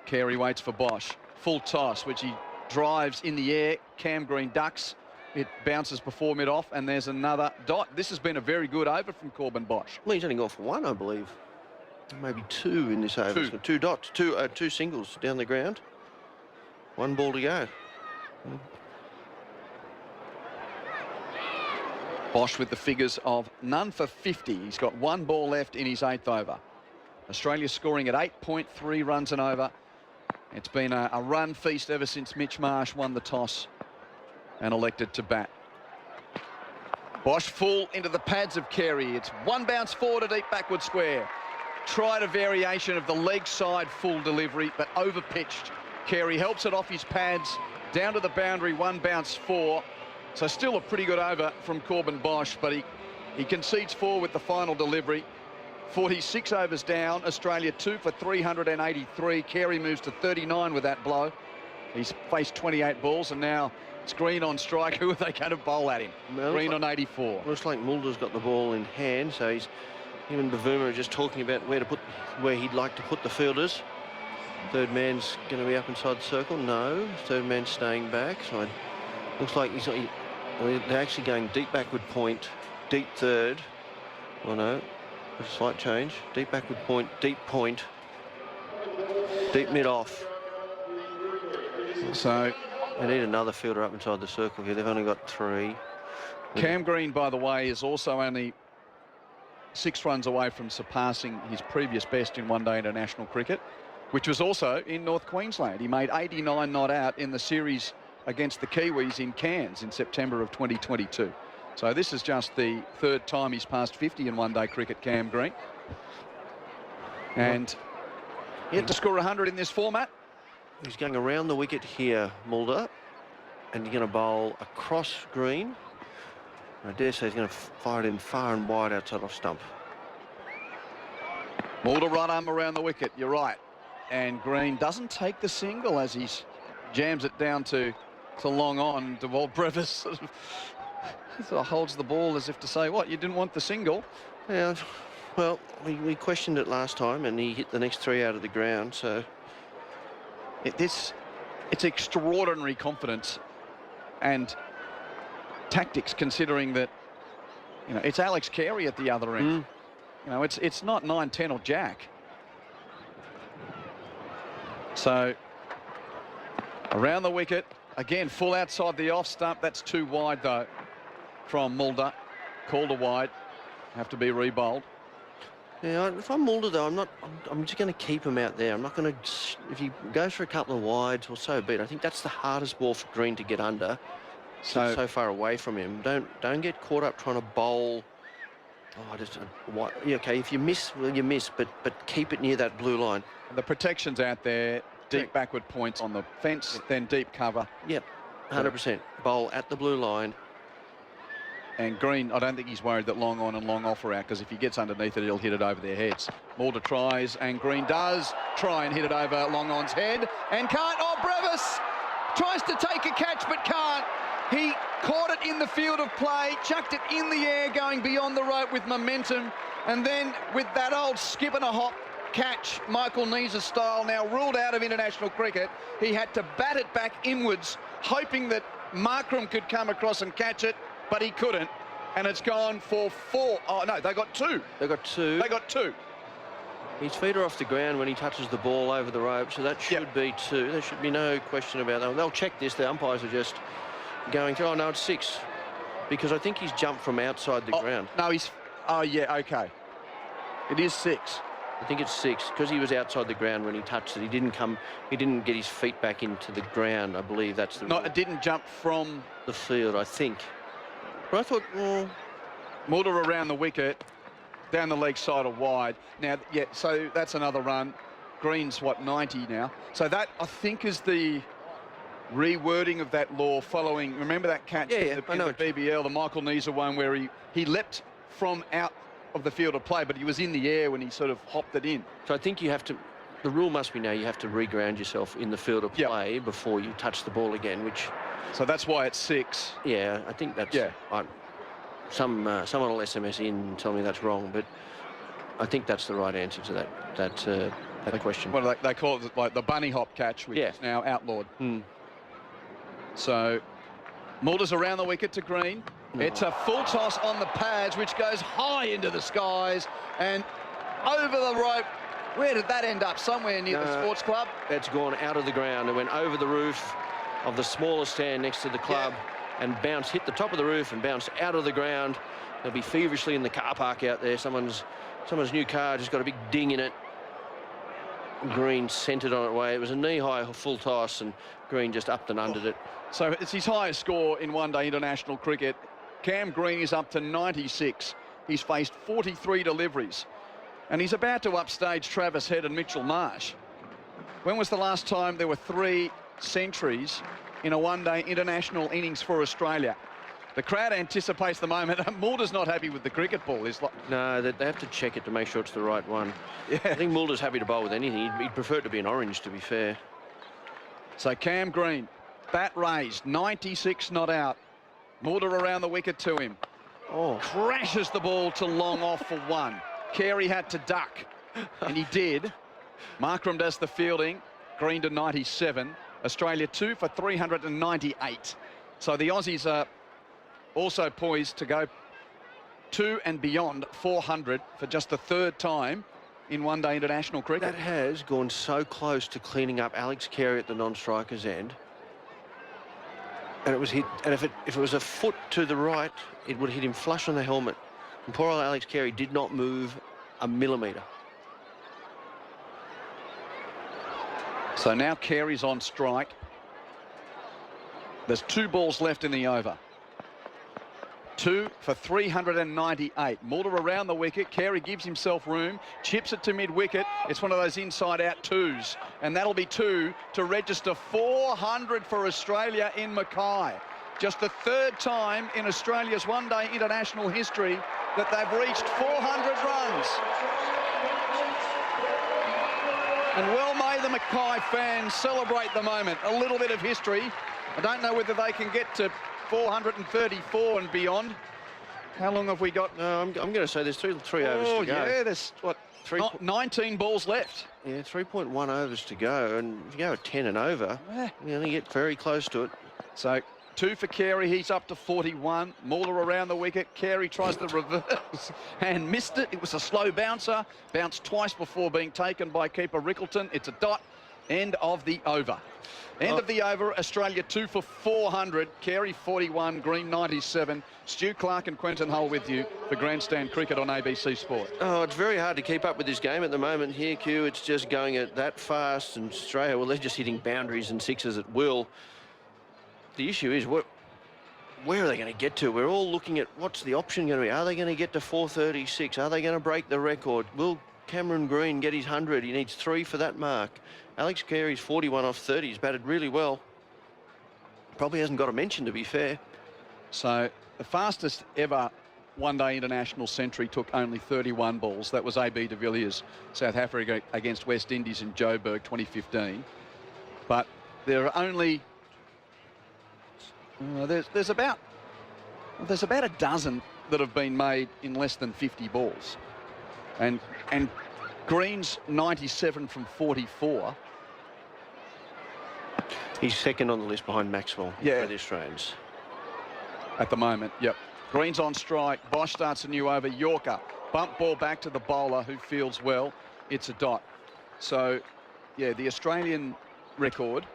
Carey waits for Bosch. Full toss, which he drives in the air. Cam Green ducks. It bounces before mid-off, and there's another dot. This has been a very good over from Corbin Bosch. Well, he's only gone for 1, I believe. Maybe 2 in this over. 2. 2 dots, 2 singles down the ground. 1 ball to go. Bosch with the figures of none for 50. He's got 1 ball left in his 8th over. Australia scoring at 8.3 runs an over. It's been a run feast ever since Mitch Marsh won the toss and elected to bat. Bosch full into the pads of Carey. It's 1 bounce forward, a deep backward square. Tried a variation of the leg side full delivery, but over-pitched. Carey helps it off his pads, down to the boundary, 1 bounce 4. So still a pretty good over from Corbin Bosch, but he concedes 4 with the final delivery. 46 overs down, Australia 2 for 383. Carey moves to 39 with that blow. He's faced 28 balls, and now it's Green on strike. Who are they going to bowl at him? Well, Green on 84. Looks like Mulder's got the ball in hand, so him and Bavuma are just talking about where he'd like to put the fielders. Third man's going to be up inside the circle. No, third man's staying back. So it looks like they're actually going deep backward point, deep third. Oh no, a slight change. Deep backward point, deep mid off. So they need another fielder up inside the circle here. They've only got 3. Cam Green, by the way, is also only 6 runs away from surpassing his previous best in one-day international cricket, which was also in North Queensland. He made 89 not out in the series against the Kiwis in Cairns in September of 2022. So this is just the 3rd time he's passed 50 in one-day cricket, Cam Green. And he had to score 100 in this format. He's going around the wicket here, Mulder, and he's going to bowl across Green. I dare say he's going to fire it in far and wide outside off stump. Mulder right arm around the wicket, you're right. And Green doesn't take the single as he jams it down to long on. DeWalt Brevis sort of holds the ball as if to say, what, you didn't want the single? Yeah, well, we questioned it last time, and he hit the next 3 out of the ground, so... It's extraordinary confidence and tactics, considering that, you know, it's Alex Carey at the other end. You know, it's not 9, 10 or Jack. So around the wicket again, full outside the off stump. That's too wide though from Mulder. Called a wide, have to be rebowled. Yeah, if I'm Mulder though, I'm just going to keep him out there. I'm not going to, if he goes for a couple of wides, well, so be it. I think that's the hardest ball for Green to get under. So far away from him. Don't get caught up trying to bowl. Yeah, okay, if you miss, well, you miss, but keep it near that blue line. The protection's out there. Deep backward points on the fence, then deep cover. Yep, 100%. Bowl at the blue line. And Green, I don't think he's worried that long on and long off are out, because if he gets underneath it, he'll hit it over their heads. Mulder tries, and Green does try and hit it over long on's head, and can't. Oh, Brevis tries to take a catch, but can't. He caught it in the field of play, chucked it in the air, going beyond the rope with momentum, and then with that old skip and a hop catch, Michael Neeser style, now ruled out of international cricket. He had to bat it back inwards, hoping that Markram could come across and catch it. but he couldn't. And it's gone for 4. Oh, no, they got 2. They got 2. They got 2. His feet are off the ground when he touches the ball over the rope, so that should be 2. There should be no question about that. They'll check this. The umpires are just going through. Oh, no, it's 6. Because I think he's jumped from outside the ground. No, he's... Oh, yeah, OK. It is 6. I think it's 6, because he was outside the ground when he touched it. He didn't get his feet back into the ground. I believe that's the... No, it didn't jump from... the field, I think. But I thought... Mulder around the wicket, down the leg side or wide. Now, yeah, so that's another run. Green's, what, 90 now? So that, I think, is the rewording of that law following... Remember that catch in the BBL, the Michael Neser one, where he leapt from out of the field of play, but he was in the air when he sort of hopped it in. So I think you have to... The rule must be now you have to reground yourself in the field of play before you touch the ball again, which... So that's why it's 6. Yeah, I think that's... Yeah. Someone will SMS in and tell me that's wrong, but I think that's the right answer to that question. Well, they call it like the bunny hop catch, which is now outlawed. So Mulder's around the wicket to Green. It's a full toss on the pads, which goes high into the skies and over the rope. Where did that end up? Somewhere near the sports club? That's gone out of the ground and went over the roof of the smaller stand next to the club and hit the top of the roof and bounced out of the ground. They'll be feverishly in the car park out there. Someone's new car just got a big ding in it. Green centred on it away. It was a knee-high full toss and Green just upped and undered it. So it's his highest score in one-day international cricket. Cam Green is up to 96. He's faced 43 deliveries. And he's about to upstage Travis Head and Mitchell Marsh. When was the last time there were 3 centuries in a one-day international innings for Australia? The crowd anticipates the moment. Mulder's not happy with the cricket ball. No, they have to check it to make sure it's the right one. Yeah. I think Mulder's happy to bowl with anything. He'd prefer it to be an orange, to be fair. So Cam Green, bat raised, 96 not out. Mulder around the wicket to him. Crashes the ball to long off for 1. Carey had to duck, and he did. Markram does the fielding. Green to 97. Australia 2 for 398. So the Aussies are also poised to go 2 and beyond 400 for just the 3rd time in one-day international cricket. That has gone so close to cleaning up Alex Carey at the non-striker's end. And it was hit, and if it was a foot to the right, it would hit him flush on the helmet. And poor old Alex Carey did not move a millimetre. So now Carey's on strike. There's 2 balls left in the over. 2 for 398. Mulder around the wicket. Carey gives himself room, chips it to mid-wicket. It's one of those inside-out 2s, and that'll be 2 to register 400 for Australia in Mackay. Just the 3rd time in Australia's one-day international history that they've reached 400 runs. And well may the Mackay fans celebrate the moment. A little bit of history. I don't know whether they can get to 434 and beyond. How long have we got? I'm going to say there's three overs to go. Yeah, there's, what, 19 balls left. Yeah, 3.1 overs to go. And if you go at 10 and over, you only get very close to it. So 2 for Carey. He's up to 41. Mulder around the wicket. Carey tries to reverse and missed it. It was a slow bouncer. Bounced twice before being taken by keeper Rickleton. It's a dot. End of the over. End of the over. Australia 2 for 400. Carey 41. Green 97. Stu Clark and Quentin Hull with you for Grandstand Cricket on ABC Sport. Oh, it's very hard to keep up with this game at the moment here, Q. It's just going at that fast. And Australia, well, they're just hitting boundaries and sixes at will. The issue is, where are they going to get to? We're all looking at what's the option going to be. Are they going to get to 436? Are they going to break the record? Will Cameron Green get his 100? He needs 3 for that mark. Alex Carey's 41 off 30. He's batted really well. Probably hasn't got a mention, to be fair. So the fastest ever one-day international century took only 31 balls. That was A.B. de Villiers, South Africa against West Indies in Joburg 2015. But there are only... there's about a dozen that have been made in less than 50 balls. And Green's 97 from 44. He's second on the list behind Maxwell for the Australians. at the moment. Yep. Green's on strike. Bosch starts a new over. Yorker. Bump ball back to the bowler who fields well. It's a dot. So, yeah, the Australian record,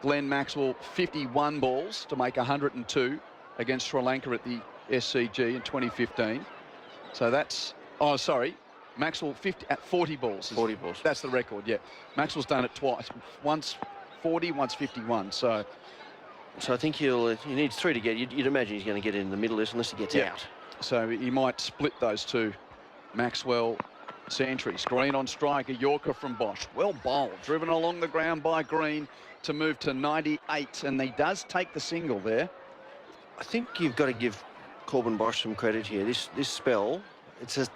Glenn Maxwell, 51 balls to make 102 against Sri Lanka at the SCG in 2015. So that's, oh, sorry, Maxwell 40 balls. 40 balls. That's the record, yeah. Maxwell's done it twice. Once 40, once 51. So I think he needs 3 to get. You'd imagine he's going to get in the middle of this unless he gets out. So he might split those two. Maxwell centuries. Green on strike, a Yorker from Bosch. Well bowled, driven along the ground by Green to move to 98, and he does take the single there. I think you've got to give Corbin Bosch some credit here. This spell, it's the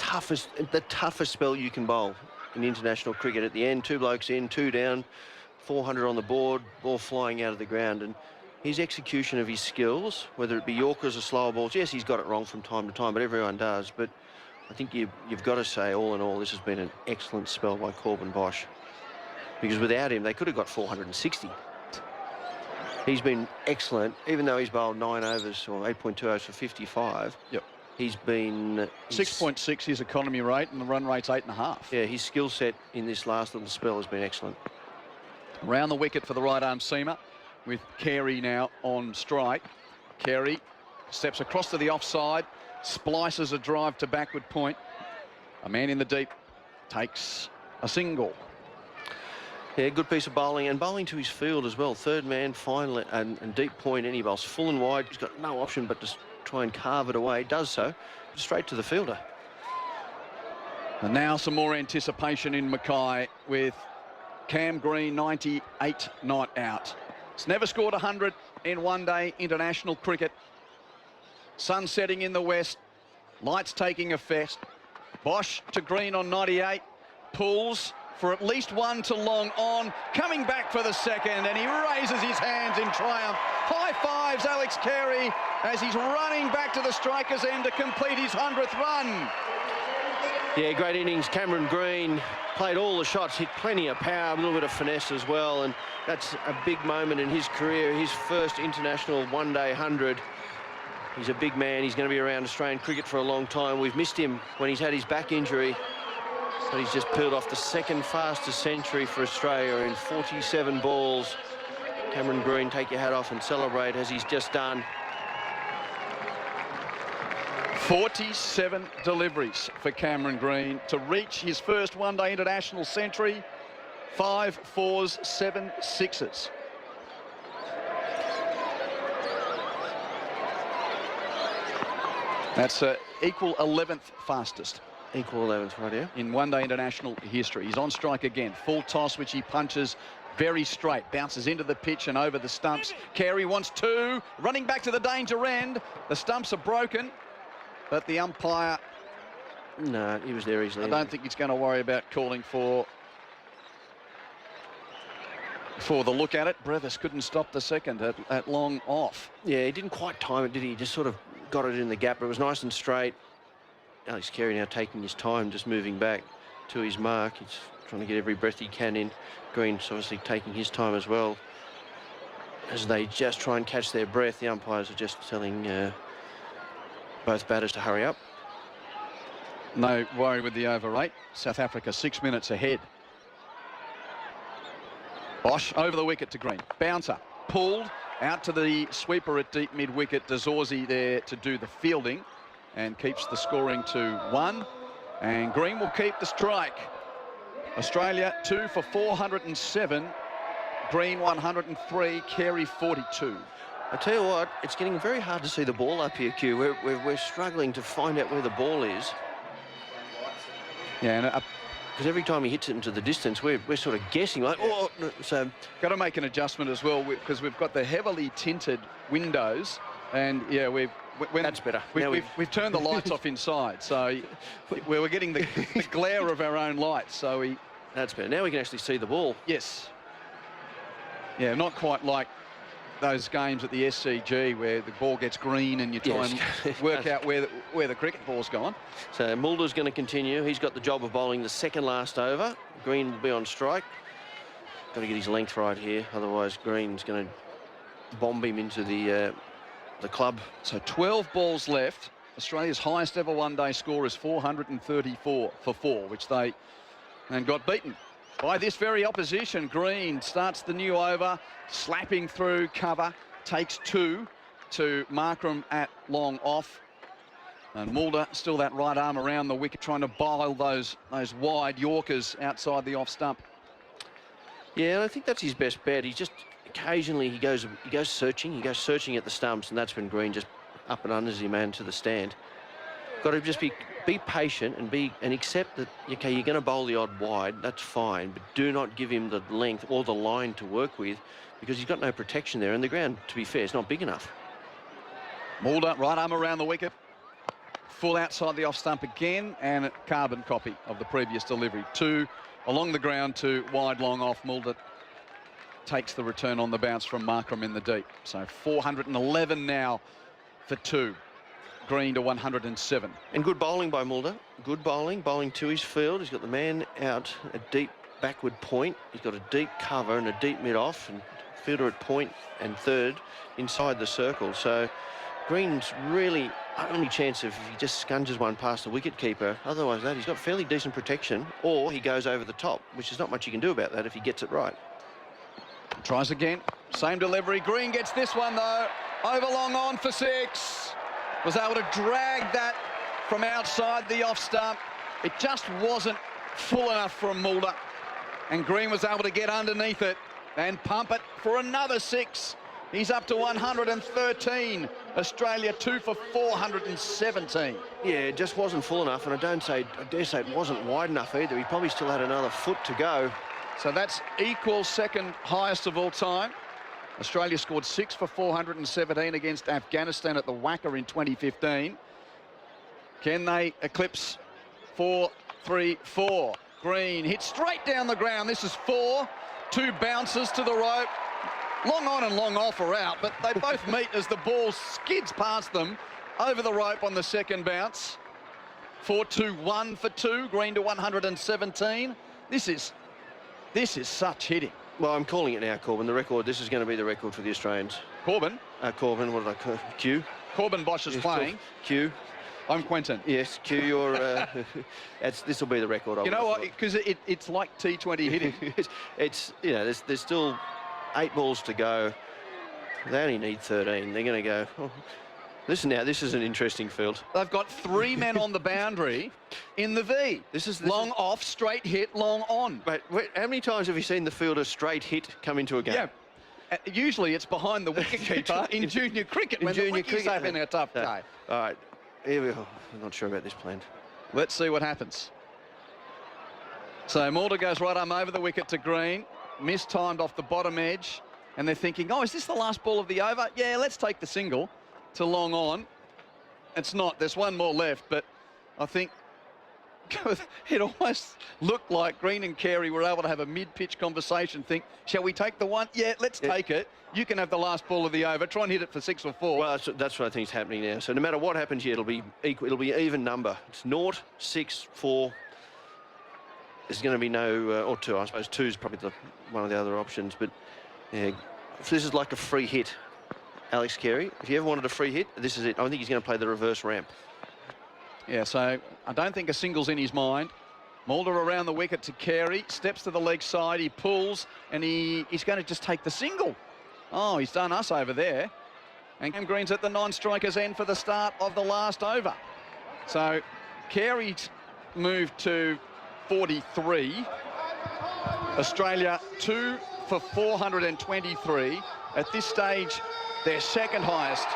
toughest spell you can bowl in international cricket. At the end, 2 blokes in, 2 down, 400 on the board, ball flying out of the ground, and his execution of his skills, whether it be Yorkers or slower balls, yes, he's got it wrong from time to time, but everyone does. But I think you've got to say, all in all, this has been an excellent spell by Corbin Bosch, because without him, they could have got 460. He's been excellent, even though he's bowled 9 overs or 8.2 overs for 55. Yep. He's been 6.6 his economy rate, and the run rate's 8.5. Yeah, his skill set in this last little spell has been excellent. Round the wicket for the right arm seamer, with Carey now on strike. Carey steps across to the offside, splices a drive to backward point. A man in the deep takes a single. Yeah, good piece of bowling, and bowling to his field as well. Third man, final and deep point, and he bowls full and wide. He's got no option but to try and carve it away. Does so, straight to the fielder. And now some more anticipation in Mackay with Cam Green, 98 not out. He's never scored 100 in one-day international cricket. Sun setting in the west, lights taking effect. Bosch to Green on 98, pulls for at least 1 to long on, coming back for the second, and he raises his hands in triumph. High fives Alex Carey as he's running back to the striker's end to complete his 100th run. Yeah, great innings. Cameron Green played all the shots, hit plenty of power, a little bit of finesse as well, and that's a big moment in his career, his first international one-day 100. He's a big man. He's going to be around Australian cricket for a long time. We've missed him when he's had his back injury, but he's just peeled off the second fastest century for Australia in 47 balls. Cameron Green, take your hat off and celebrate as he's just done. 47 deliveries for Cameron Green to reach his first one-day international century. 5 fours, 7 sixes. That's equal 11th fastest. Equal 11th, right here. In one-day international history. He's on strike again. Full toss, which he punches very straight. Bounces into the pitch and over the stumps. Carey wants 2. Running back to the danger end. The stumps are broken, but the umpire... No, he was there easily. I don't think he's going to worry about calling for the look at it. Brevis couldn't stop the second at long off. Yeah, he didn't quite time it, did he? He just sort of got it in the gap, but it was nice and straight. Alex Carey now taking his time, just moving back to his mark. He's trying to get every breath he can in. Green's obviously taking his time as well. As they just try and catch their breath, the umpires are just telling both batters to hurry up. No worry with the over 8. South Africa 6 minutes ahead. Bosch over the wicket to Green. Bouncer pulled out to the sweeper at deep mid-wicket. Dazorzi there to do the fielding and keeps the scoring to 1. And Green will keep the strike. Australia 2 for 407. Green 103. Carey 42. I tell you what, it's getting very hard to see the ball up here, Q. We're struggling to find out where the ball is. Yeah, and because every time he hits it into the distance, we're sort of guessing, like, oh, no. So got to make an adjustment as well, because we've got the heavily tinted windows, and yeah, that's better. We've turned the lights off inside, so we're getting the glare of our own lights. So that's better. Now we can actually see the ball. Yes. Yeah, not quite like those games at the SCG where the ball gets green and you try and work out where the cricket ball's gone. So Mulder's going to continue. He's got the job of bowling the second last over. Green will be on strike. Got to get his length right here, otherwise Green's going to bomb him into the the club. So 12 balls left. Australia's highest ever one-day score is 434 for 4, which they got beaten by this very opposition. Green starts the new over, slapping through cover, takes 2 to Markram at long off. And Mulder still that right arm around the wicket, trying to bowl those wide Yorkers outside the off stump. Yeah, and I think that's his best bet. He's just occasionally he goes searching at the stumps, and that's when Green just up and unders him man to the stand. Got to just be patient and accept that, okay, you're going to bowl the odd wide, that's fine, but do not give him the length or the line to work with, because he's got no protection there, and the ground, to be fair, is not big enough. Mulder, right arm around the wicket, full outside the off stump again, and a carbon copy of the previous delivery. 2 along the ground, 2 wide long off. Mulder takes the return on the bounce from Markram in the deep. So 411 now for 2. Green to 107. And good bowling by Mulder. Good bowling to his field. He's got the man out a deep backward point. He's got a deep cover and a deep mid-off, and fielder at point and third inside the circle. So Green's really only chance if he just scunges one past the wicket keeper. Otherwise that, he's got fairly decent protection, or he goes over the top, which is not much you can do about that if he gets it right. Tries again. Same delivery. Green gets this one though. Over long on for 6. Was able to drag that from outside the off stump. It just wasn't full enough from Mulder, and Green was able to get underneath it and pump it for another 6. He's up to 113. Australia 2 for 417. Yeah, it just wasn't full enough, and I dare say it wasn't wide enough either. He probably still had another foot to go. So that's equal second highest of all time. Australia scored 6 for 417 against Afghanistan at the Wacker in 2015. Can they eclipse 4-3-4? Green hits straight down the ground. This is 4. 2 bounces to the rope. Long on and long off are out, but they both meet as the ball skids past them over the rope on the second bounce. 4-2-1 for 2. Green to 117. This is such hitting. Well, I'm calling it now, Corbin. The record, this is going to be the record for the Australians. Corbin? Corbin, what did I call Q? Corbin Bosch is playing. Q. I'm Quentin. Yes, Q, you're... this will be the record. You know what? Because it's like T20 hitting. it's, you know, there's still 8 balls to go. They only need 13. They're going to go... Oh. Listen now, this is an interesting field. They've got 3 men on the boundary in the V. This is long off, straight hit, long on. Mate, how many times have you seen the fielder straight hit come into a game? Yeah. Usually it's behind the wicketkeeper in junior cricket when the wicky's having a tough day. All right, here we go. I'm not sure about this plan. Let's see what happens. So Mulder goes right arm over the wicket to Green, mistimed off the bottom edge, and they're thinking, oh, is this the last ball of the over? Yeah, let's take the single to long on. It's not. There's one more left, but I think it almost looked like Green and Carey were able to have a mid-pitch conversation. Think, shall we take the one? Yeah, let's take it. You can have the last ball of the over. Try and hit it for 6 or 4. Well, that's what I think is happening now. So no matter what happens here, it'll be equal. It'll be even number. It's 0, 6, 4. There's going to be no, or 2. I suppose 2 is probably one of the other options. But yeah, if this is like a free hit, Alex Carey, if you ever wanted a free hit, this is it. I think he's going to play the reverse ramp. Yeah, so I don't think a single's in his mind. Mulder around the wicket to Carey, steps to the leg side, he pulls, and he's going to just take the single. Oh, he's done us over there. And Cam Green's at the non-striker's end for the start of the last over. So Carey's moved to 43. Australia 2 for 423. At this stage, their second highest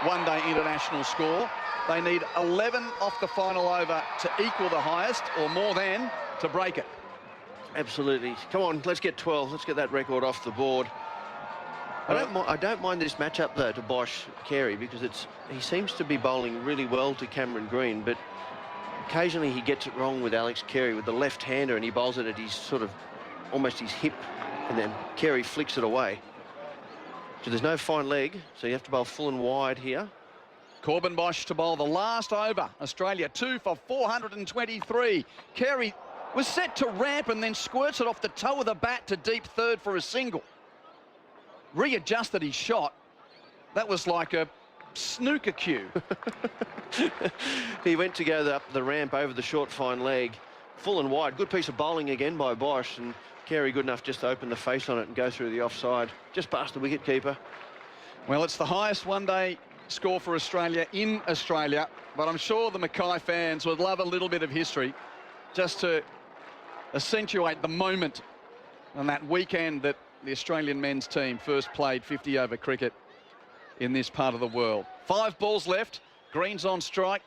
one-day international score. They need 11 off the final over to equal the highest, or more than, to break it. Absolutely. Come on, let's get 12. Let's get that record off the board. I don't mind this matchup, though, to Bosch-Carey, because he seems to be bowling really well to Cameron Green, but occasionally he gets it wrong with Alex Carey with the left-hander, and he bowls it at his sort of almost his hip, and then Carey flicks it away. So there's no fine leg, so you have to bowl full and wide here. Corbin Bosch to bowl the last over. Australia 2 for 423. Carey was set to ramp and then squirts it off the toe of the bat to deep third for a single. Readjusted his shot. That was like a snooker cue. He went to go up the ramp over the short fine leg, full and wide. Good piece of bowling again by Bosch, and Carey good enough just to open the face on it and go through the offside, just past the wicket keeper. Well, it's the highest one-day score for Australia in Australia, but I'm sure the Mackay fans would love a little bit of history just to accentuate the moment on that weekend that the Australian men's team first played 50-over cricket in this part of the world. 5 balls left. Green's on strike.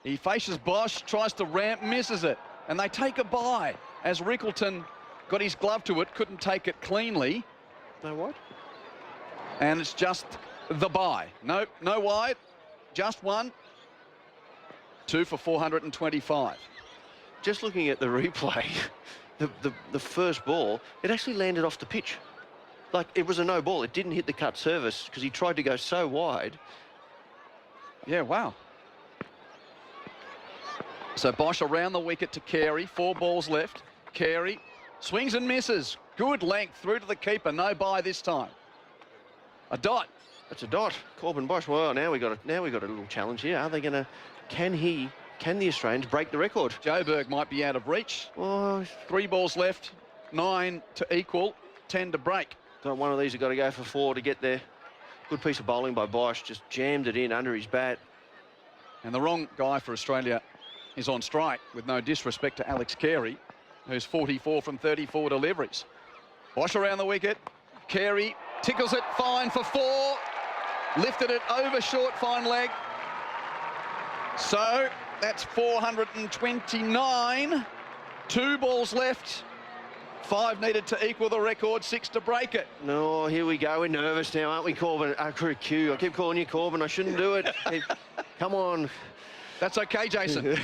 He faces Bosch, tries to ramp, misses it, and they take a bye as Rickleton got his glove to it, couldn't take it cleanly. No what? And it's just the bye. No wide, just one. 2 for 425. Just looking at the replay, the first ball, it actually landed off the pitch. Like, it was a no ball. It didn't hit the cut surface because he tried to go so wide. Yeah, wow. So Bosch around the wicket to Carey. 4 balls left. Carey swings and misses. Good length through to the keeper. No bye this time. A dot. That's a dot. Corbin Bosch. Well, now we got a little challenge here. Are they going to? Can the Australians break the record? Joburg might be out of reach. Oh, 3 balls left. 9 to equal. 10 to break. got one of these have got to go for 4 to get there. Good piece of bowling by Bosch. Just jammed it in under his bat. And the wrong guy for Australia is on strike, with no disrespect to Alex Carey, who's 44 from 34 deliveries. Bosch around the wicket. Carey tickles it fine for 4. Lifted it over short fine leg. So that's 429. 2 balls left. 5 needed to equal the record, 6 to break it. No, here we go. We're nervous now, aren't we, Corbin? Q. I keep calling you Corbin. I shouldn't do it. Come on. That's okay, Jason.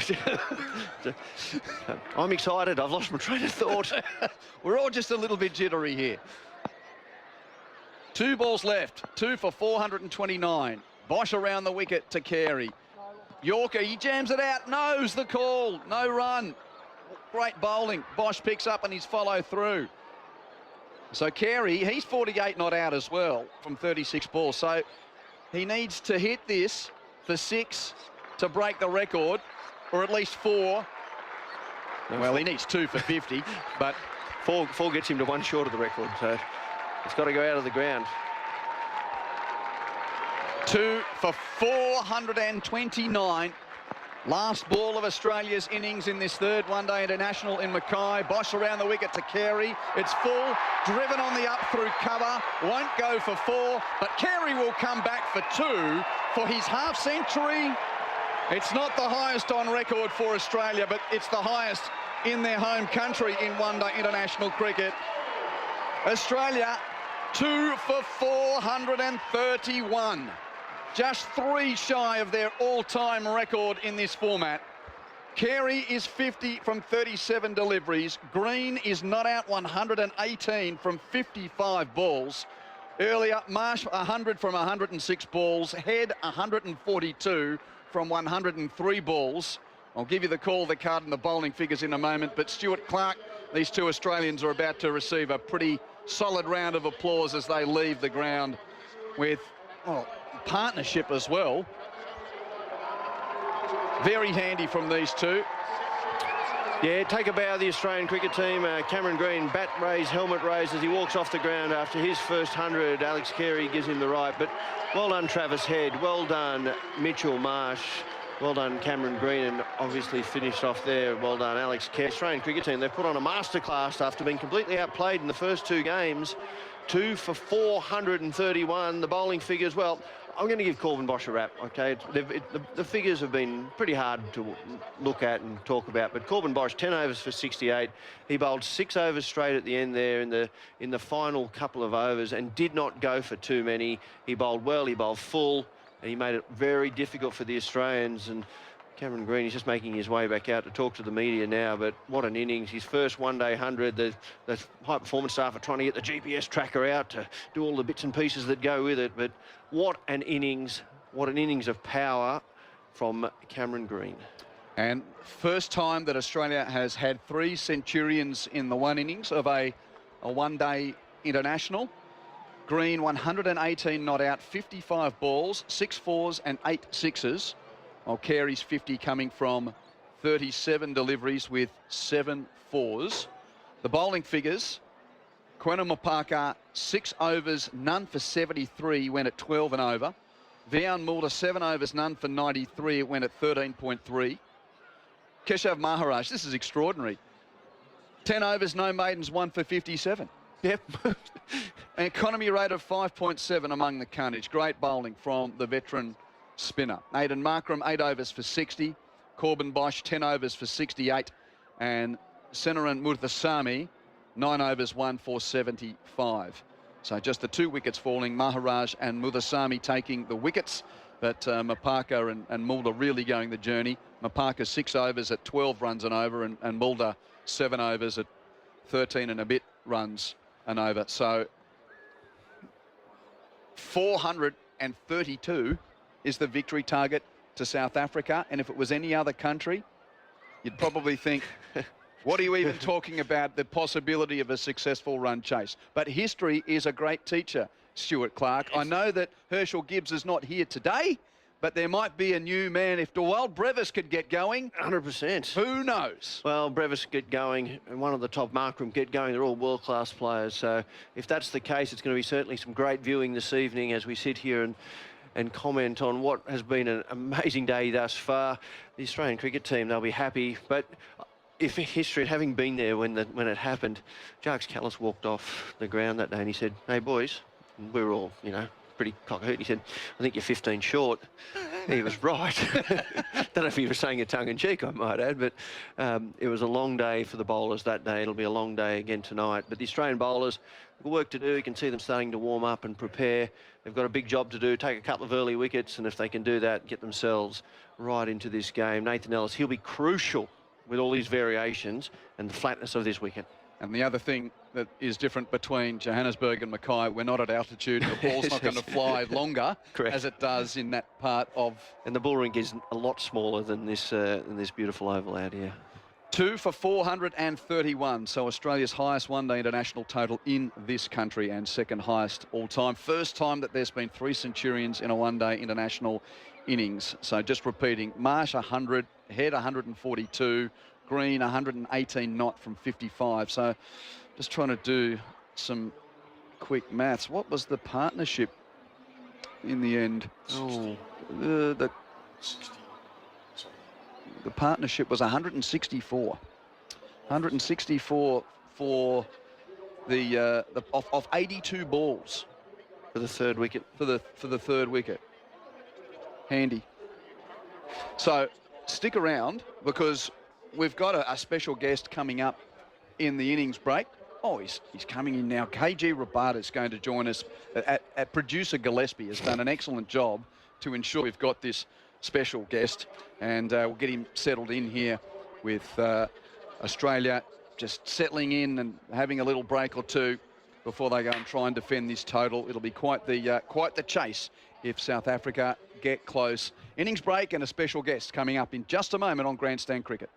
I'm excited. I've lost my train of thought. We're all just a little bit jittery here. 2 balls left. 2 for 429. Bosch around the wicket to Carey. Yorker, he jams it out. Knows the call. No run. Great bowling. Bosch picks up and he's follow through. So Carey, he's 48 not out as well from 36 balls. So he needs to hit this for 6 to break the record, or at least 4. Well, he needs 2 for 50, but 4 gets him to 1 short of the record, so it's got to go out of the ground. 2 for 429. Last ball of Australia's innings in this 3rd one-day international in Mackay. Bosch around the wicket to Carey. It's full, driven on the up through cover. Won't go for 4, but Carey will come back for 2 for his half-century. It's not the highest on record for Australia, but it's the highest in their home country in one-day international cricket. Australia, 2 for 431. Just 3 shy of their all-time record in this format. Carey is 50 from 37 deliveries. Green is not out 118 from 55 balls. Earlier, Marsh 100 from 106 balls. Head 142 from 103 balls. I'll give you the call, the card and the bowling figures in a moment, but Stuart, Clark, these 2 Australians are about to receive a pretty solid round of applause as they leave the ground with, well, partnership as well. Very handy from these 2. Yeah, take a bow, the Australian cricket team. Cameron Green, bat raise, helmet raise as he walks off the ground after his first 100. Alex Carey gives him the right, but well done Travis Head, well done Mitchell Marsh, well done Cameron Green, and obviously finished off there, well done Alex Carey. Australian cricket team, they've put on a masterclass after being completely outplayed in the first 2 games. 2 for 431, the bowling figures, well, I'm going to give Corbin Bosch a rap, okay? The figures have been pretty hard to look at and talk about, but Corbin Bosch, 10 overs for 68. He bowled 6 overs straight at the end there in the final couple of overs and did not go for too many. He bowled well, he bowled full, and he made it very difficult for the Australians. And Cameron Green, he's just making his way back out to talk to the media now, but what an innings. His first one-day 100, the high performance staff are trying to get the GPS tracker out to do all the bits and pieces that go with it, but what an innings of power from Cameron Green. And first time that Australia has had 3 centurions in the one innings of a one-day international. Green, 118 not out, 55 balls, 6 fours and 8 sixes. While Carey's 50 coming from 37 deliveries with 7 fours. The bowling figures, Quentin Mapaka, 6 overs, none for 73, went at 12 and over. Vian Mulder, 7 overs, none for 93, it went at 13.3. Keshav Maharaj, this is extraordinary. 10 overs, no maidens, 1 for 57. Yep. An economy rate of 5.7 among the carnage. Great bowling from the veteran spinner. Aidan Markram, 8 overs for 60. Corbin Bosch, 10 overs for 68. And Senaran Murthasamy, 9 overs, 1 for 75. So just the 2 wickets falling. Maharaj and Murthasamy taking the wickets. But Mapaka and Mulder really going the journey. Mapaka 6 overs at 12 runs and over, and Mulder 7 overs at 13 and a bit runs and over. So 432 is the victory target to South Africa. And if it was any other country, you'd probably think, what are you even talking about, the possibility of a successful run chase? But history is a great teacher, Stuart Clark. I know that Herschel Gibbs is not here today, but there might be a new man. If Dewald Brevis could get going, 100%. Who knows? Well, Brevis get going, and one of the top Markram get going. They're all world-class players. So if that's the case, it's going to be certainly some great viewing this evening as we sit here and comment on what has been an amazing day thus far. The Australian cricket team, they'll be happy. But if history, having been there when it happened, Jarks Callis walked off the ground that day and he said, "Hey, boys," and we were all, you know, pretty cock-a-hoot. He said, "I think you're 15 short." He was right. Don't know if he was saying it tongue-in-cheek, I might add, but it was a long day for the bowlers that day. It'll be a long day again tonight. But the Australian bowlers have work to do. You can see them starting to warm up and prepare. They've got a big job to do, take a couple of early wickets, and if they can do that, get themselves right into this game. Nathan Ellis, he'll be crucial with all these variations and the flatness of this wicket. And the other thing that is different between Johannesburg and Mackay, we're not at altitude. The ball's not going to fly longer as it does in that part of... And the ball rink is a lot smaller than this beautiful oval out here. 2 for 431, so Australia's highest one-day international total in this country and second highest all-time. First time that there's been 3 centurions in a one-day international innings. So just repeating, Marsh 100, Head 142, Green 118 not from 55. So just trying to do some quick maths. What was the partnership in the end? Oh, the partnership was 164. 164 for the of 82 balls for the third wicket. For the third wicket. Handy. So stick around because we've got a special guest coming up in the innings break. Oh, he's coming in now. KG Rabada is going to join us. At producer Gillespie has done an excellent job to ensure we've got this special guest, and we'll get him settled in here with Australia just settling in and having a little break or two before they go and try and defend this total. It'll be quite the chase if South Africa get close. Innings break and a special guest coming up in just a moment on Grandstand Cricket.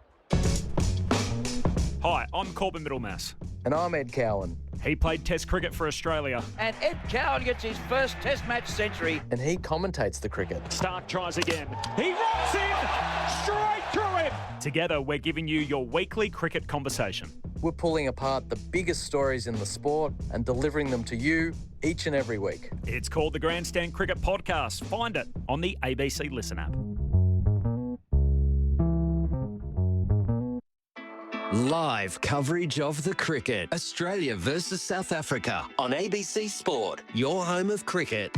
Hi, I'm Corbin Middlemass. And I'm Ed Cowan. He played Test cricket for Australia. And Ed Cowan gets his first Test match century. And he commentates the cricket. Stark tries again. He rocks in straight through him. Together, we're giving you your weekly cricket conversation. We're pulling apart the biggest stories in the sport and delivering them to you each and every week. It's called the Grandstand Cricket Podcast. Find it on the ABC Listen app. Live coverage of the cricket. Australia versus South Africa on ABC Sport, your home of cricket.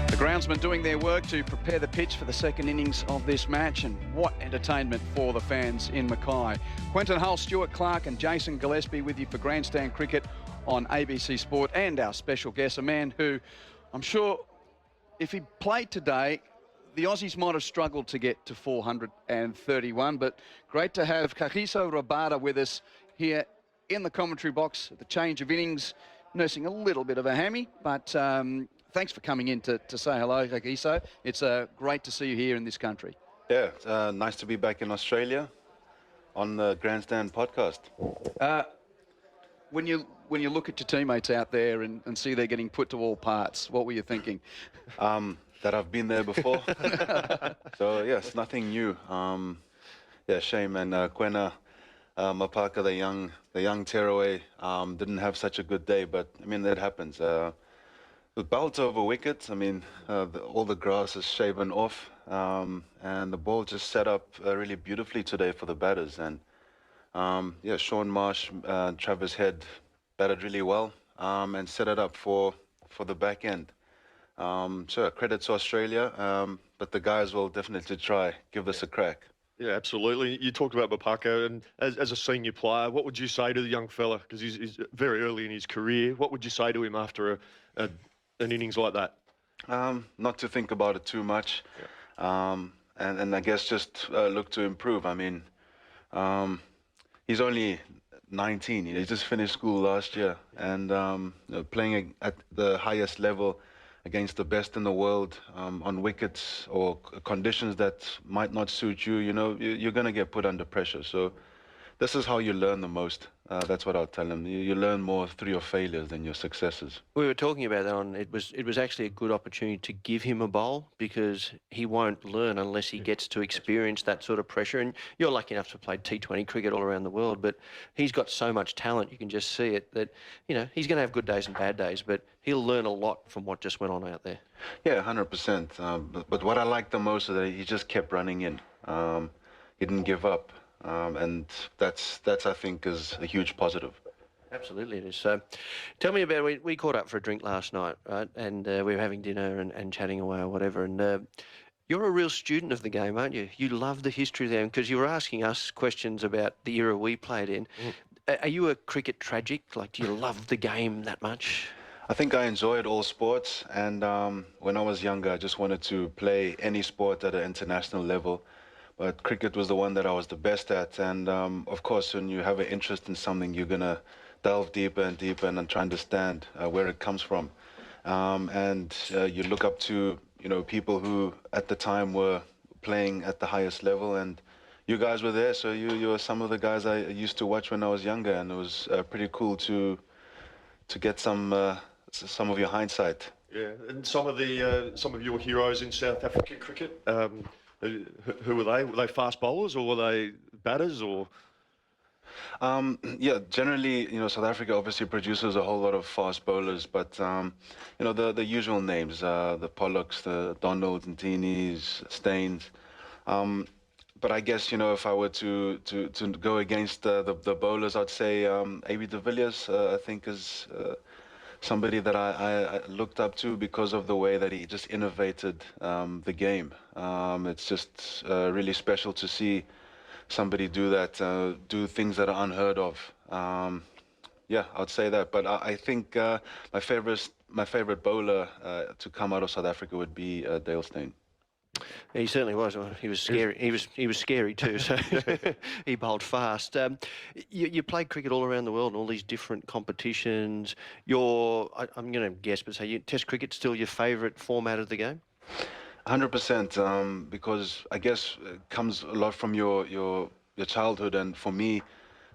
The groundsmen doing their work to prepare the pitch for the second innings of this match, and what entertainment for the fans in Mackay. Quentin Hull, Stuart Clark and Jason Gillespie with you for Grandstand Cricket on ABC Sport, and our special guest, a man who I'm sure if he played today, the Aussies might have struggled to get to 431, but great to have Kagiso Rabada with us here in the commentary box at the change of innings, nursing a little bit of a hammy, but thanks for coming in to say hello, Kagiso. It's great to see you here in this country. Yeah, nice to be back in Australia. on the Grandstand podcast. When you look at your teammates out there and see they're getting put to all parts, what were you thinking? That I've been there before. So yes, nothing new. Yeah, shame. And Kwena Mapaka, the young tearaway, didn't have such a good day, but I mean that happens. The belt over wickets, I mean, all the grass is shaven off, and the ball just set up really beautifully today for the batters. And yeah, Sean Marsh, Travis Head batted really well and set it up for the back end. So credit to Australia, but the guys will definitely try, give this a crack. Yeah, absolutely. You talked about Mapaka, and as a senior player, what would you say to the young fella? Because he's very early in his career. What would you say to him after an innings like that? Not to think about it too much, and I guess just look to improve. I mean, he's only 19. He just finished school last year, and playing at the highest level against the best in the world on wickets or conditions that might not suit you, you're going to get put under pressure. So this is how you learn the most. That's what I'll tell him. You learn more through your failures than your successes. We were talking about that it was actually a good opportunity to give him a bowl, because he won't learn unless he gets to experience that sort of pressure. And you're lucky enough to play T20 cricket all around the world, but he's got so much talent, you can just see it, that, he's going to have good days and bad days, but he'll learn a lot from what just went on out there. Yeah, 100%. But what I like the most is that he just kept running in. He didn't give up. And that's I think is a huge positive. Absolutely it is. So tell me about, we caught up for a drink last night, right? And we were having dinner and chatting away or whatever. And you're a real student of the game, aren't you? You love the history there, because you were asking us questions about the era we played in. Are you a cricket tragic? Like, do you love the game that much? I think I enjoyed all sports. And when I was younger, I just wanted to play any sport at an international level. But cricket was the one that I was the best at, and of course, when you have an interest in something, you're gonna delve deeper and deeper and try to understand where it comes from. And you look up to people who at the time were playing at the highest level, and you guys were there, so you were some of the guys I used to watch when I was younger, and it was pretty cool to get some of your hindsight. Yeah, and some of your heroes in South African cricket. Who were they? Were they fast bowlers, or were they batters, or? Yeah, generally, South Africa obviously produces a whole lot of fast bowlers, but the usual names, the Pollocks, the Donalds, and Ntini's, Staines. But I guess if I were to go against the bowlers, I'd say A.B. de Villiers. I think is somebody that I looked up to because of the way that he just innovated the game. It's just really special to see somebody do that, do things that are unheard of. Yeah, I'd say that. But I think my favorite bowler to come out of South Africa would be Dale Steyn. He certainly was. He was scary. He was scary too. So he bowled fast. You played cricket all around the world in all these different competitions. I'm going to guess, but say Test cricket still your favourite format of the game? 100%. Because I guess it comes a lot from your childhood, and for me,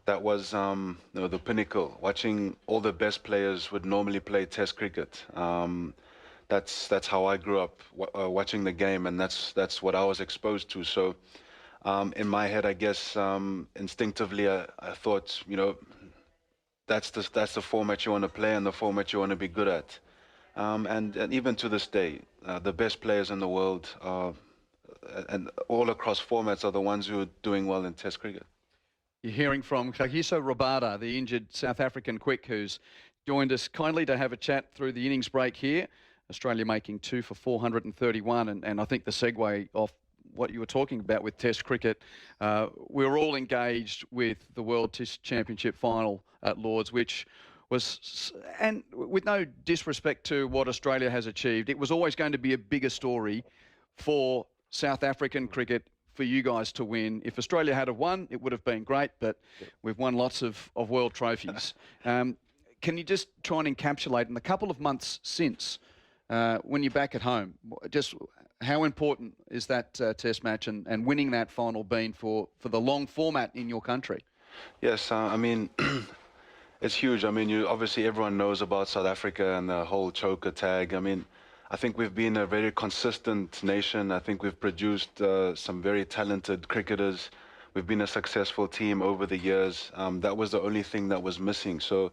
that was the pinnacle. Watching all the best players would normally play Test cricket. That's how I grew up watching the game, and that's what I was exposed to. So in my head, I guess instinctively I thought, that's the format you want to play and the format you want to be good at. And even to this day, the best players in the world and all across formats are the ones who are doing well in Test cricket. You're hearing from Kagiso Rabada, the injured South African quick, who's joined us kindly to have a chat through the innings break here. Australia making 2 for 431, and I think the segue off what you were talking about with Test cricket, we were all engaged with the World Test Championship final at Lords, which was, and with no disrespect to what Australia has achieved, it was always going to be a bigger story for South African cricket for you guys to win. If Australia had won, it would have been great, but we've won lots of world trophies. Can you just try and encapsulate in the couple of months since, when you're back at home, just how important is that test match and winning that final been for the long format in your country? Yes, I mean, it's huge. I mean, obviously everyone knows about South Africa and the whole choker tag. I mean, I think we've been a very consistent nation. I think we've produced some very talented cricketers. We've been a successful team over the years. That was the only thing that was missing. So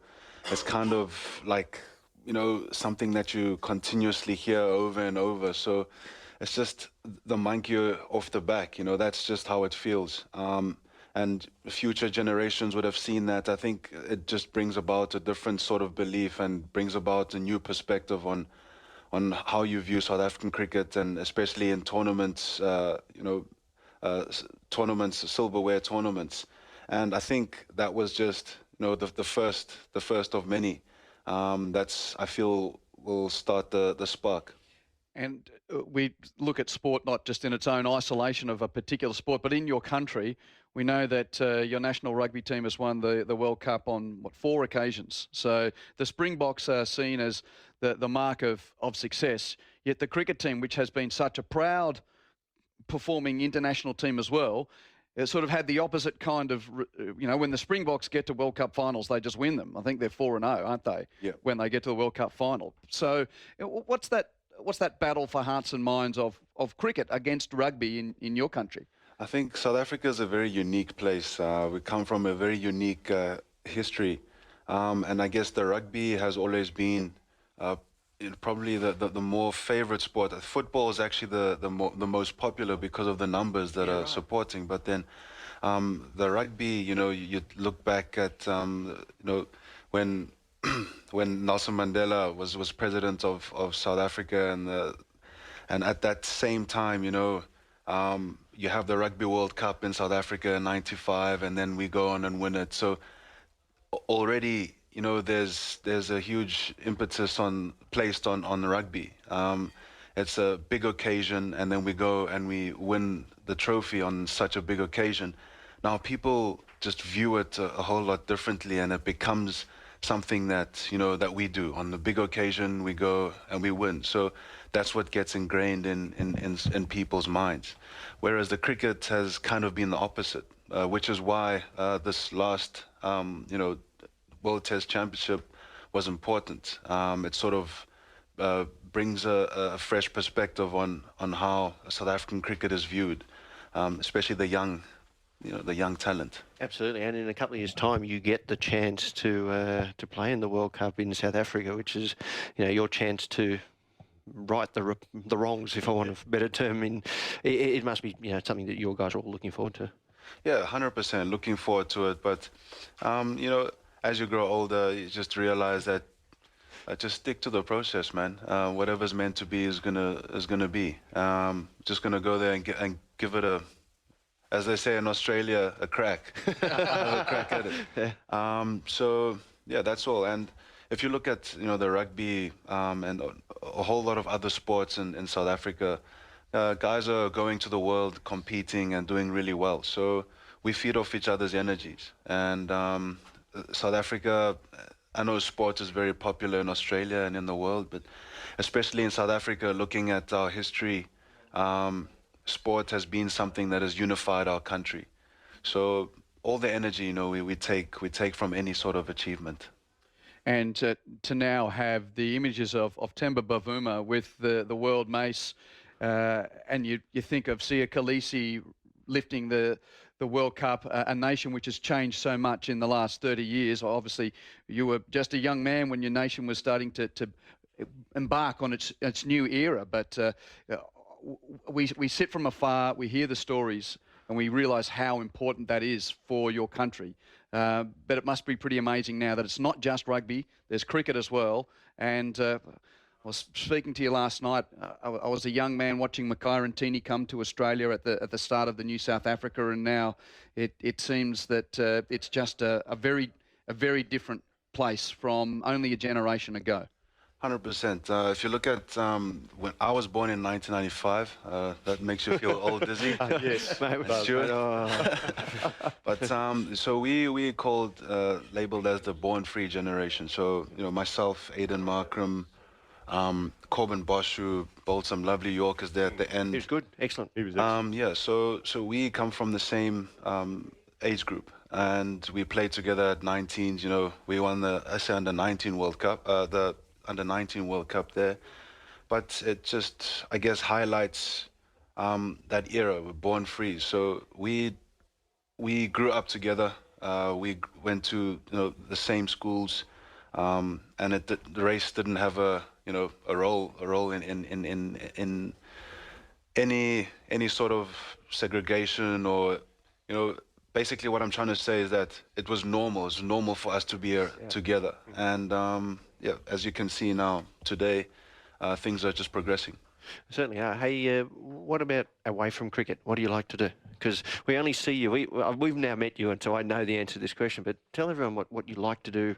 it's kind of like, you know, something that you continuously hear over and over. So it's just the monkey off the back, you know, that's just how it feels. And future generations would have seen that. I think it just brings about a different sort of belief and brings about a new perspective on how you view South African cricket, and especially in tournaments, tournaments, silverware tournaments. And I think that was just, you know, the first of many. That's, I feel, will start the spark. And we look at sport not just in its own isolation of a particular sport, but in your country. We know that your national rugby team has won the World Cup on, 4 occasions. So the Springboks are seen as the mark of success. Yet the cricket team, which has been such a proud performing international team as well, it sort of had the opposite kind of, you know, when the Springboks get to World Cup finals, they just win them. I think they're 4-0, aren't they? Yeah. When they get to the World Cup final. So what's that battle for hearts and minds of cricket against rugby in your country? I think South Africa is a very unique place. We come from a very unique history. And I guess the rugby has always been probably the more favorite sport. Football is actually the most popular because of the numbers that are supporting. But then the rugby, you know, you look back at, you know, when Nelson Mandela was president of South Africa, and at that same time, you know, you have the Rugby World Cup in South Africa in '95, and then we go on and win it. So already, you know, there's a huge impetus placed on rugby. It's a big occasion, and then we go and we win the trophy on such a big occasion. Now people just view it a whole lot differently, and it becomes something that, you know, that we do. On the big occasion, we go and we win. So that's what gets ingrained in people's minds. Whereas the cricket has kind of been the opposite, which is why this last, you know, World Test Championship was important. It sort of brings a fresh perspective on how South African cricket is viewed, especially the young, you know, the young talent. Absolutely, and in a couple of years' time, you get the chance to play in the World Cup in South Africa, which is, you know, your chance to right the wrongs, if I want a better term. It must be, you know, something that your guys are all looking forward to. Yeah, 100% looking forward to it. But you know, as you grow older, you just realize that just stick to the process, man. Whatever's meant to be is gonna be. Just gonna go there and give it a, as they say in Australia, a crack. Have a crack at it. Yeah. So yeah, that's all. And if you look at, you know, the rugby and a whole lot of other sports in South Africa, guys are going to the world, competing and doing really well. So we feed off each other's energies. And South Africa, I know sport is very popular in Australia and in the world, but especially in South Africa, looking at our history, sport has been something that has unified our country. So all the energy, you know, we take from any sort of achievement. And to now have the images of Temba Bavuma with the world mace, and you think of Sia Khaleesi lifting the World Cup, a nation which has changed so much in the last 30 years. Obviously, you were just a young man when your nation was starting to embark on its new era. But we sit from afar, we hear the stories, and we realise how important that is for your country. But it must be pretty amazing now that it's not just rugby, there's cricket as well. And I was speaking to you last night. I was a young man watching Mackay and Tini come to Australia at the start of the new South Africa, and now it seems that it's just a very different place from only a generation ago. 100%. If you look at when I was born in 1995, that makes you feel old, does it? Yes, Stuart. But so we called labeled as the born free generation. So, you know, myself, Aiden Markram, Corbin Bosch, who bowled some lovely Yorkers there at the end. He was good, excellent. He was excellent. Yeah, so we come from the same age group, and we played together at 19s. You know, we won the under 19 World Cup, the under 19 World Cup there. But it just, I guess, highlights that era. We're born free, so we grew up together. We went to the same schools, and the race didn't have a role in any sort of segregation, or basically what I'm trying to say is that it was normal. It's normal for us to be together, and yeah, as you can see now today, things are just progressing. Certainly are. Hey, what about away from cricket? What do you like to do? Because we only see you. We've now met you, and so I know the answer to this question. But tell everyone what you like to do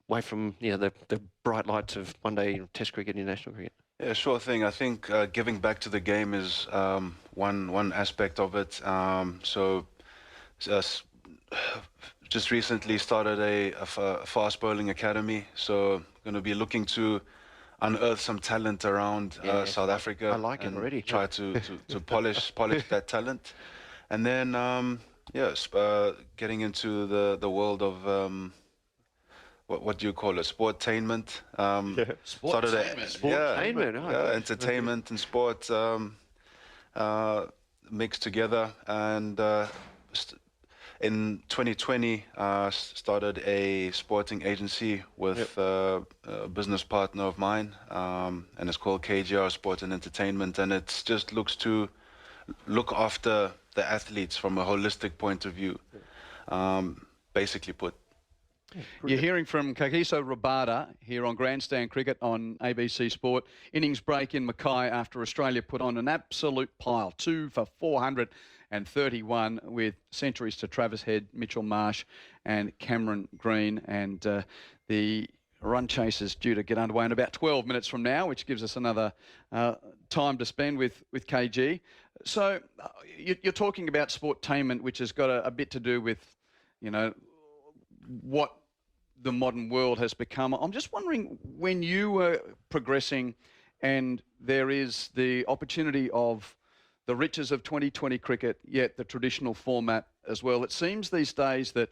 away from the bright lights of one-day Test cricket, international cricket. Yeah, sure thing. I think giving back to the game is one aspect of it. Just recently started a fast bowling academy, so going to be looking to unearth some talent around South Africa. I like it already. Try to polish that talent, and then getting into the world of what do you call it? Sportainment. Sportainment. Entertainment and sport mixed together, and in 2020, started a sporting agency with a business partner of mine, and it's called KGR Sport and Entertainment, and it just looks to look after the athletes from a holistic point of view, basically put. You're hearing from Kagiso Rabada here on Grandstand Cricket on ABC Sport. Innings break in Mackay after Australia put on an absolute pile, 2 for 431 with centuries to Travis Head, Mitchell Marsh and Cameron Green. And the run chase is due to get underway in about 12 minutes from now, which gives us another time to spend with KG. So you're talking about sportainment, which has got a bit to do with, what the modern world has become. I'm just wondering, when you were progressing and there is the opportunity of the riches of 2020 cricket, yet the traditional format as well, it seems these days that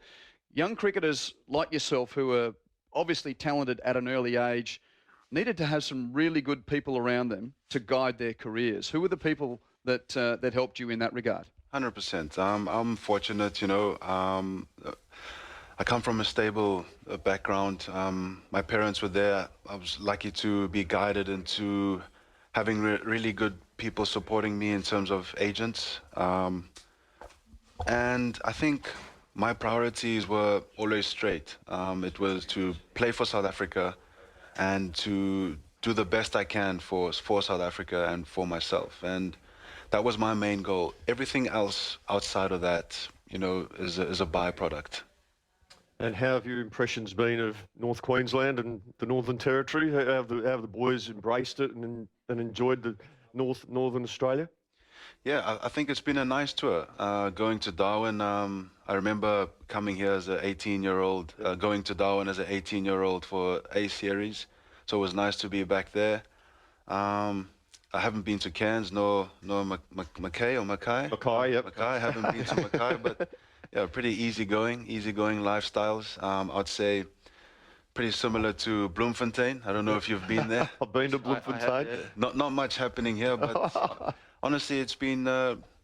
young cricketers like yourself, who are obviously talented at an early age, needed to have some really good people around them to guide their careers. Who were the people that that helped you in that regard? 100%. I'm fortunate, I come from a stable background. My parents were there. I was lucky to be guided into having really good people supporting me in terms of agents. And I think my priorities were always straight. It was to play for South Africa and to do the best I can for South Africa and for myself. And that was my main goal. Everything else outside of that, is a byproduct. And how have your impressions been of North Queensland and the Northern Territory? How have the boys embraced it and enjoyed the Northern Australia? Yeah, I think it's been a nice tour. Going to Darwin, I remember coming here as an 18-year-old, going to Darwin as an 18-year-old for A series. So it was nice to be back there. I haven't been to Cairns, nor Mackay. Mackay, yep. Mackay, I haven't been to Mackay, but yeah, pretty easygoing lifestyles. I'd say pretty similar to Bloemfontein. I don't know if you've been there. I've been to Bloemfontein. Not much happening here, but honestly, it's been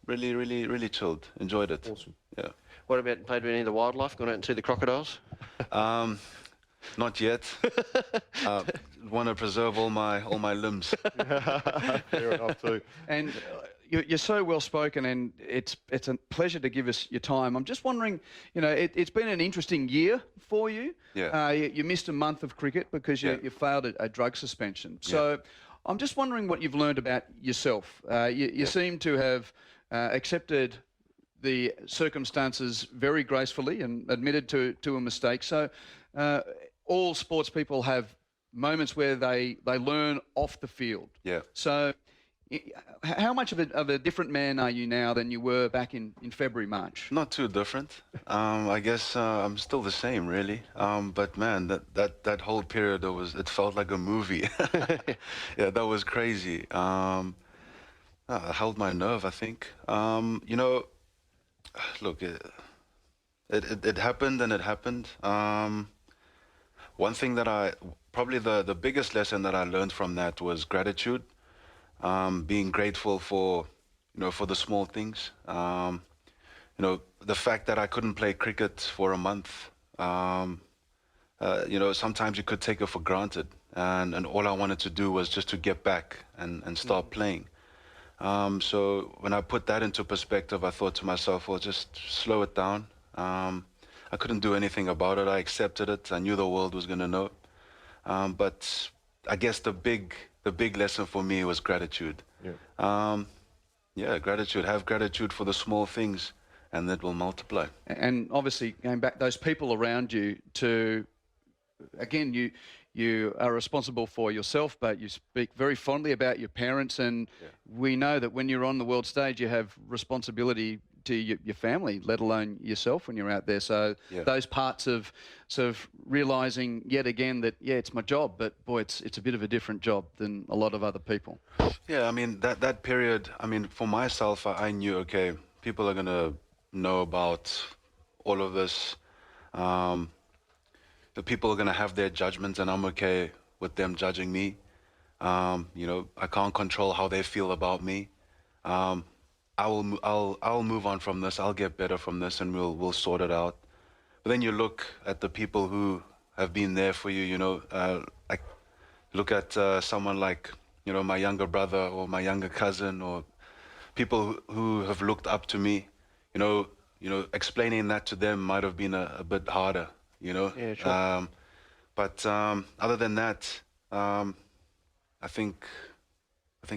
really chilled. Enjoyed it. Awesome. Yeah. What about played with any of the wildlife? Gone out and see the crocodiles? Not yet. Want to preserve all my limbs. Fair enough too. And you're so well spoken, and it's a pleasure to give us your time. I'm just wondering, it's been an interesting year for you. Yeah. You missed a month of cricket because you failed a drug suspension. So I'm just wondering what you've learned about yourself. You seem to have accepted the circumstances very gracefully and admitted to a mistake. So all sports people have moments where they learn off the field. Yeah. So How much of a different man are you now than you were back in February, March? Not too different. I guess I'm still the same, really. But man, that whole period, it felt like a movie. Yeah, that was crazy. I held my nerve, I think. You know, look, it happened and it happened. One thing that probably the biggest lesson that I learned from that was gratitude. Being grateful for, for the small things. The fact that I couldn't play cricket for a month. Sometimes you could take it for granted, and all I wanted to do was just to get back and start playing. So when I put that into perspective, I thought to myself, well, just slow it down. I couldn't do anything about it. I accepted it. I knew the world was going to know. But I guess the big lesson for me was gratitude. Yeah, gratitude. Have gratitude for the small things, and that will multiply. And obviously, going back, those people around you again, you are responsible for yourself, but you speak very fondly about your parents, and we know that when you're on the world stage, you have responsibility to your family, let alone yourself when you're out there. So those parts of sort of realising yet again that, yeah, it's my job, but boy, it's a bit of a different job than a lot of other people. Yeah, I mean, that period, I mean, for myself, I knew, okay, people are going to know about all of this. The people are going to have their judgments, and I'm okay with them judging me. I can't control how they feel about me. I'll move on from this. I'll get better from this, and we'll sort it out. But then you look at the people who have been there for you. Like look at someone like my younger brother or my younger cousin, or people who have looked up to me. Explaining that to them might have been a bit harder. Yeah, sure. But other than that, I think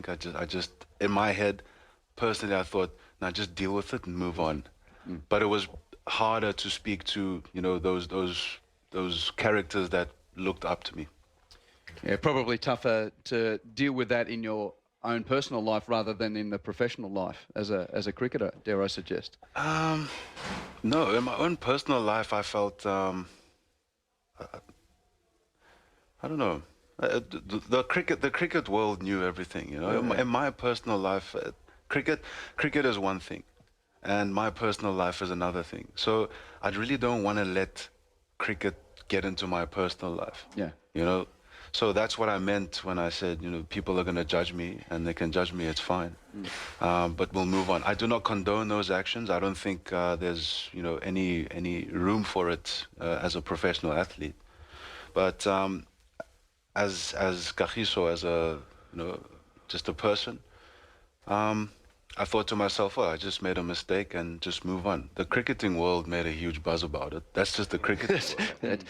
I just in my head. Personally, I thought, now just deal with it and move on. But it was harder to speak to, those characters that looked up to me. Yeah, probably tougher to deal with that in your own personal life rather than in the professional life as a cricketer, dare I suggest? No, in my own personal life, I felt, I don't know. The cricket world knew everything, In my personal life, cricket is one thing, and my personal life is another thing. So I really don't want to let cricket get into my personal life. Yeah. So that's what I meant when I said, people are going to judge me, and they can judge me, it's fine. But we'll move on. I do not condone those actions. I don't think there's, any room for it as a professional athlete. But as Kagiso, as a, just a person, I thought to myself, well, I just made a mistake and just move on. The cricketing world made a huge buzz about it. That's just the cricket world.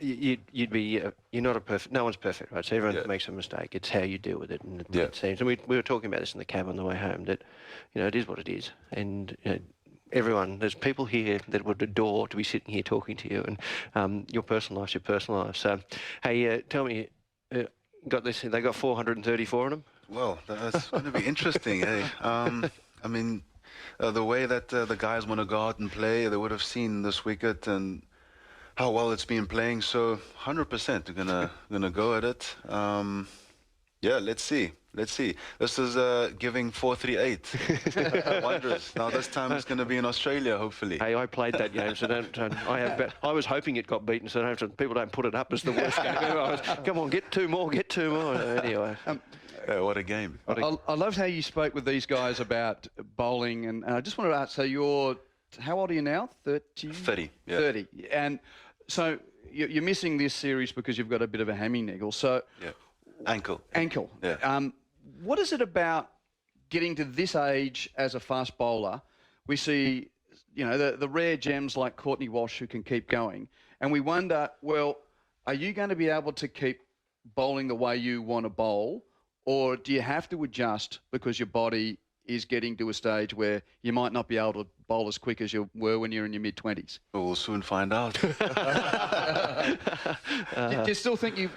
You're not a perfect, no one's perfect, right? So everyone makes a mistake. It's how you deal with it. And it seems, and we were talking about this in the cab on the way home, that, it is what it is. And, there's people here that would adore to be sitting here talking to you, and your personal life's your personal life. So, hey, tell me, got this? They got 434 of them? Well, that's going to be interesting, eh? I mean, the way that the guys want to go out and play, they would have seen this wicket and how well it's been playing. So 100% they're gonna go at it. Yeah, let's see. This is giving 438. Wondrous. Now this time it's going to be in Australia, hopefully. Hey, I played that game, so I was hoping it got beaten, so people don't put it up as the worst game ever. Come on, get two more. Anyway. Yeah, what a game. I loved how you spoke with these guys about bowling, and I just wanted to ask, so how old are you now? 30? 30, yeah. 30. And so you're missing this series because you've got a bit of a hammy niggle. So yeah. Ankle. Yeah. What is it about getting to this age as a fast bowler? We see, the rare gems like Courtney Walsh who can keep going. And we wonder, well, are you going to be able to keep bowling the way you want to bowl? Or do you have to adjust because your body is getting to a stage where you might not be able to bowl as quick as you were when you're in your mid-20s? We'll soon find out. Do you still think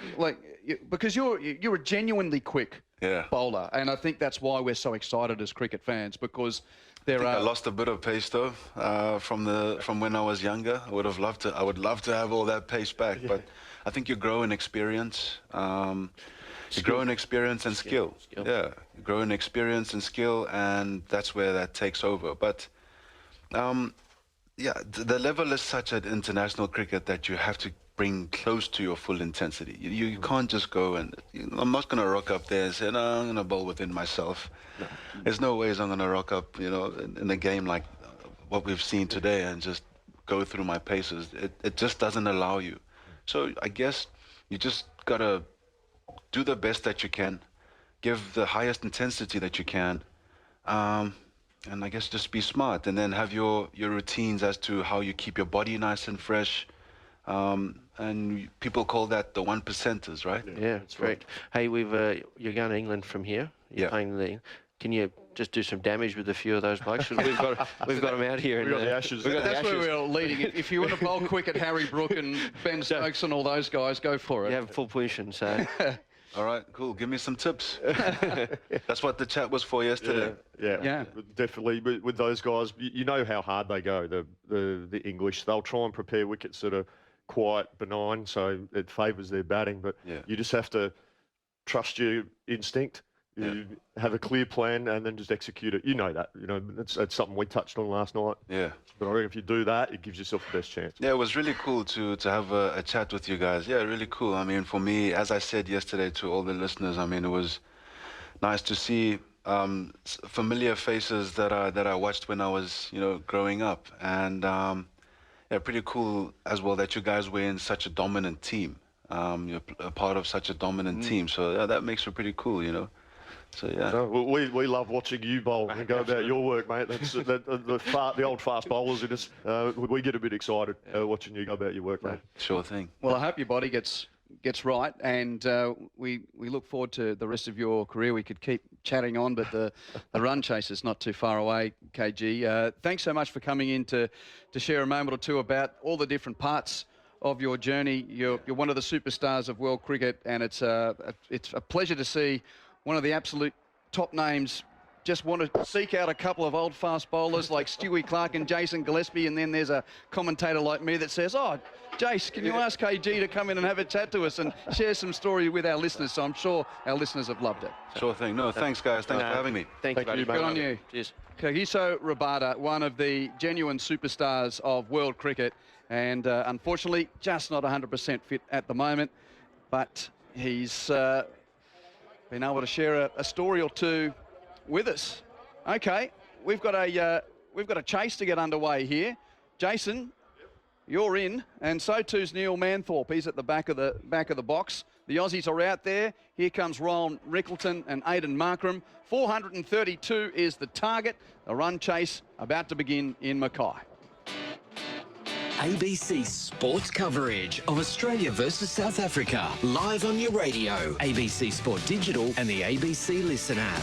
because you're a genuinely quick bowler, and I think that's why we're so excited as cricket fans, because I lost a bit of pace though from when I was younger. I would love to have all that pace back, but I think you grow in experience. You grow in experience and skill. Yeah, you grow in experience and skill, and that's where that takes over. But yeah, the level is such at international cricket that you have to bring close to your full intensity. You can't just go and, I'm not going to rock up there and say, no, I'm going to bowl within myself. No. There's no ways I'm going to rock up, in a game like what we've seen today and just go through my paces. It just doesn't allow you. So I guess you just got to do the best that you can, give the highest intensity that you can, and I guess just be smart, and then have your routines as to how you keep your body nice and fresh. And people call that the 1%ers, right? Yeah, that's right. Hey, you're going to England from here. You're playing the. Can you just do some damage with a few of those blokes? We've got them out here. We've got the Ashes. That's where we're leading. If you want to bowl quick at Harry Brook and Ben Stokes and all those guys, go for it. You have full permission, so. All right, cool. Give me some tips. That's what the chat was for yesterday. Yeah. Definitely. With those guys, you know how hard they go. The English, they'll try and prepare wickets that are quite benign, so it favours their batting. But you just have to trust your instinct. You have a clear plan and then just execute it. You know that. It's something we touched on last night. Yeah. But I reckon if you do that, it gives yourself the best chance. Yeah, it was really cool to have a chat with you guys. Yeah, really cool. I mean, for me, as I said yesterday to all the listeners, I mean, it was nice to see familiar faces that I watched when I was, growing up. And pretty cool as well that you guys were in such a dominant team. You're a part of such a dominant team. So that makes it pretty cool, So yeah, no, we love watching you bowl and go about your work, mate. That's the old fast bowlers in us. We get a bit excited watching you go about your work, mate. Sure thing. Well, I hope your body gets right, and we look forward to the rest of your career. We could keep chatting on, but the run chase is not too far away. KG, thanks so much for coming in to share a moment or two about all the different parts of your journey. You're one of the superstars of world cricket, and it's a pleasure to see one of the absolute top names just want to seek out a couple of old fast bowlers like Stewie Clark and Jason Gillespie, and then there's a commentator like me that says, oh, Jace, can you ask KG to come in and have a chat to us and share some story with our listeners? So I'm sure our listeners have loved it. Sure thing. No, thanks, guys. Thanks for having me. Thank you, buddy. Good on you. Cheers. Kagiso Rabada, one of the genuine superstars of world cricket, and unfortunately just not 100% fit at the moment, but he's been able to share a story or two with us. Okay, we've got a chase to get underway here. Jason, you're in, and so too's Neil Manthorp. He's at the back of the box. The Aussies are out there. Here comes Ryan Rickleton and Aidan Markram. 432 is the target. The run chase about to begin in Mackay. ABC Sports coverage of Australia versus South Africa, live on your radio, ABC Sport Digital and the ABC Listen app.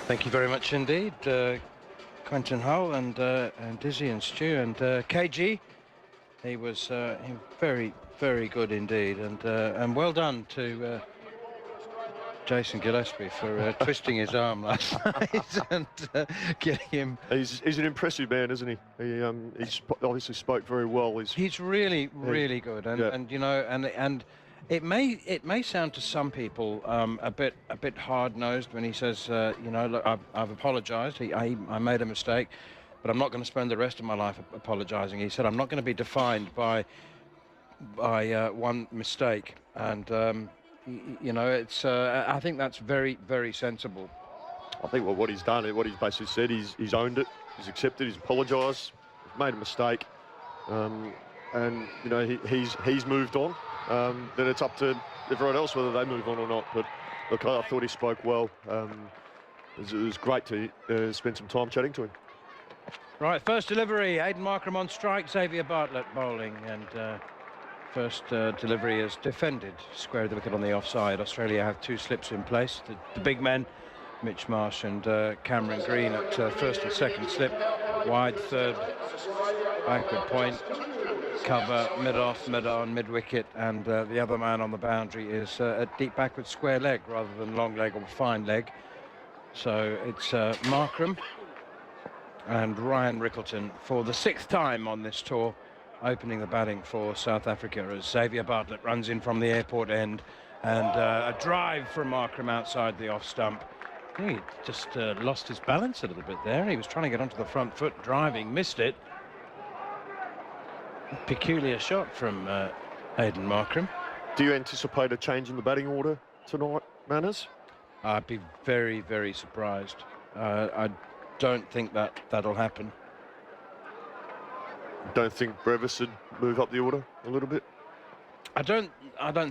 Thank you very much indeed, Quentin Hull and Dizzy and Stu and KG. He was very, very good indeed, and well done to Jason Gillespie for twisting his arm last night and getting him. He's an impressive man, isn't he? He's obviously spoke very well. He's really, really good, and it may sound to some people a bit hard-nosed when he says, look, I've apologised. I made a mistake, but I'm not going to spend the rest of my life apologising. He said, I'm not going to be defined by one mistake, and. It's. I think that's very, very sensible. I think what he's done, what he's basically said, he's owned it, he's accepted, he's apologised, he's made a mistake, and he's moved on. Then it's up to everyone else whether they move on or not. But look, I thought he spoke well. It was great to spend some time chatting to him. Right, first delivery. Aidan Markram on strike. Xavier Bartlett bowling, and First delivery is defended square of the wicket on the offside. Australia have 2 slips in place. The big men, Mitch Marsh and Cameron Green at first and second slip. Wide third, backward point, cover, mid-off, mid-on, mid-wicket, and the other man on the boundary is a deep backward square leg rather than long leg or fine leg. So it's Markram and Ryan Rickleton for the 6th time on this tour, opening the batting for South Africa as Xavier Bartlett runs in from the airport end, and a drive from Markram outside the off stump. He just lost his balance a little bit there. He was trying to get onto the front foot, driving, missed it. Peculiar shot from Aidan Markram. Do you anticipate a change in the batting order tonight, Manners? I'd be very, very surprised. I don't think that'll happen. Don't think Brevis would move up the order a little bit? I don't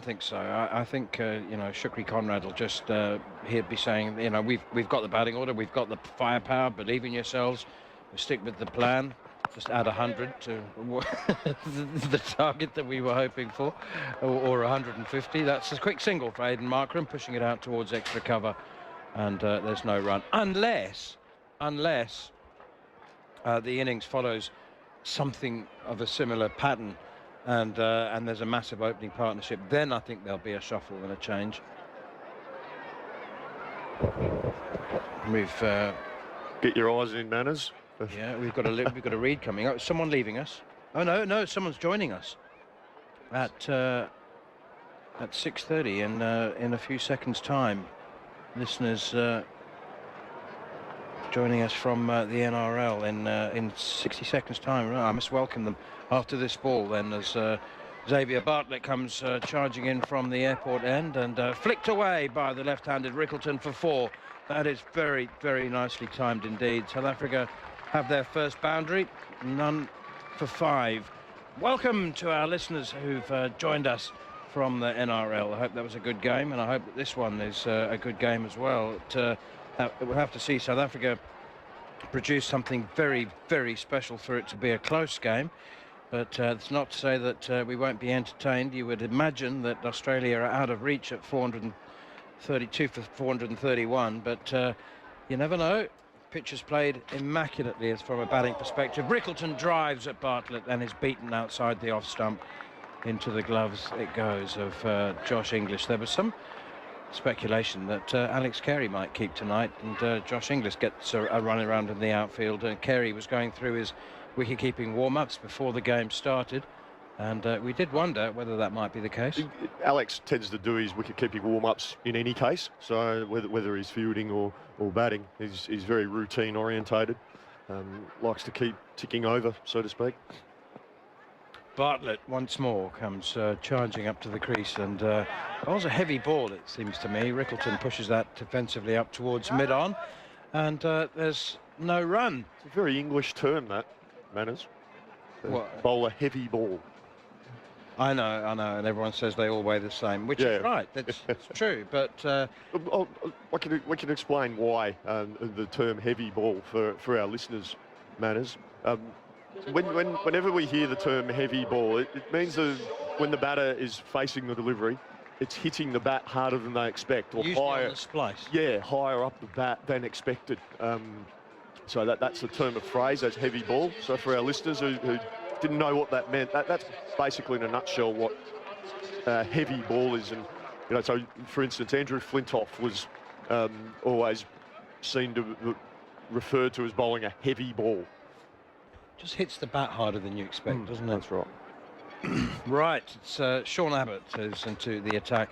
think so. I think you know, Shukri Conrad will just he'll be saying, you know, we've got the batting order, we've got the firepower, believe in yourselves, we stick with the plan. Just add 100 to the target that we were hoping for, or 150. That's a quick single for Aidan Markram, pushing it out towards extra cover, and there's no run unless the innings follows something of a similar pattern, and there's a massive opening partnership. Then I think there'll be a shuffle and a change. We've get your eyes in, Manners. Yeah, we've got a read coming up. Someone leaving us. Oh no, someone's joining us at 6:30 in a few seconds' time. Listeners joining us from the NRL in 60 seconds' time. I must welcome them after this ball then, as Xavier Bartlett comes charging in from the airport end, and flicked away by the left-handed Rickleton for 4. That is very, very nicely timed indeed. South Africa have their first boundary, none for 5. Welcome to our listeners who've joined us from the NRL. I hope that was a good game, and I hope that this one is a good game as well. We'll have to see South Africa produce something very, very special for it to be a close game, but it's not to say that we won't be entertained. You would imagine that Australia are out of reach at 432 for 431, but you never know. Pitch is played immaculately as from a batting perspective. Rickleton drives at Bartlett and is beaten outside the off stump. Into the gloves it goes of Josh English. There was some speculation that Alex Carey might keep tonight, and Josh English gets a run around in the outfield, and Carey was going through his wicket-keeping warm-ups before the game started, and we did wonder whether that might be the case. Alex tends to do his wicket-keeping warm-ups in any case, so whether he's fielding or batting, he's very routine orientated, likes to keep ticking over, so to speak. Bartlett once more comes charging up to the crease, and that was a heavy ball, it seems to me. Rickleton pushes that defensively up towards mid-on, and there's no run. It's a very English term, that, Manners. Bowl a heavy ball. I know, and everyone says they all weigh the same, which is right. That's true, but I can explain why the term heavy ball for our listeners, Manners. Whenever we hear the term heavy ball, it means that when the batter is facing the delivery, it's hitting the bat harder than they expect, or usually higher. On the splice. Yeah, higher up the bat than expected. So that's the term of phrase. That's heavy ball. So for our listeners who didn't know what that meant, that's basically in a nutshell what heavy ball is. And you know, so for instance, Andrew Flintoff was always seen to referred to as bowling a heavy ball. Just hits the bat harder than you expect, doesn't it? That's right. Right, it's Sean Abbott who's into the attack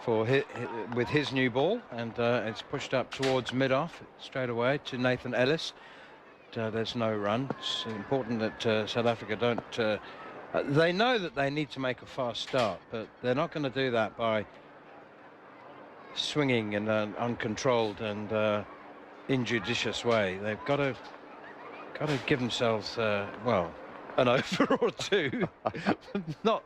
with his new ball, and it's pushed up towards mid-off straight away to Nathan Ellis. There's no run. It's important that South Africa don't... they know that they need to make a fast start, but they're not going to do that by swinging in an uncontrolled and injudicious way. They've got to give themselves, well, an over or two, not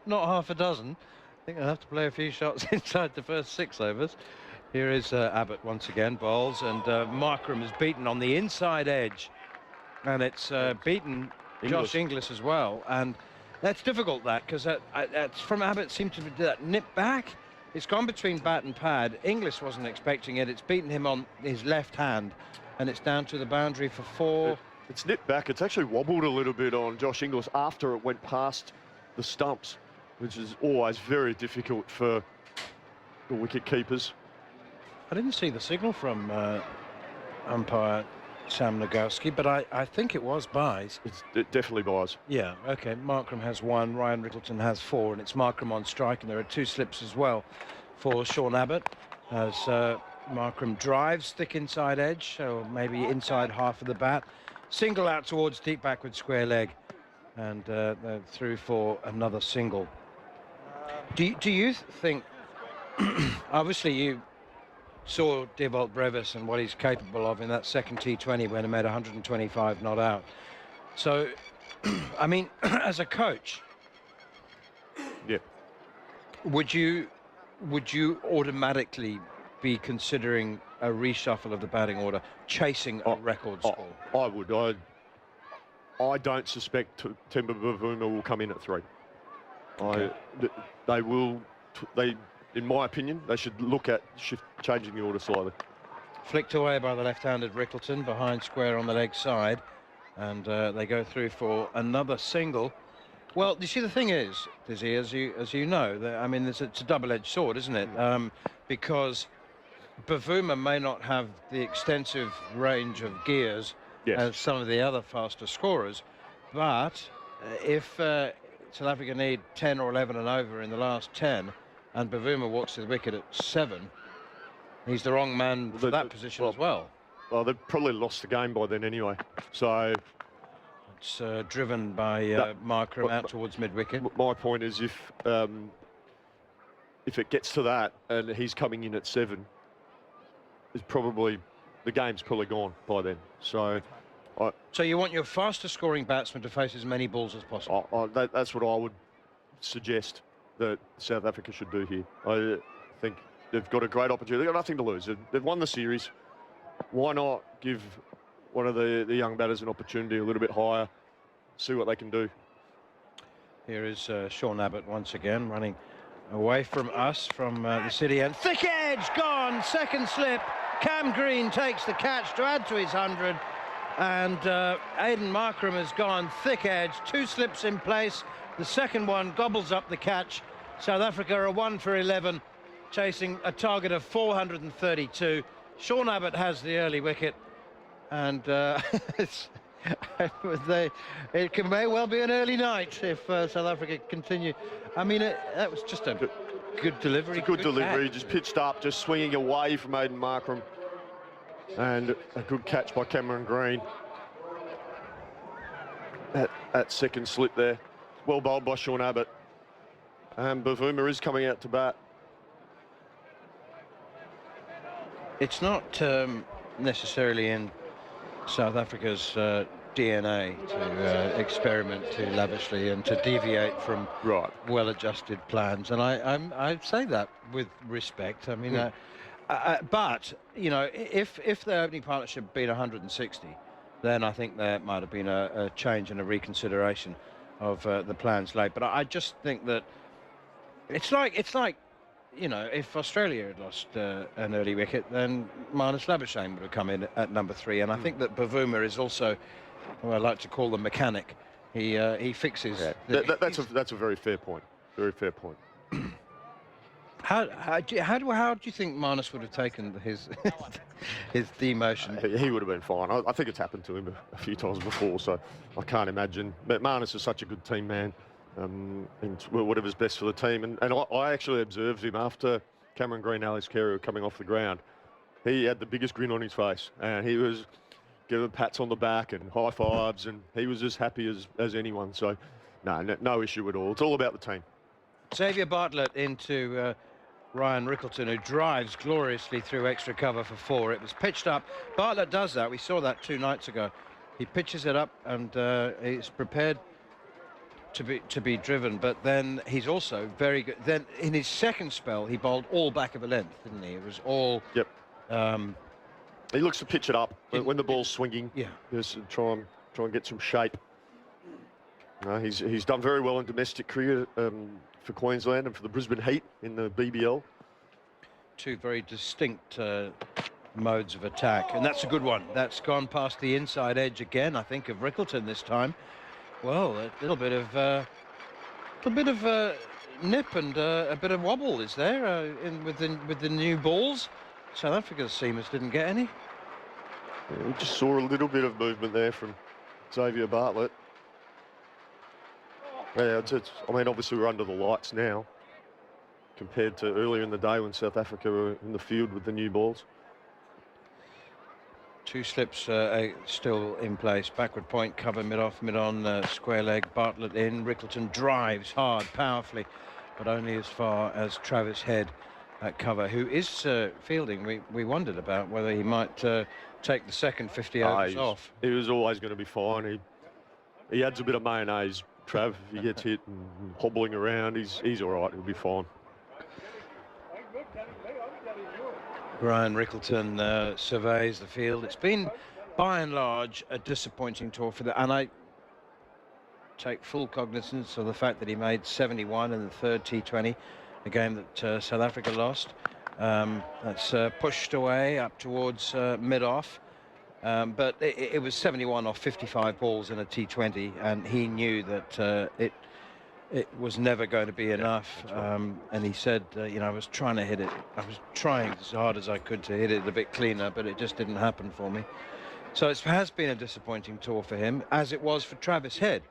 half a dozen. I think I'll have to play a few shots inside the first 6 overs. Here is Abbott once again, bowls, and Markram is beaten on the inside edge, and it's beaten Josh Inglis as well. And That's difficult, that, because that's from Abbott seemed to do that nip back. It's gone between bat and pad. Inglis wasn't expecting it. It's beaten him on his left hand, and it's down to the boundary for 4. It's nipped back. It's actually wobbled a little bit on Josh Inglis after it went past the stumps, which is always very difficult for the wicket keepers. I didn't see the signal from umpire Sam Nagowski, but I think it was buys. It definitely buys. Yeah, okay. Markram has 1, Ryan Rickleton has 4, and it's Markram on strike, and there are 2 slips as well for Sean Abbott as Markram drives thick inside edge, so maybe inside half of the bat. Single out towards deep backward square leg, and they're through for another single. Do you think, obviously you saw Devalt Brevis and what he's capable of in that second T20 when he made 125 not out. So, I mean, as a coach, yeah, would you automatically be considering a reshuffle of the batting order, chasing a record score? I would. I don't suspect Temba Bavuma will come in at 3. Okay. They will. In my opinion, they should look at changing the order slightly. Flicked away by the left-handed Rickleton behind square on the leg side, and they go through for another single. Well, you see, the thing is, Dizzy, as you know, I mean, it's a double-edged sword, isn't it? Because Bavuma may not have the extensive range of gears as some of the other faster scorers, but if South Africa need 10 or 11 and over in the last 10, and Bavuma walks to the wicket at 7, he's the wrong man for that position as well. Well, they've probably lost the game by then anyway. So it's driven by Markram out towards mid-wicket. My point is, if it gets to that and he's coming in at 7, the game's probably gone by then. So you want your fastest scoring batsman to face as many balls as possible? That's what I would suggest that South Africa should do here. I think they've got a great opportunity. They've got nothing to lose. They've won the series. Why not give one of the young batters an opportunity a little bit higher, see what they can do? Here is Sean Abbott once again running away from us, from the city end. Thick edge gone, second slip. Cam Green takes the catch to add to his 100. And Aiden Markram has gone thick edge, 2 slips in place. The second one gobbles up the catch. South Africa are 1 for 11, chasing a target of 432. Sean Abbott has the early wicket, and it may well be an early night if South Africa continue. I mean, that was just a good delivery. Good delivery, just pitched up, just swinging away from Aiden Markram. And a good catch by Cameron Green. That second slip there. Well bowled by Sean Abbott. And Bavuma is coming out to bat. It's not necessarily in South Africa's DNA to experiment too lavishly and to deviate from well-adjusted plans. And I say that with respect. I mean, but, you know, if the opening partnership had been 160, then I think there might have been a change and a reconsideration of the plans laid. But I just think that it's like, you know, if Australia had lost an early wicket, then Marnus Labuschagne would have come in at number 3. And I think that Bavuma is also, what I like to call the mechanic. He fixes. Yeah. That's a very fair point. Very fair point. How do you think Marnus would have taken his demotion? He would have been fine. I think it's happened to him a few times before, so I can't imagine. But Marnus is such a good team man, and whatever's best for the team. And I actually observed him after Cameron Green, Alex Carey were coming off the ground. He had the biggest grin on his face, and he was giving pats on the back and high fives, and he was as happy as anyone. So, no issue at all. It's all about the team. Xavier Bartlett into Ryan Rickleton, who drives gloriously through extra cover for 4. It was pitched up. Bartlett does that. We saw that 2 nights ago. He pitches it up and he's prepared to be driven, but then he's also very good. Then in his second spell, he bowled all back of a length, didn't he? It was all... Yep. He looks to pitch it up when the ball's swinging. Yeah. Just try and get some shape. No, he's done very well in domestic cricket for Queensland and for the Brisbane Heat in the BBL. Two very distinct modes of attack, and that's a good one. That's gone past the inside edge again, I think, of Rickleton this time. Well, a little bit of nip and a bit of wobble is there with the new balls. South Africa's seamers didn't get any. Yeah, we just saw a little bit of movement there from Xavier Bartlett. Yeah, I mean, obviously we're under the lights now compared to earlier in the day when South Africa were in the field with the new balls. Two slips still in place. Backward point, cover, mid-off, mid-on, square leg, Bartlett in. Rickleton drives hard, powerfully, but only as far as Travis Head at cover, who is fielding. We wondered about whether he might take the second 50 overs off. He was always going to be fine. He adds a bit of mayonnaise, Trav. If he gets hit and hobbling around, he's all right. He'll be fine. Brian Rickleton surveys the field. It's been, by and large, a disappointing tour for and I take full cognizance of the fact that he made 71 in the third T20, a game that South Africa lost. That's pushed away up towards mid-off, but it was 71 off 55 balls in a T20, and he knew that it was never going to be enough. And he said, you know, I was trying to hit it. I was trying as hard as I could to hit it a bit cleaner, but it just didn't happen for me. So it has been a disappointing tour for him, as it was for Travis Head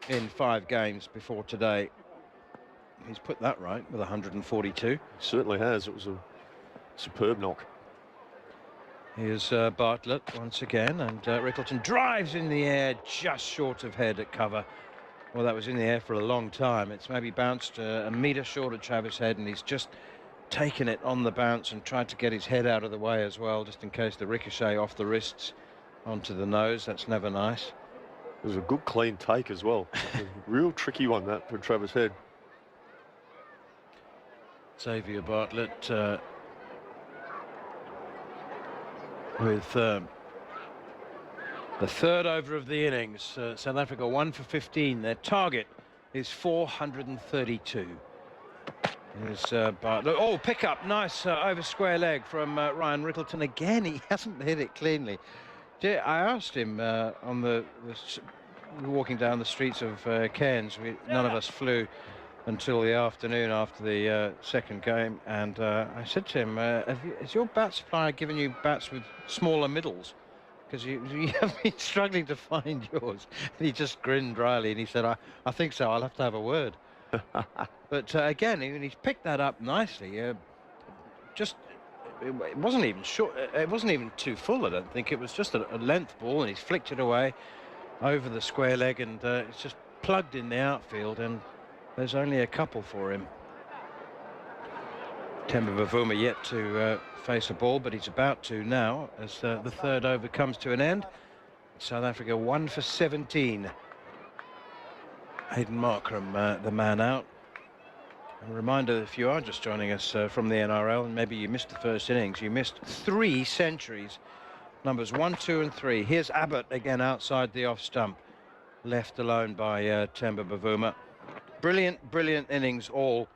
in 5 games before today. He's put that right with 142. He certainly has. It was a superb knock. Here's Bartlett once again, and Rickleton drives in the air just short of Head at cover. Well, that was in the air for a long time. It's maybe bounced a metre short of Travis Head, and he's just taken it on the bounce and tried to get his head out of the way as well, just in case the ricochet off the wrists onto the nose. That's never nice. It was a good clean take as well. A real tricky one, that, for Travis Head. Xavier Bartlett with the third over of the innings. South Africa 1 for 15. Their target is 432. Here's Bartlett. Oh, pick up. Nice over square leg from Ryan Rickleton. Again, he hasn't hit it cleanly. I asked him on walking down the streets of Cairns. None of us flew until the afternoon after the second game, and I said to him, has your bat supplier given you bats with smaller middles? Because you have been struggling to find yours. And he just grinned dryly, and he said, I think so, I'll have to have a word. But again, he's picked that up nicely. It wasn't even short, it wasn't even too full, I don't think. It was just a length ball, and he's flicked it away over the square leg, and it's just plugged in the outfield, and there's only a couple for him. Temba Bavuma yet to face a ball, but he's about to now as the third over comes to an end. South Africa 1 for 17. Hayden Markram, the man out. A reminder, if you are just joining us from the NRL and maybe you missed the first innings, you missed 3 centuries, numbers 1, 2 and 3. Here's Abbott again outside the off stump, left alone by Temba Bavuma. Brilliant innings all.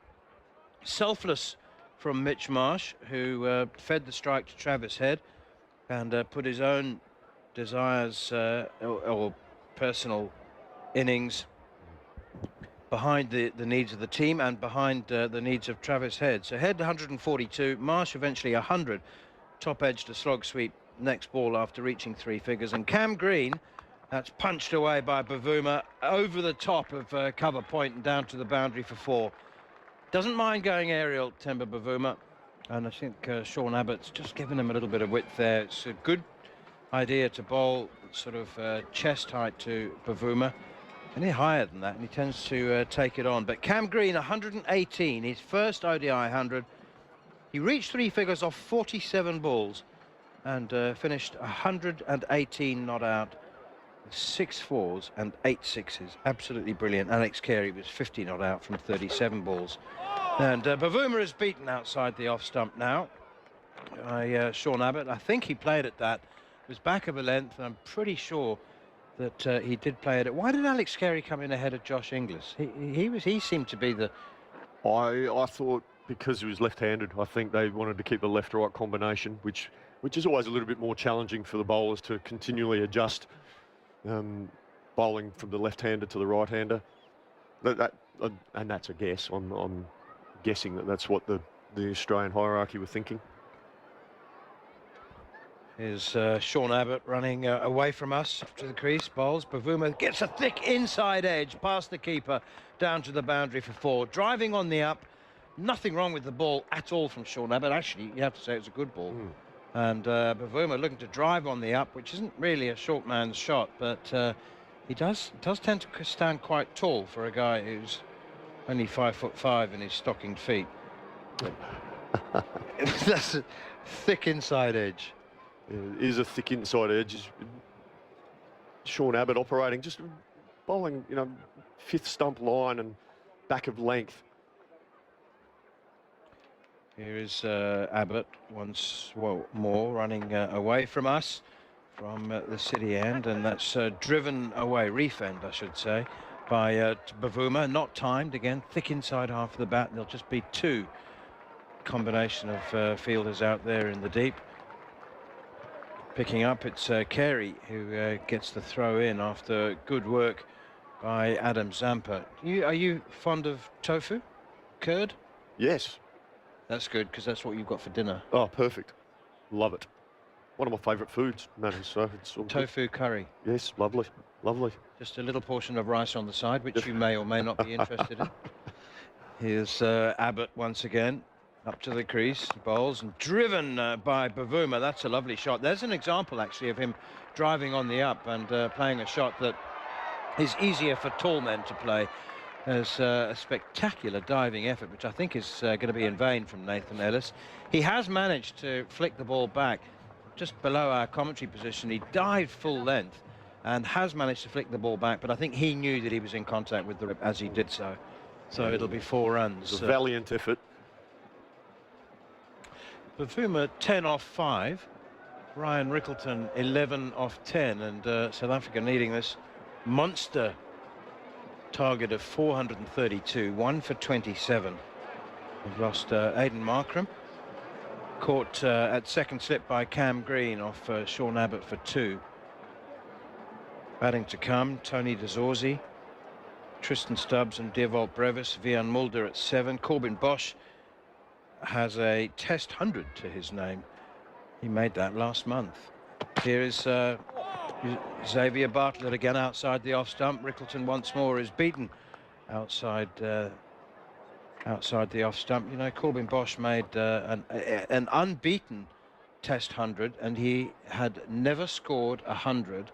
Selfless from Mitch Marsh, who fed the strike to Travis Head and put his own desires or personal innings behind the needs of the team and behind the needs of Travis Head. So Head 142, Marsh eventually 100, top edge to slog sweep next ball after reaching 3 figures, and Cam Green, that's punched away by Bavuma over the top of cover point and down to the boundary for 4. Doesn't mind going aerial, Temba Bavuma, and I think Sean Abbott's just given him a little bit of width there. It's a good idea to bowl sort of chest height to Bavuma, any higher than that, and he tends to take it on. But Cam Green, 118, his first ODI 100. He reached 3 figures off 47 balls and finished 118 not out. 6 4s and 8 6s. Absolutely brilliant. Alex Carey was 50 not out from 37 balls. And Bavuma is beaten outside the off stump now by Sean Abbott. I think he played at that. It was back of a length, and I'm pretty sure that he did play it. Why did Alex Carey come in ahead of Josh Inglis? He seemed to be the... I thought because he was left-handed, I think they wanted to keep a left-right combination, which is always a little bit more challenging for the bowlers to continually adjust bowling from the left-hander to the right-hander. And that's a guess. I'm guessing that's what the Australian hierarchy were thinking. Here's Sean Abbott running away from us up to the crease. Bowls. Bavuma gets a thick inside edge past the keeper down to the boundary for 4. Driving on the up. Nothing wrong with the ball at all from Sean Abbott. Actually, you have to say it was a good ball. And Bavuma looking to drive on the up, which isn't really a short man's shot, but he does tend to stand quite tall for a guy who's only 5'5" in his stockinged feet. That's a thick inside edge. It is a thick inside edge. Sean Abbott operating, just bowling, 5th stump line and back of length. Here is Abbott once more running away from us from the city end, and that's driven away, Reef end I should say, by Bavuma. Not timed again, thick inside half of the bat. There'll just be 2 combination of fielders out there in the deep. Picking up, it's Carey who gets the throw in after good work by Adam Zampa. Are you fond of tofu? Curd? Yes. That's good, because that's what you've got for dinner. Oh, perfect. Love it. One of my favourite foods, Maddie, so it's all tofu good. Curry. Yes, lovely, lovely. Just a little portion of rice on the side, which you may or may not be interested in. Here's Abbott once again, up to the crease, bowls, and driven by Bavuma. That's a lovely shot. There's an example, actually, of him driving on the up and playing a shot that is easier for tall men to play. There's a spectacular diving effort, which I think is going to be in vain from Nathan Ellis. He has managed to flick the ball back just below our commentary position. He dived full length and has managed to flick the ball back, but I think he knew that he was in contact with the rip as he did so. So it'll be 4 runs. It's a valiant effort. Bavuma 10 off 5. Ryan Rickleton 11 off 10, and South Africa needing this monster target of 432, 1 for 27. We've lost Aidan Markram, caught at second slip by Cam Green off Sean Abbott for 2. Batting to come, Tony de Zorzi, Tristan Stubbs and Dewald Brevis, Vian Mulder at 7. Corbin Bosch has a Test 100 to his name. He made that last month. Here is Xavier Bartlett again outside the off stump. Rickleton once more is beaten outside the off stump. You know, Corbin Bosch made an unbeaten Test 100, and he had never scored 100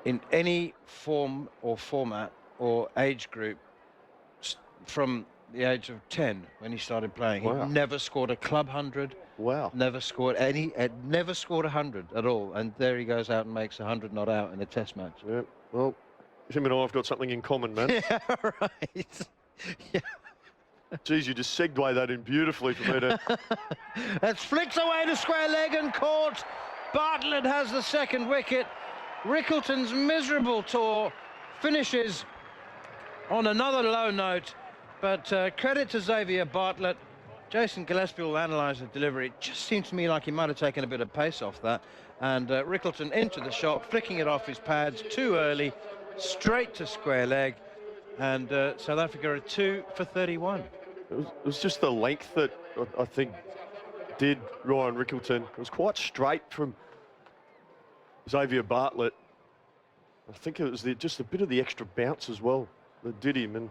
in any form or format or age group from the age of 10 when he started playing. Wow. He never scored a club 100. Wow. Never scored never scored 100 at all, and there he goes out and makes 100 not out in a Test match. Yeah, well, him and I have got something in common, man. Yeah, right. Yeah. Geez, you just segued that in beautifully for me to... That's flicked away to square leg and caught. Bartlett has the second wicket. Rickleton's miserable tour finishes on another low note, but credit to Xavier Bartlett. Jason Gillespie will analyse the delivery. It just seems to me like he might have taken a bit of pace off that. And Rickleton into the shot, flicking it off his pads too early, straight to square leg. And South Africa are 2 for 31. It was just the length that I think did Ryan Rickleton. It was quite straight from Xavier Bartlett. I think it was just a bit of the extra bounce as well that did him. And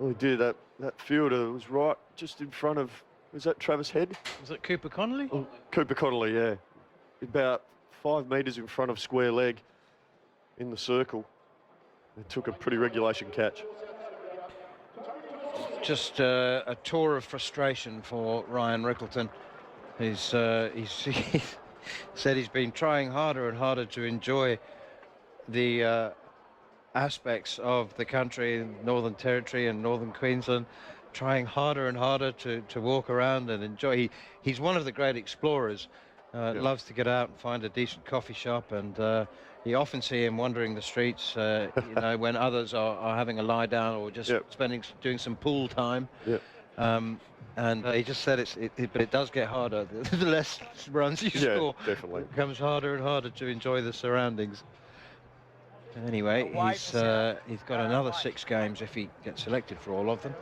all he did, that fielder was right just in front of, was that Travis Head? Was it Cooper Connolly? Oh, Cooper Connolly, yeah. About 5 metres in front of square leg in the circle. It took a pretty regulation catch. Just a tour of frustration for Ryan Rickleton. He's said he's been trying harder and harder to enjoy the aspects of the country, Northern Territory and Northern Queensland, trying harder and harder to walk around and enjoy. He's one of the great explorers, Loves to get out and find a decent coffee shop, and you often see him wandering the streets, you know, when others are having a lie down or just doing some pool time. And he just said but it does get harder. The less runs you score, definitely. it becomes harder and harder to enjoy the surroundings. Anyway, he's got another 6 games if he gets selected for all of them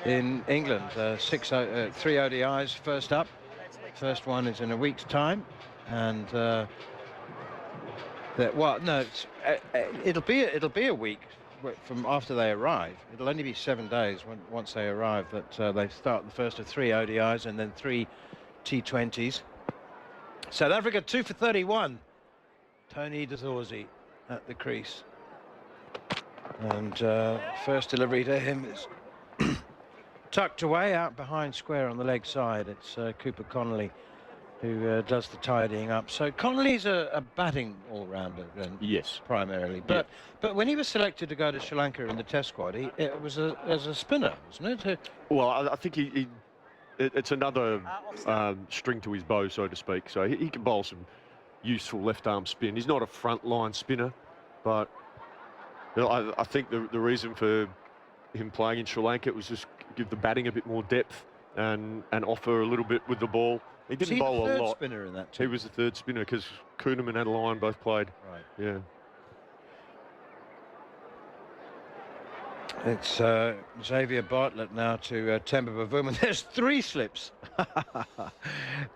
in England. 3 ODIs first up. First one is in a week's time, and it'll be a week from after they arrive. It'll only be 7 days once they arrive that they start the first of 3 ODIs and then 3 T20s. South Africa 2 for 31. Tony Dezorzi at the crease, and first delivery to him is tucked away out behind square on the leg side. It's Cooper Connolly who does the tidying up. So Connolly's a batting all-rounder then, yes, primarily. But when he was selected to go to Sri Lanka in the Test squad, it was as a spinner, wasn't it? Well, I think it's another string to his bow, so to speak. So he can bowl some useful left-arm spin. He's not a front-line spinner, but you know, I think the reason for him playing in Sri Lanka was just give the batting a bit more depth and offer a little bit with the ball. He didn't bowl a lot. Spinner in that team? He was the 3rd spinner because Kuhnemann and Adeline both played. Right. Yeah. It's Xavier Bartlett now to Temba Bavuma. There's 3 slips.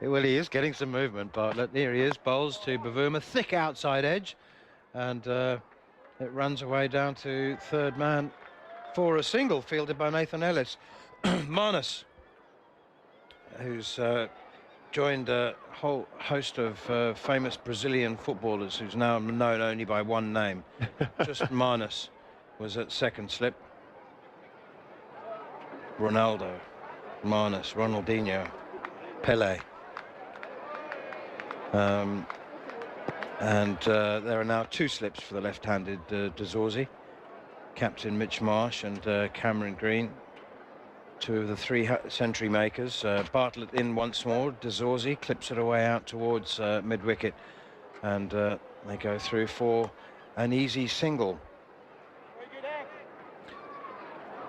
Well, he is getting some movement, Bartlett. Here he is, bowls to Bavuma, thick outside edge, and it runs away down to 3rd man for a single fielded by Nathan Ellis. Manus, who's joined a whole host of famous Brazilian footballers who's now known only by one name. Just Manus was at 2nd slip. Ronaldo, Manus, Ronaldinho, Pele. And there are now 2 slips for the left-handed Dezorzi. Captain Mitch Marsh and Cameron Green, 2 of the 3 century makers. Bartlett in once more. Dezorzi clips it away out towards mid-wicket, and they go through for an easy single.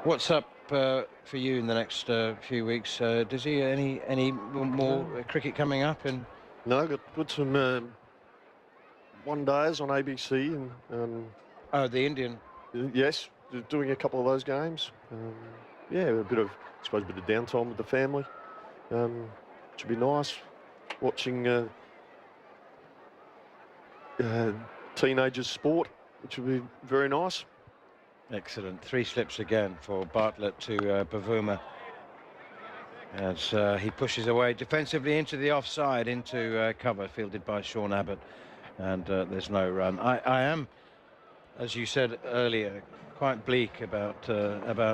What's up for you in the next few weeks, Dizzy? Any more cricket coming up? No, got some one-days on ABC and oh, the Indian. Yes, doing a couple of those games. Yeah, a bit of, I suppose, a bit of downtime with the family. Should be nice. Watching teenagers sport, which would be very nice. Excellent. 3 slips again for Bartlett to Bavuma, as he pushes away defensively into the offside, into cover, fielded by Sean Abbott, and there's no run. I am, as you said earlier, quite bleak about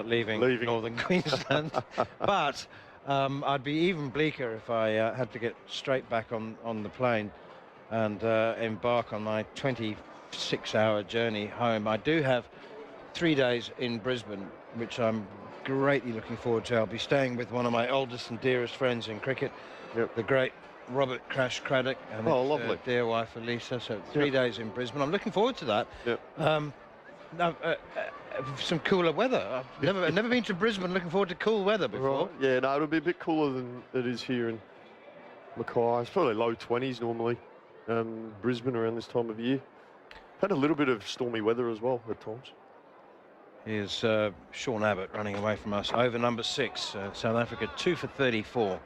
leaving Northern Queensland, but I'd be even bleaker if I had to get straight back on the plane and embark on my 26-hour journey home. I do have 3 days in Brisbane, which I'm greatly looking forward to. I'll be staying with one of my oldest and dearest friends in cricket, the great Robert Crash Craddock, and his dear wife Elisa. So 3 days in Brisbane. I'm looking forward to that. Some cooler weather. I've never been to Brisbane. Looking forward to cool weather before. Right. Yeah, no, it'll be a bit cooler than it is here in Mackay. It's probably low 20s normally. Brisbane around this time of year. Had a little bit of stormy weather as well at times. Here's Sean Abbott running away from us. Over number 6, South Africa 2 for 34.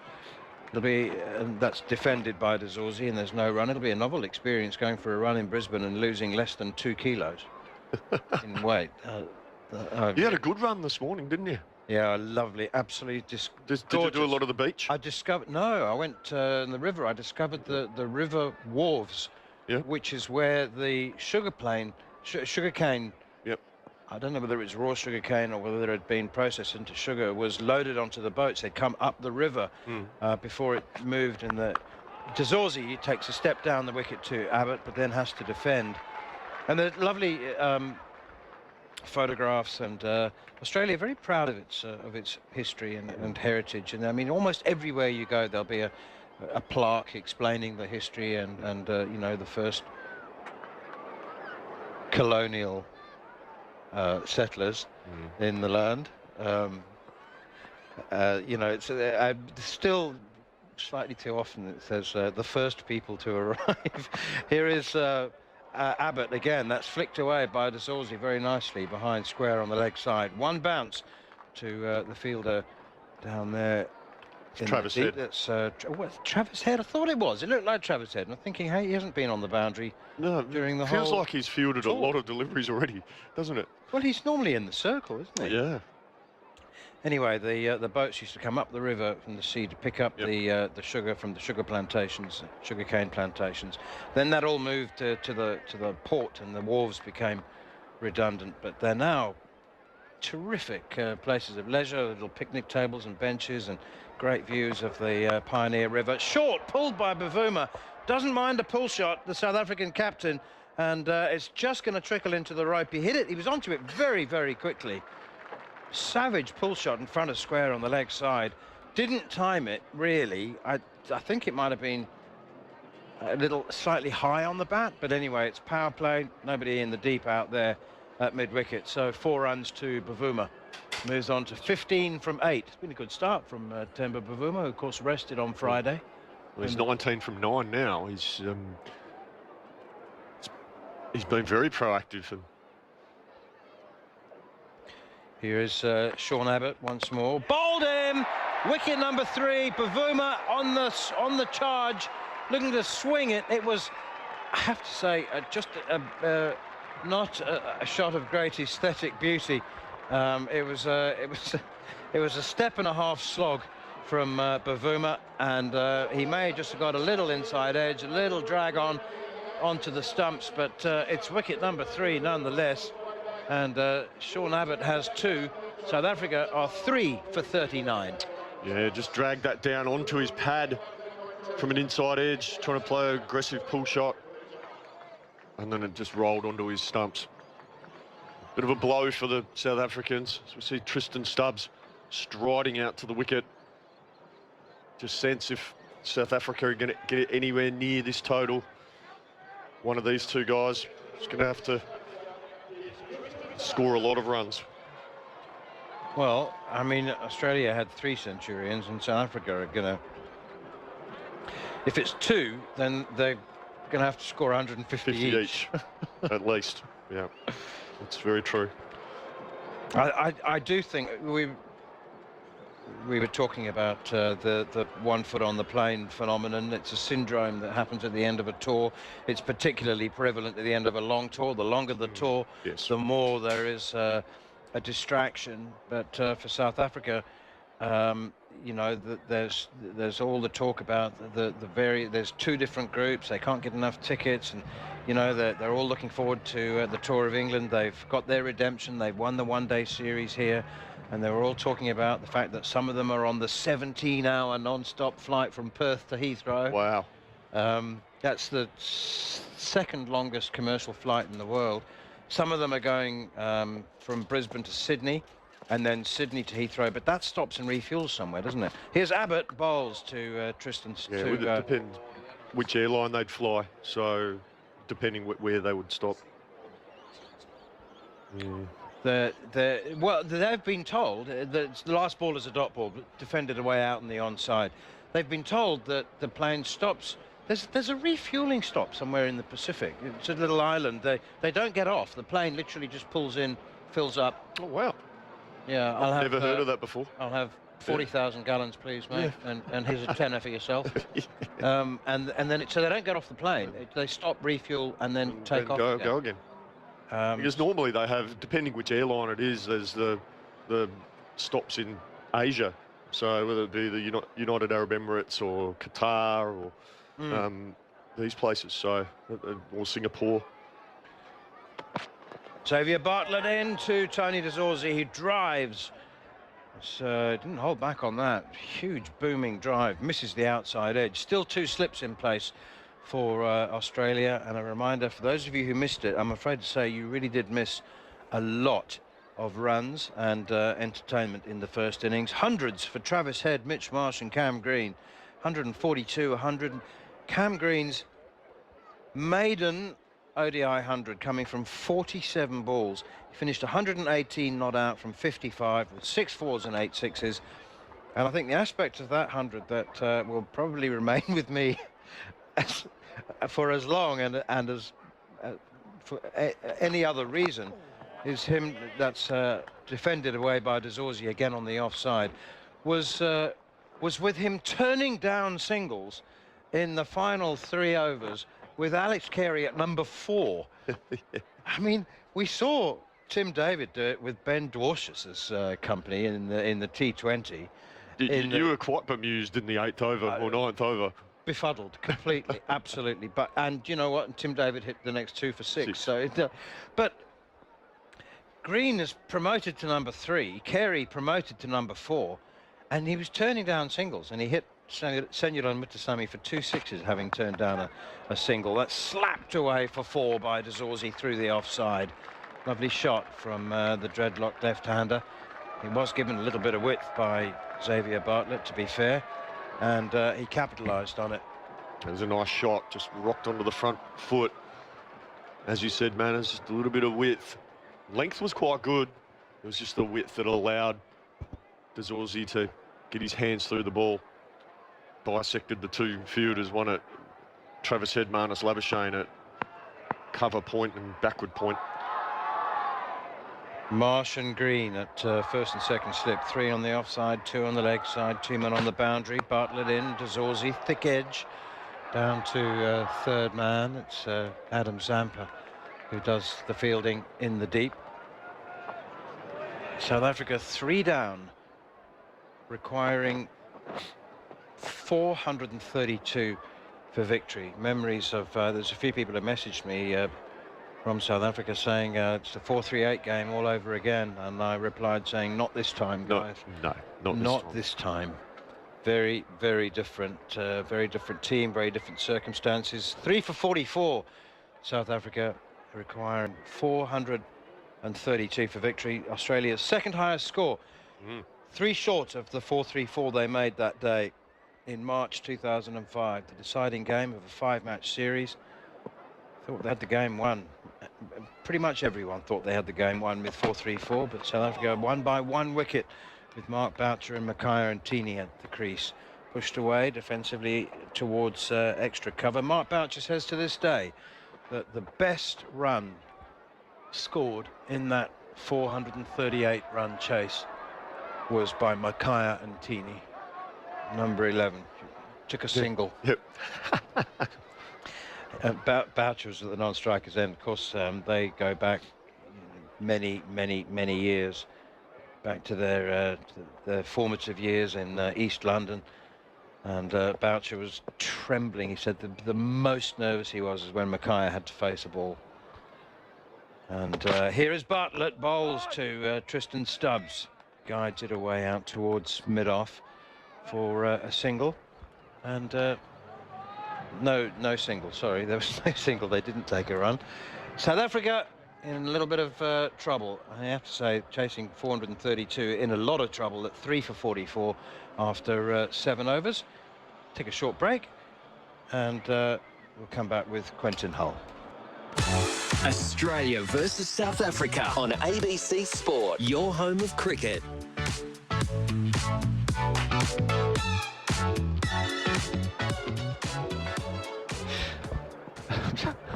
It'll be, that's defended by Dezorzi, and there's no run. It'll be a novel experience going for a run in Brisbane and losing less than 2 kilos in weight. You had a good run this morning, didn't you? Yeah, lovely, absolutely Did you do a lot of the beach? I went in the river. I discovered the river wharves, which is where the sugarcane. I don't know whether it's raw sugar cane or whether it had been processed into sugar, was loaded onto the boats. They'd come up the river before it moved. And the Dezorzi takes a step down the wicket to Abbott, but then has to defend. And the lovely photographs, and Australia very proud of its history and heritage. And I mean, almost everywhere you go, there'll be a plaque explaining the history and you know, the first colonial settlers in the land. You know, it's still slightly too often it says the first people to arrive. Here is Abbott again. That's flicked away by de Zorzi very nicely behind square on the leg side. One bounce to the fielder down there. Travis Head. That's Travis Head. I thought it was. It looked like Travis Head. And I'm thinking, hey, he hasn't been on the boundary during the whole. Feels like he's fielded a lot of deliveries already, doesn't it? Well, he's normally in the circle, isn't he? Yeah. Anyway, the boats used to come up the river from the sea to pick up the sugar from the sugar plantations, sugarcane plantations. Then that all moved to the port, and the wharves became redundant. But they're now terrific places of leisure, little picnic tables and benches, and great views of the Pioneer River. Short, pulled by Bavuma, doesn't mind a pull shot, the South African captain, and it's just going to trickle into the rope. He hit it. He was onto it very, very quickly. Savage pull shot in front of square on the leg side. Didn't time it really. I think it might have been a little slightly high on the bat, but anyway, it's power play. Nobody in the deep out there at mid wicket. So 4 runs to Bavuma. Moves on to 15 from 8. It's been a good start from Temba Bavuma, who of course rested on Friday. Well, he's 19 from 9 now. He's been very proactive. And here is Sean Abbott once more. Bowled him! Wicket number 3. Bavuma on the charge, looking to swing it. It was, I have to say, just not a shot of great aesthetic beauty. It was a step and a half slog from Bavuma, and he may just have got a little inside edge, a little drag onto the stumps, but it's wicket number 3 nonetheless. And Sean Abbott has 2. South Africa are 3 for 39. Yeah, just dragged that down onto his pad from an inside edge, trying to play an aggressive pull shot. And then it just rolled onto his stumps. Bit of a blow for the South Africans. As we see Tristan Stubbs striding out to the wicket. Just sense if South Africa are going to get it anywhere near this total, one of these two guys is going to have to score a lot of runs. Well, I mean, Australia had 3 centurions, and South Africa are going to, if it's 2, then they're going to have to score 150 each. At least. Yeah, that's very true. I do think we were talking about the 1 foot on the plane phenomenon. It's a syndrome that happens at the end of a tour. It's particularly prevalent at the end of a long tour. The longer the tour, the more there is a distraction. But for South Africa, you know, there's all the talk about there's 2 different groups. They can't get enough tickets, and you know they're all looking forward to the Tour of England. They've got their redemption. They've won the one-day series here. And they were all talking about the fact that some of them are on the 17-hour non-stop flight from Perth to Heathrow. Wow. That's the 2nd longest commercial flight in the world. Some of them are going from Brisbane to Sydney, and then Sydney to Heathrow, but that stops and refuels somewhere, doesn't it? Here's Abbott, bowls to Tristan. Yeah, it depends which airline they'd fly, so depending where they would stop. Well, they've been told that the last ball is a dot ball, defended away out on the onside. They've been told that the plane stops. There's a refueling stop somewhere in the Pacific. It's a little island. They don't get off. The plane literally just pulls in, fills up. Oh wow! Yeah, I've never heard of that before. I'll have 40,000 gallons, please, mate, and here's a tenner for yourself. And then so they don't get off the plane. They stop, refuel, and then take off. Go again. Because normally they have, depending which airline it is, there's the stops in Asia. So whether it be the United Arab Emirates or Qatar or these places, so or Singapore. Xavier Bartlett in to Tony de Zorzi. He drives. So didn't hold back on that. Huge booming drive. Misses the outside edge. Still 2 slips in place for Australia. And a reminder for those of you who missed it, I'm afraid to say you really did miss a lot of runs and entertainment in the first innings. Hundreds for Travis Head, Mitch Marsh and Cam Green. 142, 100. Cam Green's maiden ODI 100 coming from 47 balls. He finished 118 not out from 55 with 6 fours and 8 sixes. And I think the aspect of that 100 that will probably remain with me for as long and as for any other reason is him that's defended away by De Zorzi again on the offside was with him turning down singles in the final 3 overs with Alex Carey at number 4. I mean, we saw Tim David do it with Ben Dwarshuis's company in the T20. You were quite bemused in the 8th over or 9th over. Befuddled completely, absolutely. And you know what? Tim David hit the next 2 for 6. So, but Green is promoted to number 3. Carey promoted to number 4, and he was turning down singles, and he hit Senyalan Mutasamy for 2 sixes, having turned down a single. That's slapped away for 4 by De Zorzi through the offside. Lovely shot from the dreadlocked left-hander. He was given a little bit of width by Xavier Bartlett, to be fair, and he capitalised on it. It was a nice shot, just rocked onto the front foot. As you said, Manners, just a little bit of width. Length was quite good. It was just the width that allowed De Zorzi to get his hands through the ball. Bisected the 2 fielders, one at Travis Head, Marnus Labuschagne at cover point and backward point. Marsh and Green at first and second slip, 3 on the offside, 2 on the leg side, 2 men on the boundary. Bartlett in, De Zorzi, thick edge, down to third man. It's Adam Zampa who does the fielding in the deep. South Africa 3 down, requiring 432 for victory. Memories of, there's a few people who messaged me from South Africa saying it's the 4-3-8 game all over again, and I replied saying, not this time, guys. Not this time. Very, very different team, very different circumstances. 3 for 44, South Africa requiring 432 for victory. Australia's second highest score, 3 short of the 4-3-4 they made that day in March 2005, the deciding game of a 5-match series. Thought they had the game won. Pretty much everyone thought they had the game won with 4-3-4, but South Africa won by 1 wicket with Mark Boucher and Mackay and Tini at the crease. Pushed away defensively towards extra cover. Mark Boucher says to this day that the best run scored in that 438-run chase was by Mackay and Tini. Number 11 took a single. Yep. Boucher was at the non-strikers end. Of course, they go back many years, back to their formative years in East London. And Boucher was trembling. He said the most nervous he was when Mackay had to face a ball. And here is Bartlett, bowls to Tristan Stubbs. Guides it away out towards mid-off for a single. And no single, sorry, there was no single. They didn't take a run. South Africa in a little bit of trouble, I have to say, chasing 432, in a lot of trouble at 3 for 44 after 7 overs. Take a short break, and we'll come back with Quentin Hull. Australia versus South Africa on ABC Sport, your home of cricket.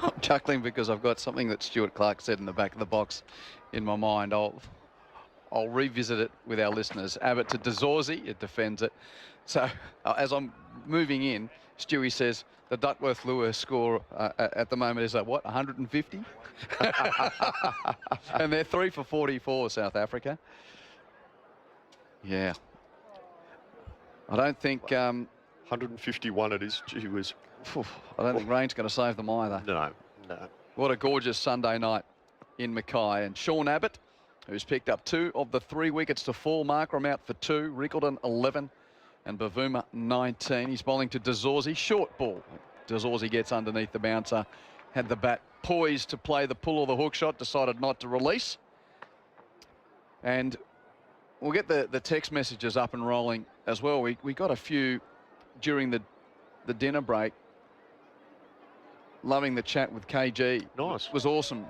I'm chuckling because I've got something that Stuart Clark said in the back of the box in my mind. I'll revisit it with our listeners. Abbott to De Zorzi, it defends it. So as I'm moving in, Stewie says the Duckworth-Lewis score at the moment is at what, 150? And they're 3 for 44, South Africa. Yeah. I don't think... 151 it is, gee whiz. I don't think rain's going to save them either. No. What a gorgeous Sunday night in Mackay. And Sean Abbott, who's picked up 2 of the 3 wickets to fall. Markram out for 2, Rickleton 11 and Bavuma 19. He's bowling to De Zorzi, short ball. De Zorzi gets underneath the bouncer, had the bat poised to play the pull or the hook shot, decided not to release. And we'll get the text messages up and rolling as well. We got a few during the dinner break. Loving the chat with KG. Nice. It was awesome.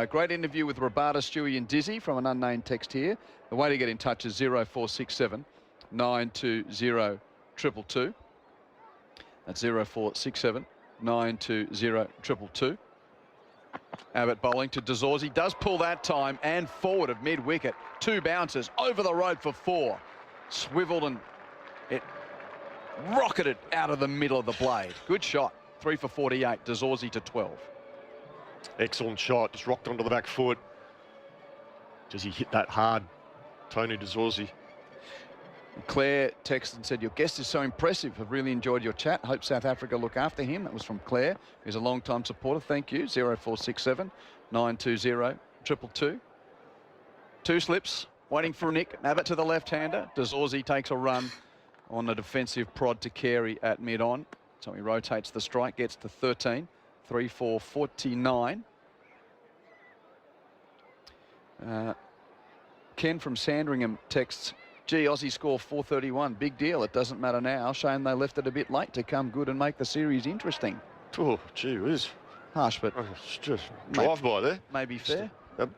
Great interview with Rabada, Stewie and Dizzy from an unnamed text here. The way to get in touch is 0467 920 222. That's 0467 920 222. Abbott bowling to De Zorzi. Does pull that time and forward of mid-wicket. 2 bounces over the road for 4. Swiveled and it rocketed out of the middle of the blade. Good shot. 3 for 48. De Zorzi to 12. Excellent shot. Just rocked onto the back foot. Does he hit that hard? Tony De Zorzi. Claire texted and said, your guest is so impressive. I've really enjoyed your chat. Hope South Africa look after him. That was from Claire, who's a long-time supporter. Thank you. 0467 920 222. 2 slips, waiting for a nick. Abbott to the left-hander. De Zorzi takes a run on a defensive prod to Carey at mid-on. So he rotates the strike, gets to 13. 3 for 49. Ken from Sandringham texts, gee, Aussie score 431. Big deal. It doesn't matter now. Shame they left it a bit late to come good and make the series interesting. Oh, gee whiz. Harsh, but it's just drive-by there. Maybe fair.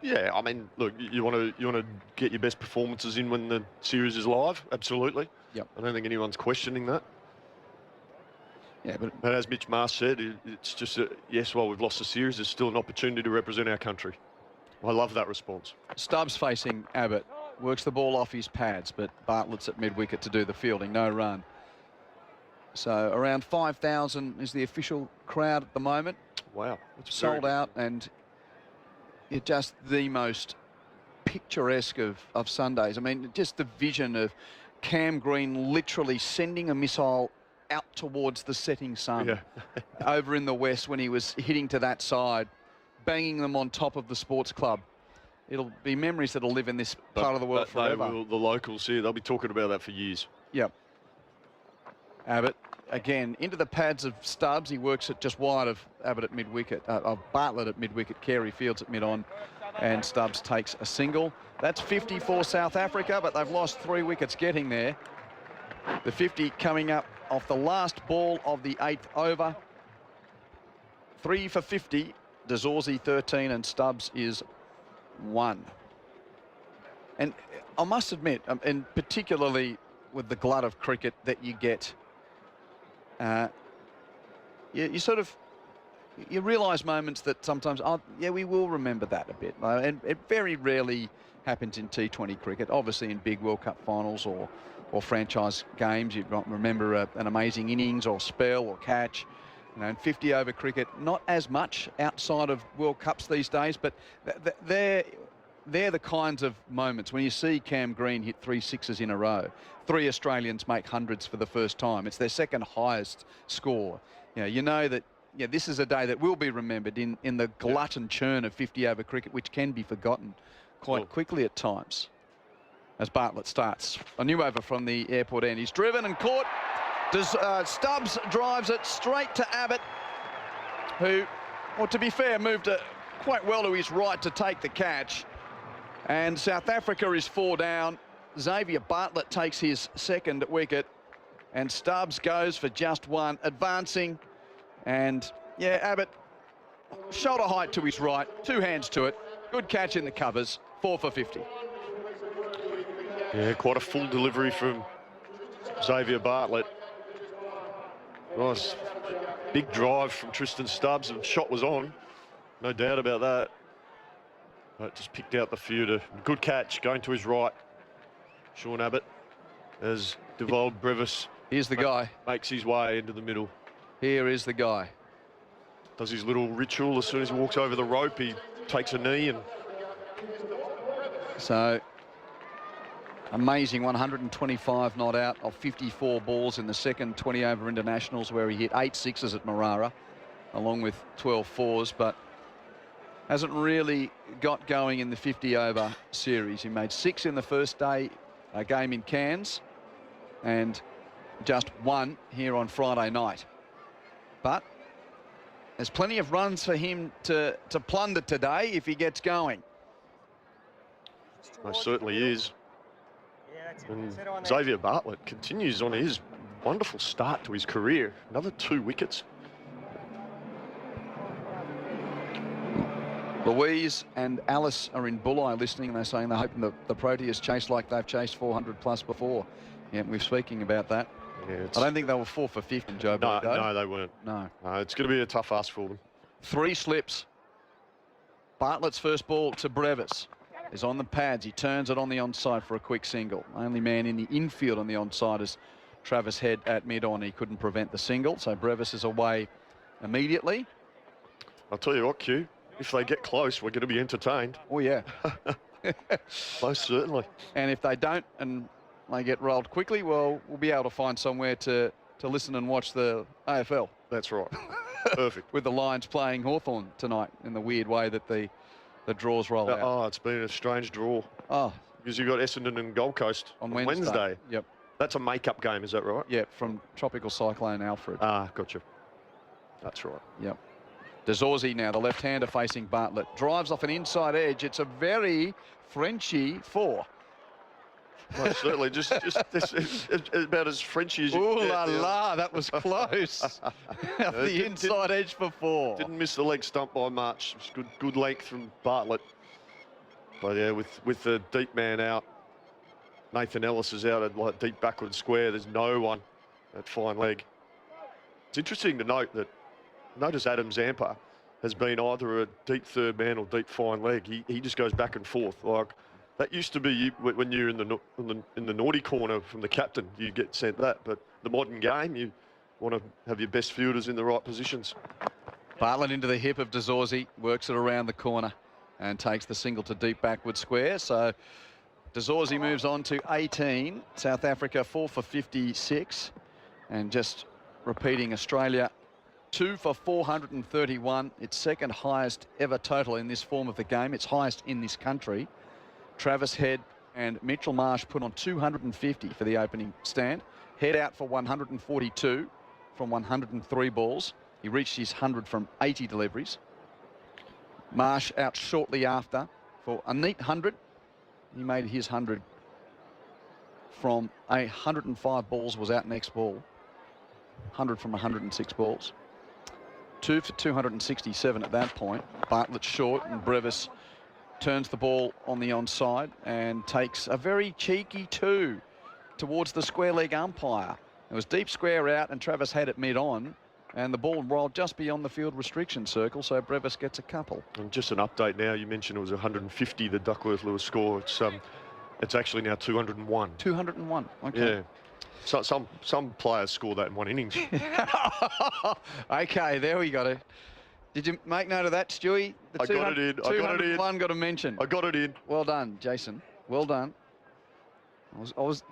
Yeah, I mean, look, you want to get your best performances in when the series is live. Absolutely. Yep. I don't think anyone's questioning that. Yeah, but as Mitch Marsh said, it's just yes, while we've lost the series, there's still an opportunity to represent our country. I love that response. Stubbs facing Abbott. Works the ball off his pads, but Bartlett's at mid-wicket to do the fielding. No run. So around 5,000 is the official crowd at the moment. Wow. That's sold out, and it's just the most picturesque of Sundays. I mean, just the vision of Cam Green literally sending a missile out towards the setting sun over in the west when he was hitting to that side, banging them on top of the sports club. It'll be memories that'll live in this part of the world forever. The locals here, they'll be talking about that for years. Yep. Abbott, again, into the pads of Stubbs. He works it just wide of Abbott at mid-wicket, of Bartlett at mid-wicket. Carey fields at mid-on, and Stubbs takes a single. That's 50 for South Africa, but they've lost 3 wickets getting there. The 50 coming up off the last ball of the 8th over. 3 for 50. De Zorzi 13 and Stubbs is 1. And I must admit, and particularly with the glut of cricket that you get, you sort of, you realise moments that sometimes, oh, yeah, we will remember that a bit. And it very rarely happens in T20 cricket. Obviously in big World Cup finals or franchise games, you might remember an amazing innings or spell or catch. You know, in 50-over cricket, not as much outside of World Cups these days, but they're the kinds of moments when you see Cam Green hit 3 sixes in a row. 3 Australians make hundreds for the first time. It's their second highest score. You know that this is a day that will be remembered in the glut and churn of 50-over cricket, which can be forgotten quite quickly at times. As Bartlett starts a new over from the airport end. He's driven and caught. Stubbs drives it straight to Abbott, who, well, to be fair, moved quite well to his right to take the catch. And South Africa is 4 down. Xavier Bartlett takes his 2nd wicket, and Stubbs goes for just 1, advancing. And yeah, Abbott, shoulder height to his right, 2 hands to it. Good catch in the covers, 4 for 50. Yeah, quite a full delivery from Xavier Bartlett. Nice big drive from Tristan Stubbs, and shot was on, no doubt about that. But just picked out the fielder. Good catch going to his right. Sean Abbott, as Devold Brevis, here's the guy, makes his way into the middle. Here is the guy. Does his little ritual as soon as he walks over the rope. He takes a knee, and so amazing 125 not out of 54 balls in the second 20-over internationals, where he hit 8 sixes at Marara along with 12 fours, but hasn't really got going in the 50-over series. He made 6 in the first day game in Cairns and just 1 here on Friday night. But there's plenty of runs for him to plunder today if he gets going. Most certainly is. And Xavier Bartlett continues on his wonderful start to his career. Another 2 wickets. Louise and Alice are in Bulli listening, and they're saying they're hoping the Proteas chase like they've chased 400 plus before. Yeah, we're speaking about that. Yeah, I don't think they were 4 for 50, Joe. No, they weren't. No. It's going to be a tough ask for them. 3 slips. Bartlett's first ball to Brevis is on the pads. He turns it on the onside for a quick single. Only man in the infield on the onside is Travis Head at mid-on. He couldn't prevent the single, so Brevis is away immediately. I'll tell you what, Q, if they get close, we're going to be entertained. Oh, yeah. Most certainly. And if they don't and they get rolled quickly, well, we'll be able to find somewhere to listen and watch the AFL. That's right. Perfect. With the Lions playing Hawthorn tonight in the weird way that the draws roll out. Oh, it's been a strange draw. Oh. Because you've got Essendon and Gold Coast on Wednesday. Yep. That's a make-up game, is that right? Yeah, from Tropical Cyclone Alfred. Ah, gotcha. That's right. Yep. DeZorzi now, the left-hander facing Bartlett. Drives off an inside edge. It's a very Frenchy 4. Most certainly, just about as Frenchy as you Ooh can la get. la, that was close. The inside edge for 4. Didn't miss the leg stump by much. It was good length from Bartlett. But yeah, with the deep man out, Nathan Ellis is out at like deep backward square. There's no one at fine leg. It's interesting to note that notice Adam Zampa has been either a deep third man or deep fine leg. He just goes back and forth. Like that used to be when you're in the naughty corner from the captain, you get sent that. But the modern game, you want to have your best fielders in the right positions. Bartlett into the hip of DeZorzi, works it around the corner and takes the single to deep backward square. So DeZorzi moves on to 18. South Africa 4 for 56. And just repeating, Australia 2 for 431. Its second highest ever total in this form of the game. Its highest in this country. Travis Head and Mitchell Marsh put on 250 for the opening stand. Head out for 142 from 103 balls. He reached his 100 from 80 deliveries. Marsh out shortly after for a neat 100. He made his 100 from 105 balls, was out next ball. 100 from 106 balls. 2 for 267 at that point. Bartlett short and Brevis turns the ball on the onside and takes a very cheeky 2 towards the square leg umpire. It was deep square out and Travis had it mid-on and the ball rolled just beyond the field restriction circle, so Brevis gets a couple. And just an update now, you mentioned it was 150, the Duckworth-Lewis score. It's actually now 201. 201, okay. Yeah. So some players score that in one innings. Okay, there we got it. Did you make note of that, Stewie? I got it in. I got it in. 201 got a mention. I got it in. Well done, Jason. Well done. I was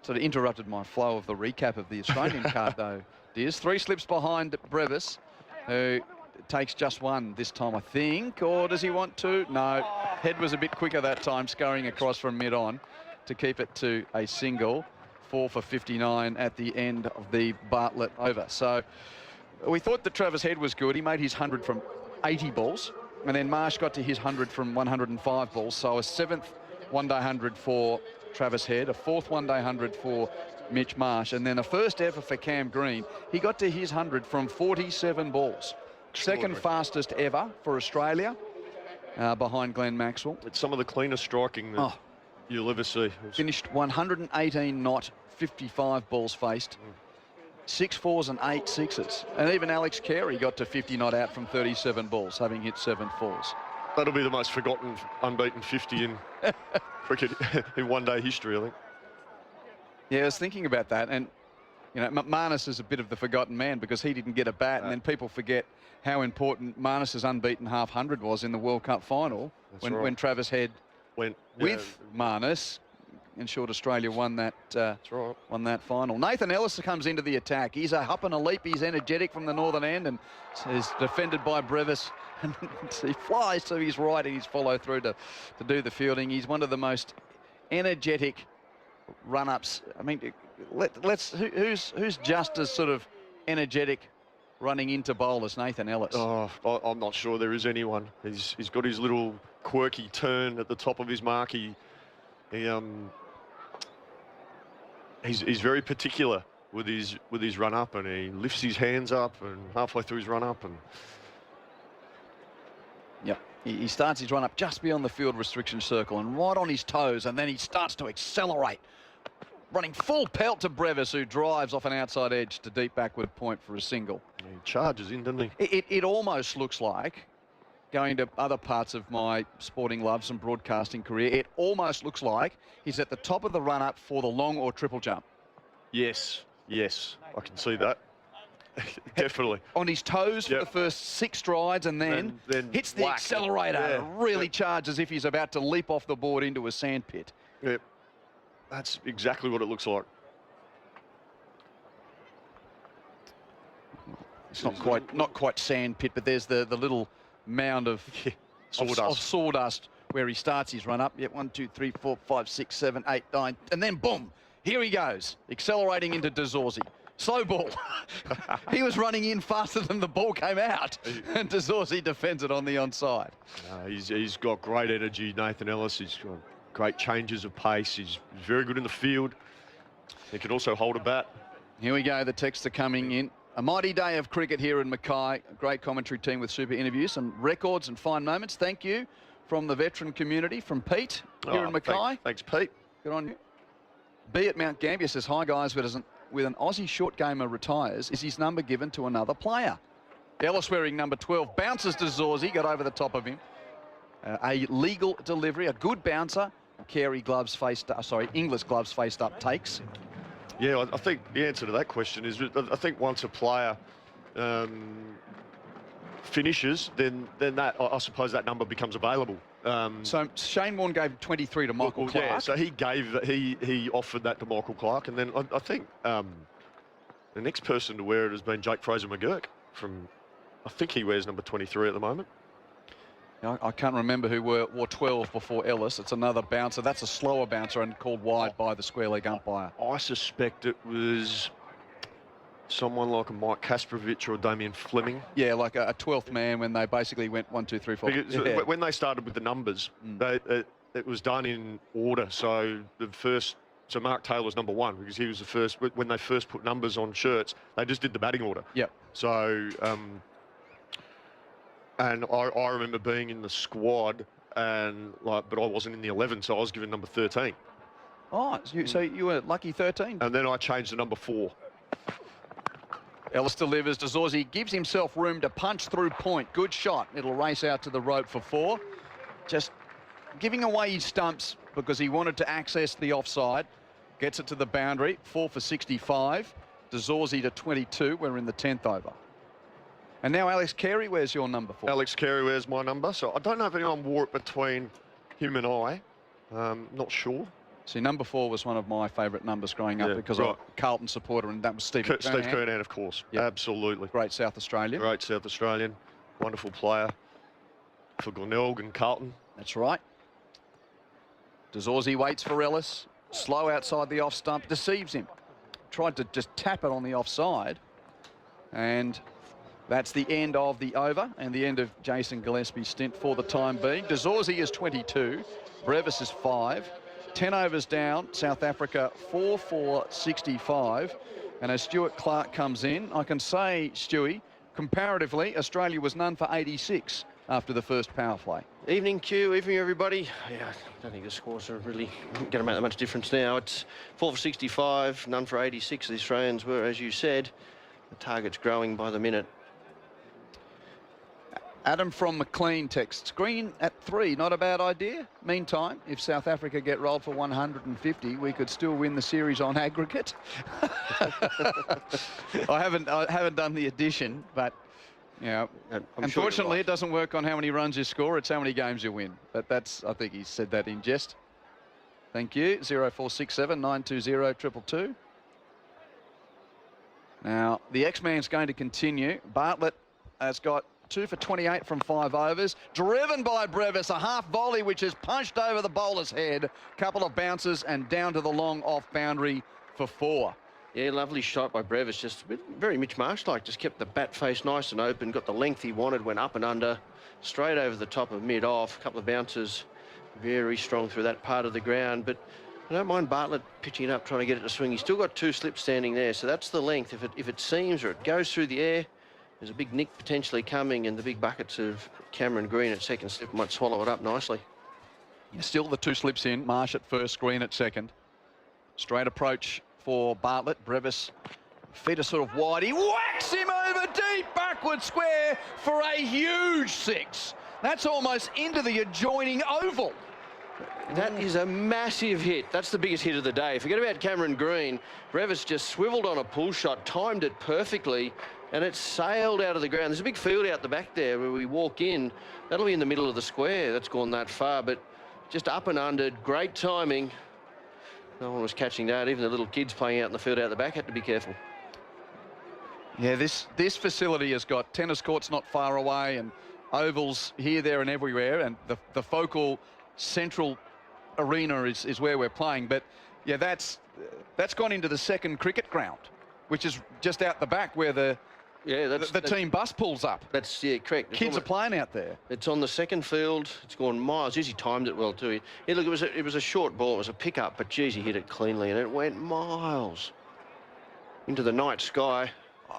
sort of interrupted my flow of the recap of the Australian card, though. Dears, 3 slips behind Brevis, who takes just 1 this time, I think. Or does he want to? No. Head was a bit quicker that time, scurrying across from mid-on to keep it to a single. 4 for 59 at the end of the Bartlett over. So we thought that Travis Head was good. He made his 100 from 80 balls. And then Marsh got to his 100 from 105 balls. So a 7th one-day 100 for Travis Head, a 4th one-day 100 for Mitch Marsh, and then a first ever for Cam Green. He got to his 100 from 47 balls. Second fastest ever for Australia, behind Glenn Maxwell. It's some of the cleanest striking that you'll ever see. Finished 118 not 55 balls faced. 6 4s and 8 6s. And even Alex Carey got to 50 not out from 37 balls, having hit 7 4s. That'll be the most forgotten unbeaten 50 in cricket in one-day history, I think. Yeah, I was thinking about that, and you know, Marnus is a bit of the forgotten man because he didn't get a bat, and then people forget how important Marnus's unbeaten half 100 was in the World Cup final when Travis Head went with Marnus, ensured Australia won that won that final. Nathan Ellis comes into the attack. He's a hup and a leap. He's energetic from the northern end and is defended by Brevis. And he flies to his right and he's follow through to do the fielding. He's one of the most energetic run-ups. I mean, who's just as sort of energetic running into bowl as Nathan Ellis? Oh, I'm not sure there is anyone. He's got his little quirky turn at the top of his mark. He's very particular with his run up, and he lifts his hands up and halfway through his run up, and yep, he starts his run up just beyond the field restriction circle and right on his toes, and then he starts to accelerate, running full pelt to Brevis, who drives off an outside edge to deep backward point for a single. he charges in, doesn't he? It almost looks like, going to other parts of my sporting loves and broadcasting career, it almost looks like he's at the top of the run up for the long or triple jump. Yes, I can see that. Definitely. On his toes for Yep. the first 6 strides, and then hits the whack. accelerator. Yeah. Really charges as if he's about to leap off the board into a sand pit. Yep. That's exactly what it looks like. It's not quite sand pit, but there's the little mound of sawdust where he starts his run up. Yep, 1, 2, 3, 4, 5, 6, 7, 8, 9, and then boom, here he goes, accelerating into De Zorzi. Slow ball. He was running in faster than the ball came out, and De Zorzi defends it on the onside. He's got great energy, Nathan Ellis. He's got great changes of pace. He's very good in the field. He can also hold a bat. Here we go, the texts are coming in. A mighty day of cricket here in Mackay. A great commentary team with super interviews, some records and fine moments. Thank you from the veteran community, from Pete here in Mackay. Thanks, Pete. Good on you. B at Mount Gambier says, hi guys, with an Aussie short gamer retires, is his number given to another player? Ellis wearing number 12, bounces to Zorzi, got over the top of him. A legal delivery, a good bouncer. Carey gloves faced up, Inglis gloves faced up takes. Yeah, I think the answer to that question is, I think once a player finishes, then that, I suppose that number becomes available. So Shane Warne gave 23 to Michael Clark. Yeah, so he offered that to Michael Clark, and then I think the next person to wear it has been Jake Fraser-McGurk from, I think he wears number 23 at the moment. I can't remember who wore 12 before Ellis. It's another bouncer. That's a slower bouncer and called wide by the square leg umpire. I suspect it was someone like a Mike Kasparovich or Damien Fleming. Yeah, like a 12th man when they basically went 1, 2, 3, 4. Because when they started with the numbers, it was done in order. So so Mark Taylor's number 1 because he was the first. When they first put numbers on shirts, they just did the batting order. Yep. So. And I remember being in the squad, but I wasn't in the 11, so I was given number 13. Oh, so you were lucky 13. And then I changed to number 4. Ellis delivers to Zorzi, gives himself room to punch through point. Good shot. It'll race out to the rope for 4. Just giving away his stumps because he wanted to access the offside. Gets it to the boundary. 4 for 65. De Zorzi to 22. We're in the 10th over. And now Alex Carey wears your number 4. Alex Carey wears my number. So I don't know if anyone wore it between him and I. Not sure. See, number 4 was one of my favourite numbers growing up because I'm a Carlton supporter, and that was Steve Kernahan, of course. Yep. Absolutely. Great South Australian. Great South Australian. Wonderful player for Glenelg and Carlton. That's right. De Zorzi waits for Ellis. Slow outside the off stump. Deceives him. Tried to just tap it on the offside. And that's the end of the over and the end of Jason Gillespie's stint for the time being. De Zorzi is 22. Brevis is 5. 10 overs down. South Africa 4 for 65. And as Stuart Clark comes in, I can say, Stewie, comparatively, Australia was none for 86 after the first power play. Evening, Q. Evening, everybody. Yeah, I don't think the scores are really going to make that much difference now. It's 4 for 65, none for 86. The Australians were, as you said. The target's growing by the minute. Adam from McLean texts, green at 3, not a bad idea. Meantime, if South Africa get rolled for 150, we could still win the series on aggregate. I haven't done the addition, but you know, unfortunately, it doesn't work on how many runs you score; it's how many games you win. But I think he said that in jest. Thank you. 0467 920 222. Now the X-Man's going to continue. Bartlett has got 2 for 28 from 5 overs. Driven by Brevis, a half volley which is punched over the bowler's head. Couple of bounces and down to the long off boundary for 4. Yeah, lovely shot by Brevis. Just very Mitch Marsh-like. Just kept the bat face nice and open. Got the length he wanted. Went up and under. Straight over the top of mid-off. A couple of bounces. Very strong through that part of the ground. But I don't mind Bartlett pitching it up, trying to get it to swing. He's still got 2 slips standing there, so that's the length. If it seams or it goes through the air, there's a big nick potentially coming, and the big buckets of Cameron Green at second slip might swallow it up nicely. Still the 2 slips in. Marsh at first, Green at second. Straight approach for Bartlett. Brevis, feet are sort of wide. He whacks him over deep backward square for a huge 6. That's almost into the adjoining oval. That is a massive hit. That's the biggest hit of the day. Forget about Cameron Green. Brevis just swiveled on a pull shot, timed it perfectly, and it sailed out of the ground. There's a big field out the back there where we walk in. That'll be in the middle of the square. That's gone that far, but just up and under. Great timing. No one was catching that. Even the little kids playing out in the field out the back had to be careful. Yeah, this facility has got tennis courts not far away and ovals here, there and everywhere, and the focal central arena is where we're playing. But yeah, that's gone into the second cricket ground, which is just out the back where the team bus pulls up. That's correct. Kids are playing out there. It's on the second field. It's gone miles. Geez, he timed it well too. Yeah, look, it was a short ball. It was a pickup, but geez, he hit it cleanly, and it went miles into the night sky.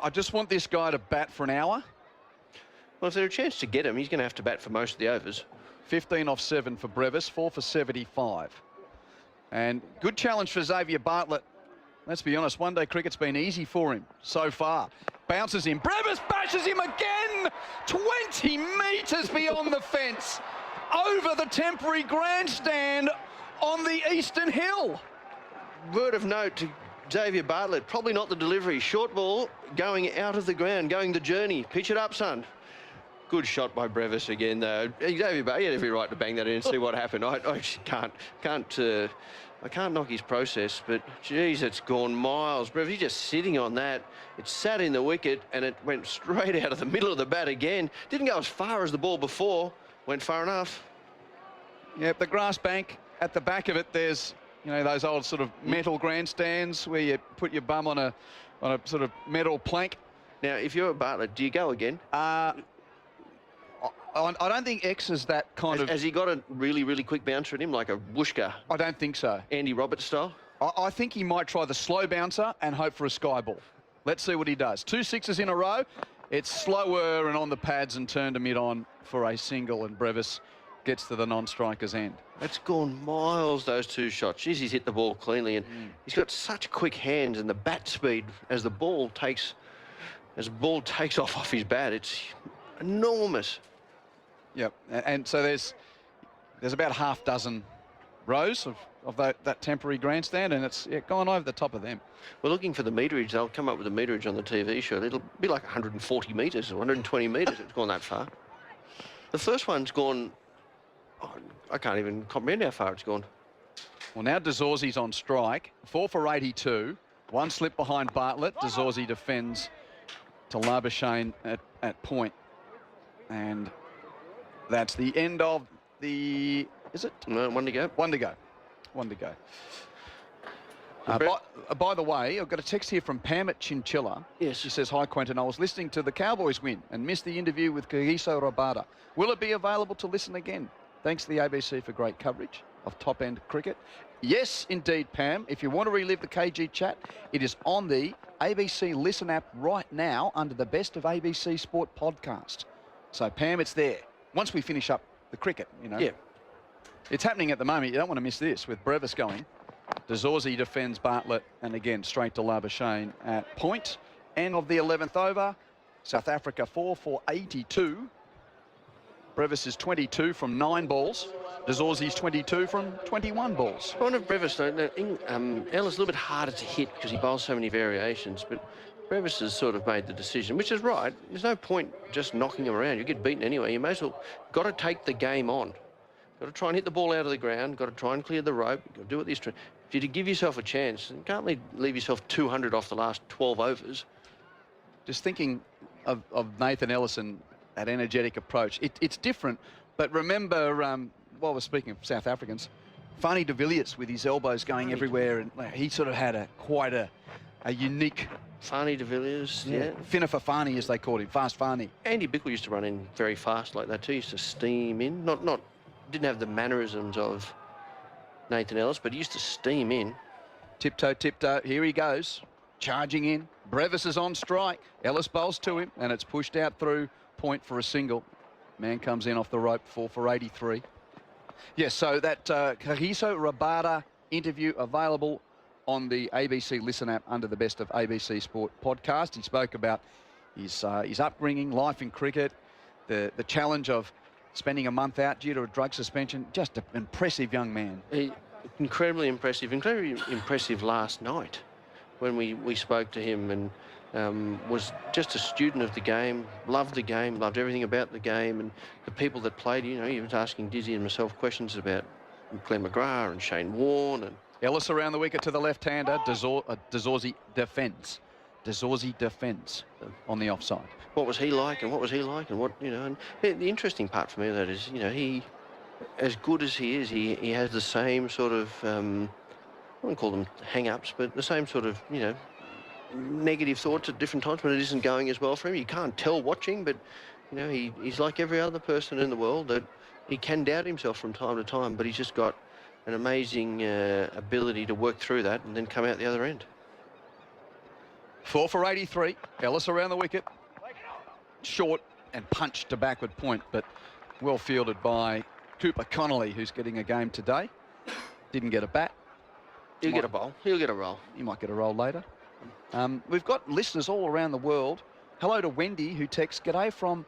I just want this guy to bat for an hour. Well, if there's a chance to get him, he's going to have to bat for most of the overs. 15 off 7 for Brevis, 4 for 75. And good challenge for Xavier Bartlett. Let's be honest, one-day cricket's been easy for him so far. Bounces in. Brevis bashes him again! 20 metres beyond the fence, over the temporary grandstand on the Eastern Hill. Word of note to Xavier Bartlett, probably not the delivery. Short ball going out of the ground, going the journey. Pitch it up, son. Good shot by Brevis again, though. Xavier Bartlett, he had every right to bang that in and see what happened. I can't knock his process, but geez, it's gone miles. Brevis, he's just sitting on that. It sat in the wicket and it went straight out of the middle of the bat again. Didn't go as far as the ball before. Went far enough. Yep, the grass bank at the back of it, there's, you know, those old sort of metal grandstands where you put your bum on a sort of metal plank. Now, if you're a Bartlett, do you go again? I don't think X is that kind of... Has he got a really, really quick bouncer in him, like a whooshka? I don't think so. Andy Roberts style? I think he might try the slow bouncer and hope for a sky ball. Let's see what he does. 2 sixes in a row. It's slower and on the pads and turned to mid-on for a single, and Brevis gets to the non-striker's end. It's gone miles, those 2 shots. Jeez, he's hit the ball cleanly, and he's got such quick hands, and the bat speed as the ball takes off his bat, it's enormous. Yep, and so there's about half dozen rows of that temporary grandstand, and it's gone over the top of them. We're looking for the meterage. They'll come up with a meterage on the TV show. It'll be like 140 metres or 120 metres. It's gone that far. The first one's gone... Oh, I can't even comprehend how far it's gone. Well, now De Zorzi's on strike. 4 for 82. 1 slip behind Bartlett. De Zorzi defends to Labuschagne at point. And that's the end of the... Is it? No, 1 to go. 1 to go. 1 to go. By the way, I've got a text here from Pam at Chinchilla. Yes. She says, hi, Quentin. I was listening to the Cowboys win and missed the interview with Kagiso Rabada. Will it be available to listen again? Thanks to the ABC for great coverage of top-end cricket. Yes, indeed, Pam. If you want to relive the KG chat, it is on the ABC Listen app right now under the Best of ABC Sport podcast. So, Pam, it's there. Once we finish up the cricket, you know. Yeah. It's happening at the moment. You don't want to miss this with Brevis going. De Zorzi defends Bartlett, and again, straight to Labuschagne at point. End of the 11th over. South Africa 4 for 82. Brevis is 22 from 9 balls. De Zorzi's 22 from 21 balls. I wonder if Brevis, Ella's a little bit harder to hit because he bowls so many variations, but Brevis has sort of made the decision, which is right. There's no point just knocking him around. You get beaten anyway. You may as well... Got to take the game on. Got to try and hit the ball out of the ground. Got to try and clear the rope. Got to do it this time. If you to give yourself a chance, you can't leave yourself 200 off the last 12 overs. Just thinking of Nathan Ellison, that energetic approach. It's different, but remember, while we're speaking of South Africans, Fani de Villiers with his elbows going everywhere, and he sort of had quite a unique... Fani de Villiers, yeah. Finnifer Fani, as they called him, fast Fani. Andy Bickle used to run in very fast like that too. He used to steam in, didn't have the mannerisms of Nathan Ellis, but he used to steam in. Tiptoe, tiptoe. Here he goes. Charging in. Brevis is on strike. Ellis bowls to him, and it's pushed out through. Point for a single. Man comes in off the rope, 4 for 83. Yes, so that Kagiso Rabada interview available on the ABC Listen app under the Best of ABC Sport podcast. He spoke about his upbringing, life in cricket, the challenge of spending a month out due to a drug suspension. Just an impressive young man. Incredibly impressive last night when we spoke to him, and was just a student of the game, loved everything about the game, and the people that played. You know, he was asking Dizzy and myself questions about Glenn McGrath and Shane Warne. And Ellis around the wicket to the left-hander. Dazorzi defends. Dazorzi defends on the offside. What was he like, and what was he like, and what, you know, and the interesting part for me of that is, you know, he, as good as he is, he has the same sort of, I wouldn't call them hang-ups, but the same sort of, you know, negative thoughts at different times when it isn't going as well for him. You can't tell watching, but, you know, he's like every other person in the world, that he can doubt himself from time to time, but he's just got an amazing ability to work through that and then come out the other end. 4 for 83. Ellis around the wicket. Short and punched to backward point, but well fielded by Cooper Connolly, who's getting a game today. Didn't get a bat. He'll get a bowl. He'll get a roll. He might get a roll later. We've got listeners all around the world. Hello to Wendy, who texts, "G'day from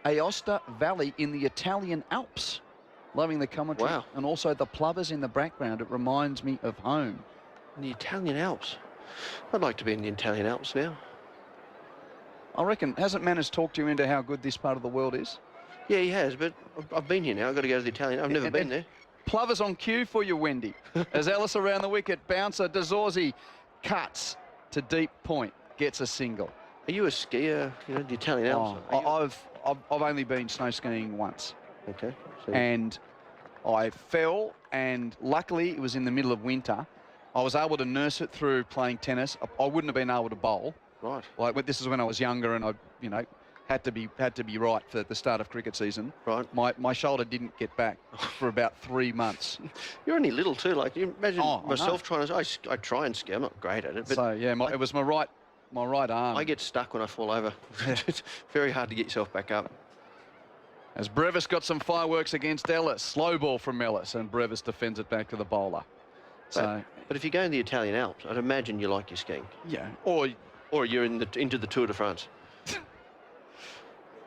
Aosta Valley in the Italian Alps." Loving the commentary. Wow. And also the plovers in the background. It reminds me of home. The Italian Alps. I'd like to be in the Italian Alps now. I reckon, hasn't Manners talked you into how good this part of the world is? Yeah, he has, but I've been here now. I've got to go to the Italian. I've never been there. Plovers on cue for you, Wendy. As Ellis around the wicket, bouncer, Dazorzi cuts to deep point, gets a single. Are you a skier, you know, the Italian Alps? I've only been snow skiing once. Okay. So And I fell, and luckily it was in the middle of winter. I was able to nurse it through playing tennis. I wouldn't have been able to bowl. Right. Like, this is when I was younger, and I, you know, had to be right for the start of cricket season. Right. My shoulder didn't get back for about 3 months. You're only little too. Like, you imagine I myself trying to. I try and ski. I'm not great at it. But So yeah, it was my right arm. I get stuck when I fall over. It's very hard to get yourself back up. As Brevis got some fireworks against Ellis. Slow ball from Ellis, and Brevis defends it back to the bowler. So, but if you go in the Italian Alps, I'd imagine you like your skiing. yeah. Or you're into the Tour de France.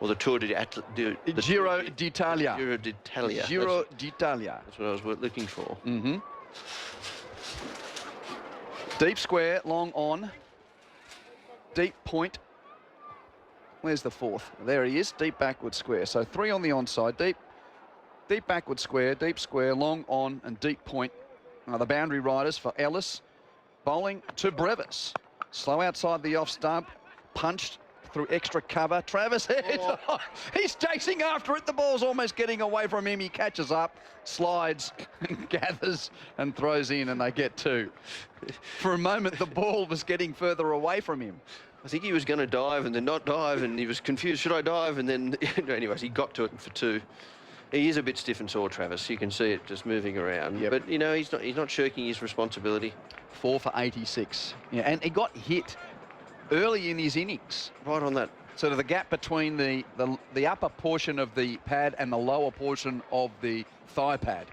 Or the Tour de Giro d'Italia. Giro d'Italia. Giro d'Italia. That's what I was looking for. Mm-hmm. Deep square, long on. Deep point. Where's the fourth? There he is. Deep backward square. So 3 on the onside. Deep backward square, deep square, long on and deep point. The boundary riders for Ellis. Bowling to Brevis. Slow outside the off stump. Punched through extra cover. Travis Head. Oh. He's chasing after it. The ball's almost getting away from him. He catches up, slides, and gathers and throws in, and they get 2. For a moment, the ball was getting further away from him. I think he was going to dive and then not dive, and he was confused. Should I dive? And then, anyways, he got to it for 2. He is a bit stiff and sore, Travis. You can see it just moving around. Yep. But, you know, he's not shirking his responsibility. 4 for 86. Yeah, and he got hit early in his innings. Right on that. Sort of the gap between the upper portion of the pad and the lower portion of the thigh pad.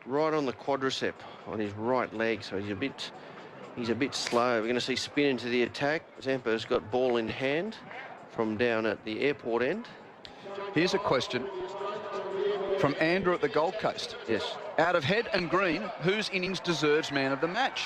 Right on the quadricep on his right leg, so he's a bit slow. We're going to see spin into the attack. Zampa's got ball in hand from down at the airport end. Here's a question from Andrew at the Gold Coast. Yes. Out of Head and Green, whose innings deserves man of the match?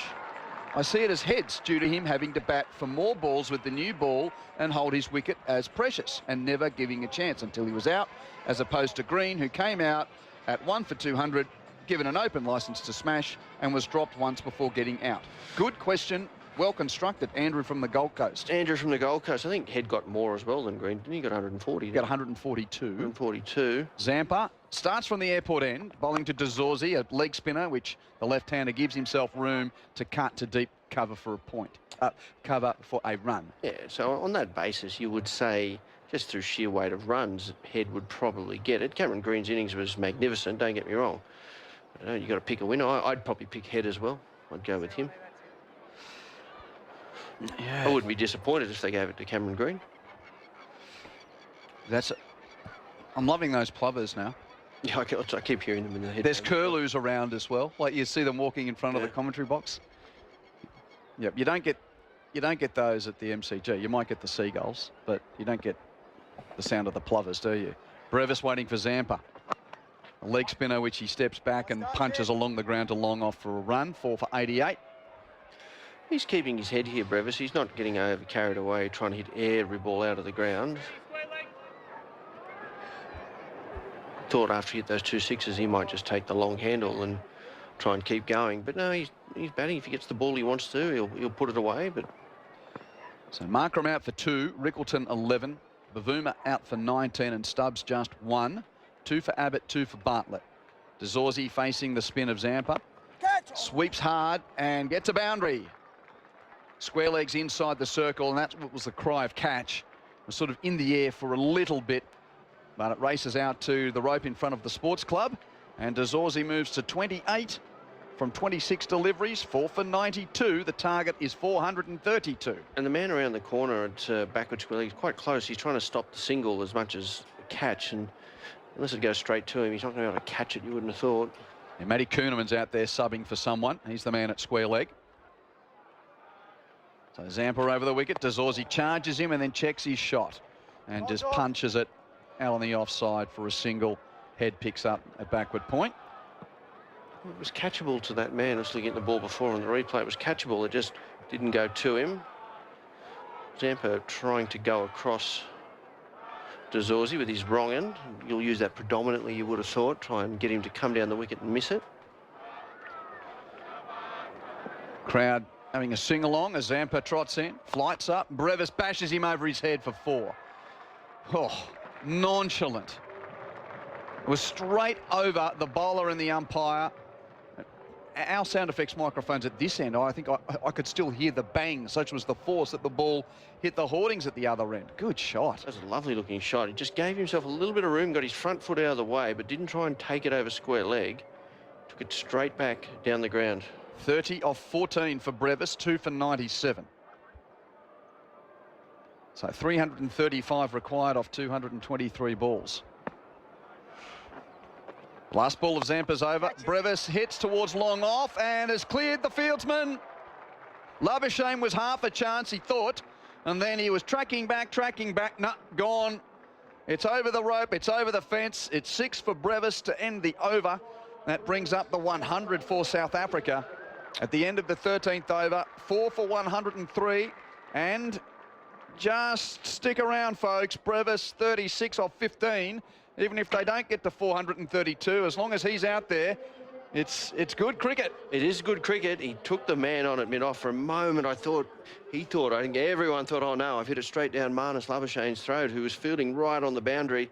I see it as Head's, due to him having to bat for more balls with the new ball and hold his wicket as precious and never giving a chance until he was out, as opposed to Green, who came out at 1 for 200, given an open licence to smash, and was dropped once before getting out. Good question. Well constructed. Andrew from the Gold Coast. Andrew from the Gold Coast. I think Head got more as well than Green. Didn't he? Got 140. He got 142. 142. Zampa starts from the airport end, bowling to Dazorzi, a leg spinner, which the left-hander gives himself room to cut to deep cover for a point. Cover for a run. Yeah, so on that basis, you would say, just through sheer weight of runs, Head would probably get it. Cameron Green's innings was magnificent, don't get me wrong. I don't know, you've got to pick a winner. I'd probably pick Head as well. I'd go with him. Yeah. I wouldn't be disappointed if they gave it to Cameron Green. I'm loving those plovers now. Yeah, I keep hearing them in the head. There's curlews around as well. Like you see them walking in front of the commentary box. Yep, you don't get those at the MCG. You might get the seagulls, but you don't get the sound of the plovers, do you? Brevis waiting for Zampa. A leg spinner which he steps back and punches along the ground to long off for a run. 4 for 88. He's keeping his head here, Brevis. He's not getting over carried away trying to hit every ball out of the ground. Thought after he hit those 2 sixes he might just take the long handle and try and keep going, but no, he's batting. If he gets the ball he wants to, he'll put it away. But so Markram out for 2, Rickleton 11, Bavuma out for 19, and Stubbs just 1. 2 for Abbott, 2 for Bartlett. DeZorzi facing the spin of Zampa, sweeps hard and gets a boundary. Square legs inside the circle, and that's what was the cry of catch. It was sort of in the air for a little bit, but it races out to the rope in front of the sports club, and DeZorzi moves to 28 from 26 deliveries, 4 for 92. The target is 432. And the man around the corner at backward square leg is quite close. He's trying to stop the single as much as catch, and unless it goes straight to him, he's not going to be able to catch it, you wouldn't have thought. And Matty Kuhneman's out there subbing for someone. He's the man at square leg. So Zampa over the wicket. DeZorzi charges him and then checks his shot and just punches it out on the offside for a single. Head picks up a backward point. It was catchable to that man. I was looking at the ball before on the replay. It was catchable. It just didn't go to him. Zampa trying to go across DeZorzi with his wrong end. You'll use that predominantly, you would have thought. Try and get him to come down the wicket and miss it. Crowd having a sing-along as Zampa trots in, flights up. Brevis bashes him over his head for 4. Oh, nonchalant. It was straight over the bowler and the umpire. Our sound effects microphones at this end, I think I could still hear the bang. Such was the force that the ball hit the hoardings at the other end. Good shot. That was a lovely looking shot. He just gave himself a little bit of room, got his front foot out of the way, but didn't try and take it over square leg. Took it straight back down the ground. 30 off 14 for Brevis, 2 for 97. So 335 required off 223 balls. Last ball of Zampa's over. Brevis hits towards long off and has cleared the fieldsman. Labuschagne was half a chance, he thought, and then he was tracking back. No, gone. It's over the rope, it's over the fence. It's 6 for Brevis to end the over. That brings up the 100 for South Africa. At the end of the 13th over, 4 for 103. And just stick around, folks. Brevis 36 off 15. Even if they don't get to 432, as long as he's out there, it's good cricket. It is good cricket. He took the man on at mid-off for a moment. I think everyone thought, oh no, I've hit it straight down Marnus Labuschagne's throat, who was fielding right on the boundary,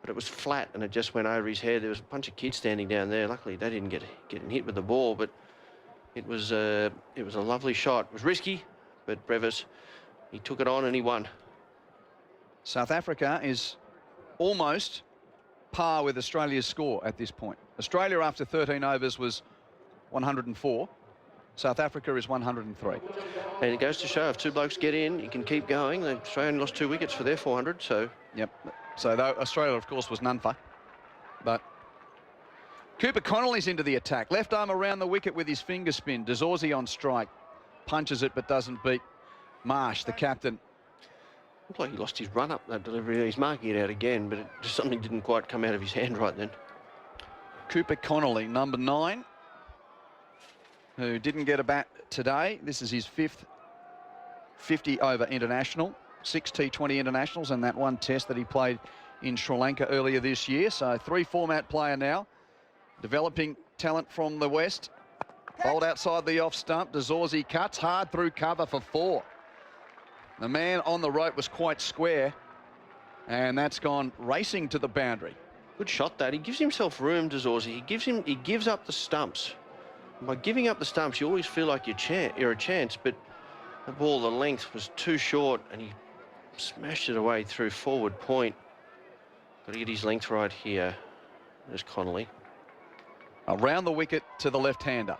but it was flat and it just went over his head. There was a bunch of kids standing down there. Luckily, they didn't get hit with the ball, but it was a lovely shot. It was risky, but Brevis, he took it on and he won. South Africa is almost par with Australia's score at this point. Australia after 13 overs was 104. South Africa is 103. And it goes to show if 2 blokes get in, you can keep going. The Australian lost 2 wickets for their 400, so... Yep. So though Australia, of course, was none for. But Cooper Connolly's into the attack. Left arm around the wicket with his finger spin. DeZorzi on strike. Punches it but doesn't beat Marsh, the captain. Looked like he lost his run up that delivery. He's marking it out again, but just something didn't quite come out of his hand right then. Cooper Connolly, number 9, who didn't get a bat today. This is his 5th 50-over international, 6 T20 internationals, and that 1 test that he played in Sri Lanka earlier this year. So 3-format player now, developing talent from the West. Bowled outside the off stump. DeZorzi cuts hard through cover for 4. The man on the rope was quite square, and that's gone racing to the boundary. Good shot, that. He gives himself room, DeZorzi. He gives up the stumps. By giving up the stumps, you always feel like you're a chance, but the ball, the length was too short, and he smashed it away through forward point. Got to get his length right here. There's Connolly. Around the wicket to the left-hander.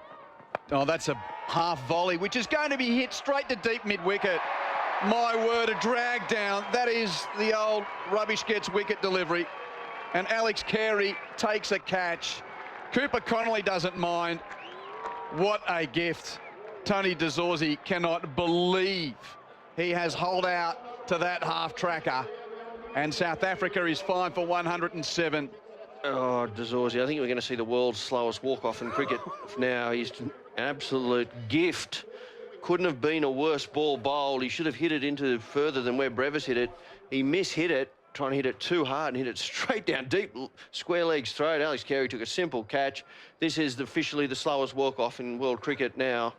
Oh, that's a half volley, which is going to be hit straight to deep mid-wicket. My word, a drag down. That is the old rubbish gets wicket delivery. And Alex Carey takes a catch. Cooper Connolly doesn't mind. What a gift. Tony De Zorzi cannot believe he has holed out to that half-tracker. And South Africa is 5 for 107. Oh, De Zorzi, I think we're going to see the world's slowest walk-off in cricket now. He's an absolute gift. Couldn't have been a worse ball bowled. He should have hit it into further than where Brevis hit it. He mishit it, trying to hit it too hard and hit it straight down deep, square leg straight. Alex Carey took a simple catch. This is officially the slowest walk-off in world cricket now.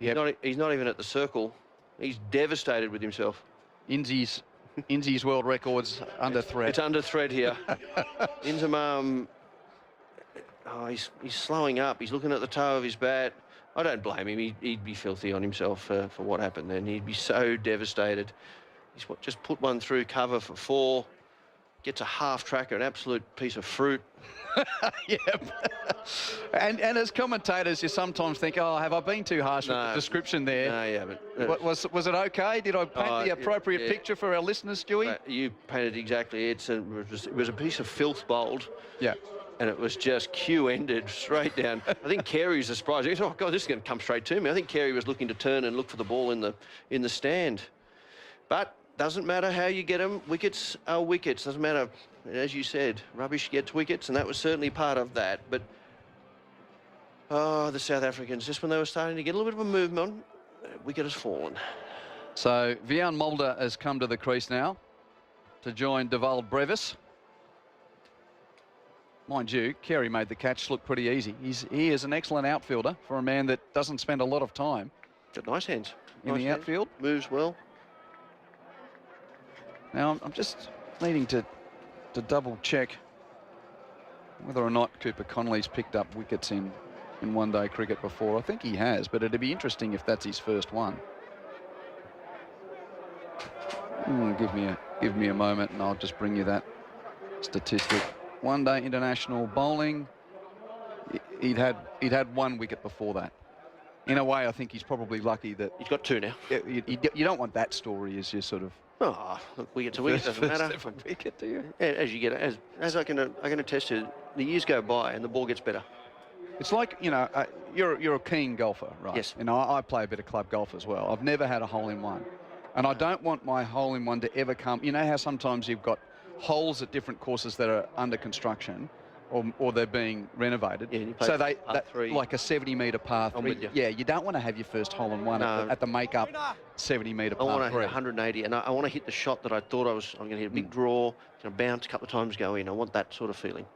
Yep. He's not even at the circle. He's devastated with himself. Inzi's world record's under threat. It's under threat here. Inzamam, he's slowing up. He's looking at the toe of his bat. I don't blame him. He'd be filthy on himself for what happened then. He'd be so devastated. He's just put one through cover for 4. Gets a half-tracker, an absolute piece of fruit. Yep. And as commentators, you sometimes think, oh, have I been too harsh with the description there? No, you haven't. Was it okay? Did I paint the appropriate picture for our listeners, Stewie? You painted exactly. It was a piece of filth bowled. Yeah. And it was just cue-ended straight down. I think Carey was surprised. He thought, oh, God, this is going to come straight to me. I think Carey was looking to turn and look for the ball in the stand. But doesn't matter how you get them. Wickets are wickets. Doesn't matter. As you said, rubbish gets wickets, and that was certainly part of that. But, the South Africans, just when they were starting to get a little bit of a movement on, wicket has fallen. So, Vian Mulder has come to the crease now to join Devald Brevis. Mind you, Carey made the catch look pretty easy. He is an excellent outfielder for a man that doesn't spend a lot of time. Got nice hands. In the outfield. Moves well. Now, I'm just needing to double check whether or not Cooper Connolly's picked up wickets in one-day cricket before. I think he has, but it'd be interesting if that's his first one. Give me a moment and I'll just bring you that statistic. One-day international bowling, he'd had 1 wicket before that. In a way, I think he's probably lucky that he's got 2 now. You don't want that story as you sort of. Oh, look, wicket to wicket doesn't matter. Wicket, do you? As you get, as I can attest to, the years go by and the ball gets better. It's like, you know, you're a keen golfer, right? Yes. And I play a bit of club golf as well. I've never had a hole-in-one, and I don't want my hole-in-one to ever come. You know how sometimes you've got holes at different courses that are under construction, or they're being renovated. Yeah, so like a 70-metre par 3. Yeah, you don't want to have your first hole-in-one at the make-up 70-metre par 3. I want to hit 180, and I want to hit the shot that I thought I'm going to hit a big draw, going to bounce a couple of times, go in. I want that sort of feeling.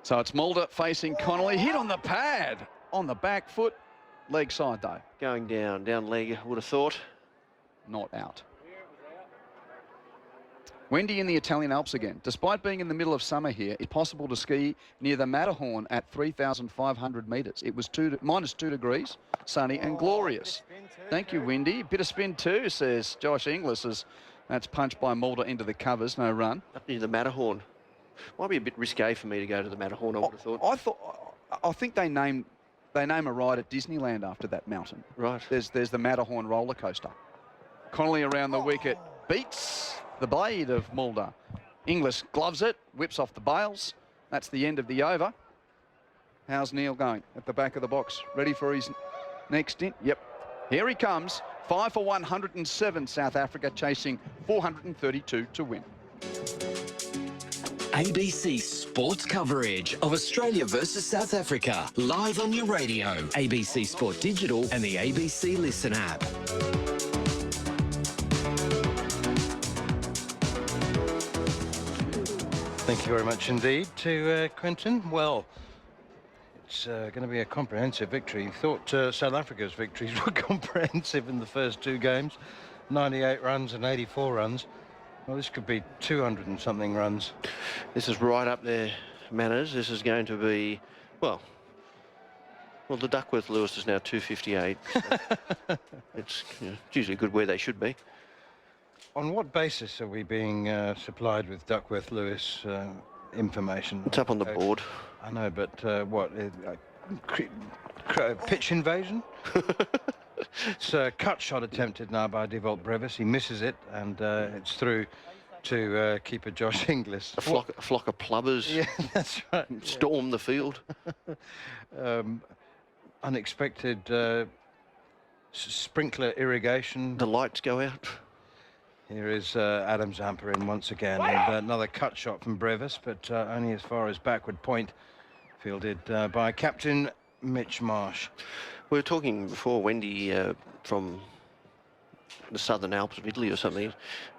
So it's Mulder facing Connolly. Hit on the pad, on the back foot, leg side though. Going down leg, I would have thought. Not out. Windy in the Italian Alps again. Despite being in the middle of summer here, it's possible to ski near the Matterhorn at 3,500 metres. It was -2 degrees, sunny and glorious. Thank you, Windy. Bit of spin too, says Josh Inglis, as that's punched by Mulder into the covers, no run. Up near the Matterhorn. Might be a bit risque for me to go to the Matterhorn, I would have thought. I think they name a ride at Disneyland after that mountain. Right. There's the Matterhorn roller coaster. Connolly around the wicket, beats the blade of Mulder. Inglis gloves it, whips off the bails. That's the end of the over. How's Neil going at the back of the box? Ready for his next stint? Yep. Here he comes. 5 for 107, South Africa chasing 432 to win. ABC sports coverage of Australia versus South Africa, live on your radio, ABC Sport Digital and the ABC Listen app. Thank you very much indeed to Quentin. Well, it's going to be a comprehensive victory. Thought South Africa's victories were comprehensive in the first 2 games. 98 runs and 84 runs. Well, this could be 200 and something runs. This is right up there, Manners. This is going to be, well, the Duckworth-Lewis is now 258. So it's usually good where they should be. On what basis are we being supplied with Duckworth-Lewis? information. It's up on the board. I know, but what? Pitch invasion? It's a cut shot attempted now by Devolt Brevis. He misses it, and it's through to keeper Josh Inglis. A flock of plubbers. Yeah, that's right. Storm the field. Unexpected sprinkler irrigation. The lights go out. Here is Adam Zampa in once again, and another cut shot from Brevis, but only as far as backward point, fielded by Captain Mitch Marsh. We were talking before, Wendy, from the Southern Alps of Italy or something.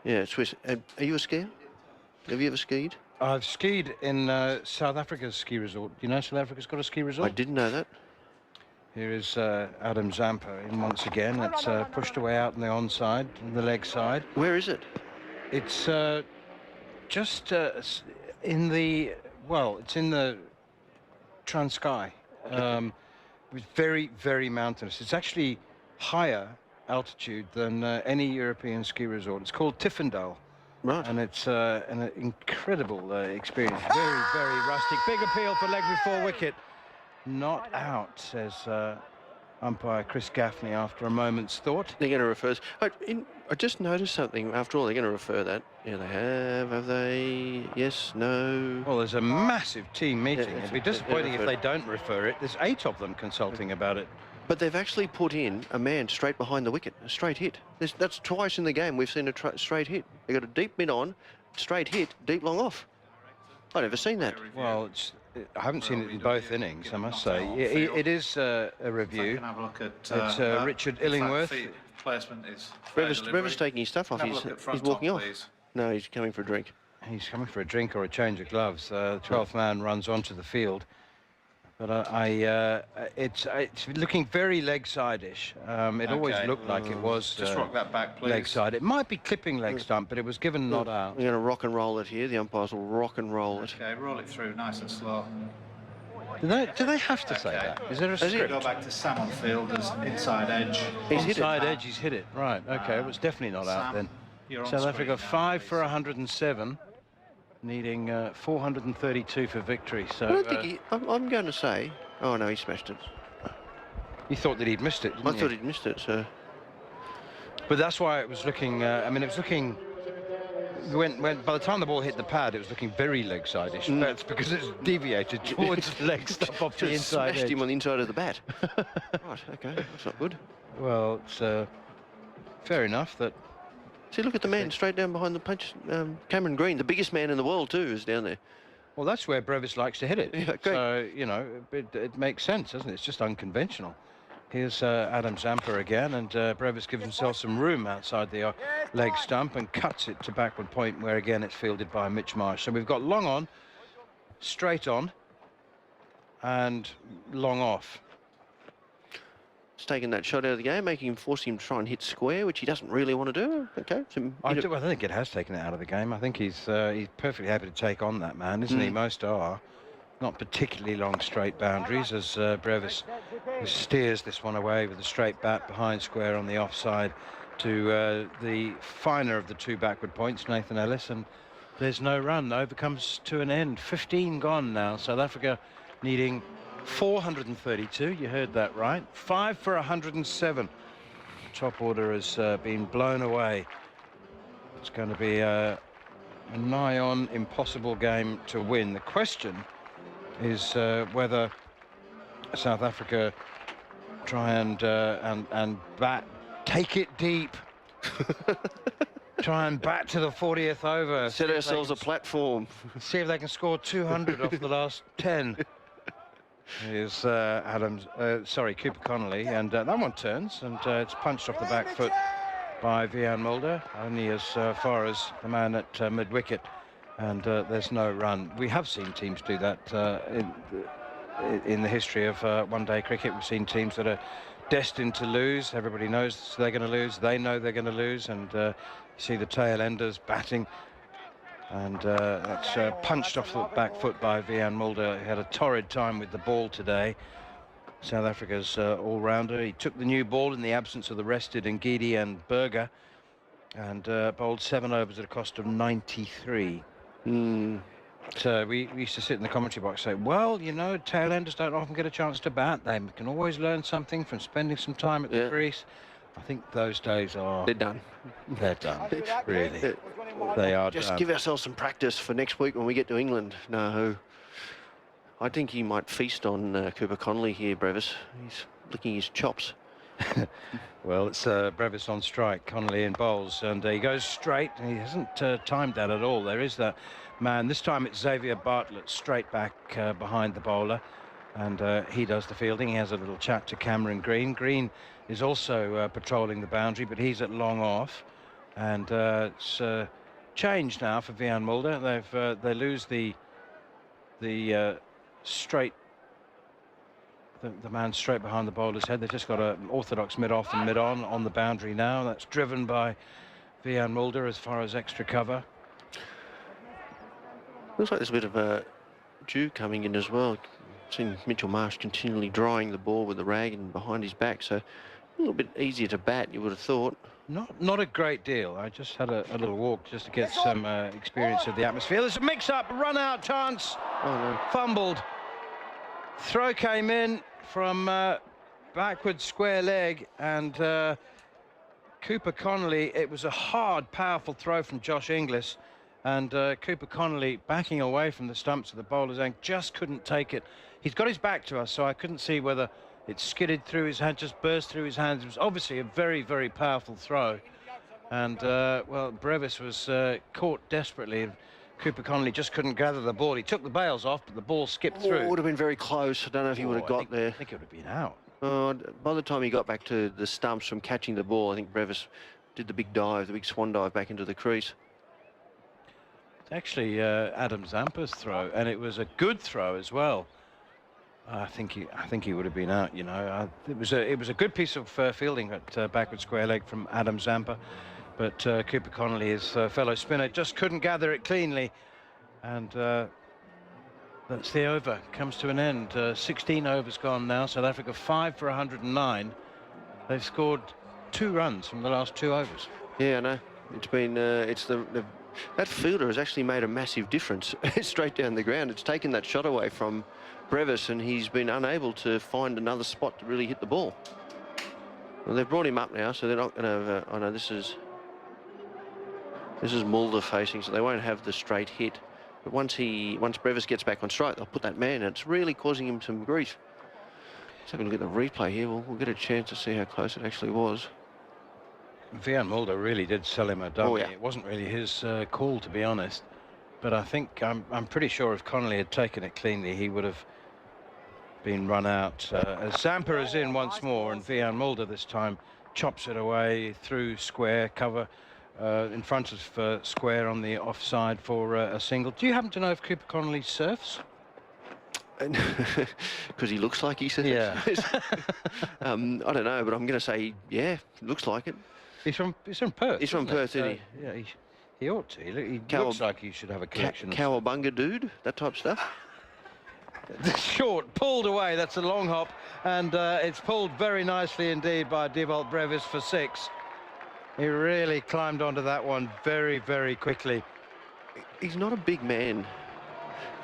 Yeah, Swiss. Are you a skier? Have you ever skied? I've skied in South Africa's ski resort. Do you know South Africa's got a ski resort? I didn't know that. Here is Adam Zampa in once again. It's pushed away out on the onside, on the leg side. Where is it? It's just in the, well, it's in the Transkei. It's very, very mountainous. It's actually higher altitude than any European ski resort. It's called Tiffendal. Right. And it's an incredible experience. Very, very rustic. Big appeal for leg before wicket. Not out, says umpire Chris Gaffney after a moment's thought. They're going to refer. I just noticed something. After all, they're going to refer that. Yeah, they have. Have they? Yes, no. Well, there's a massive team meeting. Yeah, It'd be disappointing if they don't refer it. There's 8 of them consulting about it. But they've actually put in a man straight behind the wicket, a straight hit. That's twice in the game we've seen a straight hit. They got a deep mid on, straight hit, deep long off. I've never seen that. Well, I haven't seen it in both innings, I must say. It is a review. Have a look at, it's Richard Illingworth. Placement is Brevis taking his stuff off. He's walking off. Please. No, he's coming for a drink. He's coming for a drink or a change of gloves. The 12th man runs onto the field. But it's looking very leg side-ish. It always looked like it was just rock that back, please. leg side. It might be clipping leg stump, but it was given not out. We're going to rock and roll it here. The umpires will rock and roll it. Okay, roll it through nice and slow. Do they have to say that? Is there a script? Go back to Sam on field as inside edge. He's hit it. Inside edge, he's hit it. Right, okay, it was definitely not out then. South Africa 5 for 107. Needing 432 for victory. So I don't think I'm going to say. Oh no, he smashed it. You thought that he'd missed it, didn't you? I thought he'd missed it. So. But that's why it was looking. I mean, it was looking. When by the time the ball hit the pad, it was looking very leg side-ish. That's because it's deviated towards leg stuff off the inside. Smashed him on the inside of the bat. Right. Okay. That's not good. Well, it's fair enough that. See, look at the man straight down behind the punch. Cameron Green, the biggest man in the world too, is down there. Well, that's where Brevis likes to hit it. Yeah, so, you know, it makes sense, doesn't it? It's just unconventional. Here's Adam Zampa again, and Brevis gives himself some room outside the leg stump and cuts it to backward point, where again it's fielded by Mitch Marsh. So we've got long on, straight on, and long off. It's taken that shot out of the game, forcing him to try and hit square, which he doesn't really want to do. Okay. I think it has taken it out of the game. I think he's perfectly happy to take on that man, isn't he? Most are. Not particularly long straight boundaries, as Brevis steers this one away with a straight bat behind square on the offside to the finer of the 2 backward points, Nathan Ellis, and there's no run. Over comes to an end. 15 gone now. South Africa needing 432, you heard that right. 5 for 107. Top order has been blown away. It's going to be a nigh-on impossible game to win. The question is whether South Africa try and bat, take it deep. Try and bat to the 40th over. Set ourselves a platform. See if they can score 200 off the last 10. Here's Cooper Connolly, and that one turns, and it's punched off the back foot by Vian Mulder, only as far as the man at mid-wicket, and there's no run. We have seen teams do that in the history of one-day cricket. We've seen teams that are destined to lose. Everybody knows they're going to lose. They know they're going to lose, and you see the tail enders batting. And that's punched off the back foot by Vian Mulder. He had a torrid time with the ball today. South Africa's all-rounder. He took the new ball in the absence of the rested Ngidi and Berger, and bowled 7 overs at a cost of 93. We used to sit in the commentary box and say, well, you know, tail-enders don't often get a chance to bat. They can always learn something from spending some time at the crease. I think those days are... They're done. They're done, really. They are Just done. give ourselves some practice for next week when we get to England. No, I think he might feast on Cooper Connolly here, Brevis. He's licking his chops. Well, it's Brevis on strike, Connolly in bowls, and he goes straight, and he hasn't timed that at all. There is that man. This time it's Xavier Bartlett straight back behind the bowler, and he does the fielding. He has a little chat to Cameron Green. Green is also patrolling the boundary, but he's at long off, and it's changed now for Vian Mulder. They lose the straight. The man straight behind the bowler's head. They've just got an orthodox mid-off and mid-on on the boundary now. That's driven by Vian Mulder as far as extra cover. Looks like there's a bit of dew coming in as well. Seen Mitchell Marsh continually drying the ball with the rag and behind his back, so a little bit easier to bat, you would have thought. Not a great deal. I just had a little walk just to get some experience of the atmosphere. There's a mix-up, run-out chance. Oh, no. Fumbled. Throw came in from backward square leg, and Cooper Connolly, it was a hard, powerful throw from Josh Inglis, and Cooper Connolly backing away from the stumps of the bowler's end, just couldn't take it. He's got his back to us, so I couldn't see whether it skidded through his hand, just burst through his hands. It was obviously a very, very powerful throw, and well, Brevis was caught desperately. Cooper Connolly just couldn't gather the ball. He took the bails off, but the ball skipped through. It would have been very close. I don't know if he would have got there. I think it would have been out. By the time he got back to the stumps from catching the ball, I think Brevis did the big dive, the big swan dive back into the crease. It's actually Adam Zampa's throw, and it was a good throw as well. I think he would have been out. You know, it was a good piece of fielding at backward square leg from Adam Zampa. But Cooper Connolly, his fellow spinner, just couldn't gather it cleanly. And that's the over. Comes to an end. 16 overs gone now. South Africa 5 for 109. They've scored 2 runs from the last 2 overs. Yeah, I know. It's been, that fielder has actually made a massive difference straight down the ground. It's taken that shot away from Brevis, and he's been unable to find another spot to really hit the ball. Well, they've brought him up now, so they're not going to, oh no, this is Mulder facing, so they won't have the straight hit. But once Brevis gets back on strike, they'll put that man, and it's really causing him some grief. Let's have a look at the replay here. We'll get a chance to see how close it actually was. Vian Mulder really did sell him a dummy. Oh, yeah. It wasn't really his call, to be honest. But I think, I'm pretty sure if Connolly had taken it cleanly, he would have been run out. As Zampa is in once more, and Vian Mulder this time chops it away through square cover. In front of square on the offside for a single. Do you happen to know if Cooper Connolly surfs? Because he looks like he surfs. Yeah. I don't know, but I'm going to say, yeah, looks like it. He's from Perth. He's from Perth, isn't he? Yeah, he ought to. He looks like he should have a collection. Cowabunga dude, that type of stuff. Short, pulled away. That's a long hop, and it's pulled very nicely indeed by Dewald Brevis for 6. He really climbed onto that one very, very quickly. He's not a big man,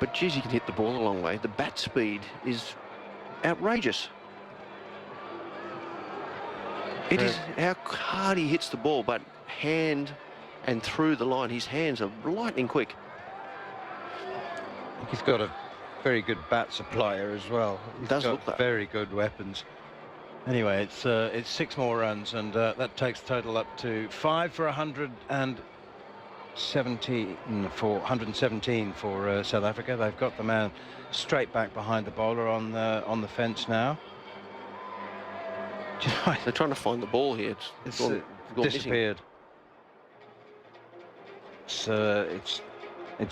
but geez, he can hit the ball a long way. The bat speed is outrageous. It is how hard he hits the ball, but hand and through the line, his hands are lightning quick. He's got a very good bat supplier as well. He's does got look that. Very good weapons. Anyway, it's 6 more runs, and that takes the total up to 5 for 117 for South Africa. They've got the man straight back behind the bowler on the fence now. They're trying to find the ball here. It's gone disappeared. It's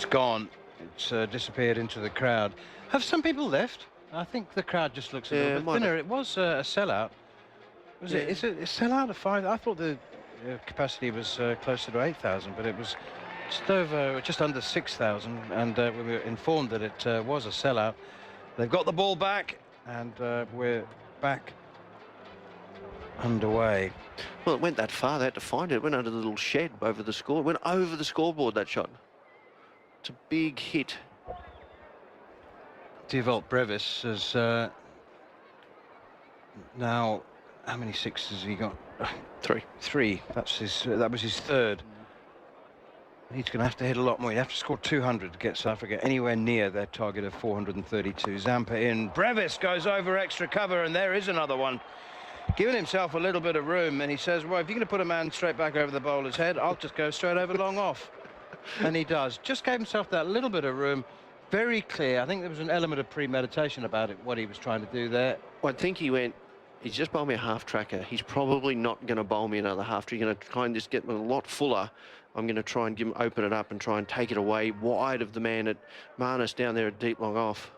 gone. It's disappeared into the crowd. Have some people left? I think the crowd just looks a little bit thinner. It was a sellout. Was it? Is it a sellout of 5? I thought the capacity was closer to 8,000, but it was just under 6,000, and we were informed that it was a sellout. They've got the ball back, and we're back underway. Well, it went that far. They had to find it. It went under the little shed over the score. It went over the scoreboard, that shot. It's a big hit. Devolt Brevis has now, how many sixes has he got? Three. That's his. That was his third. He's going to have to hit a lot more. He'd have to score 200 to get South Africa anywhere near their target of 432. Zampa in. Brevis goes over extra cover, and there is another one. Giving himself a little bit of room, and he says, well, if you're going to put a man straight back over the bowler's head, I'll just go straight over long off. And he does. Just gave himself that little bit of room. Very clear. I think there was an element of premeditation about it, what he was trying to do there. Well, I think he went, he's just bowled me a half tracker. He's probably not going to bowl me another half tracker. He's going to try and just get a lot fuller. I'm going to try and open it up and try and take it away wide of the man at Marnus down there at deep long off.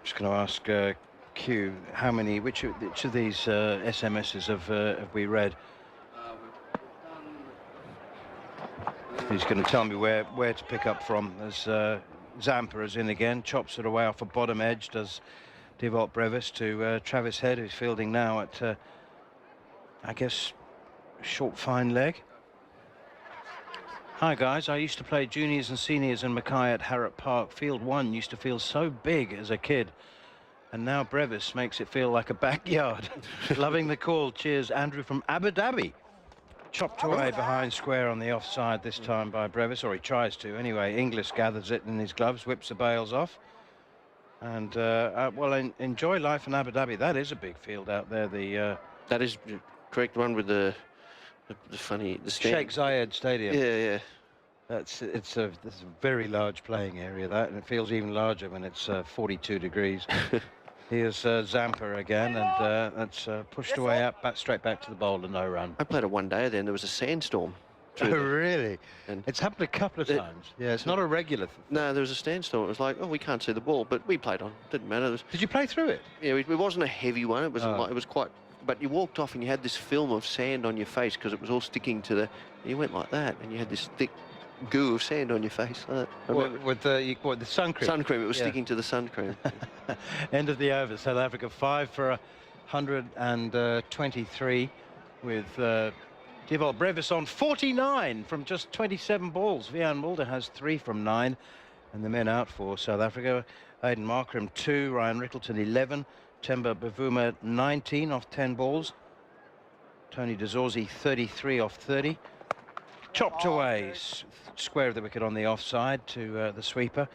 Just going to ask Q, how many, which of these SMSs have we read? He's going to tell me where to pick up from. As Zampa is in again, chops it away off a bottom edge, does Devolt Brevis to Travis Head, who's fielding now at I guess short fine leg. Hi guys, I used to play juniors and seniors in Mackay at Harrop Park. Field 1 used to feel so big as a kid, and now Brevis makes it feel like a backyard. Loving the call. Cheers, Andrew from Abu Dhabi. Chopped away behind square on the offside this time by Brevis, or he tries to anyway. Inglis gathers it in his gloves, whips the bails off, and well, enjoy life in Abu Dhabi. That is a big field out there. That is correct, one with the Sheikh Zayed Stadium. Yeah. It's a very large playing area, that, and it feels even larger when it's 42 degrees. Here's Zampa again, and that's pushed away up, straight back to the bowler, no run. I played a one-day then. There was a sandstorm. Oh, really? And it's happened a couple of times. Yeah, it's not a regular thing. No, there was a sandstorm. It was like, oh, we can't see the ball, but we played on. Didn't matter. Did you play through it? Yeah, it wasn't a heavy one. It was it was quite. But you walked off and you had this film of sand on your face because it was all sticking to the. You went like that, and you had this thick goo of sand on your face. Like that. With the sun cream? Sun cream. It was sticking to the sun cream. End of the over. South Africa 5 for 123 with Devolt Brevis on 49 from just 27 balls. Vian Mulder has 3 from 9, and the men out for South Africa. Aidan Markram 2, Ryan Rickleton 11. Temba Bavuma 19 off 10 balls. Tony Dezorzi 33 off 30. Chopped away, square of the wicket on the offside to the sweeper.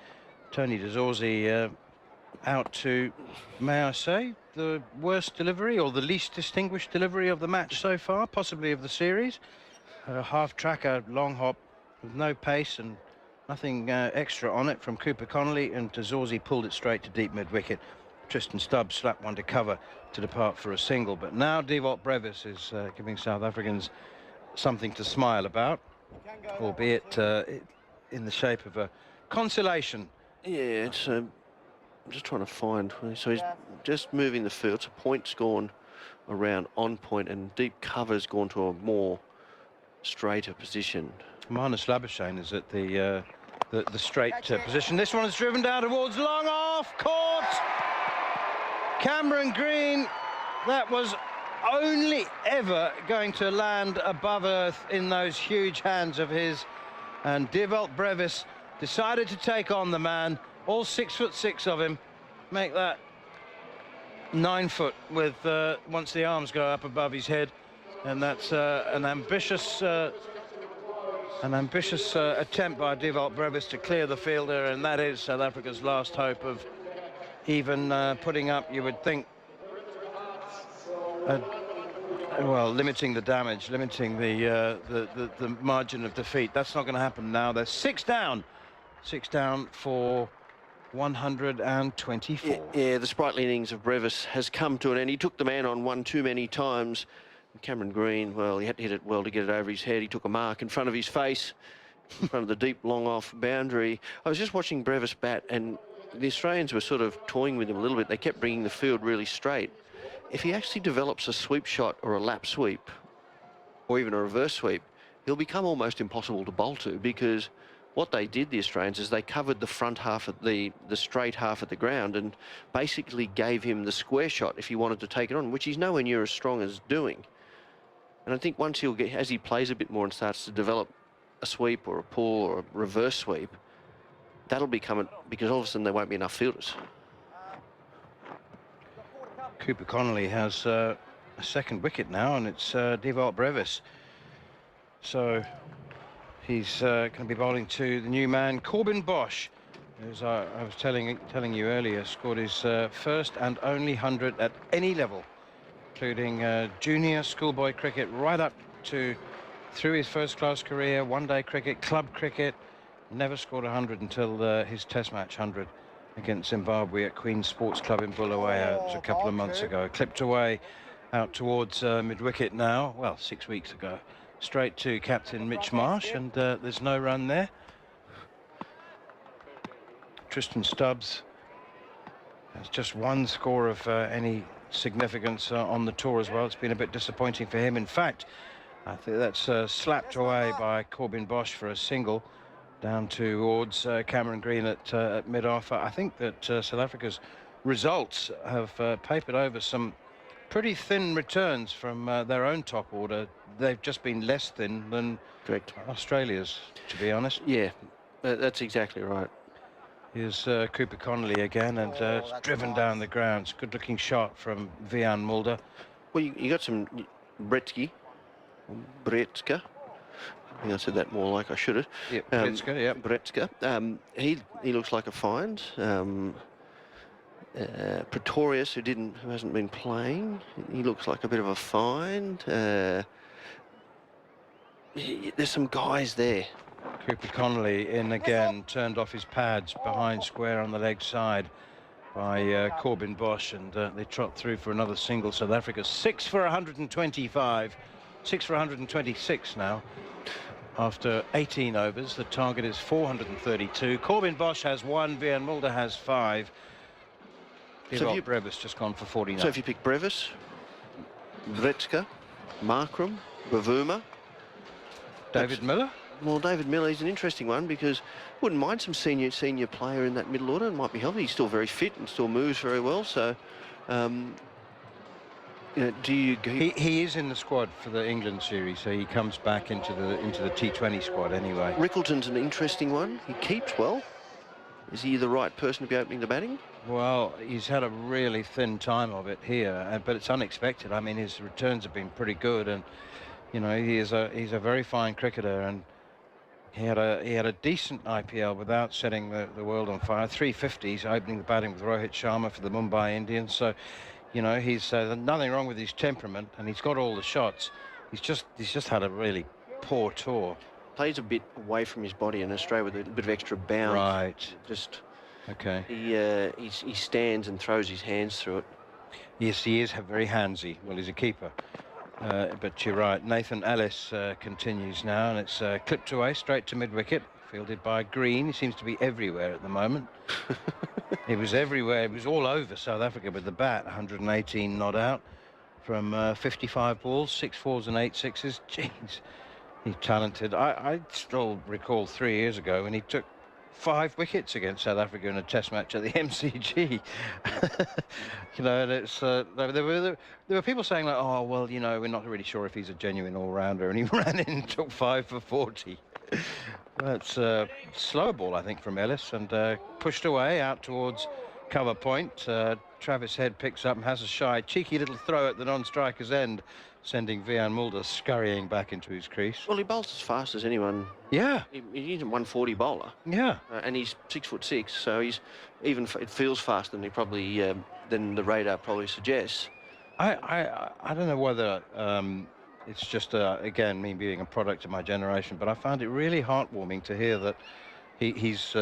Tony Dezorzi out to, may I say, the worst delivery or the least distinguished delivery of the match so far, possibly of the series. Half tracker, long hop with no pace and nothing extra on it from Cooper Connolly, and Dezorzi pulled it straight to deep mid-wicket. Tristan Stubbs slapped one to cover to depart for a single, but now Devolt Brevis is giving South Africans something to smile about, albeit in the shape of a consolation. Yeah, it's I'm just trying to find. So he's just moving the field. So point's gone around on point, and deep cover's gone to a more straighter position. Marnus Labuschagne is at the straight position. This one is driven down towards long off, caught. Cameron Green, that was only ever going to land above earth in those huge hands of his, and Devolt Brevis decided to take on the man, all 6'6" of him, make that 9 foot with once the arms go up above his head, and that's an ambitious attempt by Devolt Brevis to clear the fielder, and that is South Africa's last hope of even putting up, you would think, well, limiting the damage, limiting the margin of defeat. That's not going to happen now. They're 6 down for 124. Yeah, the sprightly innings of Brevis has come to an end. He took the man on one too many times. Cameron Green, well, he had to hit it well to get it over his head. He took a mark in front of his face, in front of the deep long off boundary. I was just watching Brevis bat, and the Australians were sort of toying with him a little bit. They kept bringing the field really straight. If he actually develops a sweep shot or a lap sweep, or even a reverse sweep, he'll become almost impossible to bowl to, because what they did, the Australians, is they covered the front half of the straight half of the ground and basically gave him the square shot if he wanted to take it on, which he's nowhere near as strong as doing. And I think once he'll get, as he plays a bit more and starts to develop a sweep or a pull or a reverse sweep, that'll be coming because all of a sudden there won't be enough fielders. Cooper Connolly has a second wicket now, and it's Devalt Brevis. So he's going to be bowling to the new man, Corbin Bosch, as I was telling you earlier, scored his first and only 100 at any level, including junior schoolboy cricket right up to through his first-class career, one-day cricket, club cricket. Never scored 100 until his Test match 100 against Zimbabwe at Queen's Sports Club in Bulawayo. It was a couple of months ago. Clipped away out towards mid-wicket now, well, 6 weeks ago. Straight to captain Mitch Marsh, and there's no run there. Tristan Stubbs has just one score of any significance on the tour as well. It's been a bit disappointing for him. In fact, I think that's slapped away by Corbin Bosch for a single down towards Cameron Green at mid-off. I think that South Africa's results have papered over some pretty thin returns from their own top order. They've just been less thin than Australia's, to be honest. Yeah, that's exactly right. Here's Cooper Connolly again, and driven down the grounds. Good-looking shot from Vian Mulder. Well, you got some Bretska. I think I said that more like I should have. Yep, Bretska, yep. Bretska. He looks like a find. Pretorius, who hasn't been playing, he looks like a bit of a find. There's some guys there. Cooper Connolly in again, turned off his pads behind square on the leg side by Corbin Bosch, and they trot through for another single. South Africa 6 for 125, 6 for 126 now. After 18 overs, the target is 432. Corbin Bosch has 1, Vian Mulder has 5. So Brevis just gone for 49. So if you pick Brevis, Bretska, Markram, Bavuma, David Miller? Well, David Miller is an interesting one because wouldn't mind some senior player in that middle order. It might be healthy. He's still very fit and still moves very well. So, you know, he is in the squad for the England series, so he comes back into the T20 squad anyway. Rickleton's an interesting one. He keeps well. Is he the right person to be opening the batting? Well, he's had a really thin time of it here, but it's unexpected. I mean, his returns have been pretty good, and you know, he's a very fine cricketer, and he had a decent IPL without setting the world on fire. 350s, opening the batting with Rohit Sharma for the Mumbai Indians. So, you know, he's nothing wrong with his temperament, and he's got all the shots. He's just had a really poor tour. Plays a bit away from his body in Australia with a bit of extra bounce. Right. Just okay. He stands and throws his hands through it. Yes, he is very handsy. Well, he's a keeper. But you're right. Nathan Ellis continues now, and it's clipped away straight to mid-wicket, fielded by Green. He seems to be everywhere at the moment. He was everywhere. He was all over South Africa with the bat. 118 not out from 55 balls, 6 4s and 8 6s. Jeez, he's talented. I still recall 3 years ago when he took 5 wickets against South Africa in a test match at the MCG. You know, and it's there were people saying like, oh well, you know, we're not really sure if he's a genuine all-rounder, and he ran in and took 5 for 40. That's slower ball, I think, from Ellis, and pushed away out towards cover point. Travis Head picks up and has a shy, cheeky little throw at the non-striker's end, sending Vian Mulder scurrying back into his crease. Well, he bowls as fast as anyone. Yeah. He's a 140 bowler. Yeah. And he's 6'6", so he's it feels faster than he probably than the radar probably suggests. I don't know whether it's just again me being a product of my generation, but I found it really heartwarming to hear that he's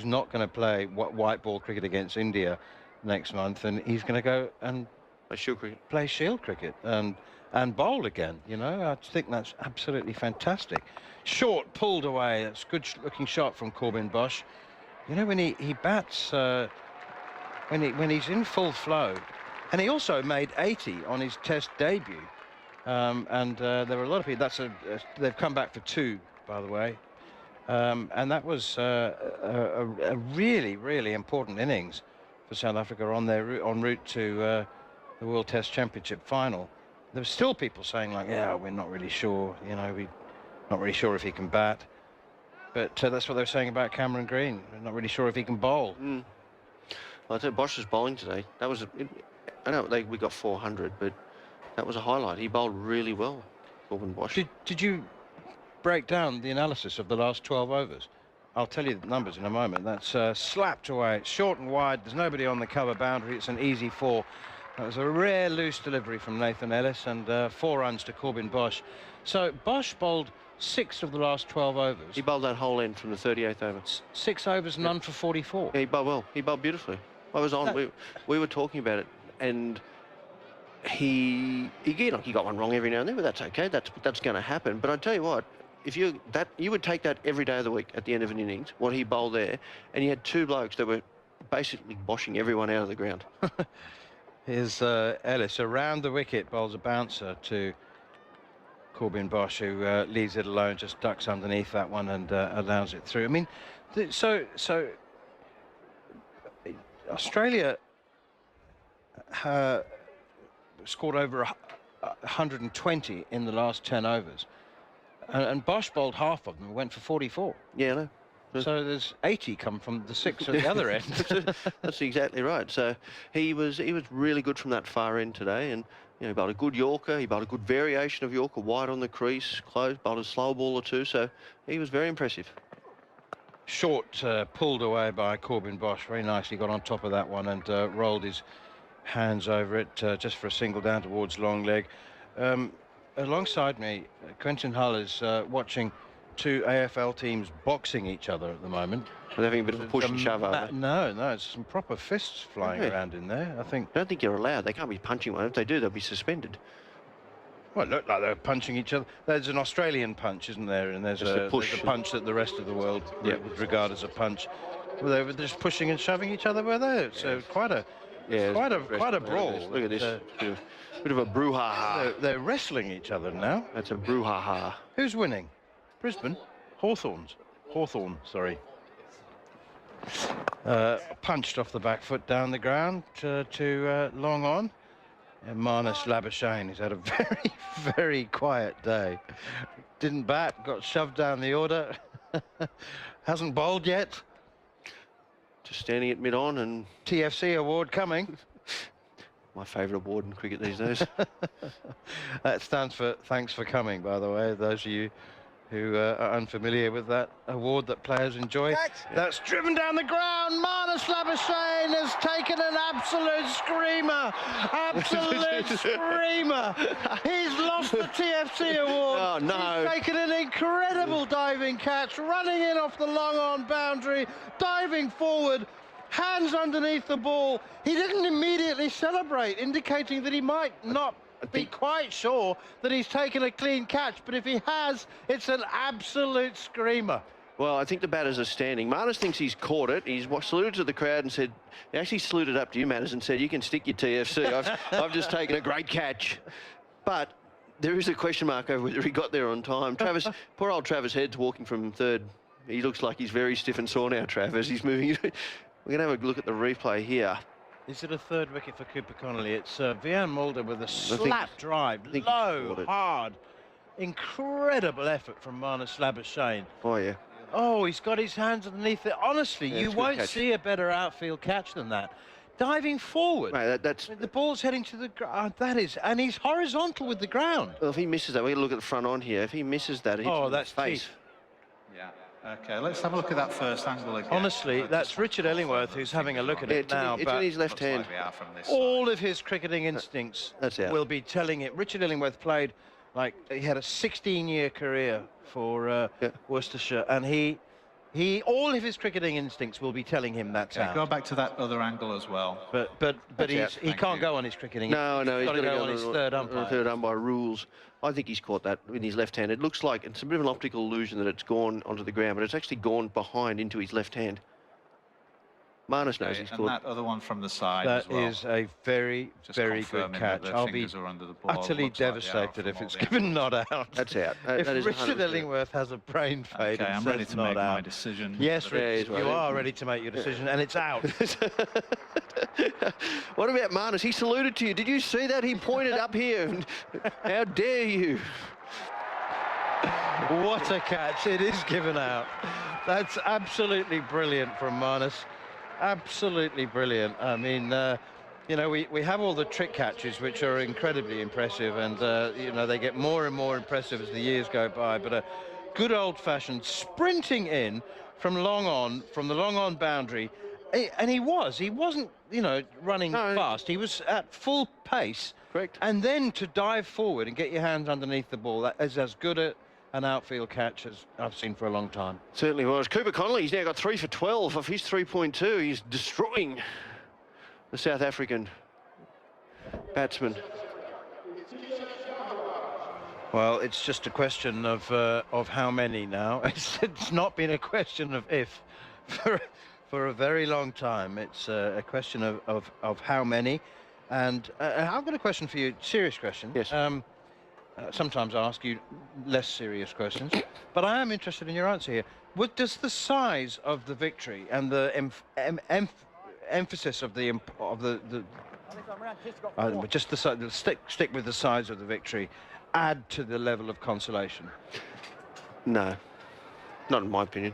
not going to play white ball cricket against India next month, and he's going to go and play Shield cricket and bowl again. You know, I think that's absolutely fantastic. Short pulled away. That's a good looking shot from Corbin Bosch. You know, when he bats when he's in full flow, and he also made 80 on his Test debut. And there were a lot of people. They've come back for 2, by the way, and that was a really, really important innings for South Africa on their en route to the World Test Championship final. There were still people saying like, yeah, we're not really sure. You know, we're not really sure if he can bat. But that's what they were saying about Cameron Green. They're not really sure if he can bowl. Well, I tell you, Bosch's bowling today, that was, I know we got 400, but that was a highlight. He bowled really well, Corbin Bosch. Did you break down the analysis of the last 12 overs? I'll tell you the numbers in a moment. That's slapped away, short and wide. There's nobody on the cover boundary. It's an easy 4. That was a rare loose delivery from Nathan Ellis, and 4 runs to Corbin Bosch. So Bosch bowled 6 of the last 12 overs. He bowled that whole end from the 38th over. 6 overs, none for 44. Yeah, he bowled well. He bowled beautifully. I was on. We were talking about it, and he got one wrong every now and then, but that's okay. That's going to happen. But I tell you what, if you would take that every day of the week at the end of an innings, what he bowled there, and you had 2 blokes that were basically boshing everyone out of the ground. Here's Ellis around the wicket, bowls a bouncer to Corbin Bosch, who leaves it alone, just ducks underneath that one and allows it through. I mean, so Australia scored over 120 in the last 10 overs, and Bosch bowled half of them, went for 44. Yeah, I know. So there's 80 come from the 6 at the other end. That's exactly right. So he was really good from that far end today, and he bowled a good Yorker. He bowled a good variation of Yorker, wide on the crease, close, bowled a slow ball or 2. So he was very impressive. Short pulled away by Corbin Bosch, very nicely got on top of that one and rolled his hands over it just for a single down towards long leg. Alongside me, Quentin Hull is watching 2 AFL teams boxing each other at the moment. They're having a bit of a push and shove over. No, it's some proper fists flying around in there, I think. I don't think you're allowed. They can't be punching one. If they do, they'll be suspended. Well, it looked like they're punching each other. There's an Australian punch, isn't there? And there's a punch that the rest of the world would regard as a punch. Well, they were just pushing and shoving each other, were they? So quite a brawl. Look at this. Bit of a brouhaha. They're wrestling each other now. That's a brouhaha. Who's winning? Brisbane? Hawthorn, sorry. Punched off the back foot down the ground to long on. And Marnus Labuschagne has had a very, very quiet day. Didn't bat, got shoved down the order. Hasn't bowled yet. Just standing at mid-on and... TFC award coming. My favourite award in cricket these days. That stands for thanks for coming, by the way, those of you who are unfamiliar with that award that players enjoy. That's driven down the ground. Marnus Labuschagne has taken an absolute screamer. Absolute screamer. He's lost the TFC award. Oh, no. He's taken an incredible diving catch, running in off the long-on boundary, diving forward, hands underneath the ball. He didn't immediately celebrate, indicating that he might not be quite sure that he's taken a clean catch, but if he has, it's an absolute screamer. Well, I think the batters are standing. Marnus thinks he's caught it. He's saluted to the crowd and said, he actually saluted up to you, Manners, and said, you can stick your TFC. I've just taken a great catch. But there is a question mark over whether he got there on time. Poor old Travis Head's walking from third. He looks like he's very stiff and sore now, Travis. He's moving. We're going to have a look at the replay here. Is it a 3rd wicket for Cooper Connolly? It's Vian Mulder with a slap drive, low, hard, incredible effort from Marnus Labuschagne. Oh, yeah. Oh, he's got his hands underneath it. Honestly, you won't see a better outfield catch than that. Diving forward. Right, that's... The ball's heading to the ground. That is, and he's horizontal with the ground. Well, if he misses that, we're going to look at the front on here. If he misses that, he hits that's face. cheap. Yeah. Okay, let's have a look at that first angle again. Honestly, that's Richard Ellingworth who's having a look at it now. It's in his left hand. All of his cricketing instincts will be telling it. Richard Ellingworth played he had a 16-year career for Worcestershire, and all of his cricketing instincts will be telling him that's out. Go back to that other angle as well. But he can't go on his cricketing. No, he's got to go on his third umpire. Third umpire rules. I think he's caught that in his left hand. It looks like it's a bit of an optical illusion that it's gone onto the ground, but it's actually gone behind into his left hand. Marnus knows he's caught. And that other one from the side that as well. is a very, very good catch. I'll be utterly devastated if it's given not out. That's out. If that is Richard Illingworth has a brain fade and I'm says ready to not make out. my decision. Yes, Rich, you are ready to make your decision, and it's out. What about Marnus? He saluted to you. Did you see that? He pointed up here. How dare you? What a catch. It is given out. That's absolutely brilliant from Marnus. Absolutely brilliant. I mean, you know, we have all the trick catches, which are incredibly impressive, and, you know, they get more and more impressive as the years go by, but a good old-fashioned sprinting in from the long on boundary, and he wasn't, you know, running fast. He was at full pace. Correct. And then to dive forward and get your hands underneath the ball, that is as good an outfield catch as I've seen for a long time. Certainly was. Cooper Connolly, he's now got 3 for 12 off his 3.2. He's destroying the South African batsman. Well, it's just a question of how many now. It's not been a question of if for a very long time. It's a question of how many. And I've got a question for you, serious question. Yes. Sometimes I ask you less serious questions, but I am interested in your answer here. What does the size of the victory and the emphasis of just the stick with the size of the victory add to the level of consolation? No, not in my opinion.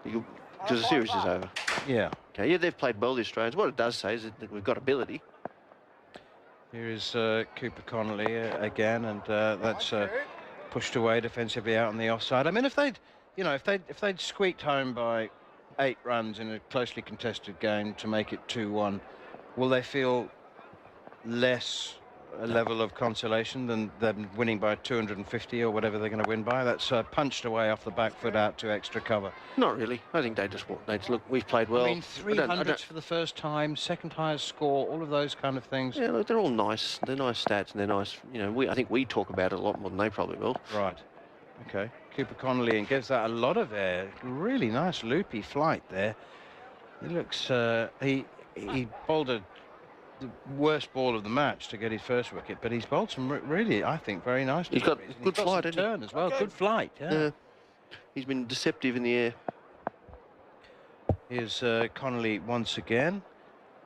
Because the series is over. Yeah. Okay. Yeah, they've played well, the Australians. What it does say is that we've got ability. Here is Cooper Connolly again, and that's pushed away defensively out on the offside. I mean, if they'd squeaked home by 8 runs in a closely contested game to make it 2-1, will they feel less a level of consolation than them winning by 250 or whatever they're going to win by? That's punched away off the back foot out to extra cover. Not really. I think they just look, we've played well. I mean, 300s for the first time, second highest score, all of those kind of things. Yeah, look, they're all nice. They're nice stats, and they're nice. You know, I think we talk about it a lot more than they probably will. Right. Okay. Cooper Connolly, and gives that a lot of air. Really nice loopy flight there. He looks. He bowled the worst ball of the match to get his first wicket, but he's bowled some really, I think, very nice. He's got good flight, some turn as well. Good flight. Yeah. He's been deceptive in the air. Here's Connolly once again,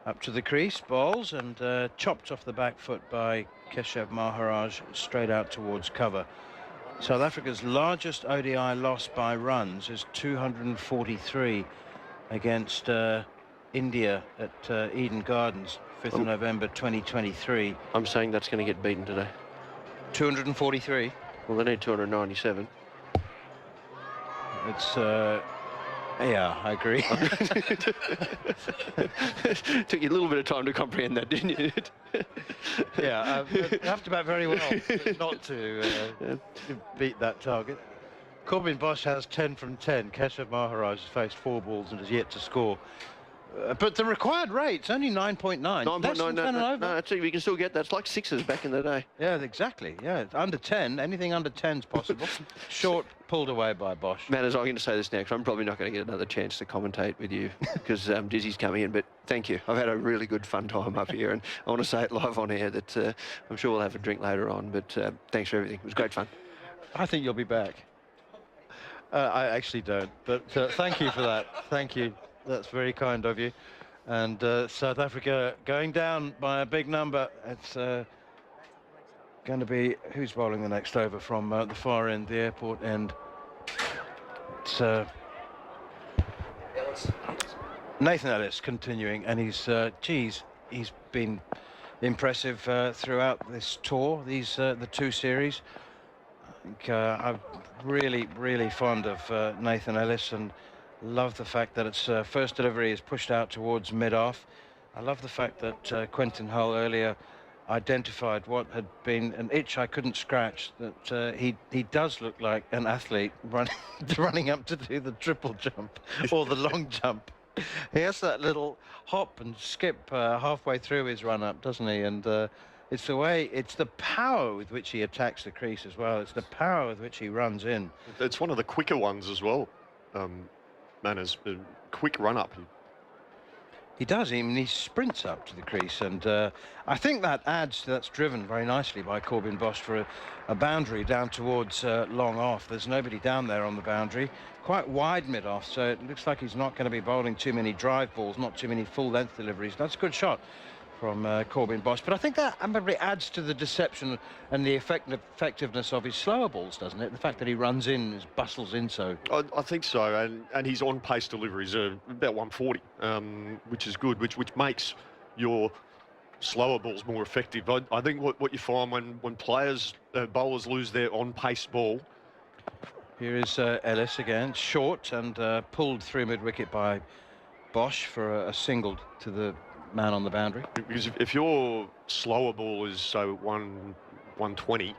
up to the crease, bowls, and chopped off the back foot by Keshav Maharaj straight out towards cover. South Africa's largest ODI loss by runs is 243 against India at Eden Gardens, 5th of November 2023. I'm saying that's going to get beaten today. 243? Well, they need 297. It's, yeah, I agree. Took you a little bit of time to comprehend that, didn't you? Yeah, you have to bat very well not to beat that target. Corbin Bosch has 10 from 10. Keshav Maharaj has faced 4 balls and has yet to score. But the required rate's only 9.9. 9.9, no, actually, we can still get that. It's like 6s back in the day. Yeah, exactly. Yeah, it's under 10. Anything under 10's possible. Short, pulled away by Bosch. Manners, I'm going to say this now because I'm probably not going to get another chance to commentate with you because Dizzy's coming in. But thank you. I've had a really good fun time up here, and I want to say it live on air that I'm sure we'll have a drink later on. But thanks for everything. It was great fun. I think you'll be back. I actually don't. But thank you for that. Thank you. That's very kind of you. And South Africa going down by a big number. It's going to be, who's bowling the next over from the far end, the airport end? It's Nathan Ellis continuing, and he's, geez, he's been impressive throughout this tour, these the 2 series. I think I'm really fond of Nathan Ellis, and love the fact that its first delivery is pushed out towards mid-off. I love the fact that Quentin Hull earlier identified what had been an itch I couldn't scratch, that he does look like an athlete running up to do the triple jump or the long jump. He has that little hop and skip halfway through his run-up, doesn't he? And it's the power with which he attacks the crease as well. It's the power with which he runs in. It's one of the quicker ones as well. Manners, quick run up. He does. I mean, he sprints up to the crease, and I think that's driven very nicely by Corbin Bosch for a boundary down towards long off. There's nobody down there on the boundary, quite wide mid off, so it looks like he's not going to be bowling too many drive balls, not too many full length deliveries. That's a good shot from Corbin Bosch. But I think that probably adds to the deception and the effectiveness of his slower balls, doesn't it? The fact that he runs in, bustles in so. I think so, and his on-pace deliveries are about 140, which is good, which makes your slower balls more effective. I think what you find when players, bowlers lose their on-pace ball. Here is Ellis again, short and pulled through mid-wicket by Bosch for a single to the man on the boundary. Because if your slower ball is, so 120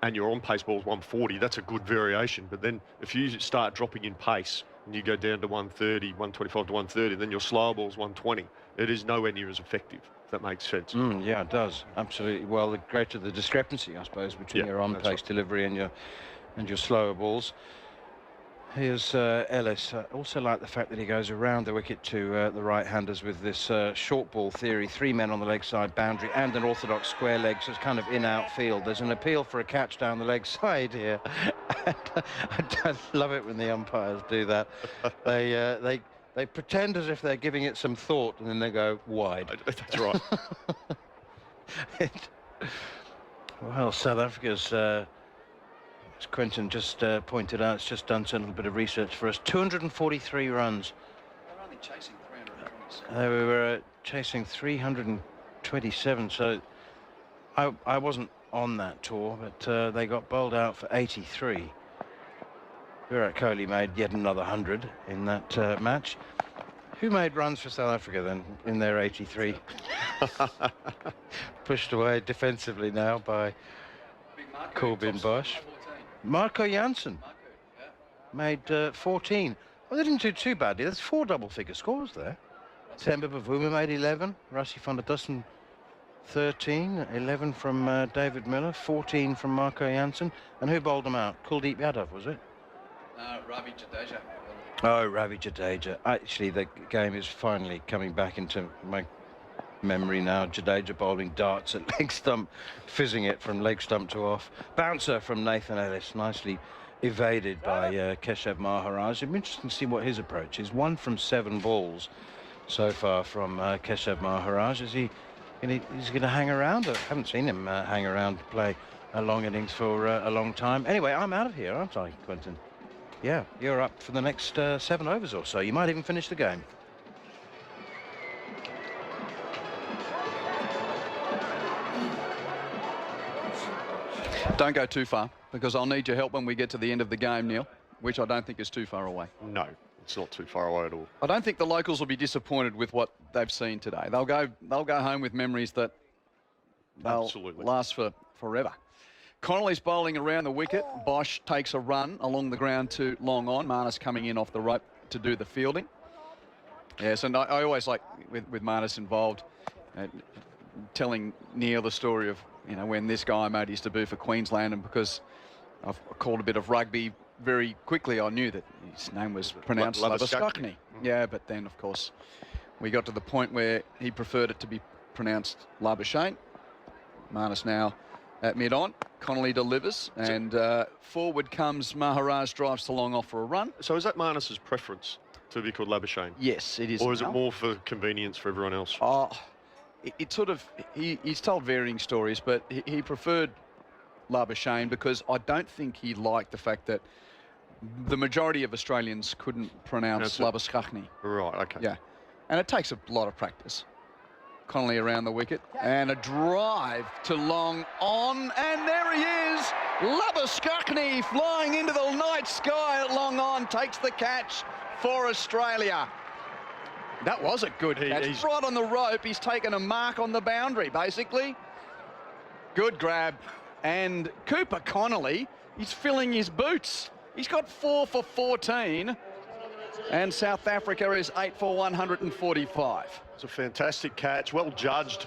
and your on-pace ball is 140, that's a good variation. But then if you start dropping in pace and you go down to 130, 125 to 130, then your slower ball is 120. It is nowhere near as effective, if that makes sense. Yeah, it does. Absolutely. Well, the greater the discrepancy, I suppose, between your on-pace delivery and your slower balls. Here's Ellis. Also like the fact that he goes around the wicket to the right-handers with this short ball theory. 3 men on the leg side boundary and an orthodox square leg, so it's kind of in-out field. There's an appeal for a catch down the leg side here. And I love it when the umpires do that. They pretend as if they're giving it some thought, and then they go wide. That's right. Well, South Africa's, as Quentin just pointed out, it's just done a little bit of research for us. 243 runs. They're only chasing 327. They were chasing 327, so I wasn't on that tour, but they got bowled out for 83. Virat Kohli made yet another 100 in that match. Who made runs for South Africa then in their 83? Pushed away defensively now by Corbin Bosch. Marco Jansen made 14. Well, they didn't do too badly. There's 4 double-figure scores there. Temba Bavuma made 11. Rassi van der Dussen 13. 11 from David Miller. 14 from Marco Jansen. And who bowled them out? Kuldeep Yadav, was it? Ravi Jadeja. Oh, Ravi Jadeja. Actually, the game is finally coming back into my memory now. Jadeja bowling darts at leg stump, fizzing it from leg stump to off. Bouncer from Nathan Ellis, nicely evaded by Keshav Maharaj. It'd be interesting to see what his approach is. 1 from 7 balls so far from Keshav Maharaj. Is he going to hang around? I haven't seen him hang around to play a long innings for a long time. Anyway, I'm out of here, aren't I, Quentin? Yeah, you're up for the next 7 overs or so. You might even finish the game. Don't go too far, because I'll need your help when we get to the end of the game, Neil, which I don't think is too far away. No, it's not too far away at all. I don't think the locals will be disappointed with what they've seen today. They'll go home with memories that they'll last for forever. Connolly's bowling around the wicket. Bosch takes a run along the ground to long on. Marnus coming in off the rope to do the fielding. Yes, and I always like, with Marnus involved, telling Neil the story of, you know, when this guy made his debut for Queensland, and because I've called a bit of rugby very quickly, I knew that his name was pronounced Labuschagne. Yeah, but then, of course, we got to the point where he preferred it to be pronounced Labuschagne. Marnus now at mid-on. Connolly delivers, and forward comes Maharaj, drives to long off for a run. So is that Marnus's preference to be called Labuschagne? Yes, it is. Or is it more for convenience for everyone else? Oh, it sort of, he's told varying stories, but he preferred Labuschagne because I don't think he liked the fact that the majority of Australians couldn't pronounce Labuschagne. Right, okay. Yeah, and it takes a lot of practice. Connolly around the wicket, and a drive to long on, and there he is, Labuschagne flying into the night sky at long on, takes the catch for Australia. That was a good catch. He's right on the rope. He's taken a mark on the boundary, basically. Good grab. And Cooper Connolly, he's filling his boots. He's got 4 for 14. And South Africa is 8 for 145. It's a fantastic catch. Well judged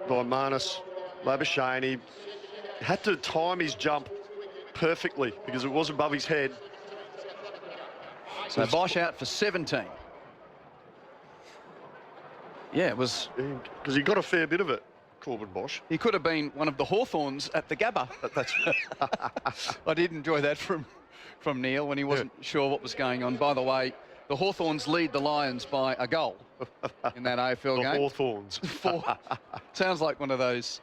by Marnus Labuschagne. He had to time his jump perfectly because it was above his head. So Bosch out for 17. Yeah, it was... Because he got a fair bit of it, Corbin Bosch. He could have been one of the Hawthorns at the Gabba. I did enjoy that from Neil when he wasn't sure what was going on. By the way, the Hawthorns lead the Lions by a goal in that AFL game. The Hawthorns. Sounds like one of those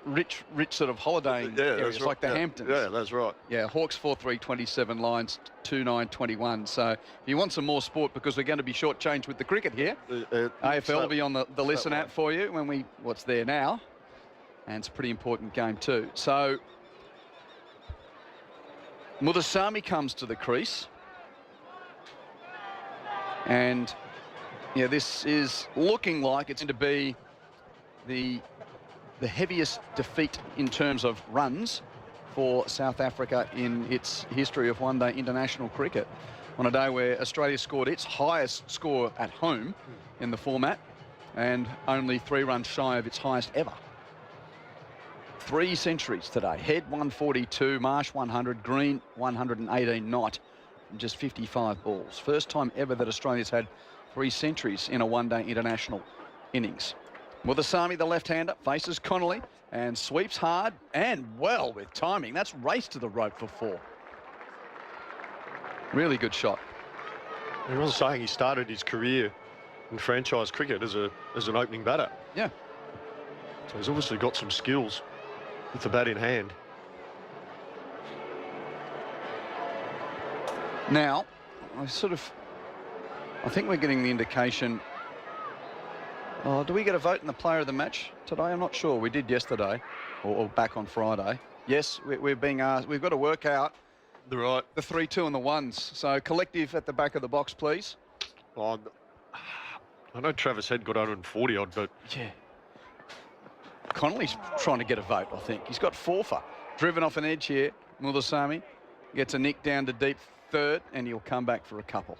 rich sort of holidaying areas, right. like the Hamptons. Yeah, that's right. Yeah, Hawks 4-3-27, Lions 2-9-21. So if you want some more sport, because we're going to be shortchanged with the cricket here, AFL will be on the Listen app for you when what's there now. And it's a pretty important game too. So Muthusamy comes to the crease. And yeah, this is looking like it's going to be the heaviest defeat in terms of runs for South Africa in its history of one-day international cricket, on a day where Australia scored its highest score at home in the format and only 3 runs shy of its highest ever. 3 centuries today. Head 142, Marsh 100, Green 118 not, and just 55 balls. First time ever that Australia's had 3 centuries in a one-day international innings. Muthusamy, the left-hander, faces Connolly and sweeps hard and well with timing. That's race to the rope for 4. Really good shot. Everyone's saying he started his career in franchise cricket as an opening batter. Yeah. So he's obviously got some skills with the bat in hand. Now, I think we're getting the indication. Oh, do we get a vote in the player of the match today? I'm not sure. We did yesterday, or back on Friday. Yes, we're being asked. We've got to work out the 3-2 and the 1s. So collective at the back of the box, please. Oh, I know Travis Head got 140 odd, but yeah, Connolly's trying to get a vote. I think he's got 4 for. Driven off an edge here. Muthusamy gets a nick down to deep third, and he'll come back for a couple.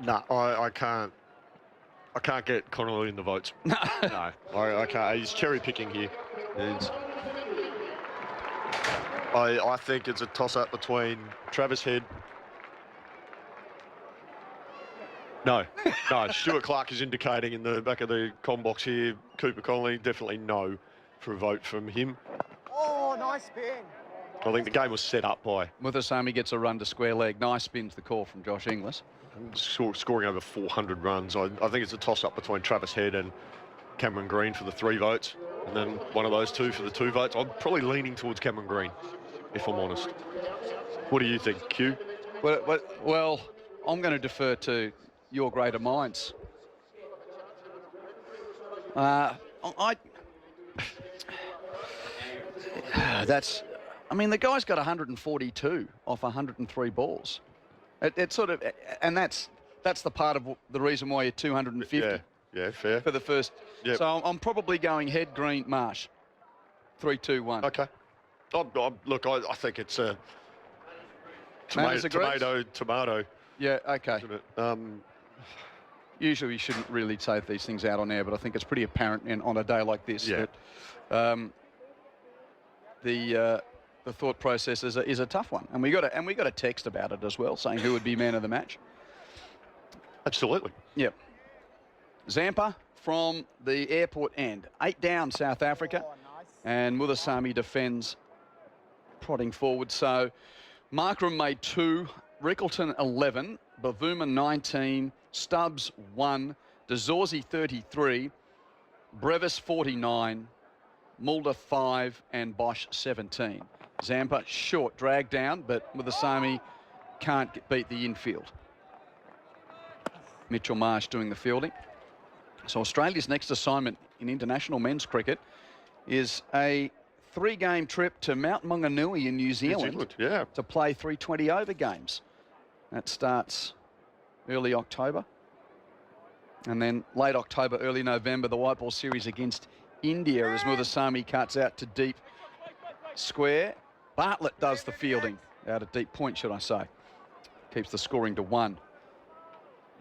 No, I can't get Connolly in the votes. No, I can't. He's cherry picking here. I think it's a toss-up between Travis Head. No, Stuart Clark is indicating in the back of the comm box here. Cooper Connolly, definitely no for a vote from him. Oh, nice spin. I think the game was set up by. Muthusamy gets a run to square leg. Nice spin's the call from Josh Inglis. Scoring over 400 runs. I think it's a toss-up between Travis Head and Cameron Green for the 3 votes, and then one of those 2 for the 2 votes. I'm probably leaning towards Cameron Green, if I'm honest. What do you think, Q? Well, I'm going to defer to your greater minds. I mean, the guy's got 142 off 103 balls. It's sort of, and that's the part of the reason why you're 250. Yeah, fair. For the first. Yep. So I'm probably going Head, Green, Marsh. 3-2-1. Okay. Look, I think it's a tomato. Yeah, okay. Usually we shouldn't really say these things out on air, but I think it's pretty apparent on a day like this that the thought process is a tough one, and we got a text about it as well, saying who would be man of the match. Absolutely. Yep. Zampa from the airport end. 8 down, South Africa, and Muthusamy defends, prodding forward. So Markram made 2, Rickleton 11, Bavuma 19, Stubbs 1, DeZorzi 33, Brevis 49, Mulder 5, and Bosch 17. Zampa short, dragged down, but Muthusamy can't beat the infield. Mitchell Marsh doing the fielding. So Australia's next assignment in international men's cricket is a 3-game trip to Mount Maunganui in New Zealand to play 320 over games. That starts early October. And then late October, early November, the white ball series against India as Muthusamy cuts out to deep square. Bartlett does the fielding out at deep point, should I say. Keeps the scoring to 1.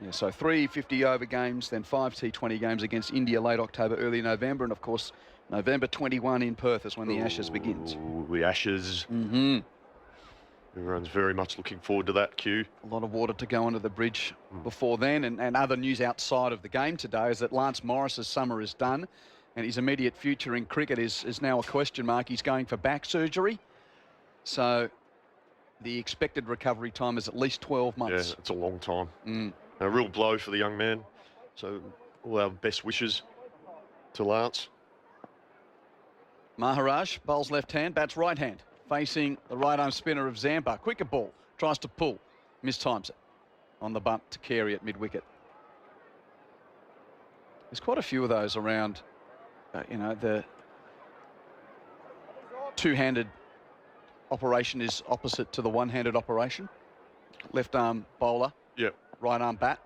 Yeah, so 3 50 over games, then 5 T20 games against India late October, early November, and of course November 21 in Perth is when the Ashes begins. The Ashes. Mm-hmm. Everyone's very much looking forward to that, Q. A lot of water to go under the bridge before then, and other news outside of the game today is that Lance Morris's summer is done, and his immediate future in cricket is now a question mark. He's going for back surgery, so the expected recovery time is at least 12 months. Yeah, it's a long time. Mm. A real blow for the young man. So all our best wishes to Lance. Maharaj bowls left hand, bats right hand, facing the right arm spinner of Zampa. Quicker ball, tries to pull, mistimes it on the bump to Carey at mid-wicket. There's quite a few of those around, you know, the two-handed operation is opposite to the one-handed operation. Left arm bowler, yep. Right arm bat.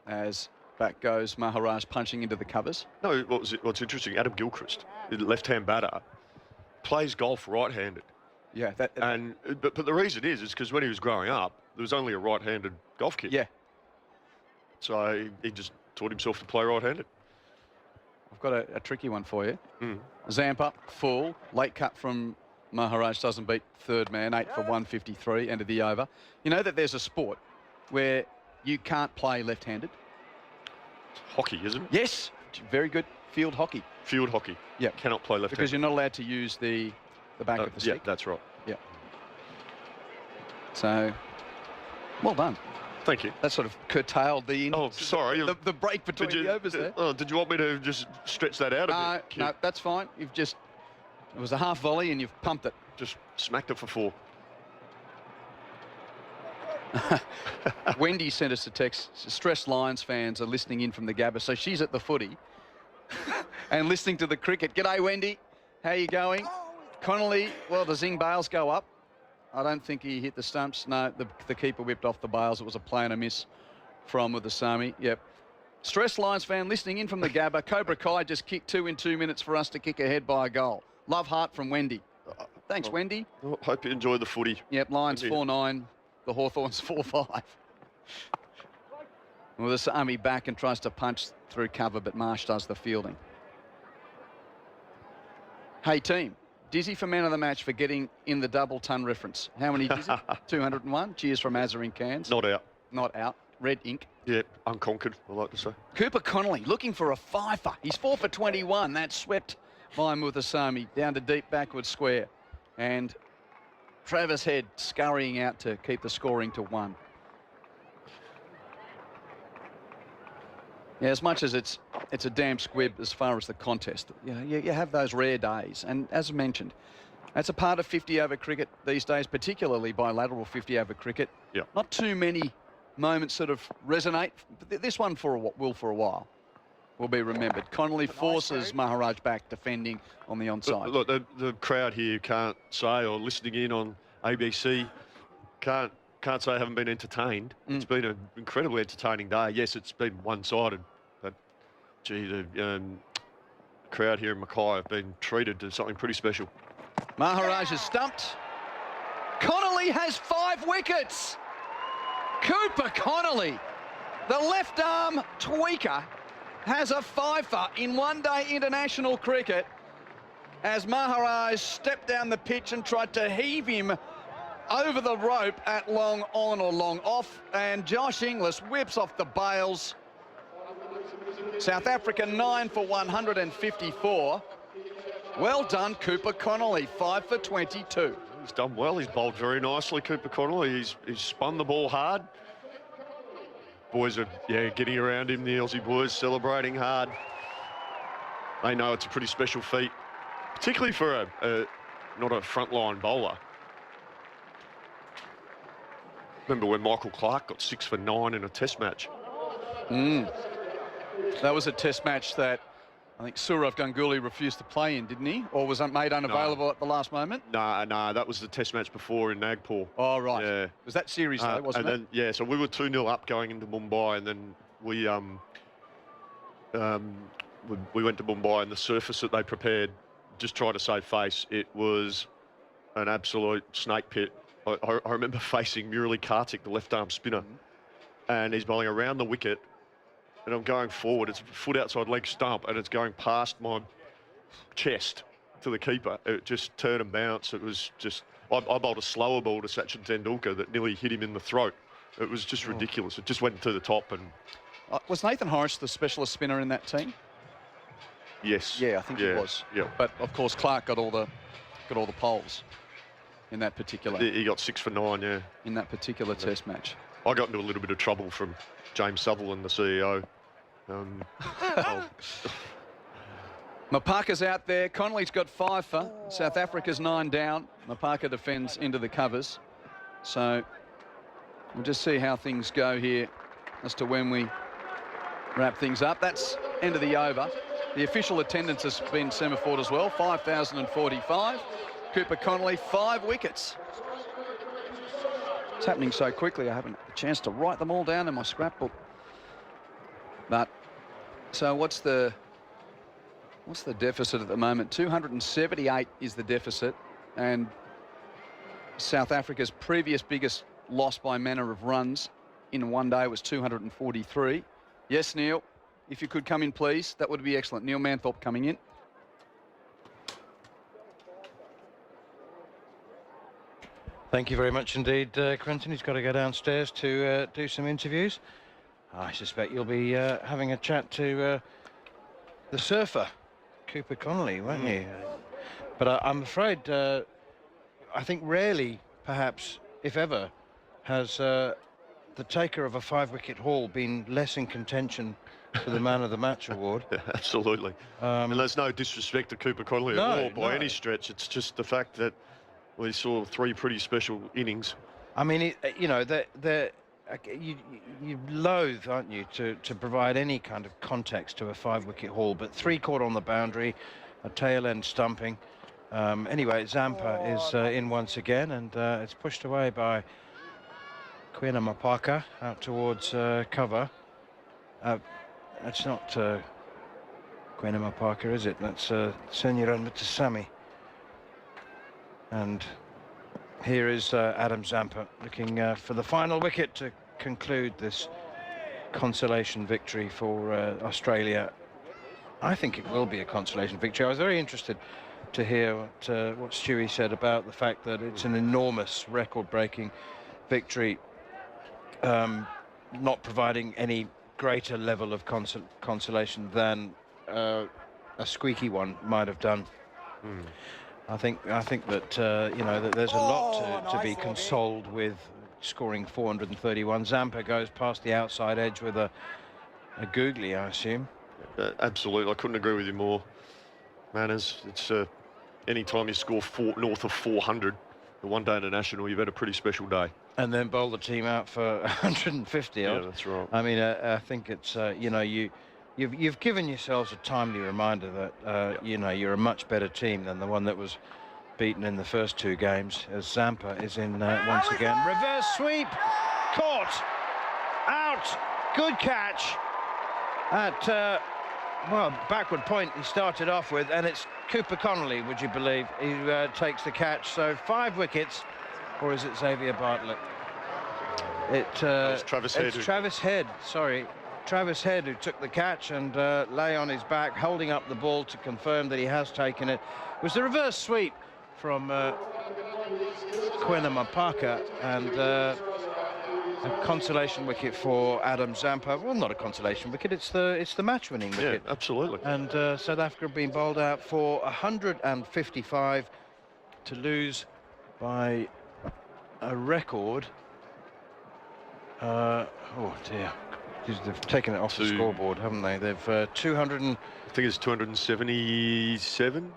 As back goes Maharaj punching into the covers. No, what's interesting, Adam Gilchrist, the left-hand batter, plays golf right-handed. Yeah. But the reason is because when he was growing up, there was only a right-handed golf kit. Yeah. So he just taught himself to play right-handed. I've got a tricky one for you. Mm. Zampa, full, late cut from Maharaj, doesn't beat third man, 8 for 153, end of the over. You know that there's a sport where you can't play left-handed? Hockey, isn't it? Yes, very good. Field hockey. Field hockey. Yeah. Cannot play left-handed. Because you're not allowed to use the back of the stick. Yeah, that's right. Yeah. So, well done. Thank you. That sort of curtailed the sorry. The break between the overs there. Oh, did you want me to just stretch that out a bit? No, that's fine. You've just, it was a half volley and you've pumped it. Just smacked it for 4. Wendy sent us a text. Stressed Lions fans are listening in from the Gabba, so she's at the footy and listening to the cricket. G'day, Wendy. How you going? Connolly, well, the Zing bails go up. I don't think he hit the stumps. No, the keeper whipped off the bails. It was a play and a miss from Muthusamy. Yep. Stressed Lions fan listening in from the Gabba. Cobra Kai just kicked 2 in 2 minutes for us to kick ahead by a goal. Love heart from Wendy. Thanks, Wendy. Hope you enjoyed the footy. Yep, Lions 4-9. The Hawthorns 4-5. Muthusamy back and tries to punch through cover, but Marsh does the fielding. Hey, team. Dizzy for man of the match for getting in the double ton reference. How many Dizzy? 201. Cheers from Azza in Cairns. Not out. Not out. Red ink. Yeah, unconquered, I like to say. Cooper Connolly looking for a fifer. He's 4 for 21. That's swept by Muthusamy down to deep backward square. And Travis Head scurrying out to keep the scoring to 1. Yeah, as much as it's a damn squib as far as the contest, you know, you have those rare days. And as mentioned, that's a part of 50-over cricket these days, particularly bilateral 50-over cricket. Yeah. Not too many moments sort of resonate. But this one for a while will be remembered. Connolly forces Maharaj back, defending on the onside. Look, the crowd here can't say, or listening in on ABC, can't say I haven't been entertained. It's been an incredibly entertaining day. Yes, it's been one-sided, but gee, the crowd here in Mackay have been treated to something pretty special. Maharaj is stumped. Connolly has 5 wickets. Cooper Connolly, the left arm tweaker, has a fifer in one-day international cricket as Maharaj stepped down the pitch and tried to heave him over the rope at long on or long off, and Josh Inglis whips off the bails. South Africa 9 for 154. Well done, Cooper Connolly, 5 for 22. He's done well. He's bowled very nicely, Cooper Connolly. He's spun the ball hard. Boys are, getting around him, the Aussie boys, celebrating hard. They know it's a pretty special feat, particularly for not a frontline bowler. Remember when Michael Clark got 6 for 9 in a test match? That was a test match that I think Sourav Ganguly refused to play in, didn't he? Or was made unavailable at the last moment? No, that was the test match before in Nagpur. Oh, right. Yeah. Was that series, though, wasn't it? And then, so we were 2-0 up going into Mumbai, and then we went to Mumbai, and the surface that they prepared, just trying to save face, it was an absolute snake pit. I remember facing Murali Kartik, the left-arm spinner, and he's bowling around the wicket, and I'm going forward. It's foot outside leg stump, and it's going past my chest to the keeper. It just turned and bounced. It was just... I bowled a slower ball to Sachin Tendulkar that nearly hit him in the throat. It was just ridiculous. It just went to the top and... was Nathan Horrocks the specialist spinner in that team? Yes. Yeah, I think he was. Yeah. But, of course, Clark got all the poles. in that particular. He got 6 for 9, yeah. In that particular Test match. I got into a little bit of trouble from James Sutherland, the CEO. Mapaka's out there. Connolly's got 5 for. South Africa's 9 down. Mapaka defends into the covers. So we'll just see how things go here as to when we wrap things up. That's end of the over. The official attendance has been semaphored as well, 5,045. Cooper Connolly, 5 wickets. It's happening so quickly, I haven't had a chance to write them all down in my scrapbook. But, so what's the deficit at the moment? 278 is the deficit, and South Africa's previous biggest loss by manner of runs in one day was 243. Yes, Neil, if you could come in, please, that would be excellent. Neil Manthorp coming in. Thank you very much indeed, Quentin. He's got to go downstairs to do some interviews. I suspect you'll be having a chat to the surfer, Cooper Connolly, won't you? But I'm afraid, I think rarely, perhaps, if ever, has the taker of a 5-wicket haul been less in contention for the Man of the Match award. Yeah, absolutely. And there's no disrespect to Cooper Connolly at all by any stretch. It's just the fact that we saw 3 pretty special innings. I mean, you know, you loathe, aren't you, to provide any kind of context to a 5-wicket haul, but 3 caught on the boundary, a tail end stumping. Anyway, Zampa is in once again, and it's pushed away by Quina Mapaka out towards cover. That's not Quina Mapaka, is it? That's Senyaran Mutasami. And here is Adam Zampa looking for the final wicket to conclude this consolation victory for Australia. I think it will be a consolation victory. I was very interested to hear what Stewie said about the fact that it's an enormous record-breaking victory, not providing any greater level of consolation than a squeaky one might have done. I think that you know, that there's a lot to be consoled with, scoring 431. Zampa goes past the outside edge with a googly, I assume. Absolutely, I couldn't agree with you more. Manners, it's any time you score north of 400, the one-day international, you've had a pretty special day. And then bowl the team out for 150 odd. Yeah, that's right. I mean, I think it's you know, you've given yourselves a timely reminder that you know, you're a much better team than the one that was beaten in the first 2 games, as Zampa is in once again. Reverse sweep, caught, out, good catch at well, backward point he started off with, and it's Cooper Connolly, would you believe, who takes the catch. So 5 wickets, or is it Xavier Bartlett? It's Travis Head. It's Travis Head, sorry. Travis Head, who took the catch and lay on his back, holding up the ball to confirm that he has taken it. It was the reverse sweep from Quina Mapaka, and a consolation wicket for Adam Zampa. Well, not a consolation wicket, it's the match-winning wicket. Yeah, absolutely. And South Africa being bowled out for 155 to lose by a record. Oh dear. They've taken it off the scoreboard, haven't they? They've 200 and... I think it's 277.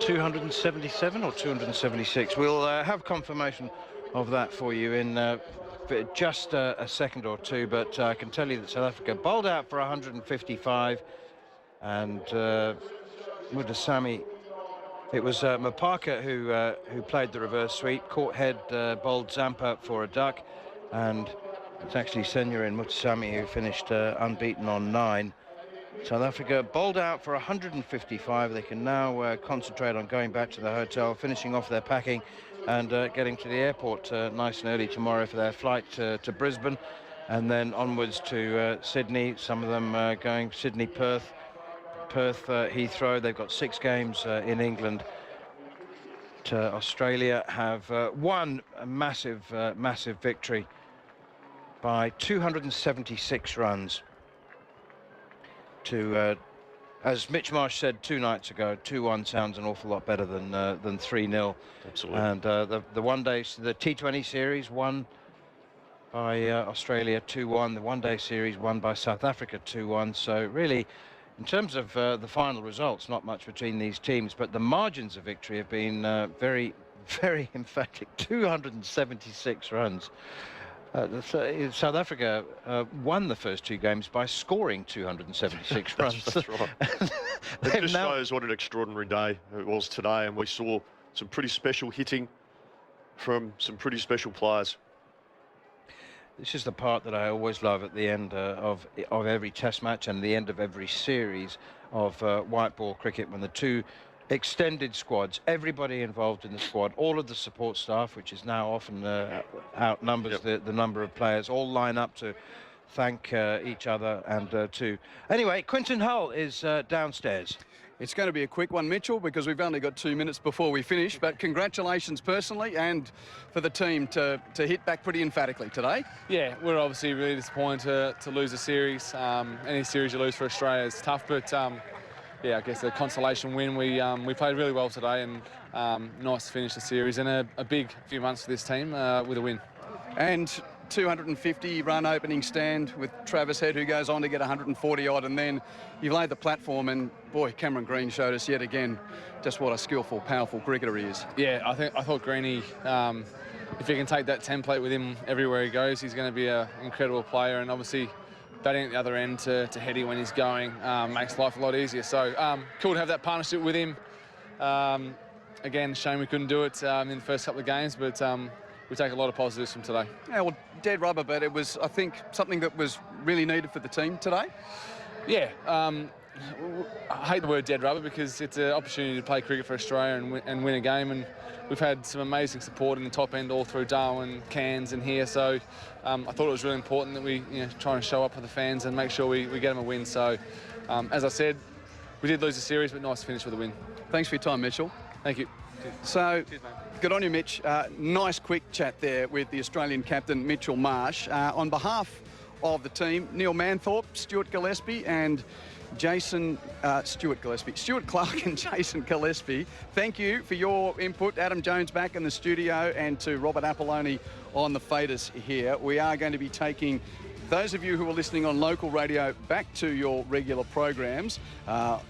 277 or 276. We'll have confirmation of that for you in just a second or two, but I can tell you that South Africa bowled out for 155, and Mutasami, it was Mapaka who played the reverse sweep, caught head, bowled Zampa for a duck, and it's actually Senyaran Mutasami who finished unbeaten on 9. South Africa bowled out for 155. They can now concentrate on going back to the hotel, finishing off their packing, and getting to the airport nice and early tomorrow for their flight to Brisbane, and then onwards to Sydney. Some of them going Sydney, Perth, Heathrow. They've got 6 games in England. Australia have won a massive victory by 276 runs to as Mitch Marsh said 2 nights ago, 2-1 sounds an awful lot better than 3-0. Absolutely. And the one-day, the T20 series won by Australia 2-1. The one-day series won by South Africa 2-1. So really, in terms of the final results, not much between these teams, but the margins of victory have been very, very emphatic. 276 runs. South Africa won the first 2 games by scoring 276 runs. That's right. It just shows what an extraordinary day it was today, and we saw some pretty special hitting from some pretty special players. This is the part that I always love at the end of every test match and the end of every series of white ball cricket, when the 2 extended squads, everybody involved in the squad, all of the support staff, which is now often outnumbers the number of players, all line up to thank each other and to... Anyway, Quinton Hull is downstairs. It's going to be a quick one, Mitchell, because we've only got 2 minutes before we finish, but congratulations personally and for the team to hit back pretty emphatically today. Yeah, we're obviously really disappointed to lose a series. Any series you lose for Australia is tough, but yeah, I guess a consolation win. We played really well today, and nice to finish the series in a big few months for this team with a win. And 250 run opening stand with Travis Head, who goes on to get 140 odd, and then you've laid the platform, and boy, Cameron Green showed us yet again just what a skillful, powerful cricketer he is. Yeah, I thought Greenie, if he can take that template with him everywhere he goes, he's going to be an incredible player, and obviously batting at the other end to Heady when he's going makes life a lot easier. So cool to have that partnership with him. Again, shame we couldn't do it in the first couple of games, but we take a lot of positives from today. Yeah, well, dead rubber, but it was, I think, something that was really needed for the team today. Yeah, I hate the word dead rubber because it's an opportunity to play cricket for Australia and win a game, and we've had some amazing support in the top end all through Darwin, Cairns and here, so I thought it was really important that we try and show up for the fans and make sure we get them a win. So, as I said, we did lose the series, but nice to finish with a win. Thanks for your time, Mitchell. Thank you. So, good on you, Mitch. Nice quick chat there with the Australian captain, Mitchell Marsh. On behalf of the team, Neil Manthorp, Stuart Gillespie and Stuart Clark and Jason Gillespie, thank you for your input. Adam Jones back in the studio, and to Robert Apolloni on the faders here. We are going to be taking those of you who are listening on local radio back to your regular programs.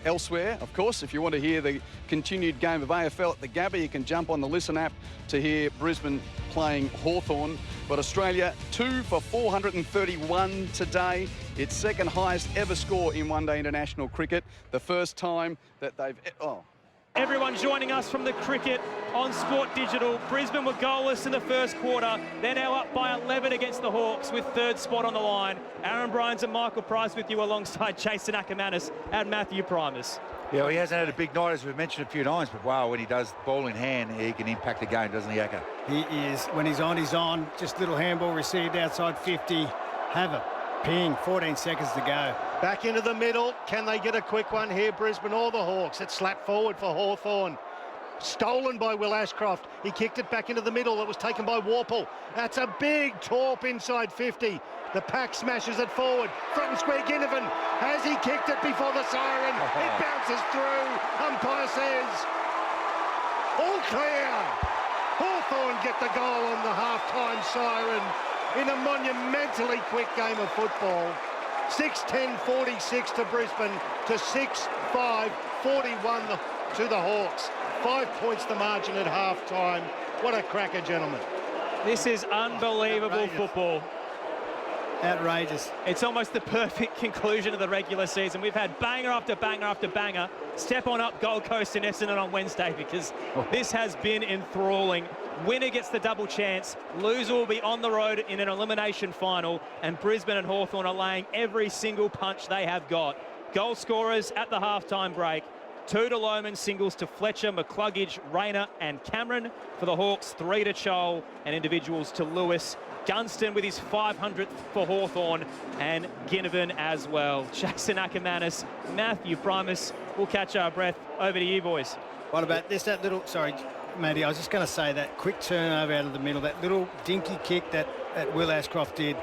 Elsewhere, of course, if you want to hear the continued game of AFL at the Gabba, you can jump on the Listen app to hear Brisbane playing Hawthorn. But Australia 2 for 431 today. Its second highest ever score in one-day international cricket. The first time that they've... Everyone joining us from the cricket on Sport Digital. Brisbane were goalless in the first quarter. They're now up by 11 against the Hawks with third spot on the line. Aaron Bryans and Michael Price with you alongside Jason Ackermanis and Matthew Primus. Yeah, well, he hasn't had a big night, as we've mentioned a few times, but wow, when he does ball in hand, he can impact the game, doesn't he, Acker? He is. When he's on, he's on. Just little handball received outside 50. Have a ping. 14 seconds to go. Back into the middle. Can they get a quick one here, Brisbane or the Hawks? It's slapped forward for Hawthorn. Stolen by Will Ashcroft. He kicked it back into the middle. It was taken by Warple. That's a big torp inside 50. The pack smashes it forward. Front and square, Ginnivan. Has he kicked it before the siren? It bounces through. Umpire says, all clear. Hawthorn get the goal on the half-time siren in a monumentally quick game of football. 6-10-46 to Brisbane to 6-5-41 to the Hawks. 5 points the margin at half-time. What a cracker, gentlemen. This is unbelievable football. Outrageous. It's almost the perfect conclusion of the regular season. We've had banger after banger after banger. Step on up Gold Coast and Essendon on Wednesday, because this has been enthralling. Winner gets the double chance. Loser will be on the road in an elimination final, and Brisbane and Hawthorn are laying every single punch they have got. Goal scorers at the halftime break. 2 to Lohman, singles to Fletcher, McCluggage, Rayner and Cameron. For the Hawks, 3 to Chol and individuals to Lewis. Gunston with his 500th for Hawthorn, and Ginnivan as well. Jason Ackermanis, Matthew Primus. We'll catch our breath. Over to you, boys. What about this? That little... Sorry, Matty, I was just going to say that quick turnover out of the middle, that little dinky kick that Will Ashcroft did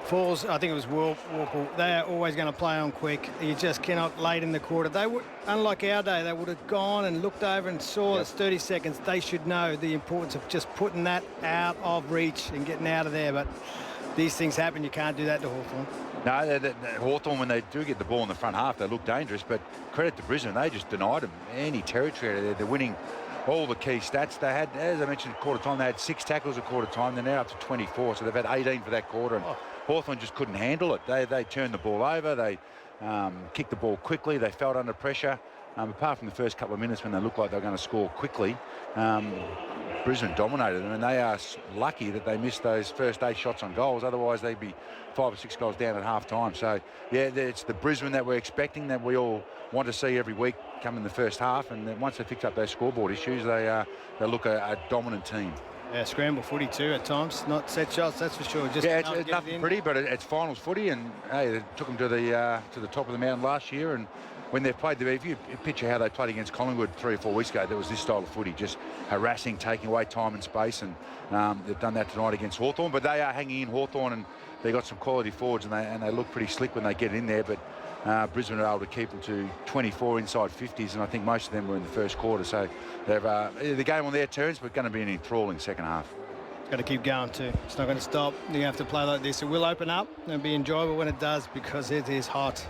Falls, I think it was Warple. They are always going to play on quick. You just cannot late in the quarter. They would, unlike our day, they would have gone and looked over and saw it's 30 seconds. They should know the importance of just putting that out of reach and getting out of there. But these things happen. You can't do that to Hawthorn. No, Hawthorn, when they do get the ball in the front half, they look dangerous. But credit to Brisbane, they just denied them any territory there. They're winning all the key stats. They had, as I mentioned, quarter time, they had 6 tackles at quarter time. They're now up to 24, so they've had 18 for that quarter. And Hawthorn just couldn't handle it. They turned the ball over. They kicked the ball quickly. They felt under pressure. Apart from the first couple of minutes when they looked like they were going to score quickly, Brisbane dominated them, and they are lucky that they missed those first 8 shots on goals. Otherwise, they'd be 5 or 6 goals down at half-time. So, yeah, it's the Brisbane that we're expecting, that we all want to see every week come in the first half. And then once they fix up those scoreboard issues, they look a dominant team. Yeah, scramble footy too at times. Not set shots, that's for sure. Just yeah, it's nothing pretty, but it's finals footy, and hey, they took them to the top of the mountain last year. And when they've played if you picture how they played against Collingwood 3 or 4 weeks ago, there was this style of footy, just harassing, taking away time and space, and they've done that tonight against Hawthorn. But they are hanging in Hawthorn, and they got some quality forwards, and they look pretty slick when they get in there. But Brisbane are able to keep them to 24 inside 50s, and I think most of them were in the first quarter. So they've the game on their terms, but going to be an enthralling second half. Got to keep going too. It's not going to stop. You have to play like this. It will open up and be enjoyable when it does, because it is hot.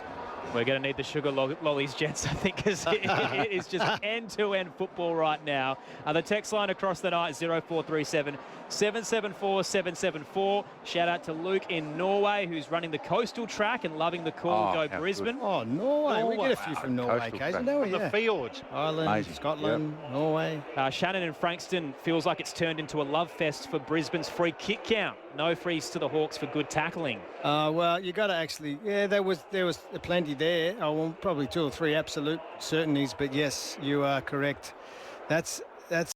We're going to need the sugar lollies, gents, I think, because it is just end-to-end football right now. The text line across the night, 0437 774 774. Shout out to Luke in Norway, who's running the coastal track and loving the call. Go Brisbane. Good. Oh, Norway. We get a few from Norway occasionally. The fields. Ireland, amazing. Scotland, Norway. Shannon in Frankston feels like it's turned into a love fest for Brisbane's free kick count. No frees to the Hawks for good tackling. Well, you got to actually, there was plenty there. Well, probably 2 or 3 absolute certainties, but yes, you are correct. That's